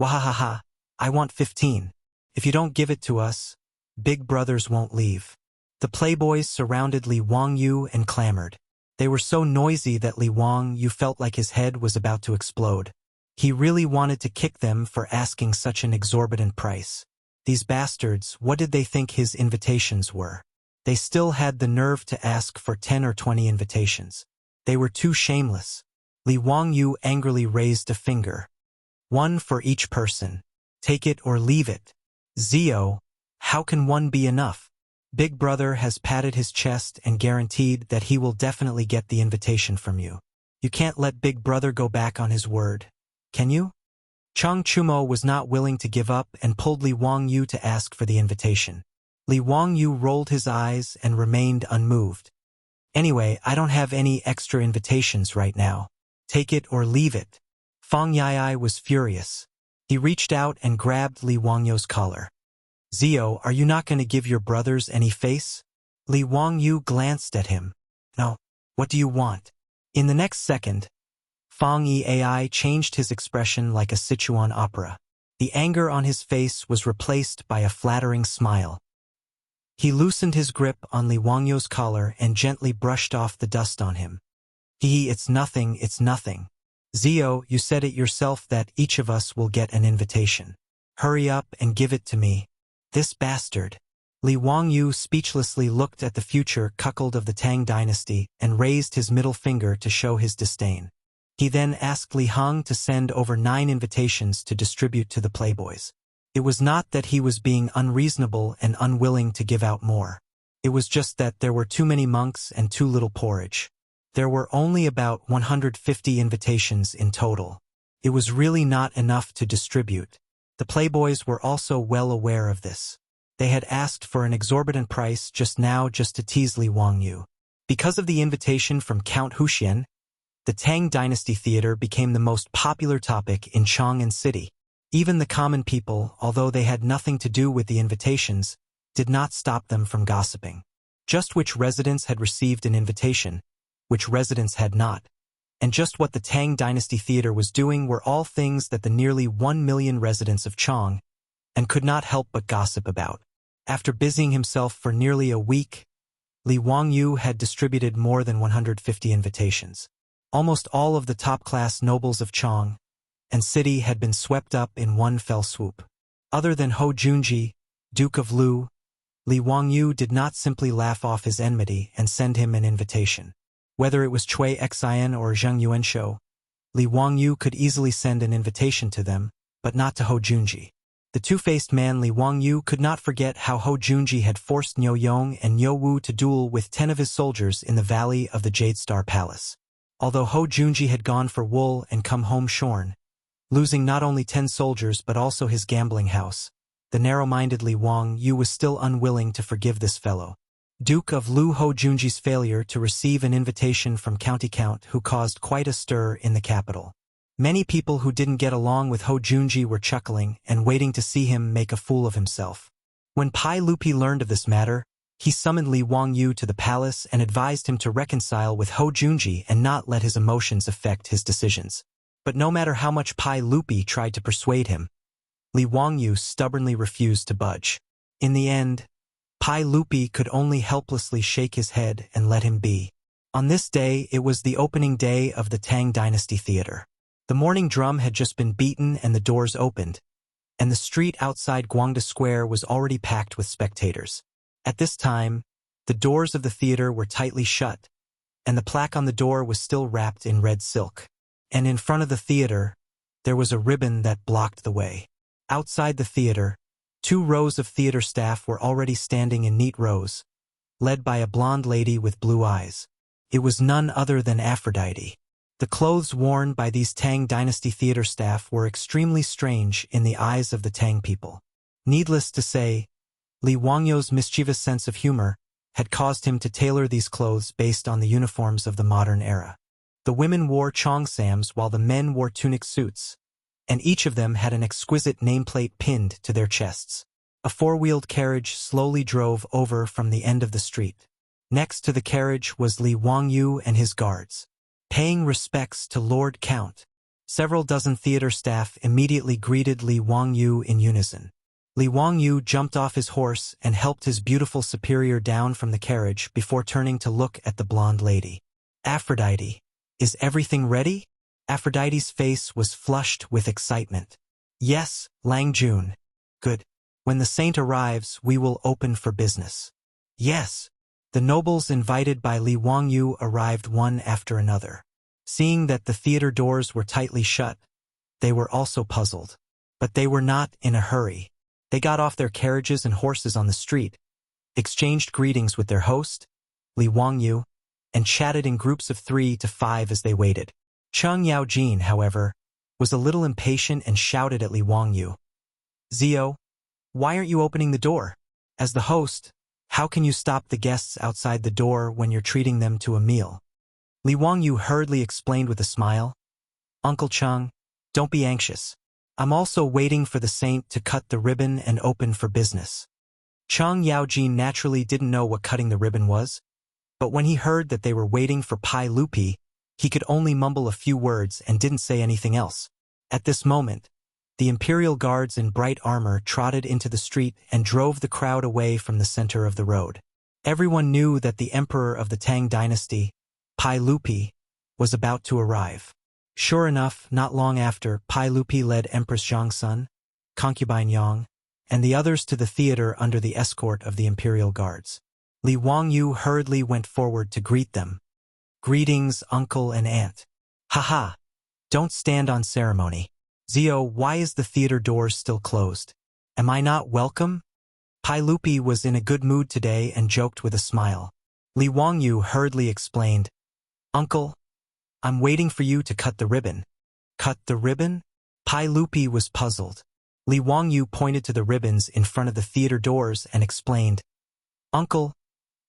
Wahahaha, I want 15. If you don't give it to us, big brothers won't leave. The playboys surrounded Li Wangyu and clamored. They were so noisy that Li Wangyu felt like his head was about to explode. He really wanted to kick them for asking such an exorbitant price. These bastards, what did they think his invitations were? They still had the nerve to ask for 10 or 20 invitations. They were too shameless. Li Wangyu angrily raised a finger. One for each person. Take it or leave it. Zio, how can one be enough? Big Brother has patted his chest and guaranteed that he will definitely get the invitation from you. You can't let Big Brother go back on his word, can you? Chang Chumo was not willing to give up and pulled Li Wangyu to ask for the invitation. Li Wangyu rolled his eyes and remained unmoved. Anyway, I don't have any extra invitations right now. Take it or leave it. Fang Yai was furious. He reached out and grabbed Li Wangyu's collar. Zio, are you not going to give your brothers any face? Li Wangyu glanced at him. No. What do you want? In the next second, Fang Yai changed his expression like a Sichuan opera. The anger on his face was replaced by a flattering smile. He loosened his grip on Li Wangyu's collar and gently brushed off the dust on him. It's nothing, it's nothing. Zio, you said it yourself that each of us will get an invitation. Hurry up and give it to me. This bastard. Li Wangyu speechlessly looked at the future cuckold of the Tang dynasty and raised his middle finger to show his disdain. He then asked Li Heng to send over 9 invitations to distribute to the playboys. It was not that he was being unreasonable and unwilling to give out more. It was just that there were too many monks and too little porridge. There were only about 150 invitations in total. It was really not enough to distribute. The playboys were also well aware of this. They had asked for an exorbitant price just to tease Li Wangyu. Because of the invitation from Count Huxian, the Tang Dynasty Theater became the most popular topic in Chang'an City. Even the common people, although they had nothing to do with the invitations, did not stop them from gossiping. Just which residents had received an invitation, which residents had not, and just what the Tang Dynasty Theater was doing were all things that the nearly 1 million residents of Chang and could not help but gossip about. After busying himself for nearly a week, Li Wangyu had distributed more than 150 invitations. Almost all of the top-class nobles of Chang and city had been swept up in one fell swoop. Other than Hou Junji, Duke of Lu, Li Wangyu did not simply laugh off his enmity and send him an invitation. Whether it was Cui Xian or Zheng Yuanshou, Li Wangyu could easily send an invitation to them, but not to Hou Junji. The two-faced man Li Wangyu could not forget how Hou Junji had forced Niu Yong and Niu Wu to duel with 10 of his soldiers in the valley of the Jade Star Palace. Although Hou Junji had gone for wool and come home shorn, losing not only 10 soldiers but also his gambling house, the narrow-minded Li Wangyu was still unwilling to forgive this fellow. Duke of Lu Hou Junji's failure to receive an invitation from County Count who caused quite a stir in the capital. Many people who didn't get along with Hou Junji were chuckling and waiting to see him make a fool of himself. When Pai Lupi learned of this matter, he summoned Li Wangyu to the palace and advised him to reconcile with Hou Junji and not let his emotions affect his decisions. But no matter how much Pai Lupi tried to persuade him, Li Wangyu stubbornly refused to budge. In the end, Pai Lupi could only helplessly shake his head and let him be. On this day, it was the opening day of the Tang Dynasty Theater. The morning drum had just been beaten and the doors opened, and the street outside Guangda Square was already packed with spectators. At this time, the doors of the theater were tightly shut, and the plaque on the door was still wrapped in red silk. And in front of the theater, there was a ribbon that blocked the way. Outside the theater, 2 rows of theater staff were already standing in neat rows, led by a blonde lady with blue eyes. It was none other than Aphrodite. The clothes worn by these Tang Dynasty theater staff were extremely strange in the eyes of the Tang people. Needless to say, Li Wangyu's mischievous sense of humor had caused him to tailor these clothes based on the uniforms of the modern era. The women wore cheongsams while the men wore tunic suits, and each of them had an exquisite nameplate pinned to their chests. A 4-wheeled carriage slowly drove over from the end of the street. Next to the carriage was Li Wangyu and his guards, paying respects to Lord Count. Several dozen theater staff immediately greeted Li Wangyu in unison. Li Wangyu jumped off his horse and helped his beautiful superior down from the carriage before turning to look at the blonde lady. Aphrodite, is everything ready? Aphrodite's face was flushed with excitement. Yes, Lang Jun. Good. When the saint arrives, we will open for business. Yes. The nobles invited by Li Wangyu arrived one after another. Seeing that the theater doors were tightly shut, they were also puzzled. But they were not in a hurry. They got off their carriages and horses on the street, exchanged greetings with their host, Li Wangyu, and chatted in groups of 3 to 5 as they waited. Cheng Yaojin, however, was a little impatient and shouted at Li Wangyu. "Zio, why aren't you opening the door? As the host, how can you stop the guests outside the door when you're treating them to a meal?" Li Wangyu hurriedly explained with a smile. "Uncle Cheng, don't be anxious. I'm also waiting for the saint to cut the ribbon and open for business." Cheng Yaojin naturally didn't know what cutting the ribbon was, but when he heard that they were waiting for Pai Lupi, he could only mumble a few words and didn't say anything else. At this moment, the imperial guards in bright armor trotted into the street and drove the crowd away from the center of the road. Everyone knew that the emperor of the Tang dynasty, Pai Lupi, was about to arrive. Sure enough, not long after, Pai Lupi led Empress Zhangsun, concubine Yang, and the others to the theater under the escort of the imperial guards. Li Wangyu hurriedly went forward to greet them. "Greetings, uncle and aunt." "Haha, don't stand on ceremony." "Zio, why is the theater doors still closed? Am I not welcome?" Pai Lupi was in a good mood today and joked with a smile. Li Wangyu hurriedly explained, "Uncle, I'm waiting for you to cut the ribbon." "Cut the ribbon?" Pai Lupi was puzzled. Li Wangyu pointed to the ribbons in front of the theater doors and explained, "Uncle,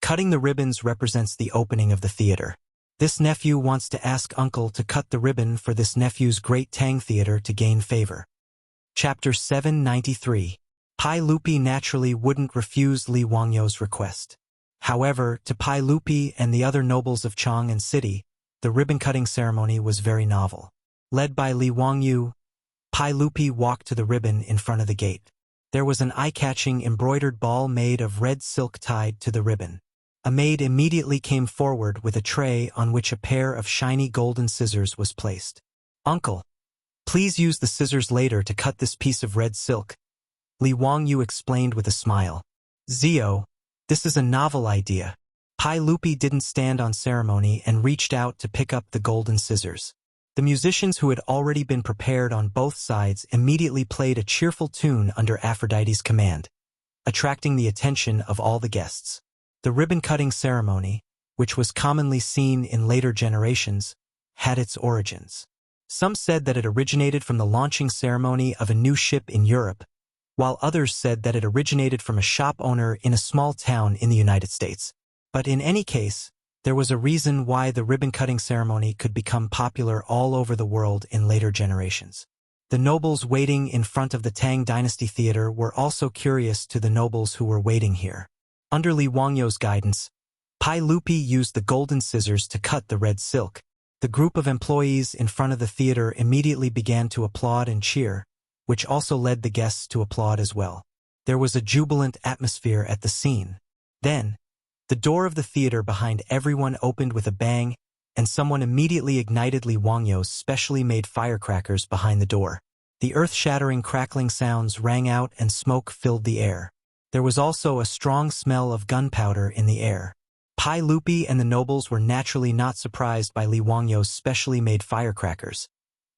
cutting the ribbons represents the opening of the theater. This nephew wants to ask Uncle to cut the ribbon for this nephew's great Tang theater to gain favor." Chapter 793. Pai Lupi naturally wouldn't refuse Li Wangyu's request. However, to Pai Lupi and the other nobles of Chang'an City, the ribbon-cutting ceremony was very novel. Led by Li Wangyu, Pai Lupi walked to the ribbon in front of the gate. There was an eye-catching embroidered ball made of red silk tied to the ribbon. A maid immediately came forward with a tray on which a pair of shiny golden scissors was placed. "Uncle, please use the scissors later to cut this piece of red silk," Li Wangyu explained with a smile. "Zio, this is a novel idea." Pai Lupi didn't stand on ceremony and reached out to pick up the golden scissors. The musicians who had already been prepared on both sides immediately played a cheerful tune under Aphrodite's command, attracting the attention of all the guests. The ribbon-cutting ceremony, which was commonly seen in later generations, had its origins. Some said that it originated from the launching ceremony of a new ship in Europe, while others said that it originated from a shop owner in a small town in the United States. But in any case, there was a reason why the ribbon-cutting ceremony could become popular all over the world in later generations. The nobles waiting in front of the Tang Dynasty Theater were also curious to the nobles who were waiting here. Under Li Wangyu's guidance, Pai Lupi used the golden scissors to cut the red silk. The group of employees in front of the theater immediately began to applaud and cheer, which also led the guests to applaud as well. There was a jubilant atmosphere at the scene. Then, the door of the theater behind everyone opened with a bang, and someone immediately ignited Li Wangyu's specially made firecrackers behind the door. The earth-shattering crackling sounds rang out and smoke filled the air. There was also a strong smell of gunpowder in the air. Pai Lupi and the nobles were naturally not surprised by Li Wangyu's specially made firecrackers.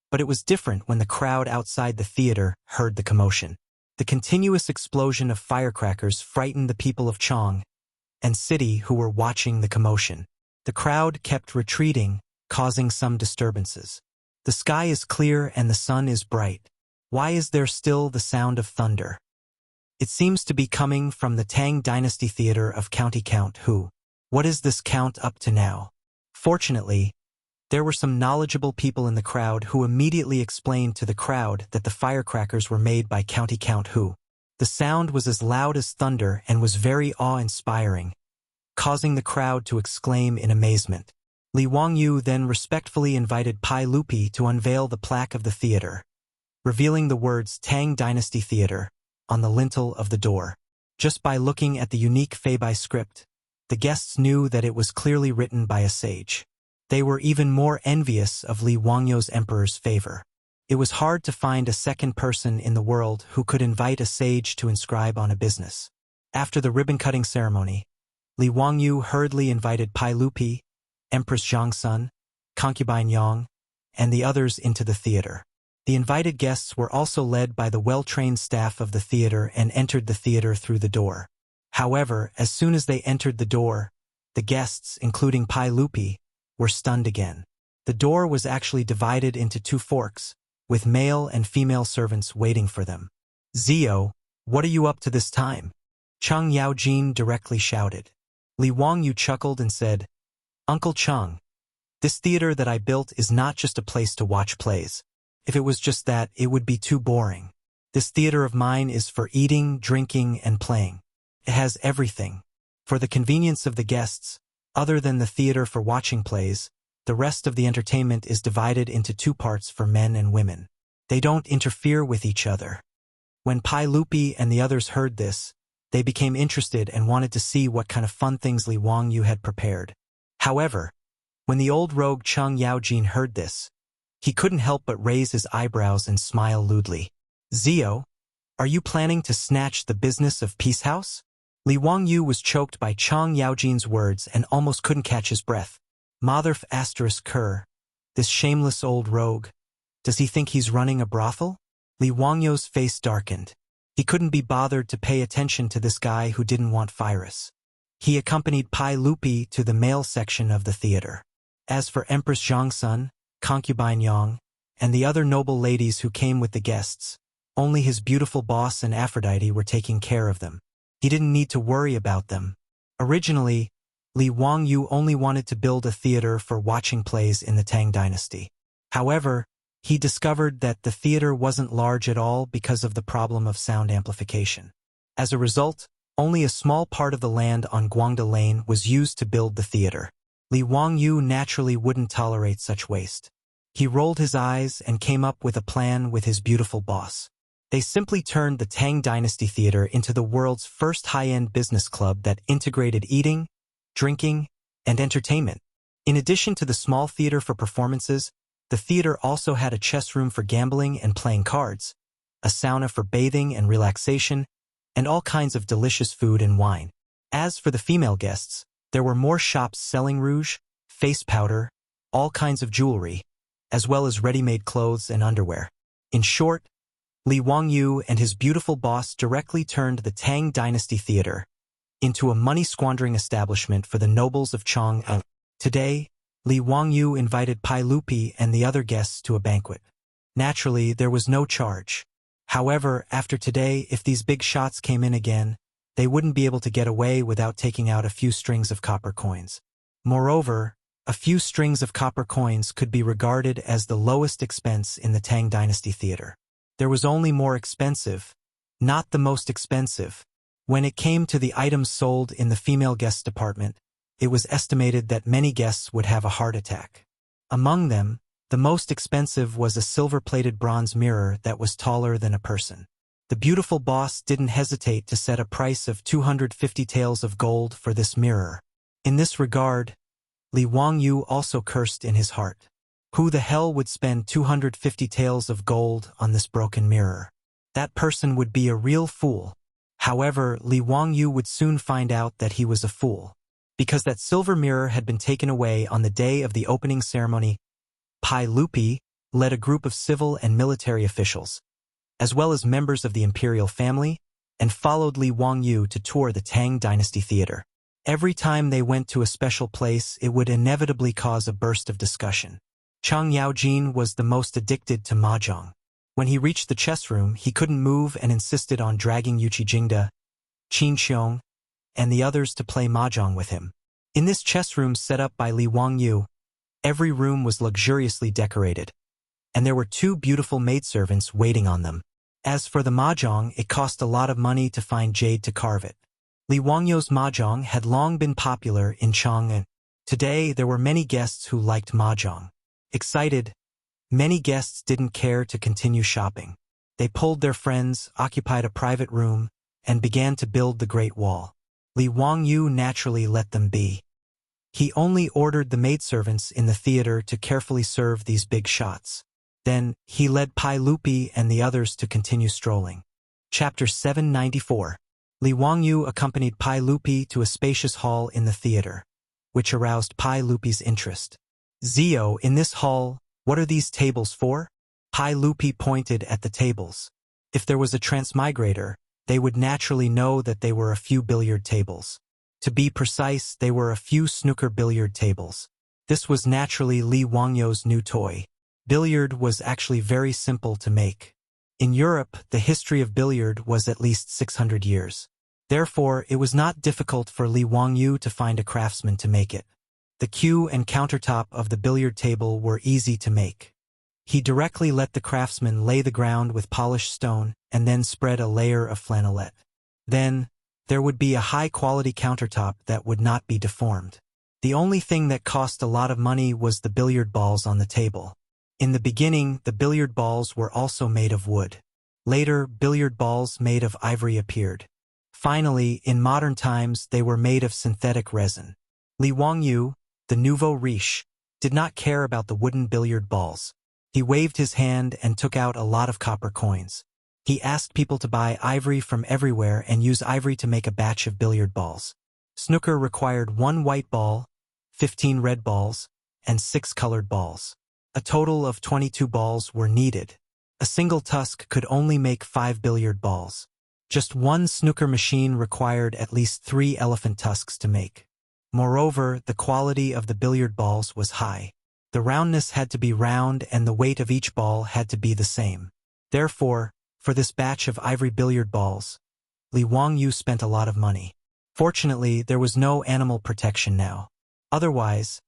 But it was different when the crowd outside the theater heard the commotion. The continuous explosion of firecrackers frightened the people of Chang'an City who were watching the commotion. The crowd kept retreating, causing some disturbances. The sky is clear and the sun is bright. Why is there still the sound of thunder? It seems to be coming from the Tang Dynasty Theater of County Count Hu. What is this count up to now? Fortunately, there were some knowledgeable people in the crowd who immediately explained to the crowd that the firecrackers were made by County Count Hu. The sound was as loud as thunder and was very awe-inspiring, causing the crowd to exclaim in amazement. Li Wangyu then respectfully invited Pai Lupi to unveil the plaque of the theater, revealing the words Tang Dynasty Theater on the lintel of the door. Just by looking at the unique Feibai script, the guests knew that it was clearly written by a sage. They were even more envious of Li Wangyu's emperor's favor. It was hard to find a second person in the world who could invite a sage to inscribe on a business. After the ribbon-cutting ceremony, Li Wangyu hurriedly invited Pai Lupi, Empress Zhangsun, concubine Yang, and the others into the theater. The invited guests were also led by the well-trained staff of the theater and entered the theater through the door. However, as soon as they entered the door, the guests, including Pai Lupi, were stunned again. The door was actually divided into two forks, with male and female servants waiting for them. "Zio, what are you up to this time?" Chang Yaojin directly shouted. Li Wangyu chuckled and said, "Uncle Chang, this theater that I built is not just a place to watch plays. If it was just that, it would be too boring. This theater of mine is for eating, drinking, and playing. It has everything. For the convenience of the guests, other than the theater for watching plays, the rest of the entertainment is divided into two parts for men and women. They don't interfere with each other." When Pai Lupi and the others heard this, they became interested and wanted to see what kind of fun things Li Wangyu had prepared. However, when the old rogue Chang Yaojin heard this, he couldn't help but raise his eyebrows and smile lewdly. "Zio, are you planning to snatch the business of Peace House?" Li Wangyu was choked by Chang Yaojin's words and almost couldn't catch his breath. Motherf ****, this shameless old rogue. Does he think he's running a brothel? Li Wangyu's face darkened. He couldn't be bothered to pay attention to this guy who didn't want virus. He accompanied Pai Lupi to the male section of the theater. As for Empress Zhangsun, concubine Yang, and the other noble ladies who came with the guests, only his beautiful boss and Aphrodite were taking care of them. He didn't need to worry about them. Originally, Li Wangyu only wanted to build a theater for watching plays in the Tang dynasty. However, he discovered that the theater wasn't large at all because of the problem of sound amplification. As a result, only a small part of the land on Guangda Lane was used to build the theater. Li Wangyu naturally wouldn't tolerate such waste. He rolled his eyes and came up with a plan with his beautiful boss. They simply turned the Tang Dynasty Theater into the world's first high-end business club that integrated eating, drinking, and entertainment. In addition to the small theater for performances, the theater also had a chess room for gambling and playing cards, a sauna for bathing and relaxation, and all kinds of delicious food and wine. As for the female guests, there were more shops selling rouge, face powder, all kinds of jewelry, as well as ready-made clothes and underwear. In short, Li Wangyu and his beautiful boss directly turned the Tang Dynasty Theater into a money-squandering establishment for the nobles of Chang'an. Today, Li Wangyu invited Pai Lupi and the other guests to a banquet. Naturally, there was no charge. However, after today, if these big shots came in again, they wouldn't be able to get away without taking out a few strings of copper coins. Moreover, a few strings of copper coins could be regarded as the lowest expense in the Tang Dynasty Theater. There was only more expensive, not the most expensive. When it came to the items sold in the female guest department, it was estimated that many guests would have a heart attack. Among them, the most expensive was a silver-plated bronze mirror that was taller than a person. The beautiful boss didn't hesitate to set a price of 250 taels of gold for this mirror. In this regard, Li Wangyu also cursed in his heart. Who the hell would spend 250 taels of gold on this broken mirror? That person would be a real fool. However, Li Wangyu would soon find out that he was a fool. Because that silver mirror had been taken away on the day of the opening ceremony, Pai Lupi led a group of civil and military officials, as well as members of the imperial family, and followed Li Wangyu to tour the Tang Dynasty Theater. Every time they went to a special place, it would inevitably cause a burst of discussion. Chang Yaojin was the most addicted to mahjong. When he reached the chess room, he couldn't move and insisted on dragging Yuqi Jingda, Qin Xiong, and the others to play mahjong with him. In this chess room set up by Li Wangyu, every room was luxuriously decorated, and there were two beautiful maidservants waiting on them. As for the mahjong, it cost a lot of money to find jade to carve it. Li Wangyu's mahjong had long been popular in Chang'an. Today, there were many guests who liked mahjong. Excited, many guests didn't care to continue shopping. They pulled their friends, occupied a private room, and began to build the Great Wall. Li Wangyu naturally let them be. He only ordered the maidservants in the theater to carefully serve these big shots. Then, he led Pai Lupi and the others to continue strolling. Chapter 794. Li Wangyu accompanied Pai Lupi to a spacious hall in the theater, which aroused Pai Lupi's interest. "Zio, in this hall, what are these tables for?" Pai Lupi pointed at the tables. If there was a transmigrator, they would naturally know that they were a few billiard tables. To be precise, they were a few snooker billiard tables. This was naturally Li Wangyo's new toy. Billiard was actually very simple to make. In Europe, the history of billiard was at least 600 years. Therefore, it was not difficult for Li Wangyu to find a craftsman to make it. The cue and countertop of the billiard table were easy to make. He directly let the craftsman lay the ground with polished stone and then spread a layer of flannelette. Then, there would be a high-quality countertop that would not be deformed. The only thing that cost a lot of money was the billiard balls on the table. In the beginning, the billiard balls were also made of wood. Later, billiard balls made of ivory appeared. Finally, in modern times, they were made of synthetic resin. Li Wangyu, the nouveau riche, did not care about the wooden billiard balls. He waved his hand and took out a lot of copper coins. He asked people to buy ivory from everywhere and use ivory to make a batch of billiard balls. Snooker required 1 white ball, 15 red balls, and 6 colored balls. A total of 22 balls were needed. A single tusk could only make 5 billiard balls. Just one snooker machine required at least 3 elephant tusks to make. Moreover, the quality of the billiard balls was high. The roundness had to be round and the weight of each ball had to be the same. Therefore, for this batch of ivory billiard balls, Li Wangyu spent a lot of money. Fortunately, there was no animal protection now. Otherwise,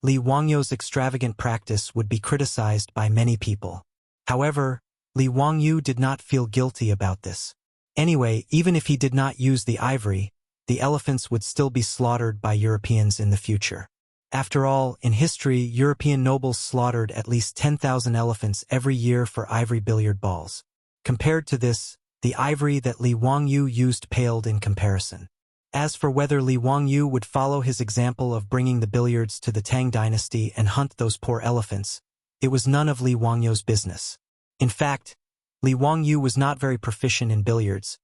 Li Wangyu's extravagant practice would be criticized by many people. However, Li Wangyu did not feel guilty about this. Anyway, even if he did not use the ivory, the elephants would still be slaughtered by Europeans in the future. After all, in history, European nobles slaughtered at least 10,000 elephants every year for ivory billiard balls. Compared to this, the ivory that Li Wangyu used paled in comparison. As for whether Li Wangyu would follow his example of bringing the billiards to the Tang dynasty and hunt those poor elephants, it was none of Li Wangyu's business. In fact, Li Wangyu was not very proficient in billiards,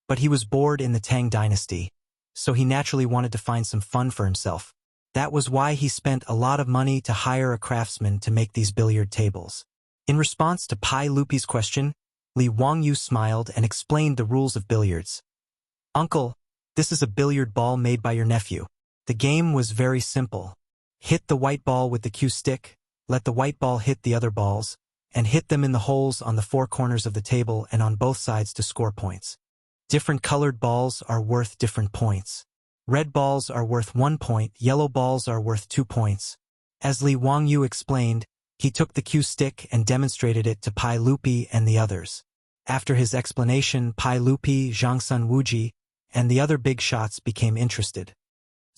but he was bored in the Tang dynasty, so he naturally wanted to find some fun for himself. That was why he spent a lot of money to hire a craftsman to make these billiard tables. In response to Pai Lupi's question, Li Wangyu smiled and explained the rules of billiards. "Uncle, this is a billiard ball made by your nephew. The game was very simple. Hit the white ball with the cue stick, let the white ball hit the other balls, and hit them in the holes on the 4 corners of the table and on both sides to score points. Different colored balls are worth different points. Red balls are worth 1 point, yellow balls are worth 2 points. As Li Wangyu explained, he took the cue stick and demonstrated it to Pai Lupi and the others. After his explanation, Pai Lupi, Zhang Sun Wuji, and the other big shots became interested.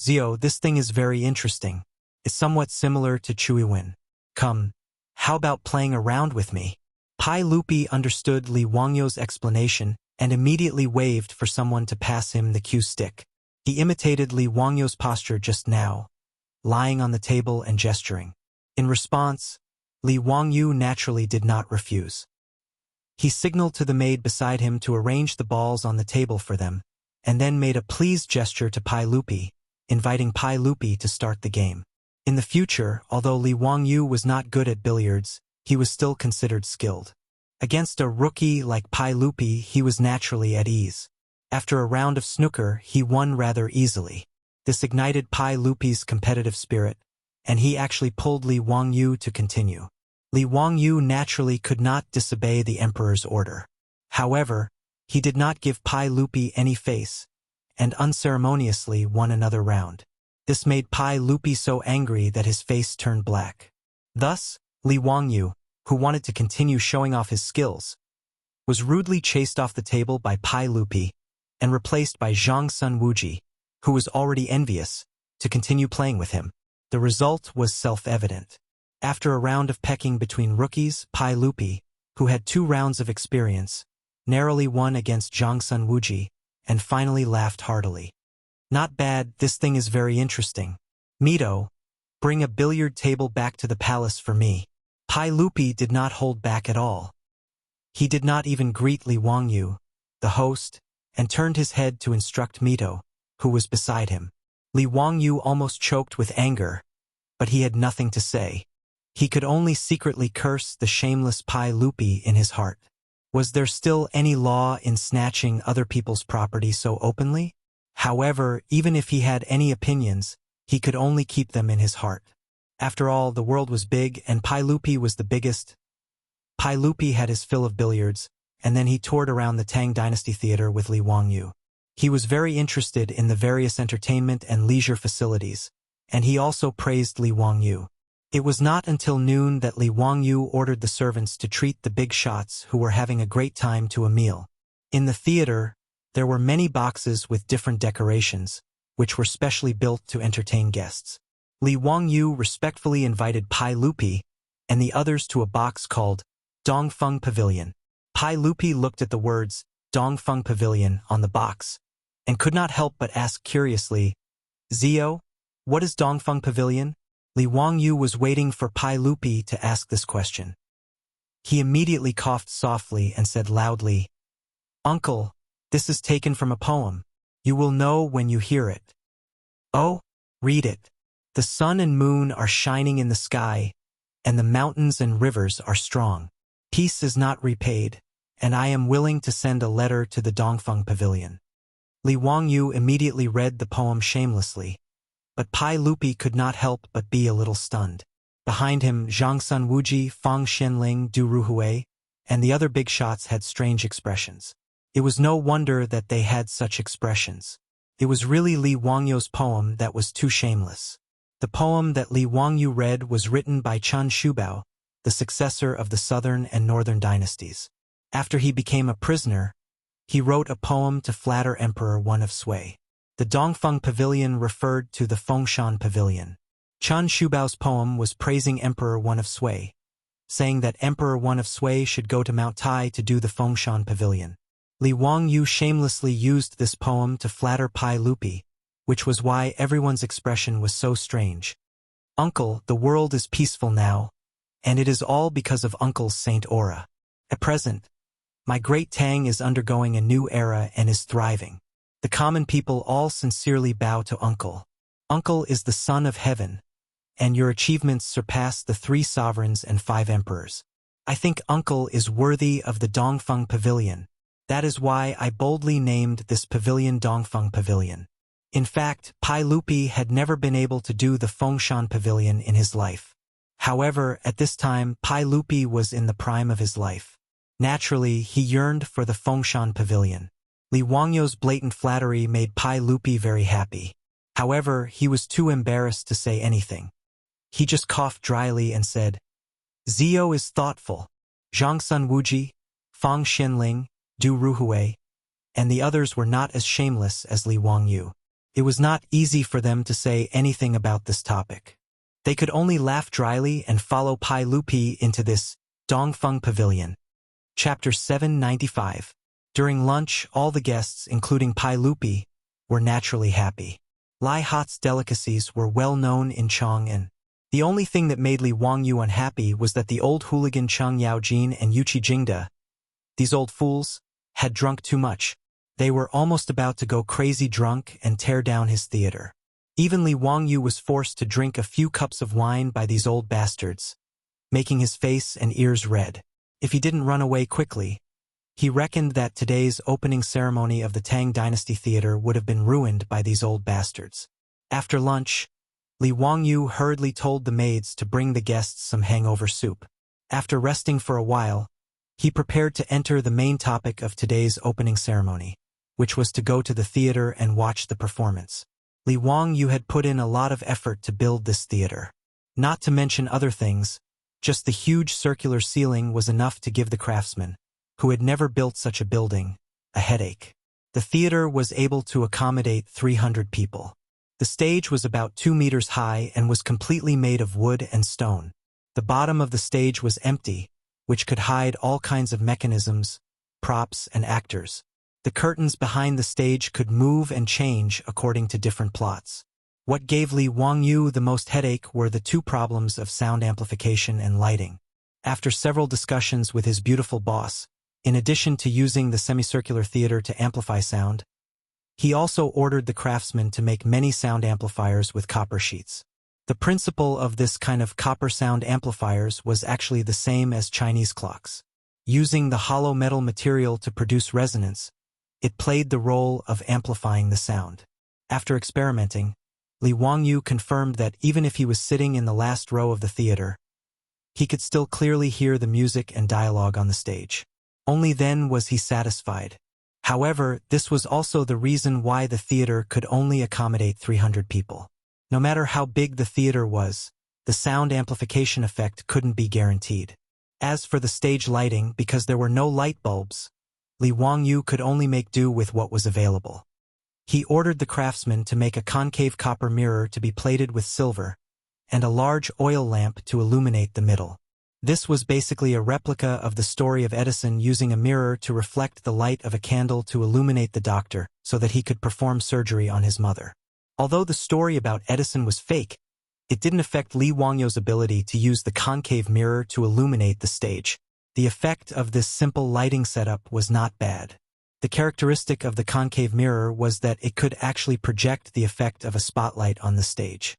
"Zio, this thing is very interesting. It's somewhat similar to Chuiwen. Come, how about playing around with me?" Pai Lupi understood Li Wangyu's explanation and immediately waved for someone to pass him the cue stick. He imitated Li Wangyu's posture just now, lying on the table and gesturing. In response, Li Wangyu naturally did not refuse. He signaled to the maid beside him to arrange the balls on the table for them, and then made a pleased gesture to Pai Lupi, inviting Pai Lupi to start the game. In the future, although Li Wangyu was not good at billiards, he was still considered skilled. Against a rookie like Pai Lupi, he was naturally at ease. After a round of snooker, he won rather easily. This ignited Pai Lupi's competitive spirit, and he actually pulled Li Wangyu to continue. Li Wangyu naturally could not disobey the emperor's order. However, he did not give Pai Lupi any face, and unceremoniously won another round. This made Pai Lupi so angry that his face turned black. Thus, Li Wangyu, who wanted to continue showing off his skills, was rudely chased off the table by Pai Lupi and replaced by Zhang Sun Wuji, who was already envious, to continue playing with him. The result was self-evident. After a round of pecking between rookies, Pai Lupi, who had 2 rounds of experience, narrowly won against Zhang Sun Wuji, and finally laughed heartily. "Not bad, this thing is very interesting. Mito, bring a billiard table back to the palace for me." Pai Lupi did not hold back at all. He did not even greet Li Wangyu, the host, and turned his head to instruct Mito, who was beside him. Li Wangyu almost choked with anger, but he had nothing to say. He could only secretly curse the shameless Pai Lupi in his heart. Was there still any law in snatching other people's property so openly? However, even if he had any opinions, he could only keep them in his heart. After all, the world was big, and Pai Lupi was the biggest. Pai Lupi had his fill of billiards, and then he toured around the Tang Dynasty Theater with Li Wangyu. He was very interested in the various entertainment and leisure facilities, and he also praised Li Wangyu. It was not until noon that Li Wangyu ordered the servants to treat the big shots who were having a great time to a meal. In the theater, there were many boxes with different decorations, which were specially built to entertain guests. Li Wangyu respectfully invited Pai Lupi and the others to a box called Dongfeng Pavilion. Pai Lupi looked at the words Dongfeng Pavilion on the box and could not help but ask curiously, "Zio, what is Dongfeng Pavilion?" Li Wangyu was waiting for Pai Lupi to ask this question. He immediately coughed softly and said loudly, "Uncle, this is taken from a poem. You will know when you hear it." "Oh, read it." "The sun and moon are shining in the sky, and the mountains and rivers are strong. Peace is not repaid, and I am willing to send a letter to the Dongfeng Pavilion." Li Wangyu immediately read the poem shamelessly, but Pai Lupi could not help but be a little stunned. Behind him, Zhang Sun Wuji, Fang Xianling, Du Ruhui, and the other big shots had strange expressions. It was no wonder that they had such expressions. It was really Li Wangyu's poem that was too shameless. The poem that Li Wangyu read was written by Chen Shubao, the successor of the southern and northern dynasties. After he became a prisoner, he wrote a poem to flatter Emperor Wen of Sui. The Dongfeng Pavilion referred to the Fengshan Pavilion. Chen Shubao's poem was praising Emperor Wen of Sui, saying that Emperor Wen of Sui should go to Mount Tai to do the Fengshan Pavilion. Li Wangyu shamelessly used this poem to flatter Pai Lupi, which was why everyone's expression was so strange. "Uncle, the world is peaceful now, and it is all because of Uncle's saint aura. At present, my great Tang is undergoing a new era and is thriving. The common people all sincerely bow to Uncle. Uncle is the son of heaven, and your achievements surpass the 3 sovereigns and 5 emperors. I think Uncle is worthy of the Dongfeng Pavilion. That is why I boldly named this pavilion Dongfeng Pavilion." In fact, Pai Lupi had never been able to do the Fengshan Pavilion in his life. However, at this time, Pai Lupi was in the prime of his life. Naturally, he yearned for the Fengshan Pavilion. Li Wangyu's blatant flattery made Pai Lupi very happy. However, he was too embarrassed to say anything. He just coughed dryly and said, "Zio is thoughtful. Zhang Sun Wuji, Fang Xianling, Du Ruhui, and the others were not as shameless as Li Wangyu. It was not easy for them to say anything about this topic. They could only laugh dryly and follow Pai Lupi into this Dongfeng Pavilion. Chapter 795. During lunch, all the guests, including Pai Lupi, were naturally happy. Lai Hot's delicacies were well known in Chang'an. The only thing that made Li Wangyu unhappy was that the old hooligan Cheng Yaojin and Yuqi Jingda, these old fools, had drunk too much. They were almost about to go crazy drunk and tear down his theater. Even Li Wangyu was forced to drink a few cups of wine by these old bastards, making his face and ears red. If he didn't run away quickly, he reckoned that today's opening ceremony of the Tang Dynasty Theater would have been ruined by these old bastards. After lunch, Li Wangyu hurriedly told the maids to bring the guests some hangover soup. After resting for a while, he prepared to enter the main topic of today's opening ceremony, which was to go to the theater and watch the performance. Li Wangyu had put in a lot of effort to build this theater. Not to mention other things, just the huge circular ceiling was enough to give the craftsman, who had never built such a building, a headache. The theater was able to accommodate 300 people. The stage was about 2 meters high and was completely made of wood and stone. The bottom of the stage was empty, which could hide all kinds of mechanisms, props, and actors. The curtains behind the stage could move and change according to different plots. What gave Li Wangyu the most headache were the 2 problems of sound amplification and lighting. After several discussions with his beautiful boss, in addition to using the semicircular theater to amplify sound, he also ordered the craftsmen to make many sound amplifiers with copper sheets. The principle of this kind of copper sound amplifiers was actually the same as Chinese clocks. Using the hollow metal material to produce resonance, it played the role of amplifying the sound. After experimenting, Li Wangyu confirmed that even if he was sitting in the last row of the theater, he could still clearly hear the music and dialogue on the stage. Only then was he satisfied. However, this was also the reason why the theater could only accommodate 300 people. No matter how big the theater was, the sound amplification effect couldn't be guaranteed. As for the stage lighting, because there were no light bulbs, Li Wangyu could only make do with what was available. He ordered the craftsman to make a concave copper mirror to be plated with silver, and a large oil lamp to illuminate the middle. This was basically a replica of the story of Edison using a mirror to reflect the light of a candle to illuminate the doctor so that he could perform surgery on his mother. Although the story about Edison was fake, it didn't affect Li Wangyu's ability to use the concave mirror to illuminate the stage. The effect of this simple lighting setup was not bad. The characteristic of the concave mirror was that it could actually project the effect of a spotlight on the stage.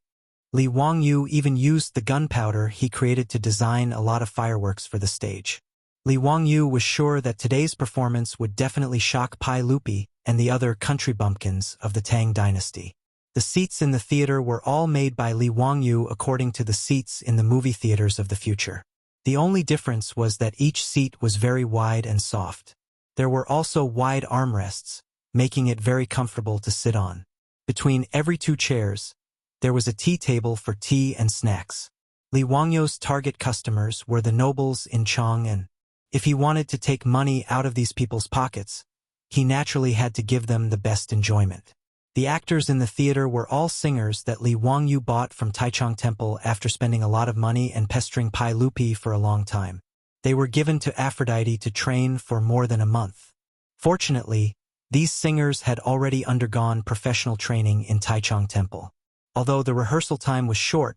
Li Wangyu even used the gunpowder he created to design a lot of fireworks for the stage. Li Wangyu was sure that today's performance would definitely shock Pai Lupi and the other country bumpkins of the Tang dynasty. The seats in the theater were all made by Li Wangyu according to the seats in the movie theaters of the future. The only difference was that each seat was very wide and soft. There were also wide armrests, making it very comfortable to sit on. Between every two chairs, there was a tea table for tea and snacks. Li Wangyu's target customers were the nobles in Chang'an. If he wanted to take money out of these people's pockets, he naturally had to give them the best enjoyment. The actors in the theater were all singers that Li Wangyu bought from Taichung Temple after spending a lot of money and pestering Pai Lupi for a long time. They were given to Aphrodite to train for more than a month. Fortunately, these singers had already undergone professional training in Taichung Temple. Although the rehearsal time was short,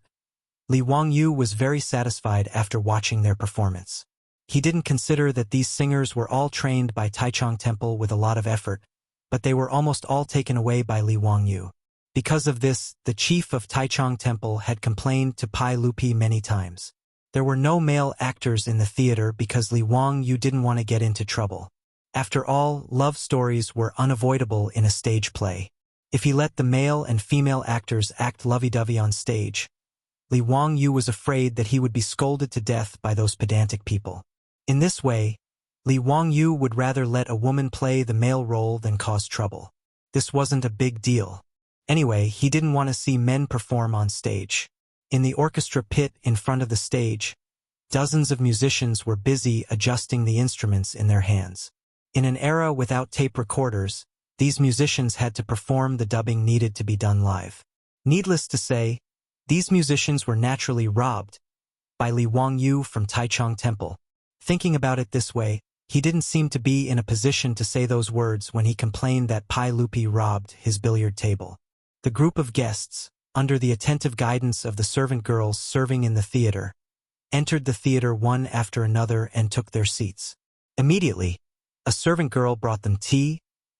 Li Wangyu was very satisfied after watching their performance. He didn't consider that these singers were all trained by Taichung Temple with a lot of effort, but they were almost all taken away by Li Wangyu. Because of this, the chief of Taichung Temple had complained to Pai Lupi many times. There were no male actors in the theater because Li Wangyu didn't want to get into trouble. After all, love stories were unavoidable in a stage play. If he let the male and female actors act lovey-dovey on stage, Li Wangyu was afraid that he would be scolded to death by those pedantic people. In this way, Li Wangyu would rather let a woman play the male role than cause trouble. This wasn't a big deal. Anyway, he didn't want to see men perform on stage. In the orchestra pit in front of the stage, dozens of musicians were busy adjusting the instruments in their hands. In an era without tape recorders, these musicians had to perform the dubbing needed to be done live. Needless to say, these musicians were naturally robbed by Li Wangyu from Taichung Temple. Thinking about it this way, he didn't seem to be in a position to say those words when he complained that Pai Lupi robbed his billiard table. The group of guests, under the attentive guidance of the servant girls serving in the theater, entered the theater one after another and took their seats. Immediately, a servant girl brought them tea,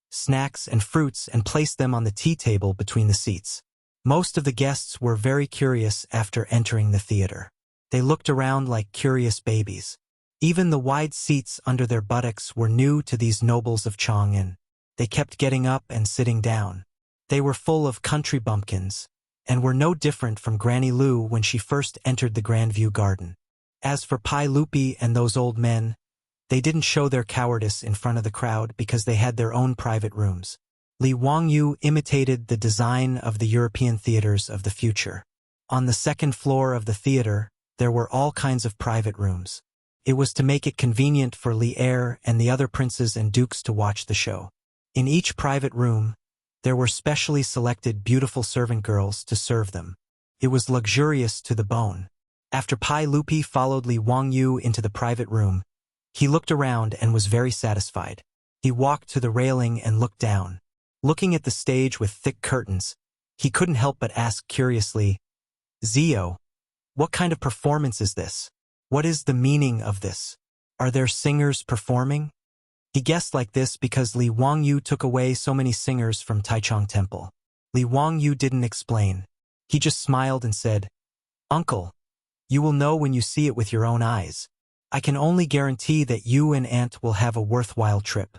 snacks, and fruits and placed them on the tea table between the seats. Most of the guests were very curious after entering the theater. They looked around like curious babies. Even the wide seats under their buttocks were new to these nobles of Chang'an. They kept getting up and sitting down. They were full of country bumpkins, and were no different from Granny Lu when she first entered the Grandview Garden. As for Pai Lupi and those old men, they didn't show their cowardice in front of the crowd because they had their own private rooms. Li Wangyu imitated the design of the European theaters of the future. On the second floor of the theater, there were all kinds of private rooms. It was to make it convenient for Li Er and the other princes and dukes to watch the show. In each private room, there were specially selected beautiful servant girls to serve them. It was luxurious to the bone. After Pai Lupi followed Li Wangyu into the private room, he looked around and was very satisfied. He walked to the railing and looked down. Looking at the stage with thick curtains, he couldn't help but ask curiously, "Zio, what kind of performance is this? What is the meaning of this? Are there singers performing?" He guessed like this because Li Wangyu took away so many singers from Taichung Temple. Li Wangyu didn't explain. He just smiled and said, "Uncle, you will know when you see it with your own eyes." I can only guarantee that you and Aunt will have a worthwhile trip.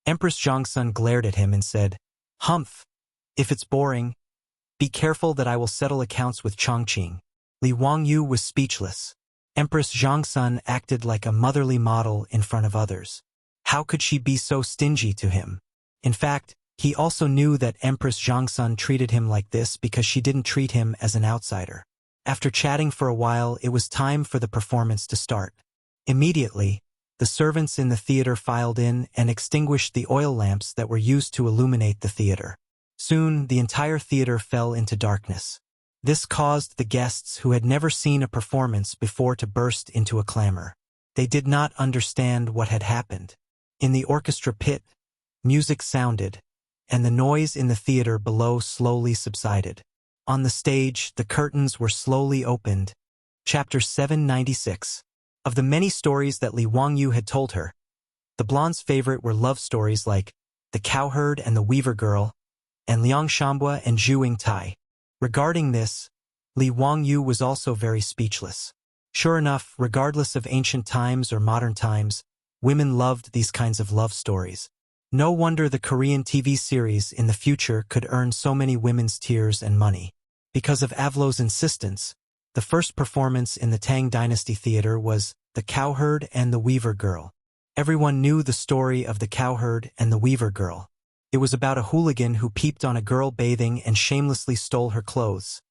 Empress Zhongsun glared at him and said, Humph, if it's boring, be careful that I will settle accounts with Chongqing. Li Wangyu was speechless. Empress Zhongsun acted like a motherly model in front of others. How could she be so stingy to him? In fact, he also knew that Empress Zhongsun treated him like this because she didn't treat him as an outsider. After chatting for a while, it was time for the performance to start. Immediately, the servants in the theater filed in and extinguished the oil lamps that were used to illuminate the theater. Soon, the entire theater fell into darkness. This caused the guests who had never seen a performance before to burst into a clamor. They did not understand what had happened. In the orchestra pit, music sounded, and the noise in the theater below slowly subsided. On the stage, the curtains were slowly opened. Chapter 796. Of the many stories that Li Wangyu had told her, the blonde's favorite were love stories like The Cowherd and the Weaver Girl, and Liang Shambua and Zhu Yingtai. Regarding this, Li Wangyu was also very speechless. Sure enough, regardless of ancient times or modern times, women loved these kinds of love stories. No wonder the Korean TV series in the future could earn so many women's tears and money. Because of Avlo's insistence, the first performance in the Tang Dynasty Theater was The Cowherd and the Weaver Girl. Everyone knew the story of The Cowherd and the Weaver Girl. It was about a hooligan who peeped on a girl bathing and shamelessly stole her clothes,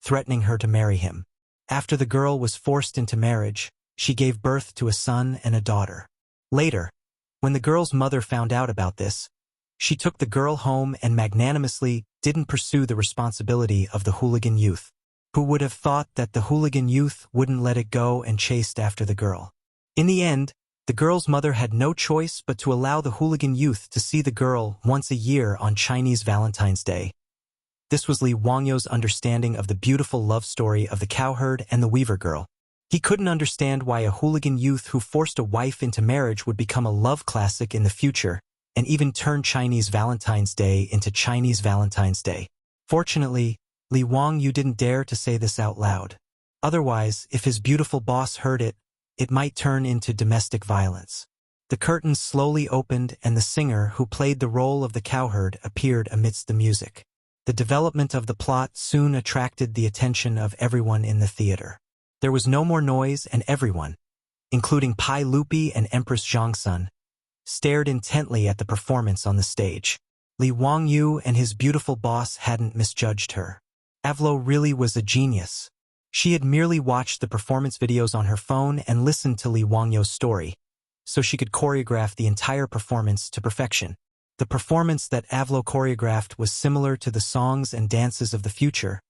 threatening her to marry him. After the girl was forced into marriage, she gave birth to a son and a daughter. Later, when the girl's mother found out about this, she took the girl home and magnanimously didn't pursue the responsibility of the hooligan youth. Who would have thought that the hooligan youth wouldn't let it go and chased after the girl? In the end, the girl's mother had no choice but to allow the hooligan youth to see the girl once a year on Chinese Valentine's Day. This was Li Wangyu's understanding of the beautiful love story of the Cowherd and the Weaver Girl. He couldn't understand why a hooligan youth who forced a wife into marriage would become a love classic in the future and even turn Chinese Valentine's Day into Chinese Valentine's Day. Fortunately, Li Wangyu didn't dare to say this out loud. Otherwise, if his beautiful boss heard it, it might turn into domestic violence. The curtains slowly opened and the singer who played the role of the cowherd appeared amidst the music. The development of the plot soon attracted the attention of everyone in the theater. There was no more noise and everyone, including Pai Lupi and Empress Zhongsun, stared intently at the performance on the stage. Li Wangyu and his beautiful boss hadn't misjudged her. Avlo really was a genius. She had merely watched the performance videos on her phone and listened to Li Wangyu's story, so she could choreograph the entire performance to perfection. The performance that Avlo choreographed was similar to the songs and dances of the future,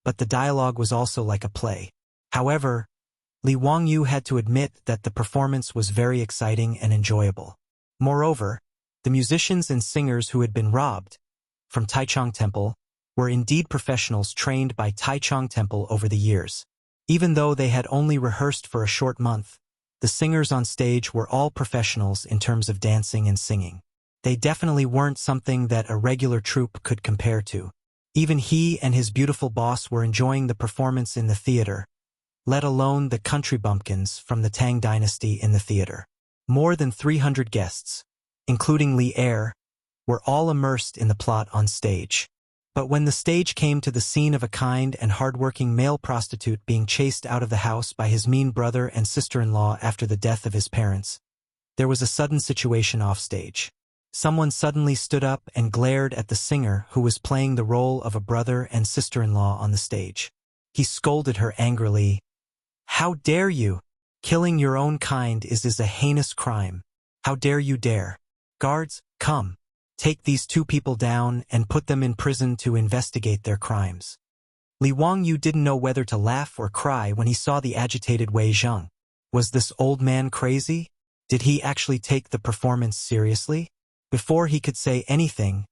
but the dialogue was also like a play. However, Li Wangyu had to admit that the performance was very exciting and enjoyable. Moreover, the musicians and singers who had been robbed from Taichung Temple were indeed professionals trained by Taichung Temple over the years. Even though they had only rehearsed for a short month, the singers on stage were all professionals in terms of dancing and singing. They definitely weren't something that a regular troupe could compare to. Even he and his beautiful boss were enjoying the performance in the theater, let alone the country bumpkins from the Tang Dynasty in the theater. More than 300 guests, including Li Er, were all immersed in the plot on stage. But when the stage came to the scene of a kind and hard-working male prostitute being chased out of the house by his mean brother and sister-in-law after the death of his parents, there was a sudden situation off stage. Someone suddenly stood up and glared at the singer who was playing the role of a brother and sister-in-law on the stage. He scolded her angrily. "How dare you? Killing your own kind is a heinous crime. How dare you dare? Guards, come. Take these two people down and put them in prison to investigate their crimes." Li Wangyu didn't know whether to laugh or cry when he saw the agitated Wei Zheng. Was this old man crazy? Did he actually take the performance seriously? Before he could say anything,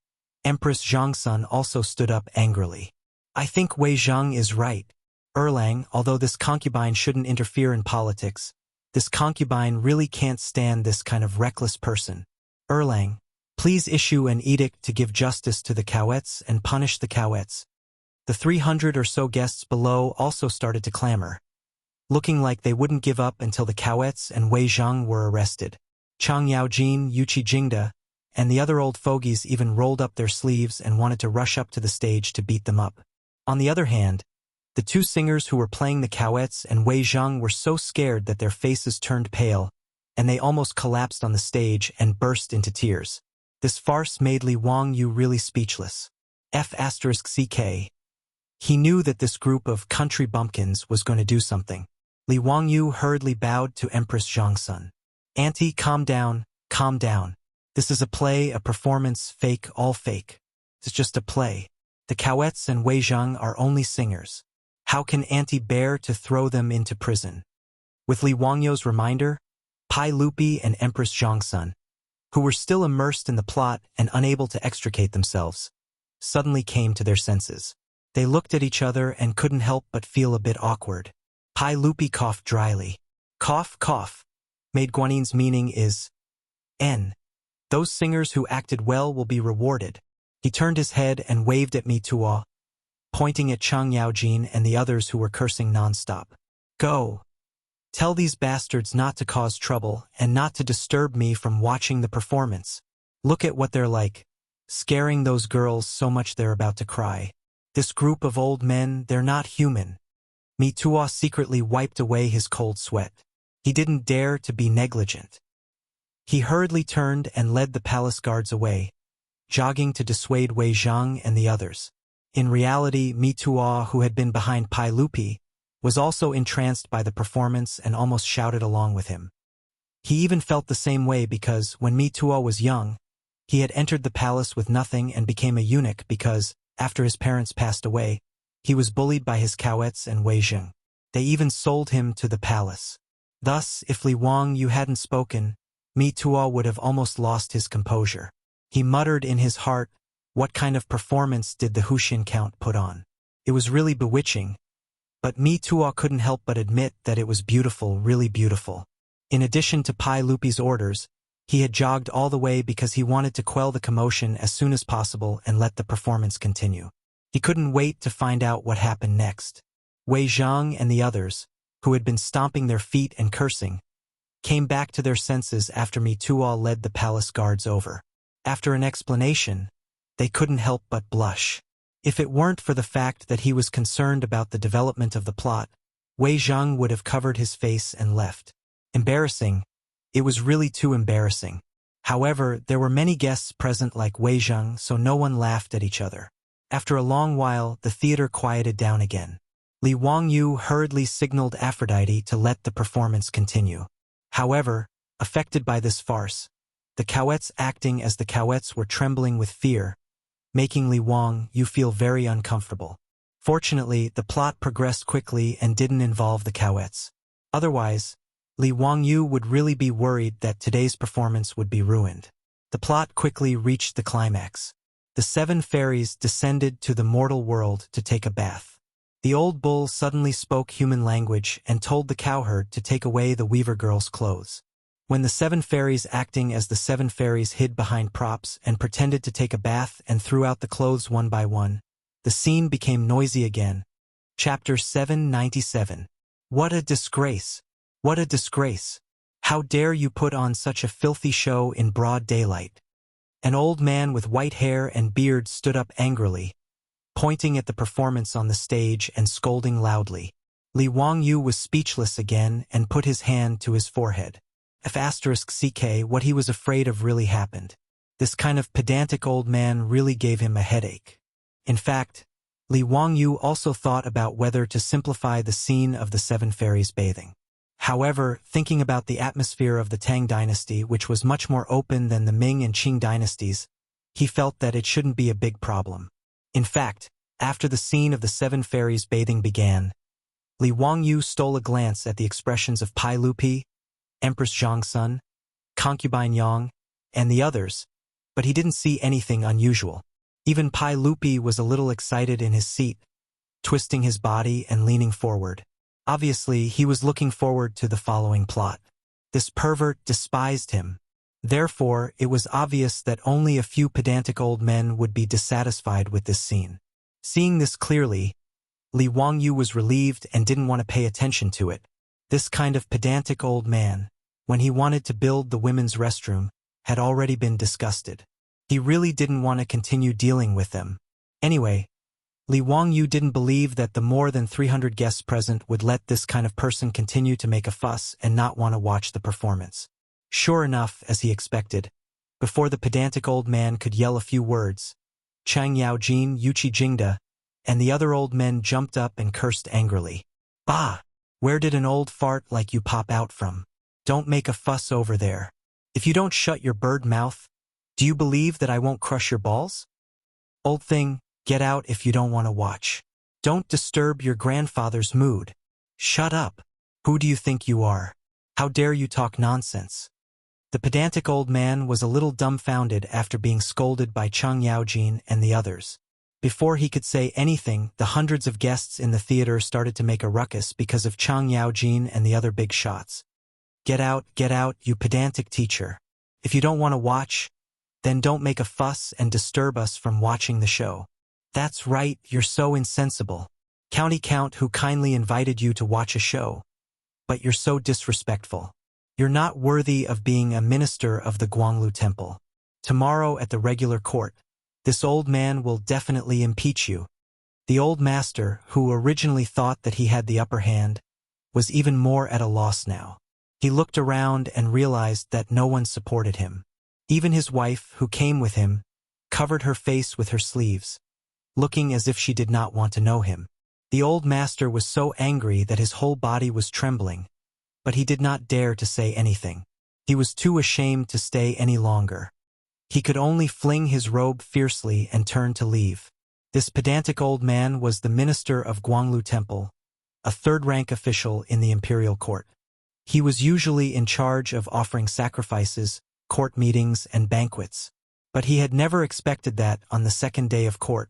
Empress Zhongsun also stood up angrily. "I think Wei Zheng is right. Erlang, although this concubine shouldn't interfere in politics, this concubine really can't stand this kind of reckless person. Erlang, please issue an edict to give justice to the Cowets and punish the Cowets." The 300 or so guests below also started to clamor. looking like they wouldn't give up until the Cowets and Wei Zhang were arrested. Chang Yaojin, Yuqi Jingda, and the other old fogies even rolled up their sleeves and wanted to rush up to the stage to beat them up. On the other hand, the two singers who were playing the Cowets and Wei Zhang were so scared that their faces turned pale, and they almost collapsed on the stage and burst into tears. This farce made Li Wangyu really speechless. F***CK. He knew that this group of country bumpkins was going to do something. Li Wangyu hurriedly bowed to Empress Zhangsun. "Auntie, calm down, calm down. This is a play, a performance, fake, all fake. It's just a play. The Cowets and Wei Zhang are only singers. How can Auntie bear to throw them into prison?" With Li Wangyu's reminder, Pai Lupi and Empress Zhangsun, who were still immersed in the plot and unable to extricate themselves, suddenly came to their senses. They looked at each other and couldn't help but feel a bit awkward. Pai Lupi coughed dryly. Cough, cough. Maid Guanin's meaning is, N. Those singers who acted well will be rewarded. He turned his head and waved at me Tuo, pointing at Chang Yaojin and the others who were cursing nonstop. Go. Tell these bastards not to cause trouble and not to disturb me from watching the performance. Look at what they're like, scaring those girls so much they're about to cry. This group of old men, they're not human. Mi Tuo secretly wiped away his cold sweat. He didn't dare to be negligent. He hurriedly turned and led the palace guards away, jogging to dissuade Wei Zhang and the others. In reality, Mi Tuo, who had been behind Pai Lupi, was also entranced by the performance and almost shouted along with him. He even felt the same way because, when Mi Tuo was young, he had entered the palace with nothing and became a eunuch because, after his parents passed away, he was bullied by his Cowets and Wei Zhang. They even sold him to the palace. Thus, if Li Wangyu hadn't spoken, Mi Tuo would have almost lost his composure. He muttered in his heart, what kind of performance did the Huxian Count put on? It was really bewitching, but Mi Tuo couldn't help but admit that it was beautiful, really beautiful. In addition to Pai Lupi's orders, he had jogged all the way because he wanted to quell the commotion as soon as possible and let the performance continue. He couldn't wait to find out what happened next. Wei Zhang and the others, who had been stomping their feet and cursing, came back to their senses after Mi Tuo led the palace guards over. After an explanation, they couldn't help but blush. If it weren't for the fact that he was concerned about the development of the plot, Wei Zhang would have covered his face and left. Embarrassing. It was really too embarrassing. However, there were many guests present like Wei Zhang, so no one laughed at each other. After a long while, the theater quieted down again. Li Wangyu hurriedly signaled Aphrodite to let the performance continue. However, affected by this farce, the Cowets acting as the Cowets were trembling with fear, making Li Wangyu feel very uncomfortable. Fortunately, the plot progressed quickly and didn't involve the Cowets. Otherwise, Li Wangyu would really be worried that today's performance would be ruined. The plot quickly reached the climax. The 7 fairies descended to the mortal world to take a bath. The old bull suddenly spoke human language and told the cowherd to take away the weaver girl's clothes. When the 7 fairies acting as the 7 fairies hid behind props and pretended to take a bath and threw out the clothes one by one, the scene became noisy again. Chapter 797. What a disgrace! What a disgrace! How dare you put on such a filthy show in broad daylight? An old man with white hair and beard stood up angrily, pointing at the performance on the stage and scolding loudly. Li Wangyu was speechless again and put his hand to his forehead. F***CK, what he was afraid of really happened. This kind of pedantic old man really gave him a headache. In fact, Li Wangyu also thought about whether to simplify the scene of the 7 fairies bathing. However, thinking about the atmosphere of the Tang dynasty, which was much more open than the Ming and Qing dynasties, he felt that it shouldn't be a big problem. In fact, after the scene of the 7 fairies bathing began, Li Wangyu stole a glance at the expressions of Pai Lupi, Empress Zhangsun, Concubine Yang, and the others, but he didn't see anything unusual. Even Pai Lupi was a little excited in his seat, twisting his body and leaning forward. Obviously, he was looking forward to the following plot. This pervert despised him. Therefore, it was obvious that only a few pedantic old men would be dissatisfied with this scene. Seeing this clearly, Li Wangyu was relieved and didn't want to pay attention to it. This kind of pedantic old man, when he wanted to build the women's restroom, had already been disgusted. He really didn't want to continue dealing with them. Anyway, Li Wangyu didn't believe that the more than 300 guests present would let this kind of person continue to make a fuss and not want to watch the performance. Sure enough, as he expected, before the pedantic old man could yell a few words, Chang Yaojin, Yuchi Jingda, and the other old men jumped up and cursed angrily. Bah! Where did an old fart like you pop out from? Don't make a fuss over there. If you don't shut your bird mouth, do you believe that I won't crush your balls? Old thing, get out if you don't want to watch. Don't disturb your grandfather's mood. Shut up. Who do you think you are? How dare you talk nonsense? The pedantic old man was a little dumbfounded after being scolded by Chang Yaojin and the others. Before he could say anything, the hundreds of guests in the theater started to make a ruckus because of Chang Yaojin and the other big shots. Get out, you pedantic teacher. If you don't want to watch, then don't make a fuss and disturb us from watching the show. That's right, you're so insensible. County Count who kindly invited you to watch a show. But you're so disrespectful. You're not worthy of being a minister of the Guanglu Temple. Tomorrow at the regular court, this old man will definitely impeach you. The old master, who originally thought that he had the upper hand, was even more at a loss now. He looked around and realized that no one supported him. Even his wife, who came with him, covered her face with her sleeves, looking as if she did not want to know him. The old master was so angry that his whole body was trembling, but he did not dare to say anything. He was too ashamed to stay any longer. He could only fling his robe fiercely and turn to leave. This pedantic old man was the minister of Guanglu Temple, a third-rank official in the imperial court. He was usually in charge of offering sacrifices, court meetings, and banquets. But he had never expected that, on the second day of court,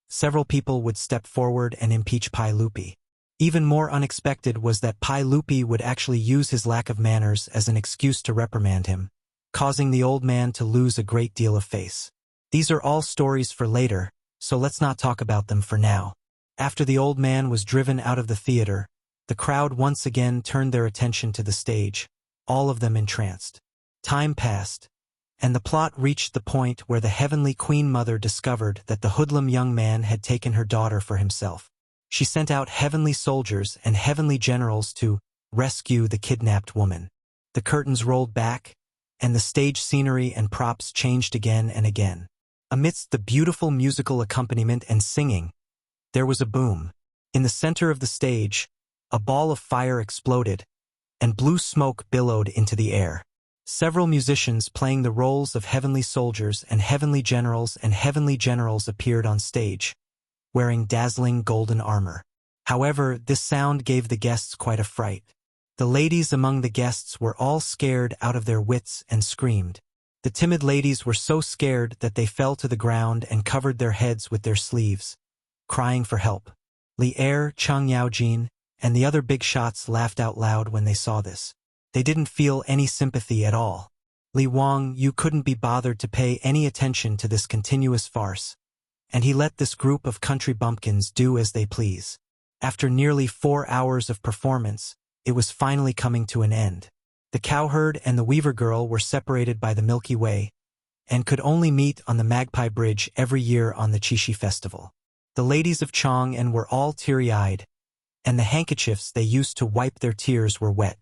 several people would step forward and impeach Pai Lupi. Even more unexpected was that Pai Lupi would actually use his lack of manners as an excuse to reprimand him, causing the old man to lose a great deal of face. These are all stories for later, so let's not talk about them for now. After the old man was driven out of the theater, the crowd once again turned their attention to the stage, all of them entranced. Time passed, and the plot reached the point where the heavenly Queen Mother discovered that the hoodlum young man had taken her daughter for himself. She sent out heavenly soldiers and heavenly generals to rescue the kidnapped woman. The curtains rolled back, and the stage scenery and props changed again and again. Amidst the beautiful musical accompaniment and singing, there was a boom. In the center of the stage, a ball of fire exploded, and blue smoke billowed into the air. Several musicians playing the roles of heavenly soldiers and heavenly generals appeared on stage, wearing dazzling golden armor. However, this sound gave the guests quite a fright. The ladies among the guests were all scared out of their wits and screamed. The timid ladies were so scared that they fell to the ground and covered their heads with their sleeves, crying for help. Li Er, Chang Yaojin, and the other big shots laughed out loud when they saw this. They didn't feel any sympathy at all. Li Wangyu couldn't be bothered to pay any attention to this continuous farce, and he let this group of country bumpkins do as they please. After nearly 4 hours of performance, it was finally coming to an end. The cowherd and the weaver girl were separated by the Milky Way, and could only meet on the Magpie Bridge every year on the Qixi festival. The ladies of Chang'an were all teary-eyed, and the handkerchiefs they used to wipe their tears were wet.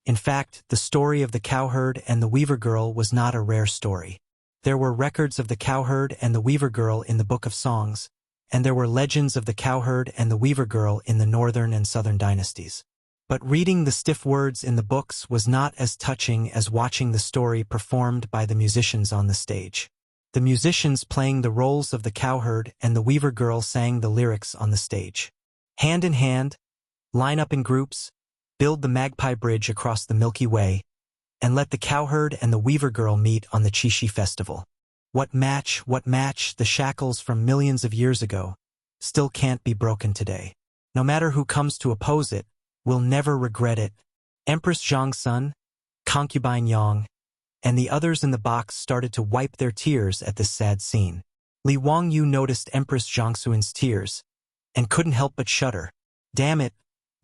In fact, the story of the cowherd and the weaver girl was not a rare story. There were records of the cowherd and the weaver girl in the Book of Songs, and there were legends of the cowherd and the weaver girl in the northern and southern dynasties. But reading the stiff words in the books was not as touching as watching the story performed by the musicians on the stage. The musicians playing the roles of the cowherd and the weaver girl sang the lyrics on the stage. Hand in hand, line up in groups, build the Magpie Bridge across the Milky Way, and let the cowherd and the weaver girl meet on the Qixi festival. What match, the shackles from millions of years ago, still can't be broken today. No matter who comes to oppose it, will never regret it. Empress Zhang's son, concubine Yang, and the others in the box started to wipe their tears at this sad scene. Li Wangyu noticed Empress Zhangxuan's tears, and couldn't help but shudder. Damn it,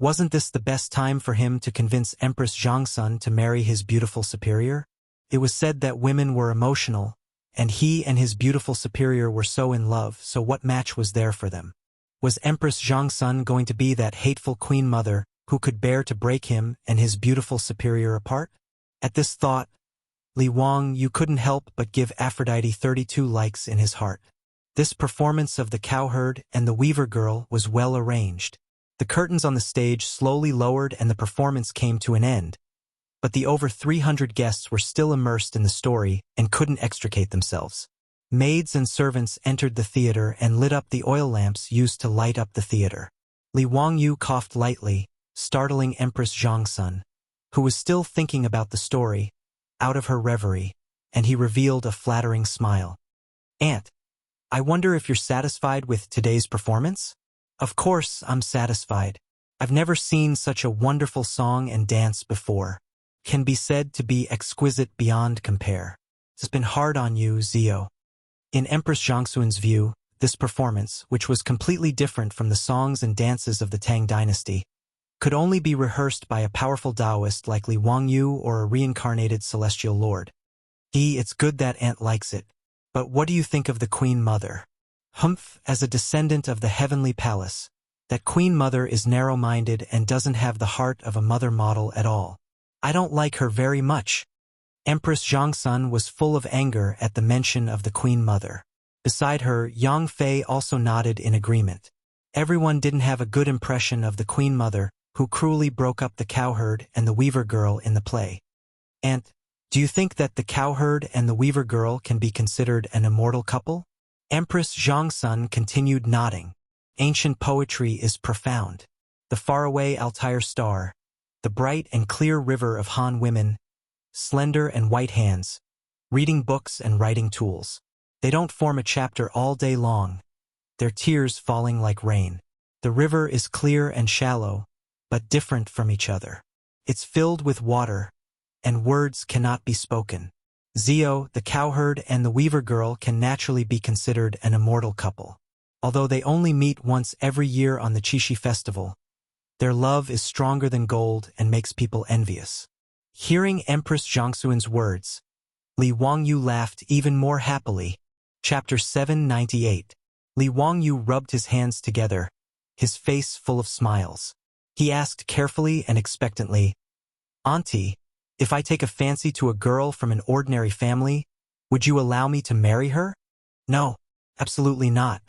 Wasn't this the best time for him to convince Empress Chang'an to marry his beautiful superior? It was said that women were emotional, and he and his beautiful superior were so in love, so what match was there for them? Was Empress Chang'an going to be that hateful queen mother who could bear to break him and his beautiful superior apart? At this thought, Li Wangyu couldn't help but give Aphrodite 32 likes in his heart. This performance of the cowherd and the weaver girl was well arranged. The curtains on the stage slowly lowered and the performance came to an end, but the over 300 guests were still immersed in the story and couldn't extricate themselves. Maids and servants entered the theater and lit up the oil lamps used to light up the theater. Li Wangyu coughed lightly, startling Empress Chang'an, who was still thinking about the story, out of her reverie, and he revealed a flattering smile. "Aunt, I wonder if you're satisfied with today's performance?" "Of course I'm satisfied. I've never seen such a wonderful song and dance before. Can be said to be exquisite beyond compare. It's been hard on you, Zio." In Empress Zhongxuan's view, this performance, which was completely different from the songs and dances of the Tang dynasty, could only be rehearsed by a powerful Taoist like Li Wangyu or a reincarnated celestial lord. It's good that Aunt likes it. But what do you think of the Queen Mother?" "Humph, as a descendant of the heavenly palace, that Queen Mother is narrow-minded and doesn't have the heart of a mother model at all. I don't like her very much." Empress Chang'an was full of anger at the mention of the Queen Mother. Beside her, Yang Fei also nodded in agreement. Everyone didn't have a good impression of the Queen Mother, who cruelly broke up the cowherd and the weaver girl in the play. "Aunt, do you think that the cowherd and the weaver girl can be considered an immortal couple?" Empress Chang'an continued nodding. "Ancient poetry is profound. The faraway Altair star, the bright and clear river of Han women, slender and white hands, reading books and writing tools. They don't form a chapter all day long, their tears falling like rain. The river is clear and shallow, but different from each other. It's filled with water, and words cannot be spoken. Zio, the cowherd, and the weaver girl can naturally be considered an immortal couple. Although they only meet once every year on the Qixi festival, their love is stronger than gold and makes people envious." Hearing Empress Zhongxuan's words, Li Wangyu laughed even more happily. Chapter 798. Li Wangyu rubbed his hands together, his face full of smiles. He asked carefully and expectantly, "Auntie, if I take a fancy to a girl from an ordinary family, would you allow me to marry her?" "No, absolutely not."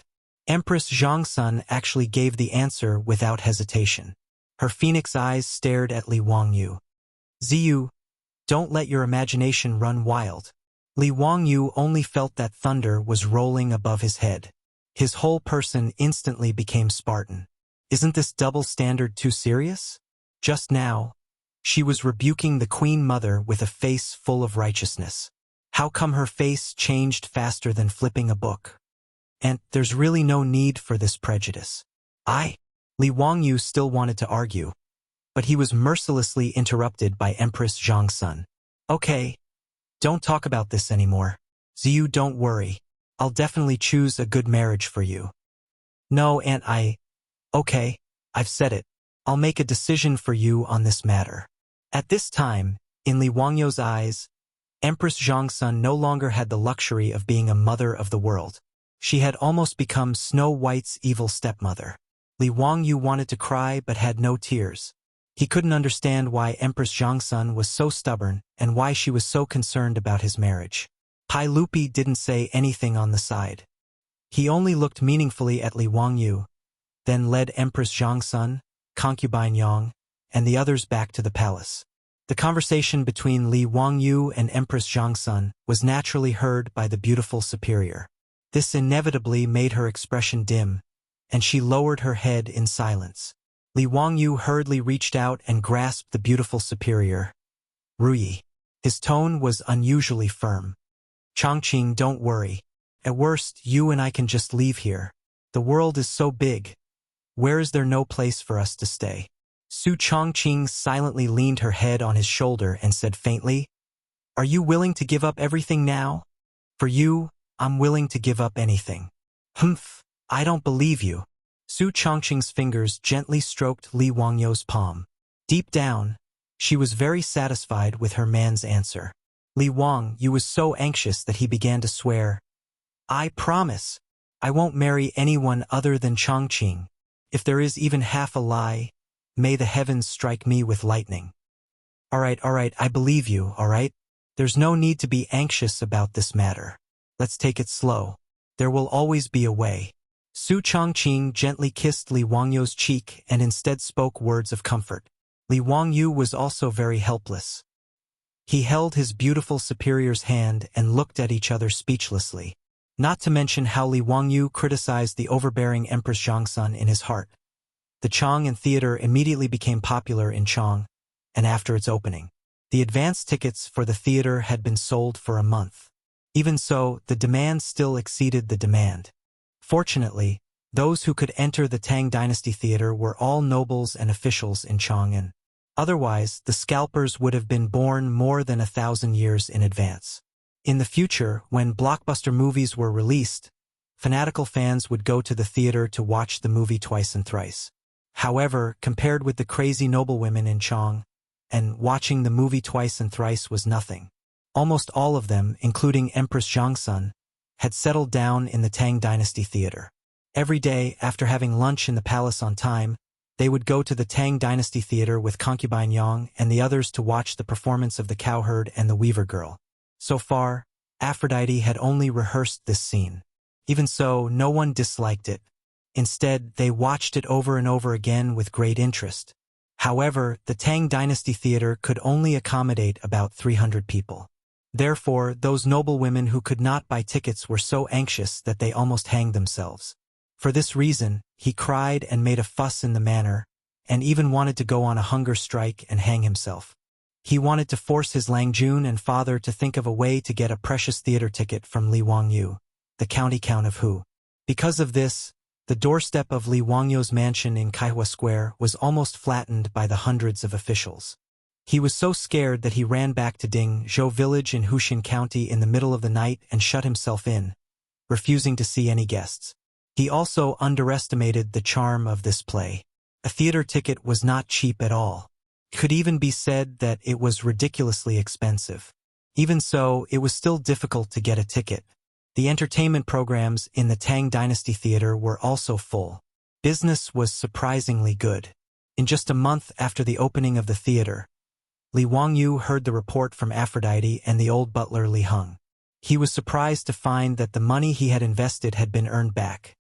Empress Chang'an actually gave the answer without hesitation. Her phoenix eyes stared at Li Wangyu. "Ziyu, don't let your imagination run wild." Li Wangyu only felt that thunder was rolling above his head. His whole person instantly became Spartan. Isn't this double standard too serious? Just now, she was rebuking the Queen Mother with a face full of righteousness. How come her face changed faster than flipping a book? And there's really no need for this prejudice. Li Wangyu still wanted to argue, but he was mercilessly interrupted by Empress Chang'an. "Okay, don't talk about this anymore. Ziyu, don't worry. I'll definitely choose a good marriage for you." "No, Aunt, Okay, I've said it. I'll make a decision for you on this matter." At this time, in Li Wangyu's eyes, Empress Chang'an no longer had the luxury of being a mother of the world. She had almost become Snow White's evil stepmother. Li Wangyu wanted to cry but had no tears. He couldn't understand why Empress Chang'an was so stubborn and why she was so concerned about his marriage. Pai Lupi didn't say anything on the side. He only looked meaningfully at Li Wangyu, then led Empress Chang'an, concubine Yang, and the others back to the palace. The conversation between Li Wangyu and Empress Chang'an was naturally heard by the beautiful superior. This inevitably made her expression dim, and she lowered her head in silence. Li Wangyu hurriedly reached out and grasped the beautiful superior. "Ruyi." His tone was unusually firm. "Chongqing, don't worry. At worst, you and I can just leave here. The world is so big. Where is there no place for us to stay?" Su Chongqing silently leaned her head on his shoulder and said faintly, "Are you willing to give up everything now? For you, I'm willing to give up anything." "Humph, I don't believe you." Su Chongqing's fingers gently stroked Li Wangyou's palm. Deep down, she was very satisfied with her man's answer. Li Wangyu was so anxious that he began to swear, "I promise, I won't marry anyone other than Chongqing. If there is even half a lie, may the heavens strike me with lightning." All right, I believe you, all right? There's no need to be anxious about this matter. Let's take it slow. There will always be a way. Su Chongqing gently kissed Li Wangyou's cheek and instead spoke words of comfort. Li Wangyu was also very helpless. He held his beautiful superior's hand and looked at each other speechlessly. Not to mention how Li Wangyu criticized the overbearing Empress Zhongsun in his heart. The Chang'an Theater immediately became popular in Chang, and after its opening, the advance tickets for the theater had been sold for a month. Even so, the demand still exceeded the demand. Fortunately, those who could enter the Tang Dynasty Theater were all nobles and officials in Chang'an. Otherwise, the scalpers would have been born more than 1,000 years in advance. In the future, when blockbuster movies were released, fanatical fans would go to the theater to watch the movie twice and thrice. However, compared with the crazy noblewomen in Chang, and watching the movie twice and thrice was nothing. Almost all of them, including Empress Zhongsun, had settled down in the Tang Dynasty Theater. Every day, after having lunch in the palace on time, they would go to the Tang Dynasty Theater with concubine Yang and the others to watch the performance of the cowherd and the weaver girl. So far, Aphrodite had only rehearsed this scene. Even so, no one disliked it. Instead, they watched it over and over again with great interest. However, the Tang Dynasty Theater could only accommodate about 300 people. Therefore, those noblewomen who could not buy tickets were so anxious that they almost hanged themselves. For this reason, he cried and made a fuss in the manor, and even wanted to go on a hunger strike and hang himself. He wanted to force his Langjun and father to think of a way to get a precious theater ticket from Li Wangyu, the county count of Hu. Because of this, the doorstep of Li Wangyou's mansion in Kaihua Square was almost flattened by the hundreds of officials. He was so scared that he ran back to Dingzhou village in Huxin County in the middle of the night and shut himself in, refusing to see any guests. He also underestimated the charm of this play. A theater ticket was not cheap at all. It could even be said that it was ridiculously expensive. Even so, it was still difficult to get a ticket. The entertainment programs in the Tang Dynasty Theater were also full. Business was surprisingly good. In just a month after the opening of the theater, Li Wangyu heard the report from Aphrodite and the old butler Li Heng. He was surprised to find that the money he had invested had been earned back.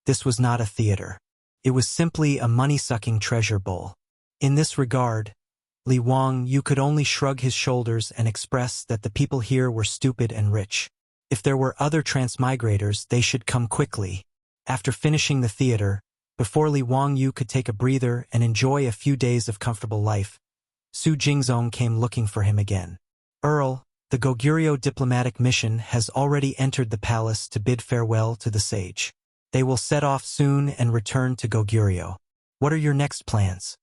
This was not a theater. It was simply a money-sucking treasure bowl. In this regard, Li Wangyu could only shrug his shoulders and express that the people here were stupid and rich. If there were other transmigrators, they should come quickly. After finishing the theater, before Li Wangyu could take a breather and enjoy a few days of comfortable life, Su Jingzong came looking for him again. "Earl, the Goguryeo diplomatic mission has already entered the palace to bid farewell to the sage. They will set off soon and return to Goguryeo. What are your next plans?"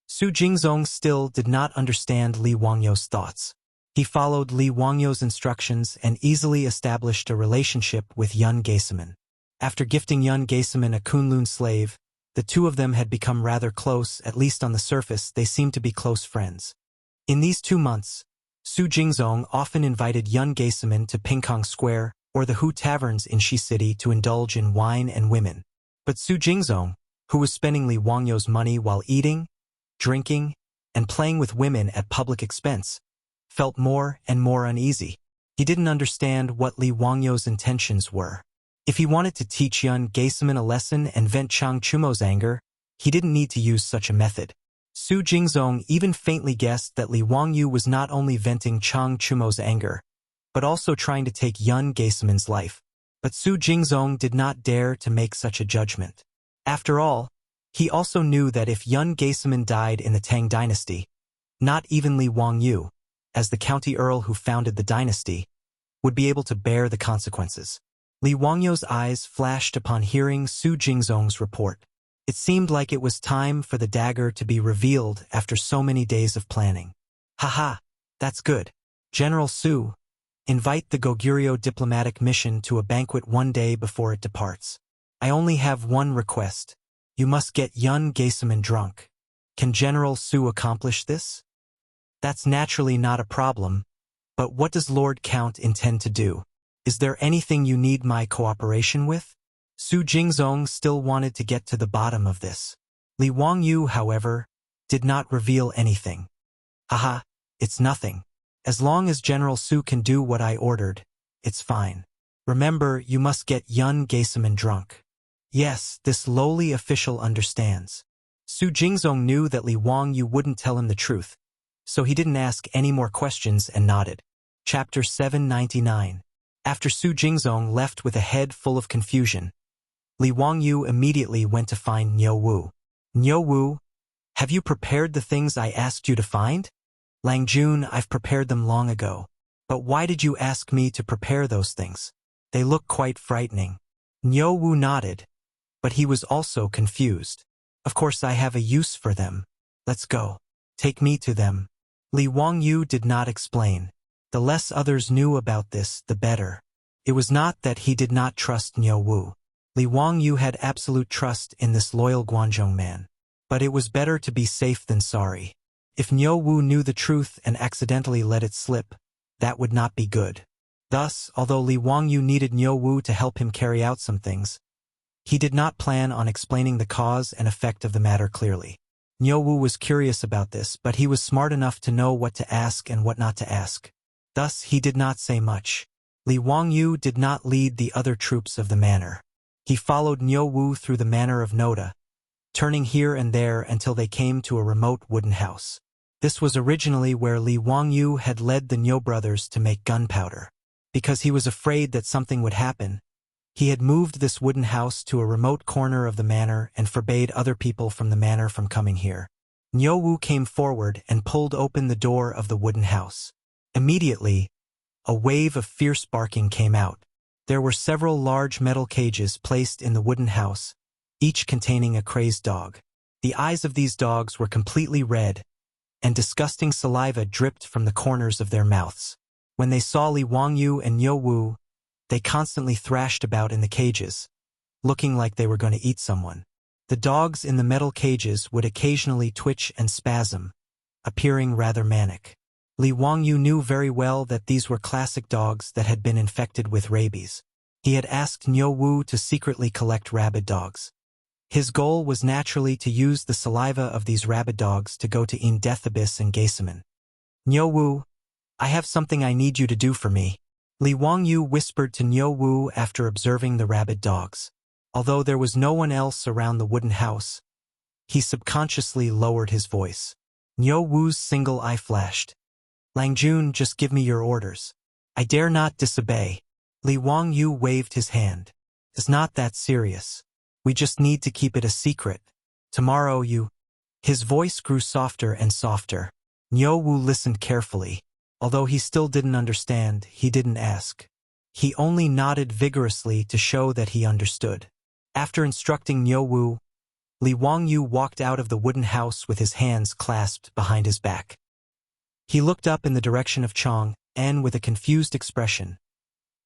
Su Jingzong still did not understand Li Wangyou's thoughts. He followed Li Wangyou's instructions and easily established a relationship with Yun Geiseman. After gifting Yun Geiseman a Kunlun slave, the two of them had become rather close. At least on the surface, they seemed to be close friends. In these 2 months, Su Jingzong often invited Yun Geiseman to Pingkong Square or the Hu taverns in Shi City to indulge in wine and women. But Su Jingzong, who was spending Li Wangyou's money while eating, drinking, and playing with women at public expense, felt more and more uneasy. He didn't understand what Li Wangyou's intentions were. If he wanted to teach Yun Geiseman a lesson and vent Chang Chumo's anger, he didn't need to use such a method. Su Jingzong even faintly guessed that Li Wangyu was not only venting Chang Chumo's anger, but also trying to take Yun Geiseman's life. But Su Jingzong did not dare to make such a judgment. After all, he also knew that if Yun Geiseman died in the Tang dynasty, not even Li Wangyu, as the county earl who founded the dynasty, would be able to bear the consequences. Li Wangyou's eyes flashed upon hearing Su Jingzong's report. It seemed like it was time for the dagger to be revealed after so many days of planning. Haha, that's good. General Su, invite the Goguryeo diplomatic mission to a banquet one day before it departs. I only have one request. You must get Yun Gaisaman drunk. Can General Su accomplish this? That's naturally not a problem, but what does Lord Count intend to do? Is there anything you need my cooperation with? Su Jingzong still wanted to get to the bottom of this. Li Wangyu, however, did not reveal anything. Haha, it's nothing. As long as General Su can do what I ordered, it's fine. Remember, you must get Yun Gaisaman drunk. Yes, this lowly official understands. Su Jingzong knew that Li Wangyu wouldn't tell him the truth, so he didn't ask any more questions and nodded. Chapter 799. After Su Jingzong left with a head full of confusion, Li Wangyu immediately went to find Niu Wu. Niu Wu, have you prepared the things I asked you to find? Lang Jun, I've prepared them long ago. But why did you ask me to prepare those things? They look quite frightening. Niu Wu nodded, but he was also confused. Of course I have a use for them. Let's go. Take me to them. Li Wangyu did not explain. The less others knew about this, the better. It was not that he did not trust Niu Wu. Li Wangyu had absolute trust in this loyal Guanzhong man. But it was better to be safe than sorry. If Niu Wu knew the truth and accidentally let it slip, that would not be good. Thus, although Li Wangyu needed Niu Wu to help him carry out some things, he did not plan on explaining the cause and effect of the matter clearly. Niu Wu was curious about this, but he was smart enough to know what to ask and what not to ask. Thus, he did not say much. Li Wangyu did not lead the other troops of the manor. He followed Niu Wu through the manor of Noda, turning here and there until they came to a remote wooden house. This was originally where Li Wangyu had led the Niu brothers to make gunpowder. Because he was afraid that something would happen, he had moved this wooden house to a remote corner of the manor and forbade other people from the manor from coming here. Niu Wu came forward and pulled open the door of the wooden house. Immediately, a wave of fierce barking came out. There were several large metal cages placed in the wooden house, each containing a crazed dog. The eyes of these dogs were completely red, and disgusting saliva dripped from the corners of their mouths. When they saw Li Wangyu and Niu Wu, they constantly thrashed about in the cages, looking like they were going to eat someone. The dogs in the metal cages would occasionally twitch and spasm, appearing rather manic. Li Wangyu knew very well that these were classic dogs that had been infected with rabies. He had asked Niu Wu to secretly collect rabid dogs. His goal was naturally to use the saliva of these rabid dogs to go to Death Abyss and Gaisaman. Niu Wu, I have something I need you to do for me. Li Wangyu whispered to Niu Wu after observing the rabid dogs. Although there was no one else around the wooden house, he subconsciously lowered his voice. Niu Wu's single eye flashed. Lang Jun, just give me your orders. I dare not disobey. Li Wangyu waved his hand. It's not that serious. We just need to keep it a secret. Tomorrow you... His voice grew softer and softer. Niu Wu listened carefully. Although he still didn't understand, he didn't ask. He only nodded vigorously to show that he understood. After instructing Niu Wu, Li Wangyu walked out of the wooden house with his hands clasped behind his back. He looked up in the direction of Chang'an with a confused expression.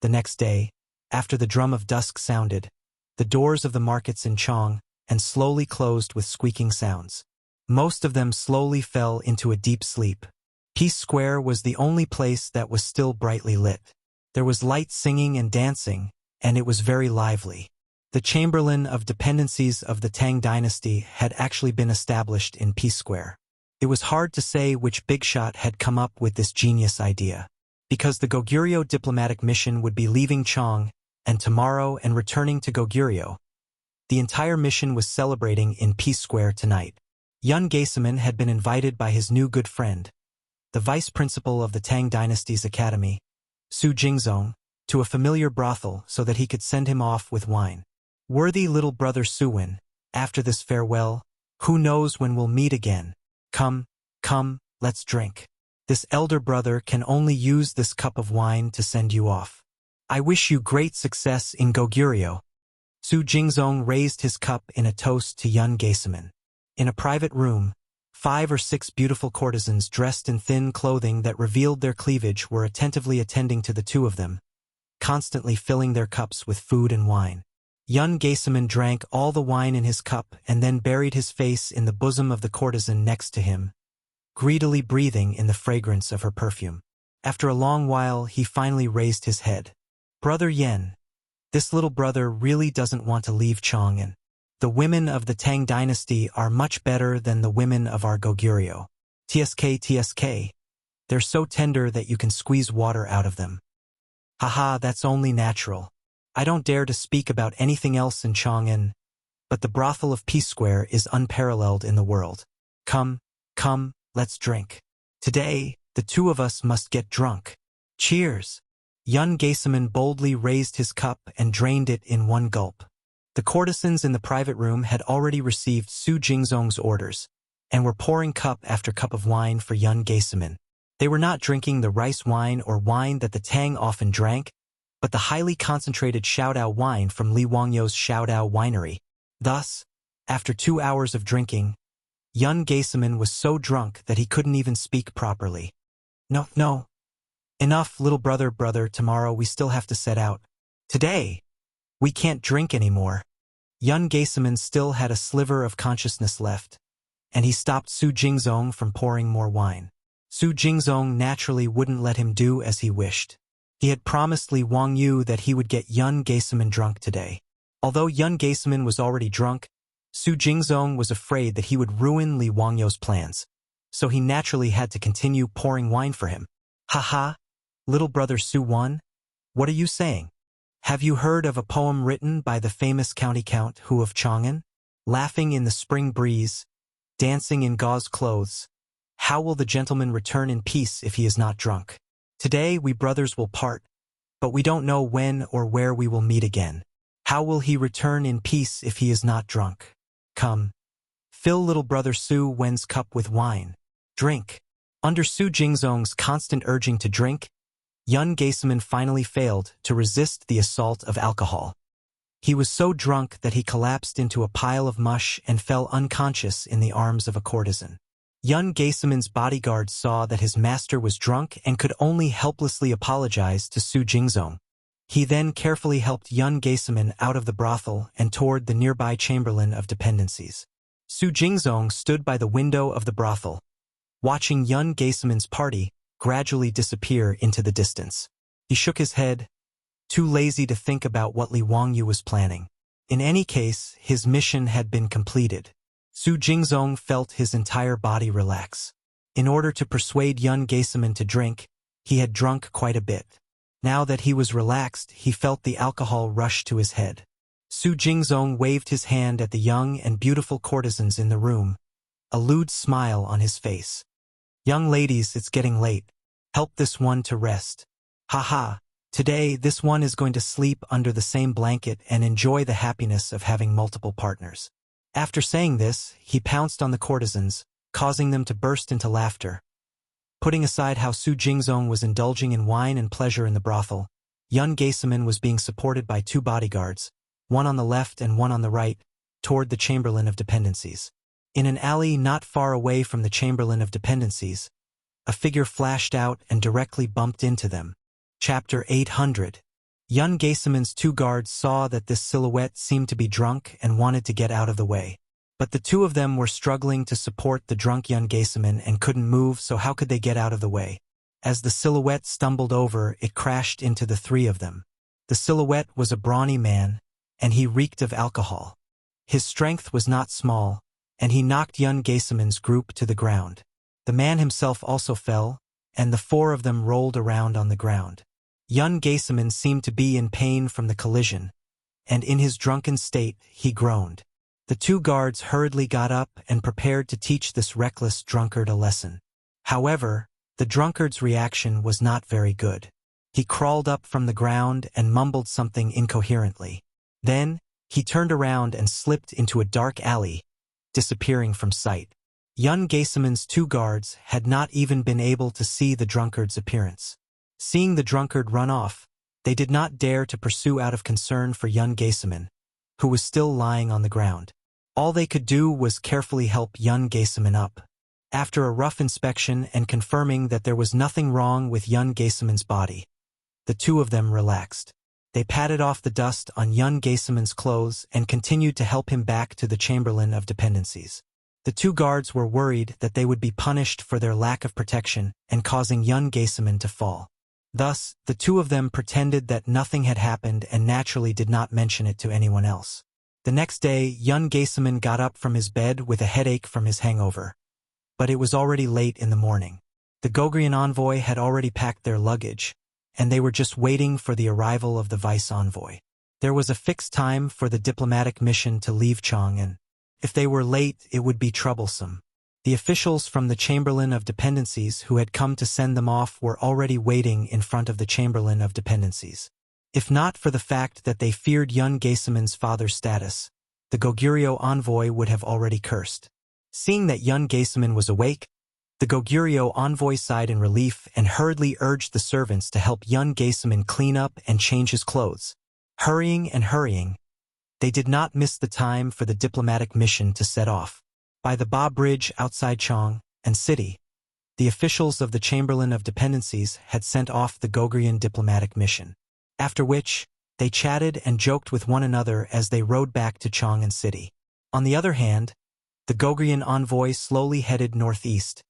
The next day, after the drum of dusk sounded, the doors of the markets in Chang'an slowly closed with squeaking sounds. Most of them slowly fell into a deep sleep. Peace Square was the only place that was still brightly lit. There was light singing and dancing, and it was very lively. The Chamberlain of Dependencies of the Tang Dynasty had actually been established in Peace Square. It was hard to say which big shot had come up with this genius idea. Because the Goguryeo diplomatic mission would be leaving Chang'an tomorrow and returning to Goguryeo, the entire mission was celebrating in Peace Square tonight. Yun Gaisaman had been invited by his new good friend, the vice principal of the Tang Dynasty's academy, Su Jingzong, to a familiar brothel so that he could send him off with wine. Worthy little brother Suwin, after this farewell, who knows when we'll meet again? Come, let's drink. This elder brother can only use this cup of wine to send you off. I wish you great success in Goguryeo. Su Jingzong raised his cup in a toast to Yun Gaisaman. In a private room, 5 or 6 beautiful courtesans dressed in thin clothing that revealed their cleavage were attentively attending to the two of them, constantly filling their cups with food and wine. Yun Geisaman drank all the wine in his cup and then buried his face in the bosom of the courtesan next to him, greedily breathing in the fragrance of her perfume. After a long while, he finally raised his head. Brother Yen, this little brother really doesn't want to leave Chang'an. The women of the Tang dynasty are much better than the women of our Goguryeo. TSK. They're so tender that you can squeeze water out of them. Haha, that's only natural. I don't dare to speak about anything else in Chang'an, but the brothel of Peace Square is unparalleled in the world. Come, let's drink. Today, the two of us must get drunk. Cheers! Yun Geisaman boldly raised his cup and drained it in one gulp. The courtesans in the private room had already received Su Jingzong's orders, and were pouring cup after cup of wine for Yun Geisaman. They were not drinking the rice wine or wine that the Tang often drank, but the highly concentrated Xiaodao wine from Li Wangyo's Xiaodao winery. Thus, after 2 hours of drinking, Yun Geisaman was so drunk that he couldn't even speak properly. No. Enough, little brother, tomorrow we still have to set out. Today, we can't drink anymore. Yun Geisaman still had a sliver of consciousness left, and he stopped Su Jingzong from pouring more wine. Su Jingzong naturally wouldn't let him do as he wished. He had promised Li Wangyu that he would get Yun Geisaman drunk today. Although Yun Geisaman was already drunk, Su Jingzong was afraid that he would ruin Li Wangyo's plans, so he naturally had to continue pouring wine for him. Haha, little brother Su Wan, what are you saying? Have you heard of a poem written by the famous county count Hu of Chang'an? Laughing in the spring breeze, dancing in gauze clothes, how will the gentleman return in peace if he is not drunk? Today we brothers will part, but we don't know when or where we will meet again. How will he return in peace if he is not drunk? Come, fill little brother Su Wen's cup with wine. Drink. Under Su Jingzong's constant urging to drink, Yun Geisaman finally failed to resist the assault of alcohol. He was so drunk that he collapsed into a pile of mush and fell unconscious in the arms of a courtesan. Yun Geisaman's bodyguards saw that his master was drunk and could only helplessly apologize to Su Jingzong. He then carefully helped Yun Geisaman out of the brothel and toward the nearby chamberlain of dependencies. Su Jingzong stood by the window of the brothel, watching Yun Geisaman's party gradually disappear into the distance. He shook his head, too lazy to think about what Li Wangyu was planning. In any case, his mission had been completed. Su Jingzong felt his entire body relax. In order to persuade Yun Geisaman to drink, he had drunk quite a bit. Now that he was relaxed, he felt the alcohol rush to his head. Su Jingzong waved his hand at the young and beautiful courtesans in the room, a lewd smile on his face. Young ladies, it's getting late. Help this one to rest. Haha, today this one is going to sleep under the same blanket and enjoy the happiness of having multiple partners. After saying this, he pounced on the courtesans, causing them to burst into laughter. Putting aside how Su Jingzong was indulging in wine and pleasure in the brothel, Yun Geisaman was being supported by 2 bodyguards, one on the left and one on the right, toward the chamberlain of dependencies. In an alley not far away from the chamberlain of dependencies, a figure flashed out and directly bumped into them. Chapter 800. Yun Geisaman's 2 guards saw that this silhouette seemed to be drunk and wanted to get out of the way. But the 2 of them were struggling to support the drunk Yun Geisaman and couldn't move, so how could they get out of the way? As the silhouette stumbled over, it crashed into the 3 of them. The silhouette was a brawny man, and he reeked of alcohol. His strength was not small, and he knocked Yun Geisaman's group to the ground. The man himself also fell, and the 4 of them rolled around on the ground. Yun Geisaman seemed to be in pain from the collision, and in his drunken state, he groaned. The 2 guards hurriedly got up and prepared to teach this reckless drunkard a lesson. However, the drunkard's reaction was not very good. He crawled up from the ground and mumbled something incoherently. Then, he turned around and slipped into a dark alley, disappearing from sight. Yun Geisaman's 2 guards had not even been able to see the drunkard's appearance. Seeing the drunkard run off, they did not dare to pursue out of concern for Yun Geisaman, who was still lying on the ground. All they could do was carefully help Yun Geisaman up. After a rough inspection and confirming that there was nothing wrong with Yun Geisaman's body, the 2 of them relaxed. They patted off the dust on Yun Geiseman's clothes and continued to help him back to the Chamberlain of Dependencies. The two guards were worried that they would be punished for their lack of protection and causing Yun Geiseman to fall. Thus, the two of them pretended that nothing had happened and naturally did not mention it to anyone else. The next day, Yun Geiseman got up from his bed with a headache from his hangover. But it was already late in the morning. The Gogrian envoy had already packed their luggage, and they were just waiting for the arrival of the vice envoy. There was a fixed time for the diplomatic mission to leave Chang'an. If they were late, it would be troublesome. The officials from the Chamberlain of Dependencies who had come to send them off were already waiting in front of the Chamberlain of Dependencies. If not for the fact that they feared Yun Geiseman's father's status, the Goguryeo envoy would have already cursed. Seeing that Yun Geiseman was awake, the Goguryeo envoy sighed in relief and hurriedly urged the servants to help Yun Geiseman clean up and change his clothes. Hurrying and hurrying, they did not miss the time for the diplomatic mission to set off. By the Ba Bridge outside Chang'an City, the officials of the Chamberlain of Dependencies had sent off the Gogrian diplomatic mission. After which, they chatted and joked with one another as they rode back to Chang'an City. On the other hand, the Gogrian envoy slowly headed northeast,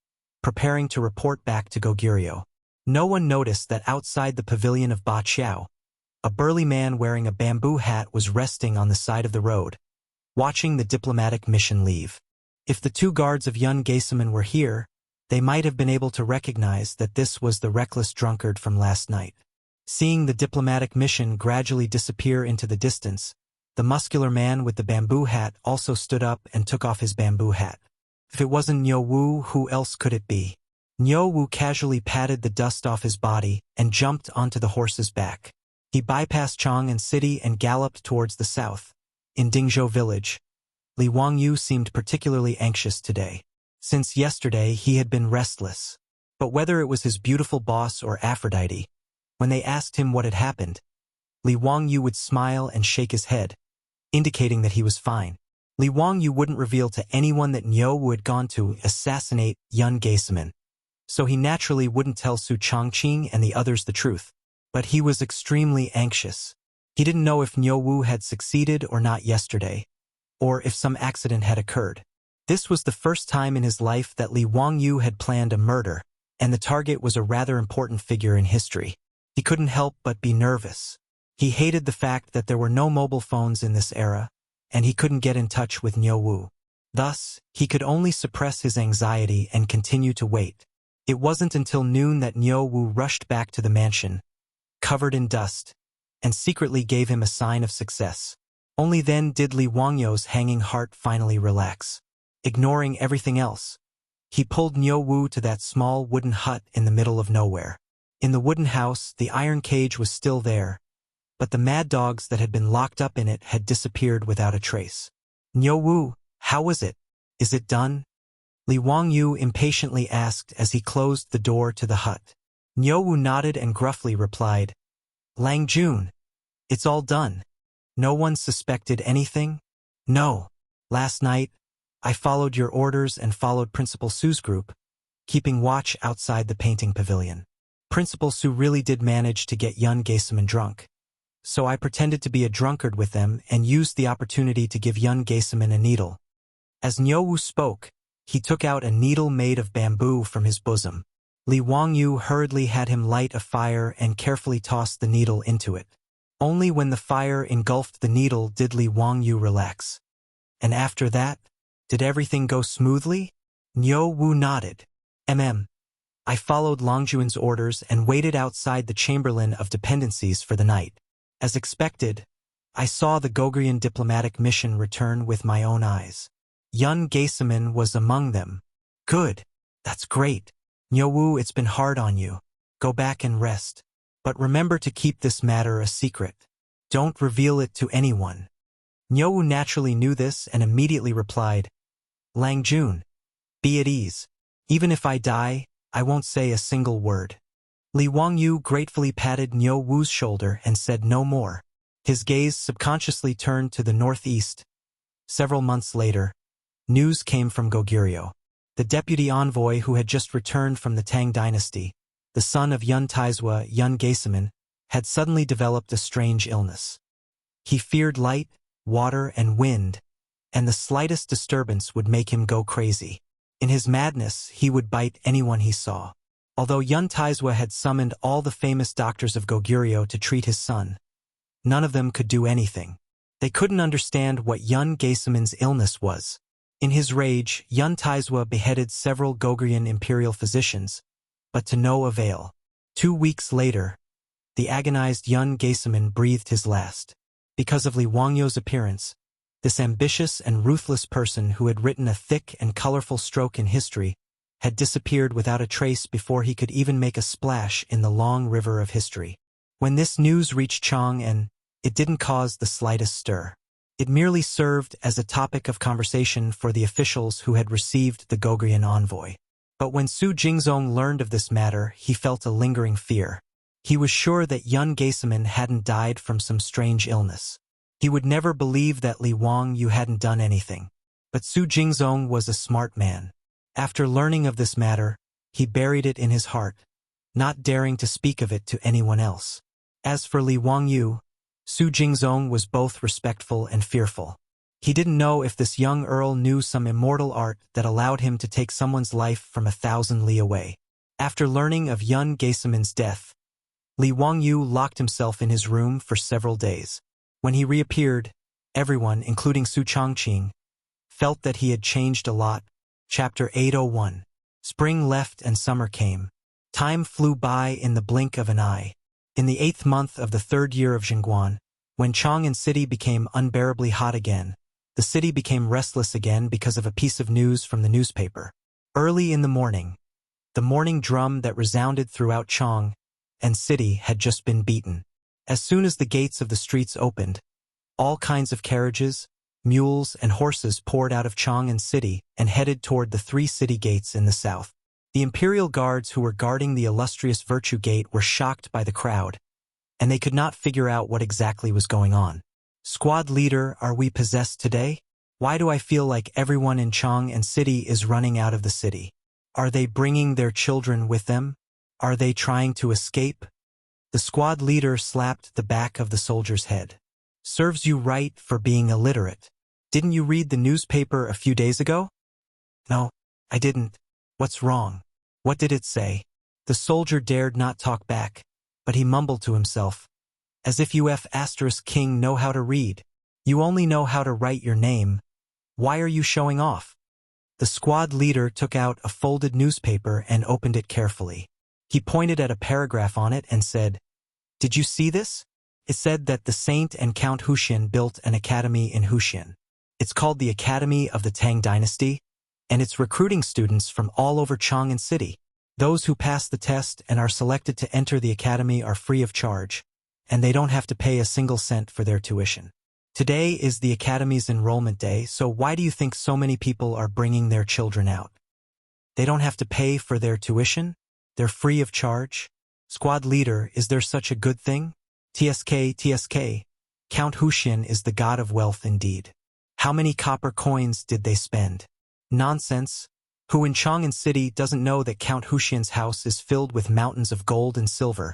preparing to report back to Goguryeo. No one noticed that outside the pavilion of Ba Qiao, a burly man wearing a bamboo hat was resting on the side of the road, watching the diplomatic mission leave. If the two guards of Yun Geiseman were here, they might have been able to recognize that this was the reckless drunkard from last night. Seeing the diplomatic mission gradually disappear into the distance, the muscular man with the bamboo hat also stood up and took off his bamboo hat. If it wasn't Niu Wu, who else could it be? Niu Wu casually patted the dust off his body and jumped onto the horse's back. He bypassed Chang'an City and galloped towards the south. In Dingzhou village, Li Wangyu seemed particularly anxious today. Since yesterday, he had been restless. But whether it was his beautiful boss or Aphrodite, when they asked him what had happened, Li Wangyu would smile and shake his head, indicating that he was fine. Li Wangyu wouldn't reveal to anyone that Niu Wu had gone to assassinate Yun Geiseman, so he naturally wouldn't tell Su Chongqing and the others the truth. But he was extremely anxious. He didn't know if Niu Wu had succeeded or not yesterday, or if some accident had occurred. This was the first time in his life that Li Wangyu had planned a murder, and the target was a rather important figure in history. He couldn't help but be nervous. He hated the fact that there were no mobile phones in this era, and he couldn't get in touch with Niu Wu. Thus, he could only suppress his anxiety and continue to wait. It wasn't until noon that Niu Wu rushed back to the mansion, covered in dust, and secretly gave him a sign of success. Only then did Li Wangyu's hanging heart finally relax. Ignoring everything else, he pulled Niu Wu to that small wooden hut in the middle of nowhere. In the wooden house, the iron cage was still there, but the mad dogs that had been locked up in it had disappeared without a trace. Niu Wu, how was it? Is it done? Li Wangyu impatiently asked as he closed the door to the hut. Niu Wu nodded and gruffly replied, Lang Jun, it's all done. No one suspected anything? No. Last night, I followed your orders and followed Principal Su's group, keeping watch outside the painting pavilion. Principal Su really did manage to get Yun Geiseman drunk, so I pretended to be a drunkard with them and used the opportunity to give Yun Geiseman a needle. As Niu Wu spoke, he took out a needle made of bamboo from his bosom. Li Wangyu hurriedly had him light a fire and carefully tossed the needle into it. Only when the fire engulfed the needle did Li Wangyu relax. And after that, did everything go smoothly? Niu Wu nodded. I followed Longjuan's orders and waited outside the Chamberlain of Dependencies for the night. As expected, I saw the Gogrian diplomatic mission return with my own eyes. Yun Geiseman was among them. Good. That's great. Niu Wu, it's been hard on you. Go back and rest. But remember to keep this matter a secret. Don't reveal it to anyone. Niu Wu naturally knew this and immediately replied, Lang Jun, be at ease. Even if I die, I won't say a single word. Li Wangyu gratefully patted Niu Wu's shoulder and said no more. His gaze subconsciously turned to the northeast. Several months later, news came from Goguryeo. The deputy envoy who had just returned from the Tang dynasty, the son of Yun Taizhua, Yun Geiseman, had suddenly developed a strange illness. He feared light, water, and wind, and the slightest disturbance would make him go crazy. In his madness, he would bite anyone he saw. Although Yun Taizua had summoned all the famous doctors of Goguryeo to treat his son, none of them could do anything. They couldn't understand what Yun Gaesaman's illness was. In his rage, Yun Taizua beheaded several Goguryeo imperial physicians, but to no avail. 2 weeks later, the agonized Yun Gaesaman breathed his last. Because of Li Wangyo's appearance, this ambitious and ruthless person who had written a thick and colorful stroke in history had disappeared without a trace before he could even make a splash in the long river of history. When this news reached Chang'an, it didn't cause the slightest stir. It merely served as a topic of conversation for the officials who had received the Goguryeo envoy. But when Su Jingzong learned of this matter, he felt a lingering fear. He was sure that Yun Gaesaman hadn't died from some strange illness. He would never believe that Li Wangyu hadn't done anything. But Su Jingzong was a smart man. After learning of this matter, he buried it in his heart, not daring to speak of it to anyone else. As for Li Wangyu, Su Jingzong was both respectful and fearful. He didn't know if this young earl knew some immortal art that allowed him to take someone's life from 1,000 li away. After learning of Yun Gaesaman's death, Li Wangyu locked himself in his room for several days. When he reappeared, everyone, including Su Chongqing, felt that he had changed a lot. Chapter 801. Spring left and summer came. Time flew by in the blink of an eye. In the 8th month of the 3rd year of Zhengguan, when Chang'an city became unbearably hot again, the city became restless again because of a piece of news from the newspaper. Early in the morning drum that resounded throughout Chang'an city had just been beaten. As soon as the gates of the streets opened, all kinds of carriages, mules, and horses poured out of Chang'an city and headed toward the 3 city gates in the south. The imperial guards who were guarding the illustrious Virtue Gate were shocked by the crowd, and they could not figure out what exactly was going on. Squad leader, are we possessed today? Why do I feel like everyone in Chang'an city is running out of the city? Are they bringing their children with them? Are they trying to escape? The squad leader slapped the back of the soldier's head. Serves you right for being illiterate. Didn't you read the newspaper a few days ago? No, I didn't. What's wrong? What did it say? The soldier dared not talk back, but he mumbled to himself. As if you **king know how to read. You only know how to write your name. Why are you showing off? The squad leader took out a folded newspaper and opened it carefully. He pointed at a paragraph on it and said, "Did you see this? It said that the Saint and Count Huxian built an academy in Huxian. It's called the Academy of the Tang Dynasty, and it's recruiting students from all over Chang'an city. Those who pass the test and are selected to enter the academy are free of charge, and they don't have to pay a single cent for their tuition. Today is the academy's enrollment day, so why do you think so many people are bringing their children out? They don't have to pay for their tuition? They're free of charge? Squad leader, is there such a good thing? TSK, Count Huxian is the god of wealth indeed. How many copper coins did they spend? Nonsense. Who in Chang'an city doesn't know that Count Huxian's house is filled with mountains of gold and silver?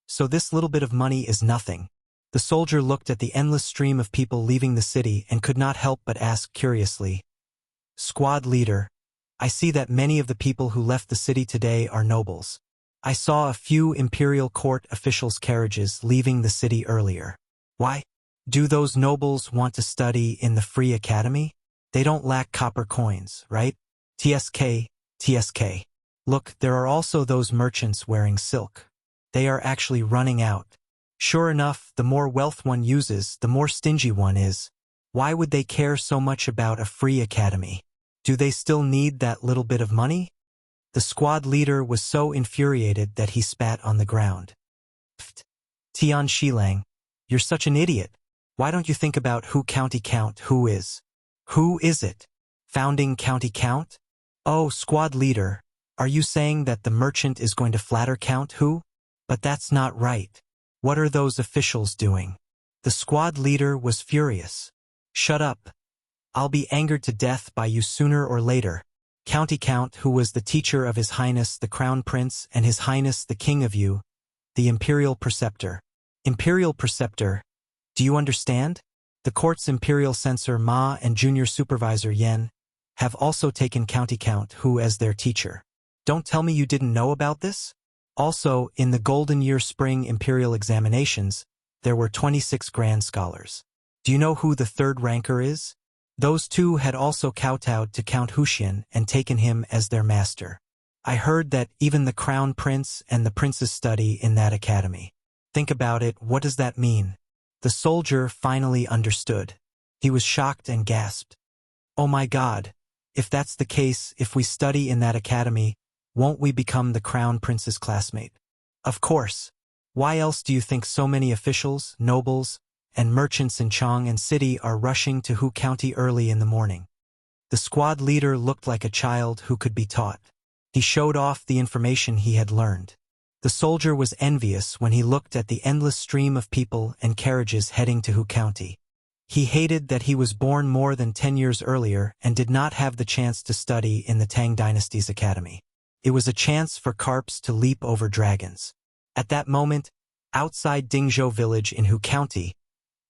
So this little bit of money is nothing." The soldier looked at the endless stream of people leaving the city and could not help but ask curiously, "Squad leader, I see that many of the people who left the city today are nobles. I saw a few imperial court officials' carriages leaving the city earlier. Why? Do those nobles want to study in the free academy? They don't lack copper coins, right? TSK. Look, there are also those merchants wearing silk. They are actually running out. Sure enough, the more wealth one uses, the more stingy one is. Why would they care so much about a free academy? Do they still need that little bit of money?" The squad leader was so infuriated that he spat on the ground. "Pfft. Tian Shilang, you're such an idiot. Why don't you think about who county count who is? Who is it? Founding county count? Oh, squad leader, are you saying that the merchant is going to flatter Count who? But that's not right. What are those officials doing?" The squad leader was furious. "Shut up. I'll be angered to death by you sooner or later. County Count, who was the teacher of His Highness the Crown Prince and His Highness the King of Yu, the Imperial Preceptor. Imperial Preceptor, do you understand? The court's Imperial Censor Ma and Junior Supervisor Yen have also taken County Count Hu as their teacher. Don't tell me you didn't know about this? Also, in the Golden Year Spring Imperial Examinations, there were 26 Grand Scholars. Do you know who the third ranker is? Those two had also kowtowed to Count Huxian and taken him as their master. I heard that even the Crown Prince and the Prince's study in that academy. Think about it, what does that mean? The soldier finally understood. He was shocked and gasped. Oh my God, if that's the case, if we study in that academy, won't we become the Crown Prince's classmate? Of course. Why else do you think so many officials, nobles, and merchants in Chang'an City are rushing to Hu County early in the morning? The squad leader looked like a child who could be taught. He showed off the information he had learned. The soldier was envious when he looked at the endless stream of people and carriages heading to Hu County. He hated that he was born more than 10 years earlier and did not have the chance to study in the Tang Dynasty's academy. It was a chance for carps to leap over dragons. At that moment, outside Dingzhou village in Hu County,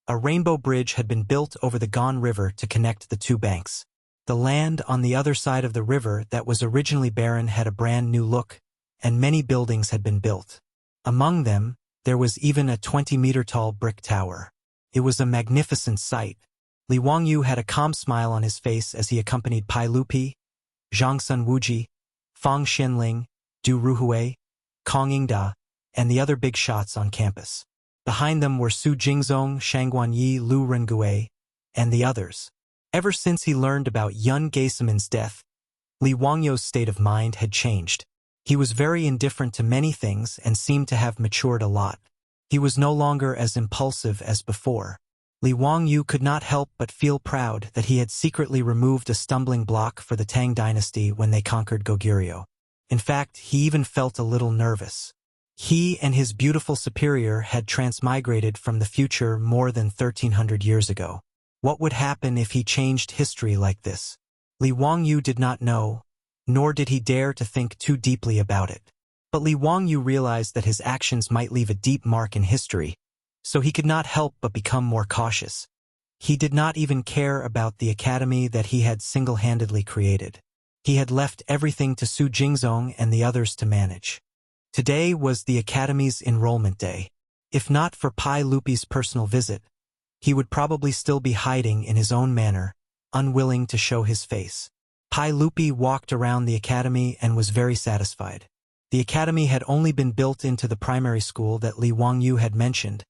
a rainbow bridge had been built over the Gan River to connect the two banks. The land on the other side of the river that was originally barren had a brand new look, and many buildings had been built. Among them, there was even a 20-meter-tall brick tower. It was a magnificent sight. Li Wangyu had a calm smile on his face as he accompanied Pai Lupi, Zhang Sun Wuji, Fang Xianling, Du Ruhui, Kong Yingda, and the other big shots on campus. Behind them were Su Jingzong, Shang Guanyi, Lu Rengui, and the others. Ever since he learned about Yun Geiseman's death, Li Wangyu's state of mind had changed. He was very indifferent to many things and seemed to have matured a lot. He was no longer as impulsive as before. Li Wangyu could not help but feel proud that he had secretly removed a stumbling block for the Tang Dynasty when they conquered Goguryeo. In fact, he even felt a little nervous. He and his beautiful superior had transmigrated from the future more than 1300 years ago. What would happen if he changed history like this? Li Wangyu did not know, nor did he dare to think too deeply about it. But Li Wangyu realized that his actions might leave a deep mark in history, so he could not help but become more cautious. He did not even care about the academy that he had single-handedly created. He had left everything to Su Jingzong and the others to manage. Today was the academy's enrollment day. If not for Pai Lupi's personal visit, he would probably still be hiding in his own manner, unwilling to show his face. Pai Lupi walked around the academy and was very satisfied. The academy had only been built into the primary school that Li Wangyu had mentioned,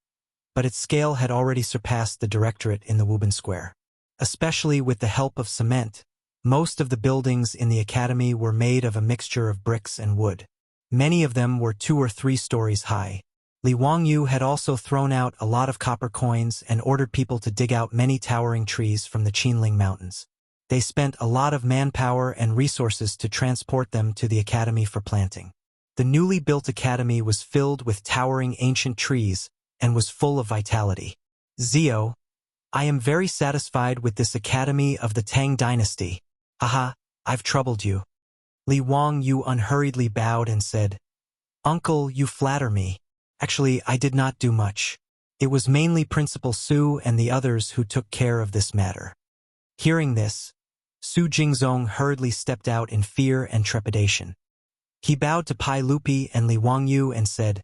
but its scale had already surpassed the directorate in the Wuban Square. Especially with the help of cement, most of the buildings in the academy were made of a mixture of bricks and wood. Many of them were 2 or 3 stories high. Li Wangyu had also thrown out a lot of copper coins and ordered people to dig out many towering trees from the Qinling Mountains. They spent a lot of manpower and resources to transport them to the academy for planting. The newly built academy was filled with towering ancient trees and was full of vitality. Zio, I am very satisfied with this academy of the Tang Dynasty. Haha, I've troubled you. Li Wangyu unhurriedly bowed and said, Uncle, you flatter me. Actually, I did not do much. It was mainly Principal Su and the others who took care of this matter. Hearing this, Su Jingzong hurriedly stepped out in fear and trepidation. He bowed to Pai Lupi and Li Wangyu and said,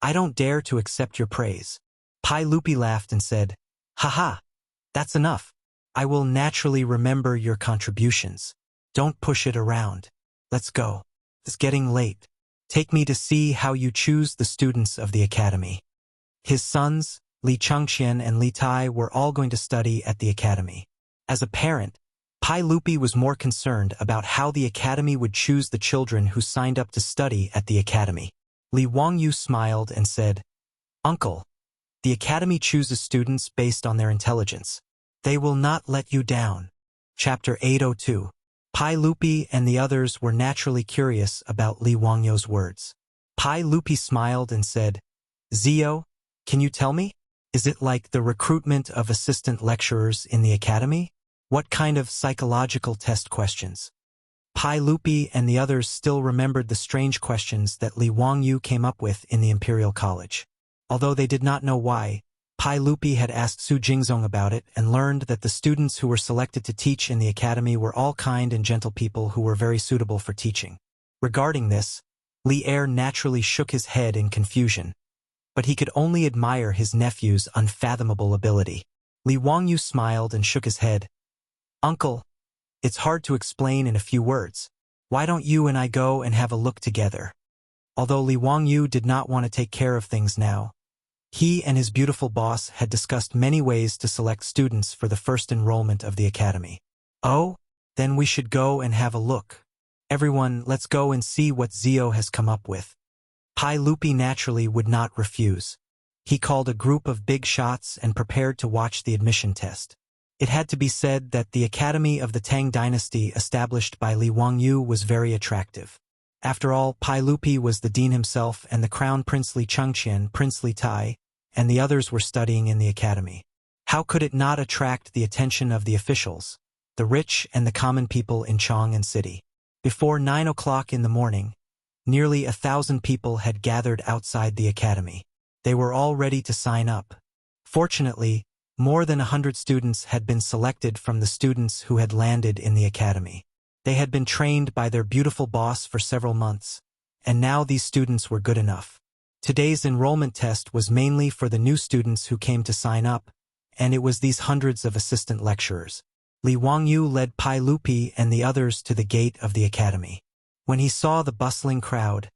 I don't dare to accept your praise. Pai Lupi laughed and said, Haha, that's enough. I will naturally remember your contributions. Don't push it around. Let's go. It's getting late. Take me to see how you choose the students of the academy. His sons, Li Changqian and Li Tai, were all going to study at the academy. As a parent, Pai Lupi was more concerned about how the academy would choose the children who signed up to study at the academy. Li Wangyu smiled and said, Uncle, the academy chooses students based on their intelligence. They will not let you down. Chapter 802. Pai Lupi and the others were naturally curious about Li Wangyu's words. Pai Lupi smiled and said, Zio, can you tell me? Is it like the recruitment of assistant lecturers in the academy? What kind of psychological test questions? Pai Lupi and the others still remembered the strange questions that Li Wangyu came up with in the Imperial College. Although they did not know why, Pai Lupi had asked Su Jingzong about it and learned that the students who were selected to teach in the academy were all kind and gentle people who were very suitable for teaching. Regarding this, Li Er naturally shook his head in confusion, but he could only admire his nephew's unfathomable ability. Li Wangyu smiled and shook his head. "Uncle, it's hard to explain in a few words. Why don't you and I go and have a look together?" Although Li Wangyu did not want to take care of things now, he and his beautiful boss had discussed many ways to select students for the first enrollment of the academy. "Oh, then we should go and have a look. Everyone, let's go and see what Zio has come up with." Pai Lupi naturally would not refuse. He called a group of big shots and prepared to watch the admission test. It had to be said that the academy of the Tang dynasty established by Li Wangyu was very attractive. After all, Pai Lupi was the dean himself and the crown princely Chang'an, princely Tai, and the others were studying in the academy. How could it not attract the attention of the officials, the rich and the common people in Chang'an city? Before 9 o'clock in the morning, nearly 1,000 people had gathered outside the academy. They were all ready to sign up. Fortunately, more than 100 students had been selected from the students who had landed in the academy. They had been trained by their beautiful boss for several months, and now these students were good enough. Today's enrollment test was mainly for the new students who came to sign up, and it was these hundreds of assistant lecturers. Li Wangyu led Pai Lupi and the others to the gate of the academy. When he saw the bustling crowd,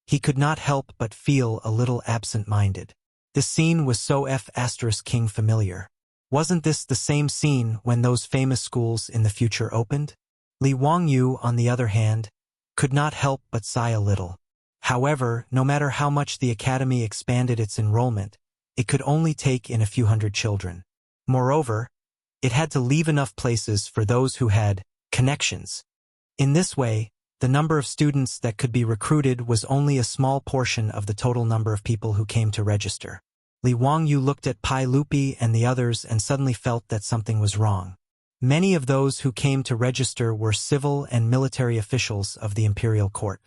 he could not help but feel a little absent-minded. This scene was so F***ing familiar. Wasn't this the same scene when those famous schools in the future opened? Li Wangyu, on the other hand, could not help but sigh a little. However, no matter how much the academy expanded its enrollment, it could only take in a few hundred children. Moreover, it had to leave enough places for those who had connections. In this way, the number of students that could be recruited was only a small portion of the total number of people who came to register. Li Wangyu looked at Pai Lupi and the others and suddenly felt that something was wrong. Many of those who came to register were civil and military officials of the imperial court.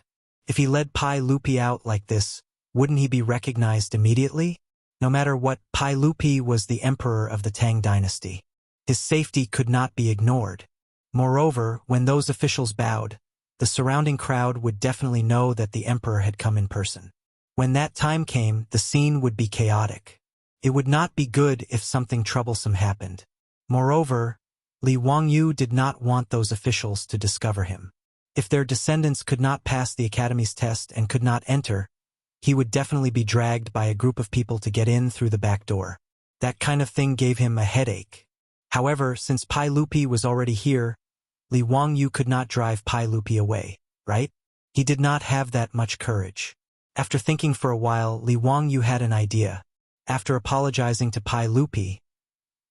If he led Pai Lupi out like this, wouldn't he be recognized immediately? No matter what, Pai Lupi was the emperor of the Tang dynasty. His safety could not be ignored. Moreover, when those officials bowed, the surrounding crowd would definitely know that the emperor had come in person. When that time came, the scene would be chaotic. It would not be good if something troublesome happened. Moreover, Li Wangyu did not want those officials to discover him. If their descendants could not pass the academy's test and could not enter, he would definitely be dragged by a group of people to get in through the back door. That kind of thing gave him a headache. However, since Pai Lupi was already here, Li Wangyu could not drive Pai Lupi away, right? He did not have that much courage. After thinking for a while, Li Wangyu had an idea. After apologizing to Pai Lupi,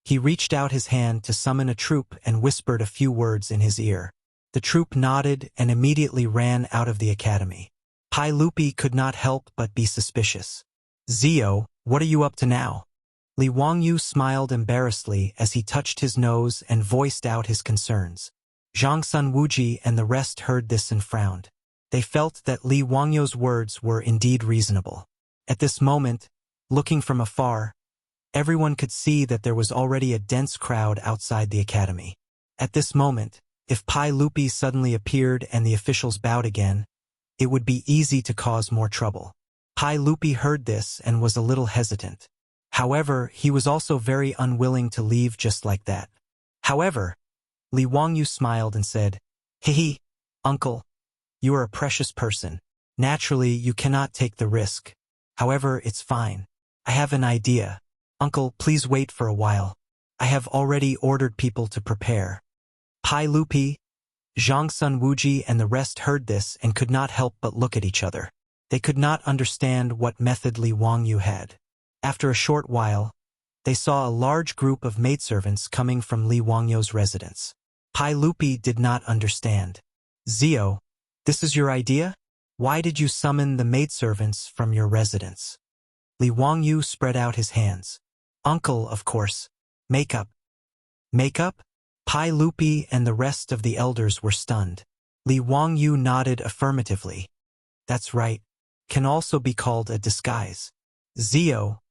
he reached out his hand to summon a troop and whispered a few words in his ear. The troop nodded and immediately ran out of the academy. Pai Lupi could not help but be suspicious. "Zio, what are you up to now?" Li Wangyu smiled embarrassedly as he touched his nose and voiced out his concerns. Zhang Sun Wuji and the rest heard this and frowned. They felt that Li Wangyu's words were indeed reasonable. At this moment, looking from afar, everyone could see that there was already a dense crowd outside the academy. At this moment, if Pai Lupi suddenly appeared and the officials bowed again, it would be easy to cause more trouble. Pai Lupi heard this and was a little hesitant. However, he was also very unwilling to leave just like that. However, Li Wangyu smiled and said, "Hehe, uncle, you are a precious person. Naturally, you cannot take the risk. However, it's fine. I have an idea. Uncle, please wait for a while. I have already ordered people to prepare." Pai Lupi, Zhang Sun Wuji and the rest heard this and could not help but look at each other. They could not understand what method Li Wangyu had. After a short while, they saw a large group of maidservants coming from Li Wangyu's residence. Pai Lupi did not understand. "Zio, this is your idea? Why did you summon the maidservants from your residence?" Li Wangyu spread out his hands. "Uncle, of course. Makeup." "Makeup?" Pai Lupi and the rest of the elders were stunned. Li Wangyu nodded affirmatively. "That's right. Can also be called a disguise." Zio,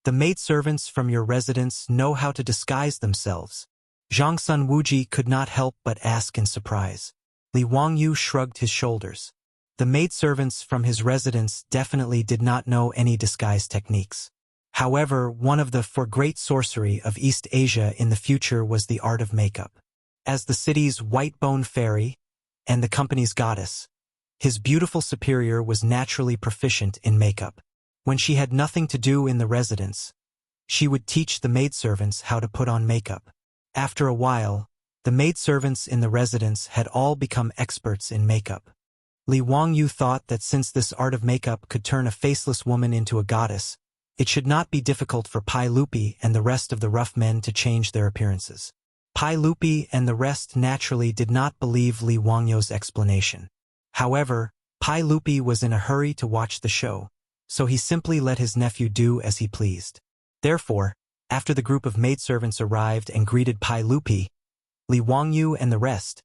the maidservants from your residence know how to disguise themselves. Zhang Sun Wuji could not help but ask in surprise. Li Wangyu shrugged his shoulders. The maidservants from his residence definitely did not know any disguise techniques. However, one of the for great sorcery of East Asia in the future was the art of makeup. As the city's white-bone fairy and the company's goddess, his beautiful superior was naturally proficient in makeup. When she had nothing to do in the residence, she would teach the maidservants how to put on makeup. After a while, the maidservants in the residence had all become experts in makeup. Li Wangyu thought that since this art of makeup could turn a faceless woman into a goddess, it should not be difficult for Pai Lupi and the rest of the rough men to change their appearances. Pai Lupi and the rest naturally did not believe Li Wangyu's explanation. However, Pai Lupi was in a hurry to watch the show, so he simply let his nephew do as he pleased. Therefore, after the group of maidservants arrived and greeted Pai Lupi, Li Wangyu and the rest,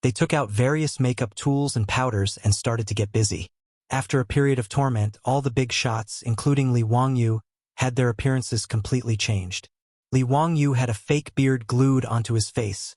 they took out various makeup tools and powders and started to get busy. After a period of torment, all the big shots, including Li Wangyu, had their appearances completely changed. Li Wangyu had a fake beard glued onto his face,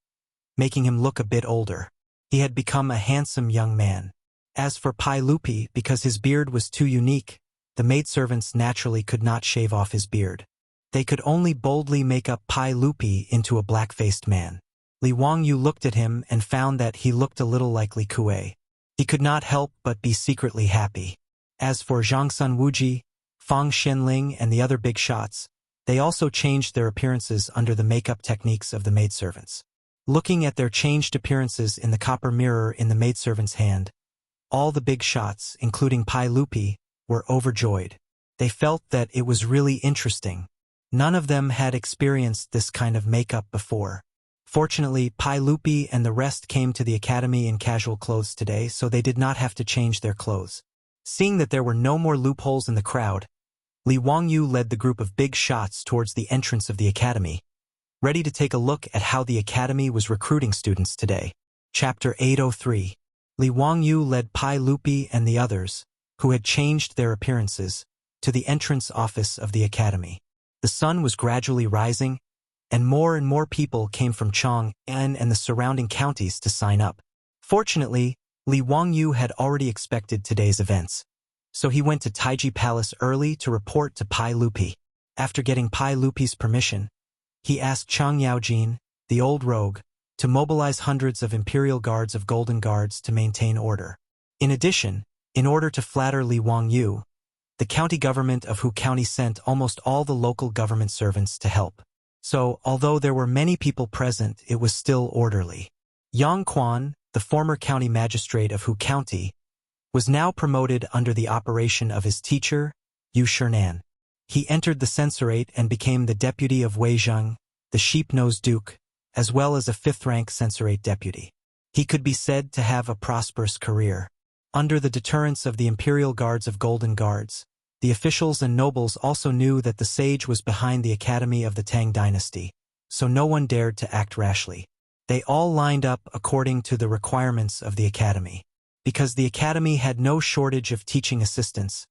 making him look a bit older. He had become a handsome young man. As for Pai Lupi, because his beard was too unique, the maidservants naturally could not shave off his beard. They could only boldly make up Pai Lupi into a black-faced man. Li Wangyu looked at him and found that he looked a little like Li Kuei. He could not help but be secretly happy. As for Zhang Sun Wuji, Fang Shenling and the other big shots, they also changed their appearances under the makeup techniques of the maidservants. Looking at their changed appearances in the copper mirror in the maidservant's hand, all the big shots, including Pai Lupi, were overjoyed. They felt that it was really interesting. None of them had experienced this kind of makeup before. Fortunately, Pai Lupi and the rest came to the academy in casual clothes today, so they did not have to change their clothes. Seeing that there were no more loopholes in the crowd, Li Wangyu led the group of big shots towards the entrance of the academy, ready to take a look at how the academy was recruiting students today. Chapter 803. Li Wangyu led Pai Lupi and the others, who had changed their appearances, to the entrance office of the academy. The sun was gradually rising, and more people came from Chang'an and the surrounding counties to sign up. Fortunately, Li Wangyu had already expected today's events, so he went to Taiji Palace early to report to Pai Lupi. After getting Pai Lupi's permission, he asked Chang Yaojin, the old rogue, to mobilize hundreds of imperial guards of golden guards to maintain order. In addition, in order to flatter Li Wangyu, the county government of Hu County sent almost all the local government servants to help. So, although there were many people present, it was still orderly. Yang Quan, the former county magistrate of Hu County, was now promoted under the operation of his teacher, Yu Shernan. He entered the censorate and became the deputy of Weizheng, the sheep-nosed duke, as well as a fifth-rank censorate deputy. He could be said to have a prosperous career. Under the deterrence of the imperial guards of Golden Guards, the officials and nobles also knew that the sage was behind the academy of the Tang dynasty, so no one dared to act rashly. They all lined up according to the requirements of the academy. Because the academy had no shortage of teaching assistants,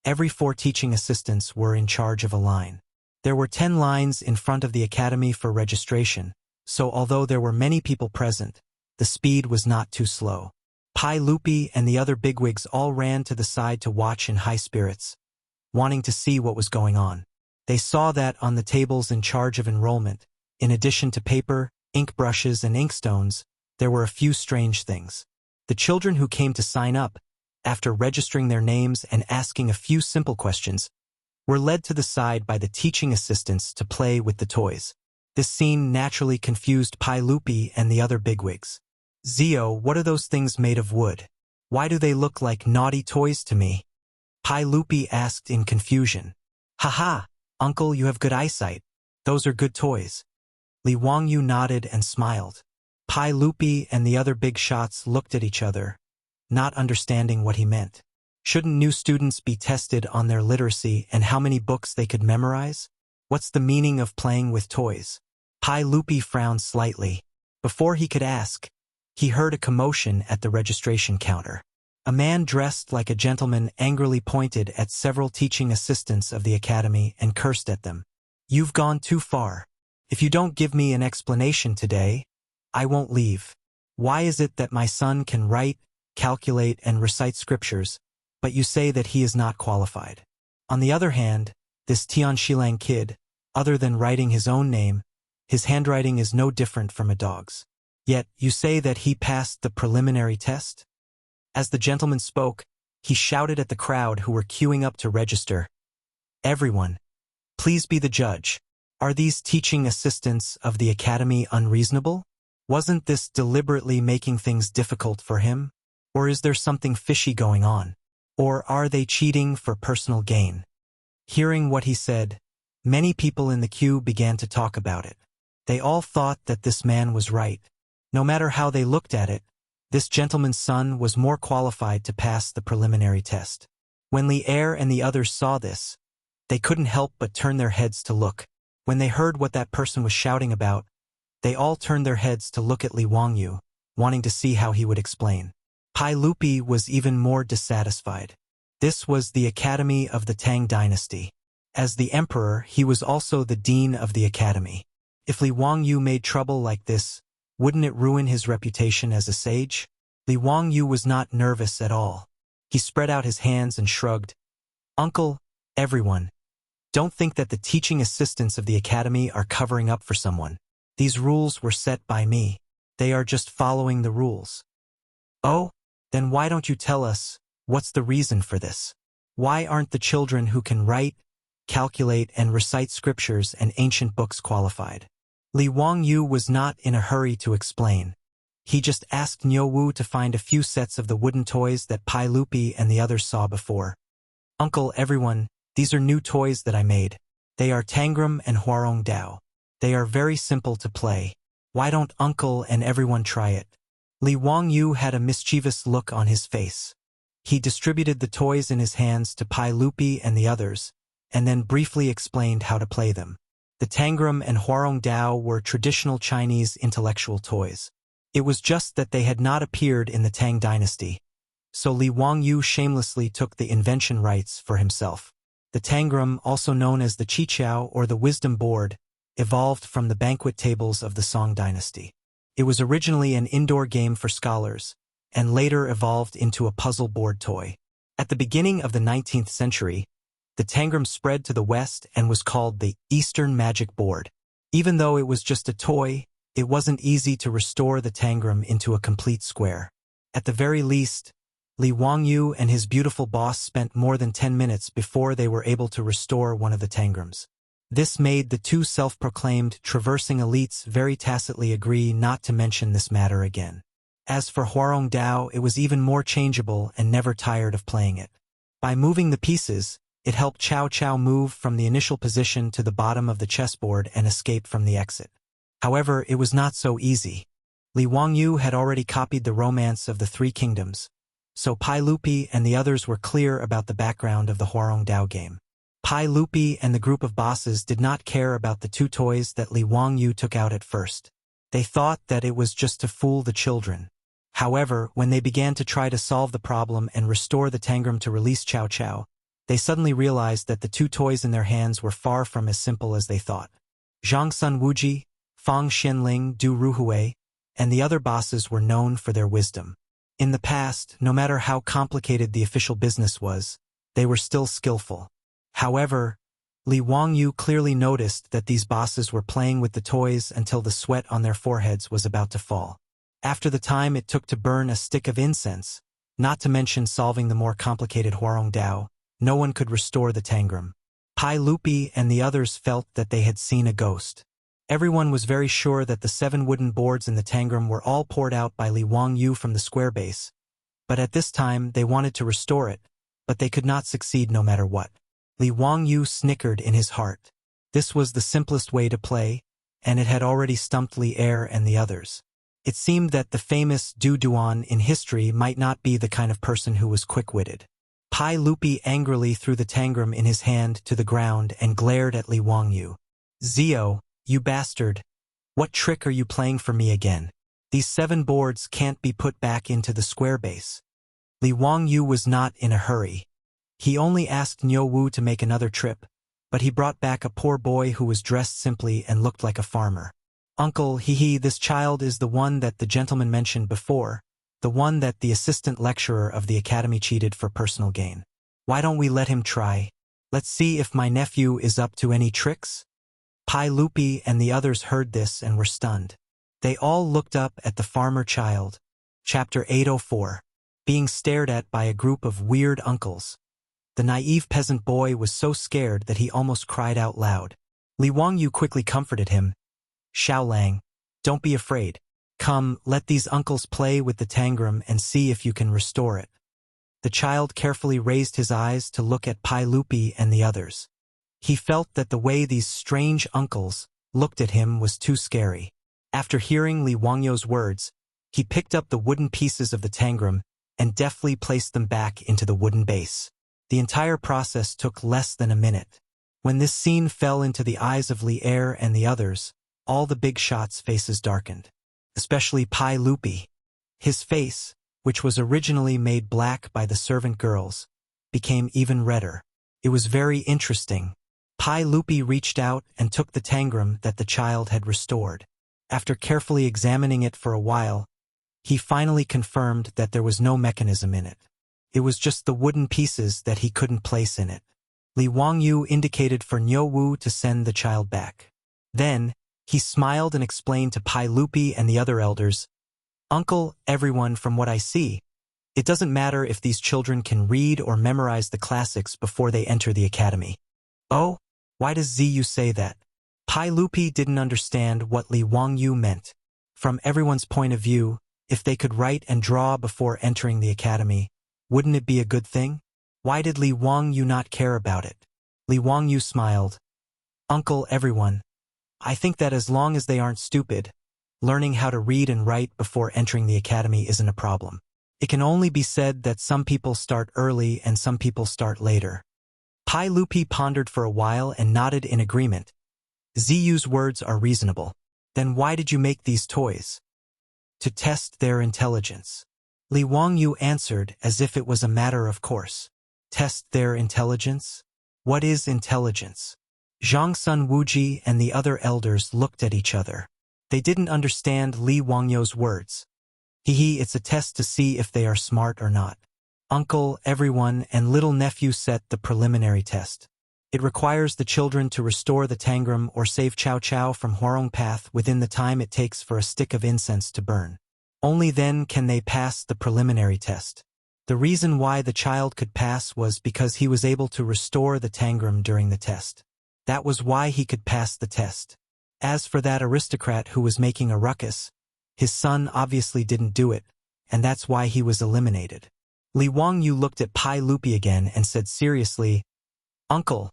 every 4 teaching assistants were in charge of a line. There were 10 lines in front of the academy for registration, so although there were many people present, the speed was not too slow. Pai Lupi and the other bigwigs all ran to the side to watch in high spirits, wanting to see what was going on. They saw that on the tables in charge of enrollment, in addition to paper, ink brushes, and inkstones, there were a few strange things. The children who came to sign up, after registering their names and asking a few simple questions, were led to the side by the teaching assistants to play with the toys. This scene naturally confused Pai Lupi and the other bigwigs. Zio, what are those things made of wood? Why do they look like naughty toys to me? Pai Lupi asked in confusion. Haha, uncle, you have good eyesight. Those are good toys. Li Wangyu nodded and smiled. Pai Lupi and the other big shots looked at each other, not understanding what he meant. Shouldn't new students be tested on their literacy and how many books they could memorize? What's the meaning of playing with toys? Pai Lupi frowned slightly. Before he could ask, he heard a commotion at the registration counter. A man dressed like a gentleman angrily pointed at several teaching assistants of the academy and cursed at them. "You've gone too far. If you don't give me an explanation today, I won't leave. Why is it that my son can write, calculate, and recite scriptures, but you say that he is not qualified? On the other hand, this Tianshilang kid, other than writing his own name, his handwriting is no different from a dog's. Yet, you say that he passed the preliminary test?" As the gentleman spoke, he shouted at the crowd who were queuing up to register. "Everyone, please be the judge. Are these teaching assistants of the academy unreasonable? Wasn't this deliberately making things difficult for him? Or is there something fishy going on? Or are they cheating for personal gain?" Hearing what he said, many people in the queue began to talk about it. They all thought that this man was right. No matter how they looked at it, this gentleman's son was more qualified to pass the preliminary test. When Li Er and the others saw this, they couldn't help but turn their heads to look. When they heard what that person was shouting about, they all turned their heads to look at Li Wangyu, wanting to see how he would explain. Pai Lupi was even more dissatisfied. This was the academy of the Tang dynasty. As the emperor, he was also the dean of the academy. If Li Wangyu made trouble like this, wouldn't it ruin his reputation as a sage? Li Wangyu was not nervous at all. He spread out his hands and shrugged. "Uncle, everyone, don't think that the teaching assistants of the academy are covering up for someone. These rules were set by me. They are just following the rules." "Oh, then why don't you tell us, what's the reason for this? Why aren't the children who can write, calculate, and recite scriptures and ancient books qualified?" Li Wangyu was not in a hurry to explain. He just asked Niu Wu to find a few sets of the wooden toys that Pai Lupi and the others saw before. "Uncle, everyone, these are new toys that I made. They are Tangram and Huarong Dao. They are very simple to play. Why don't Uncle and everyone try it?" Li Wangyu had a mischievous look on his face. He distributed the toys in his hands to Pai Lupi and the others, and then briefly explained how to play them. The Tangram and Huarong Dao were traditional Chinese intellectual toys. It was just that they had not appeared in the Tang dynasty, so Li Wangyu shamelessly took the invention rights for himself. The Tangram, also known as the Qiqiao or the Wisdom Board, evolved from the banquet tables of the Song dynasty. It was originally an indoor game for scholars, and later evolved into a puzzle board toy. At the beginning of the 19th century, the Tangram spread to the west and was called the Eastern Magic Board. Even though it was just a toy, it wasn't easy to restore the Tangram into a complete square. At the very least, Li Wangyu and his beautiful boss spent more than 10 minutes before they were able to restore one of the Tangrams. This made the two self-proclaimed traversing elites very tacitly agree not to mention this matter again. As for Huarong Dao, it was even more changeable and never tired of playing it. By moving the pieces, it helped Cao Cao move from the initial position to the bottom of the chessboard and escape from the exit. However, it was not so easy. Li Wangyu had already copied the Romance of the Three Kingdoms, so Pai Lupi and the others were clear about the background of the Huarong Dao game. Pai Lupi and the group of bosses did not care about the two toys that Li Wangyu took out at first. They thought that it was just to fool the children. However, when they began to try to solve the problem and restore the Tangram to release Cao Cao, they suddenly realized that the two toys in their hands were far from as simple as they thought. Zhang Sun Wuji, Fang Xianling Du Ruhui, and the other bosses were known for their wisdom. In the past, no matter how complicated the official business was, they were still skillful. However, Li Wangyu clearly noticed that these bosses were playing with the toys until the sweat on their foreheads was about to fall. After the time it took to burn a stick of incense, not to mention solving the more complicated Huarong Dao, no one could restore the Tangram. Pai Lupi and the others felt that they had seen a ghost. Everyone was very sure that the 7 wooden boards in the Tangram were all poured out by Li Wangyu from the square base, but at this time they wanted to restore it, but they could not succeed no matter what. Li Wangyu snickered in his heart. This was the simplest way to play, and it had already stumped Li Er and the others. It seemed that the famous Du Duan in history might not be the kind of person who was quick-witted. Pai Lupi angrily threw the Tangram in his hand to the ground and glared at Li Wangyu. "Zio, you bastard! What trick are you playing for me again? These 7 boards can't be put back into the square base." Li Wangyu was not in a hurry. He only asked Niu Wu to make another trip, but he brought back a poor boy who was dressed simply and looked like a farmer. Uncle, this child is the one that the gentleman mentioned before, the one that the assistant lecturer of the academy cheated for personal gain. Why don't we let him try? Let's see if my nephew is up to any tricks? Pai Lupi and the others heard this and were stunned. They all looked up at the farmer child. Chapter 804. Being stared at by a group of weird uncles. The naive peasant boy was so scared that he almost cried out loud. Li Wangyu quickly comforted him. Xiaolang, don't be afraid. Come, let these uncles play with the tangram and see if you can restore it. The child carefully raised his eyes to look at Pai Lupi and the others. He felt that the way these strange uncles looked at him was too scary. After hearing Li Wangyu's words, he picked up the wooden pieces of the tangram and deftly placed them back into the wooden base. The entire process took less than a minute. When this scene fell into the eyes of Li Er and the others, all the big shots' faces darkened. Especially Pai Lupi. His face, which was originally made black by the servant girls, became even redder. It was very interesting. Pai Lupi reached out and took the tangram that the child had restored. After carefully examining it for a while, he finally confirmed that there was no mechanism in it. It was just the wooden pieces that he couldn't place in it. Li Wangyu indicated for Niu Wu to send the child back. Then, he smiled and explained to Pai Lupi and the other elders, Uncle, everyone, from what I see, it doesn't matter if these children can read or memorize the classics before they enter the academy. Oh, why does Ziyu say that? Pai Lupi didn't understand what Li Wangyu meant. From everyone's point of view, if they could write and draw before entering the academy, wouldn't it be a good thing? Why did Li Wangyu not care about it? Li Wangyu smiled. Uncle, everyone, I think that as long as they aren't stupid, learning how to read and write before entering the academy isn't a problem. It can only be said that some people start early and some people start later. Pai Lupi pondered for a while and nodded in agreement. Ziyu's words are reasonable. Then why did you make these toys? To test their intelligence. Li Wangyu answered as if it was a matter of course. Test their intelligence? What is intelligence? Zhang Sun Wuji and the other elders looked at each other. They didn't understand Li Wangyu's words. It's a test to see if they are smart or not. Uncle, everyone, and little nephew set the preliminary test. It requires the children to restore the tangram or save Chow Chow from Huarong Path within the time it takes for a stick of incense to burn. Only then can they pass the preliminary test. The reason why the child could pass was because he was able to restore the tangram during the test. That was why he could pass the test. As for that aristocrat who was making a ruckus, his son obviously didn't do it, and that's why he was eliminated. Li Wangyu looked at Pai Lupi again and said seriously, Uncle,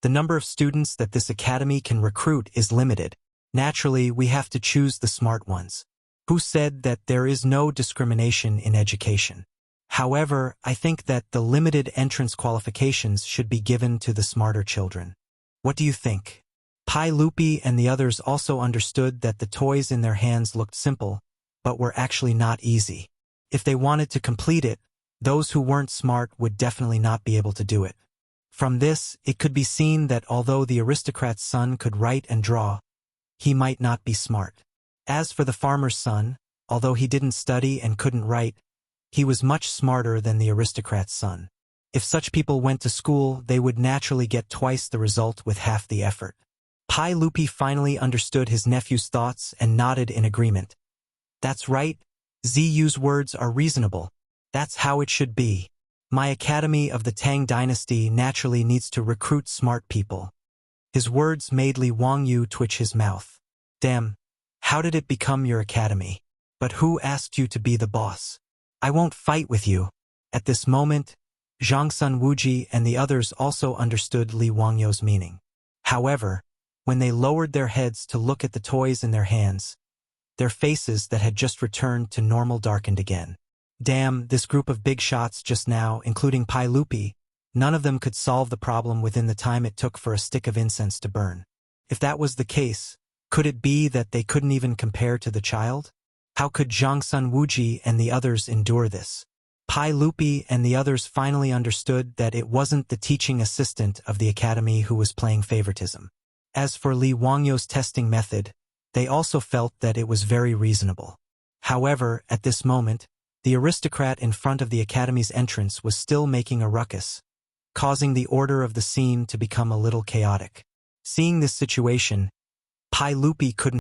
the number of students that this academy can recruit is limited. Naturally, we have to choose the smart ones. Who said that there is no discrimination in education? However, I think that the limited entrance qualifications should be given to the smarter children. What do you think? Pai Lupi and the others also understood that the toys in their hands looked simple, but were actually not easy. If they wanted to complete it, those who weren't smart would definitely not be able to do it. From this, it could be seen that although the aristocrat's son could write and draw, he might not be smart. As for the farmer's son, although he didn't study and couldn't write, he was much smarter than the aristocrat's son. If such people went to school, they would naturally get twice the result with half the effort. Pai Lupi finally understood his nephew's thoughts and nodded in agreement. That's right, Ziyu's words are reasonable. That's how it should be. My academy of the Tang dynasty naturally needs to recruit smart people. His words made Li Wangyu twitch his mouth. Damn, how did it become your academy? But who asked you to be the boss? I won't fight with you. At this moment, Zhang Sun Wuji and the others also understood Li Wangyu's meaning. However, when they lowered their heads to look at the toys in their hands, their faces that had just returned to normal darkened again. Damn, this group of big shots just now, including Pai Lupi, none of them could solve the problem within the time it took for a stick of incense to burn. If that was the case, could it be that they couldn't even compare to the child? How could Zhang Sun Wuji and the others endure this? Pai Lupi and the others finally understood that it wasn't the teaching assistant of the academy who was playing favoritism. As for Li Wangyo's testing method, they also felt that it was very reasonable. However, at this moment, the aristocrat in front of the academy's entrance was still making a ruckus, causing the order of the scene to become a little chaotic. Seeing this situation, Pai Lupi couldn't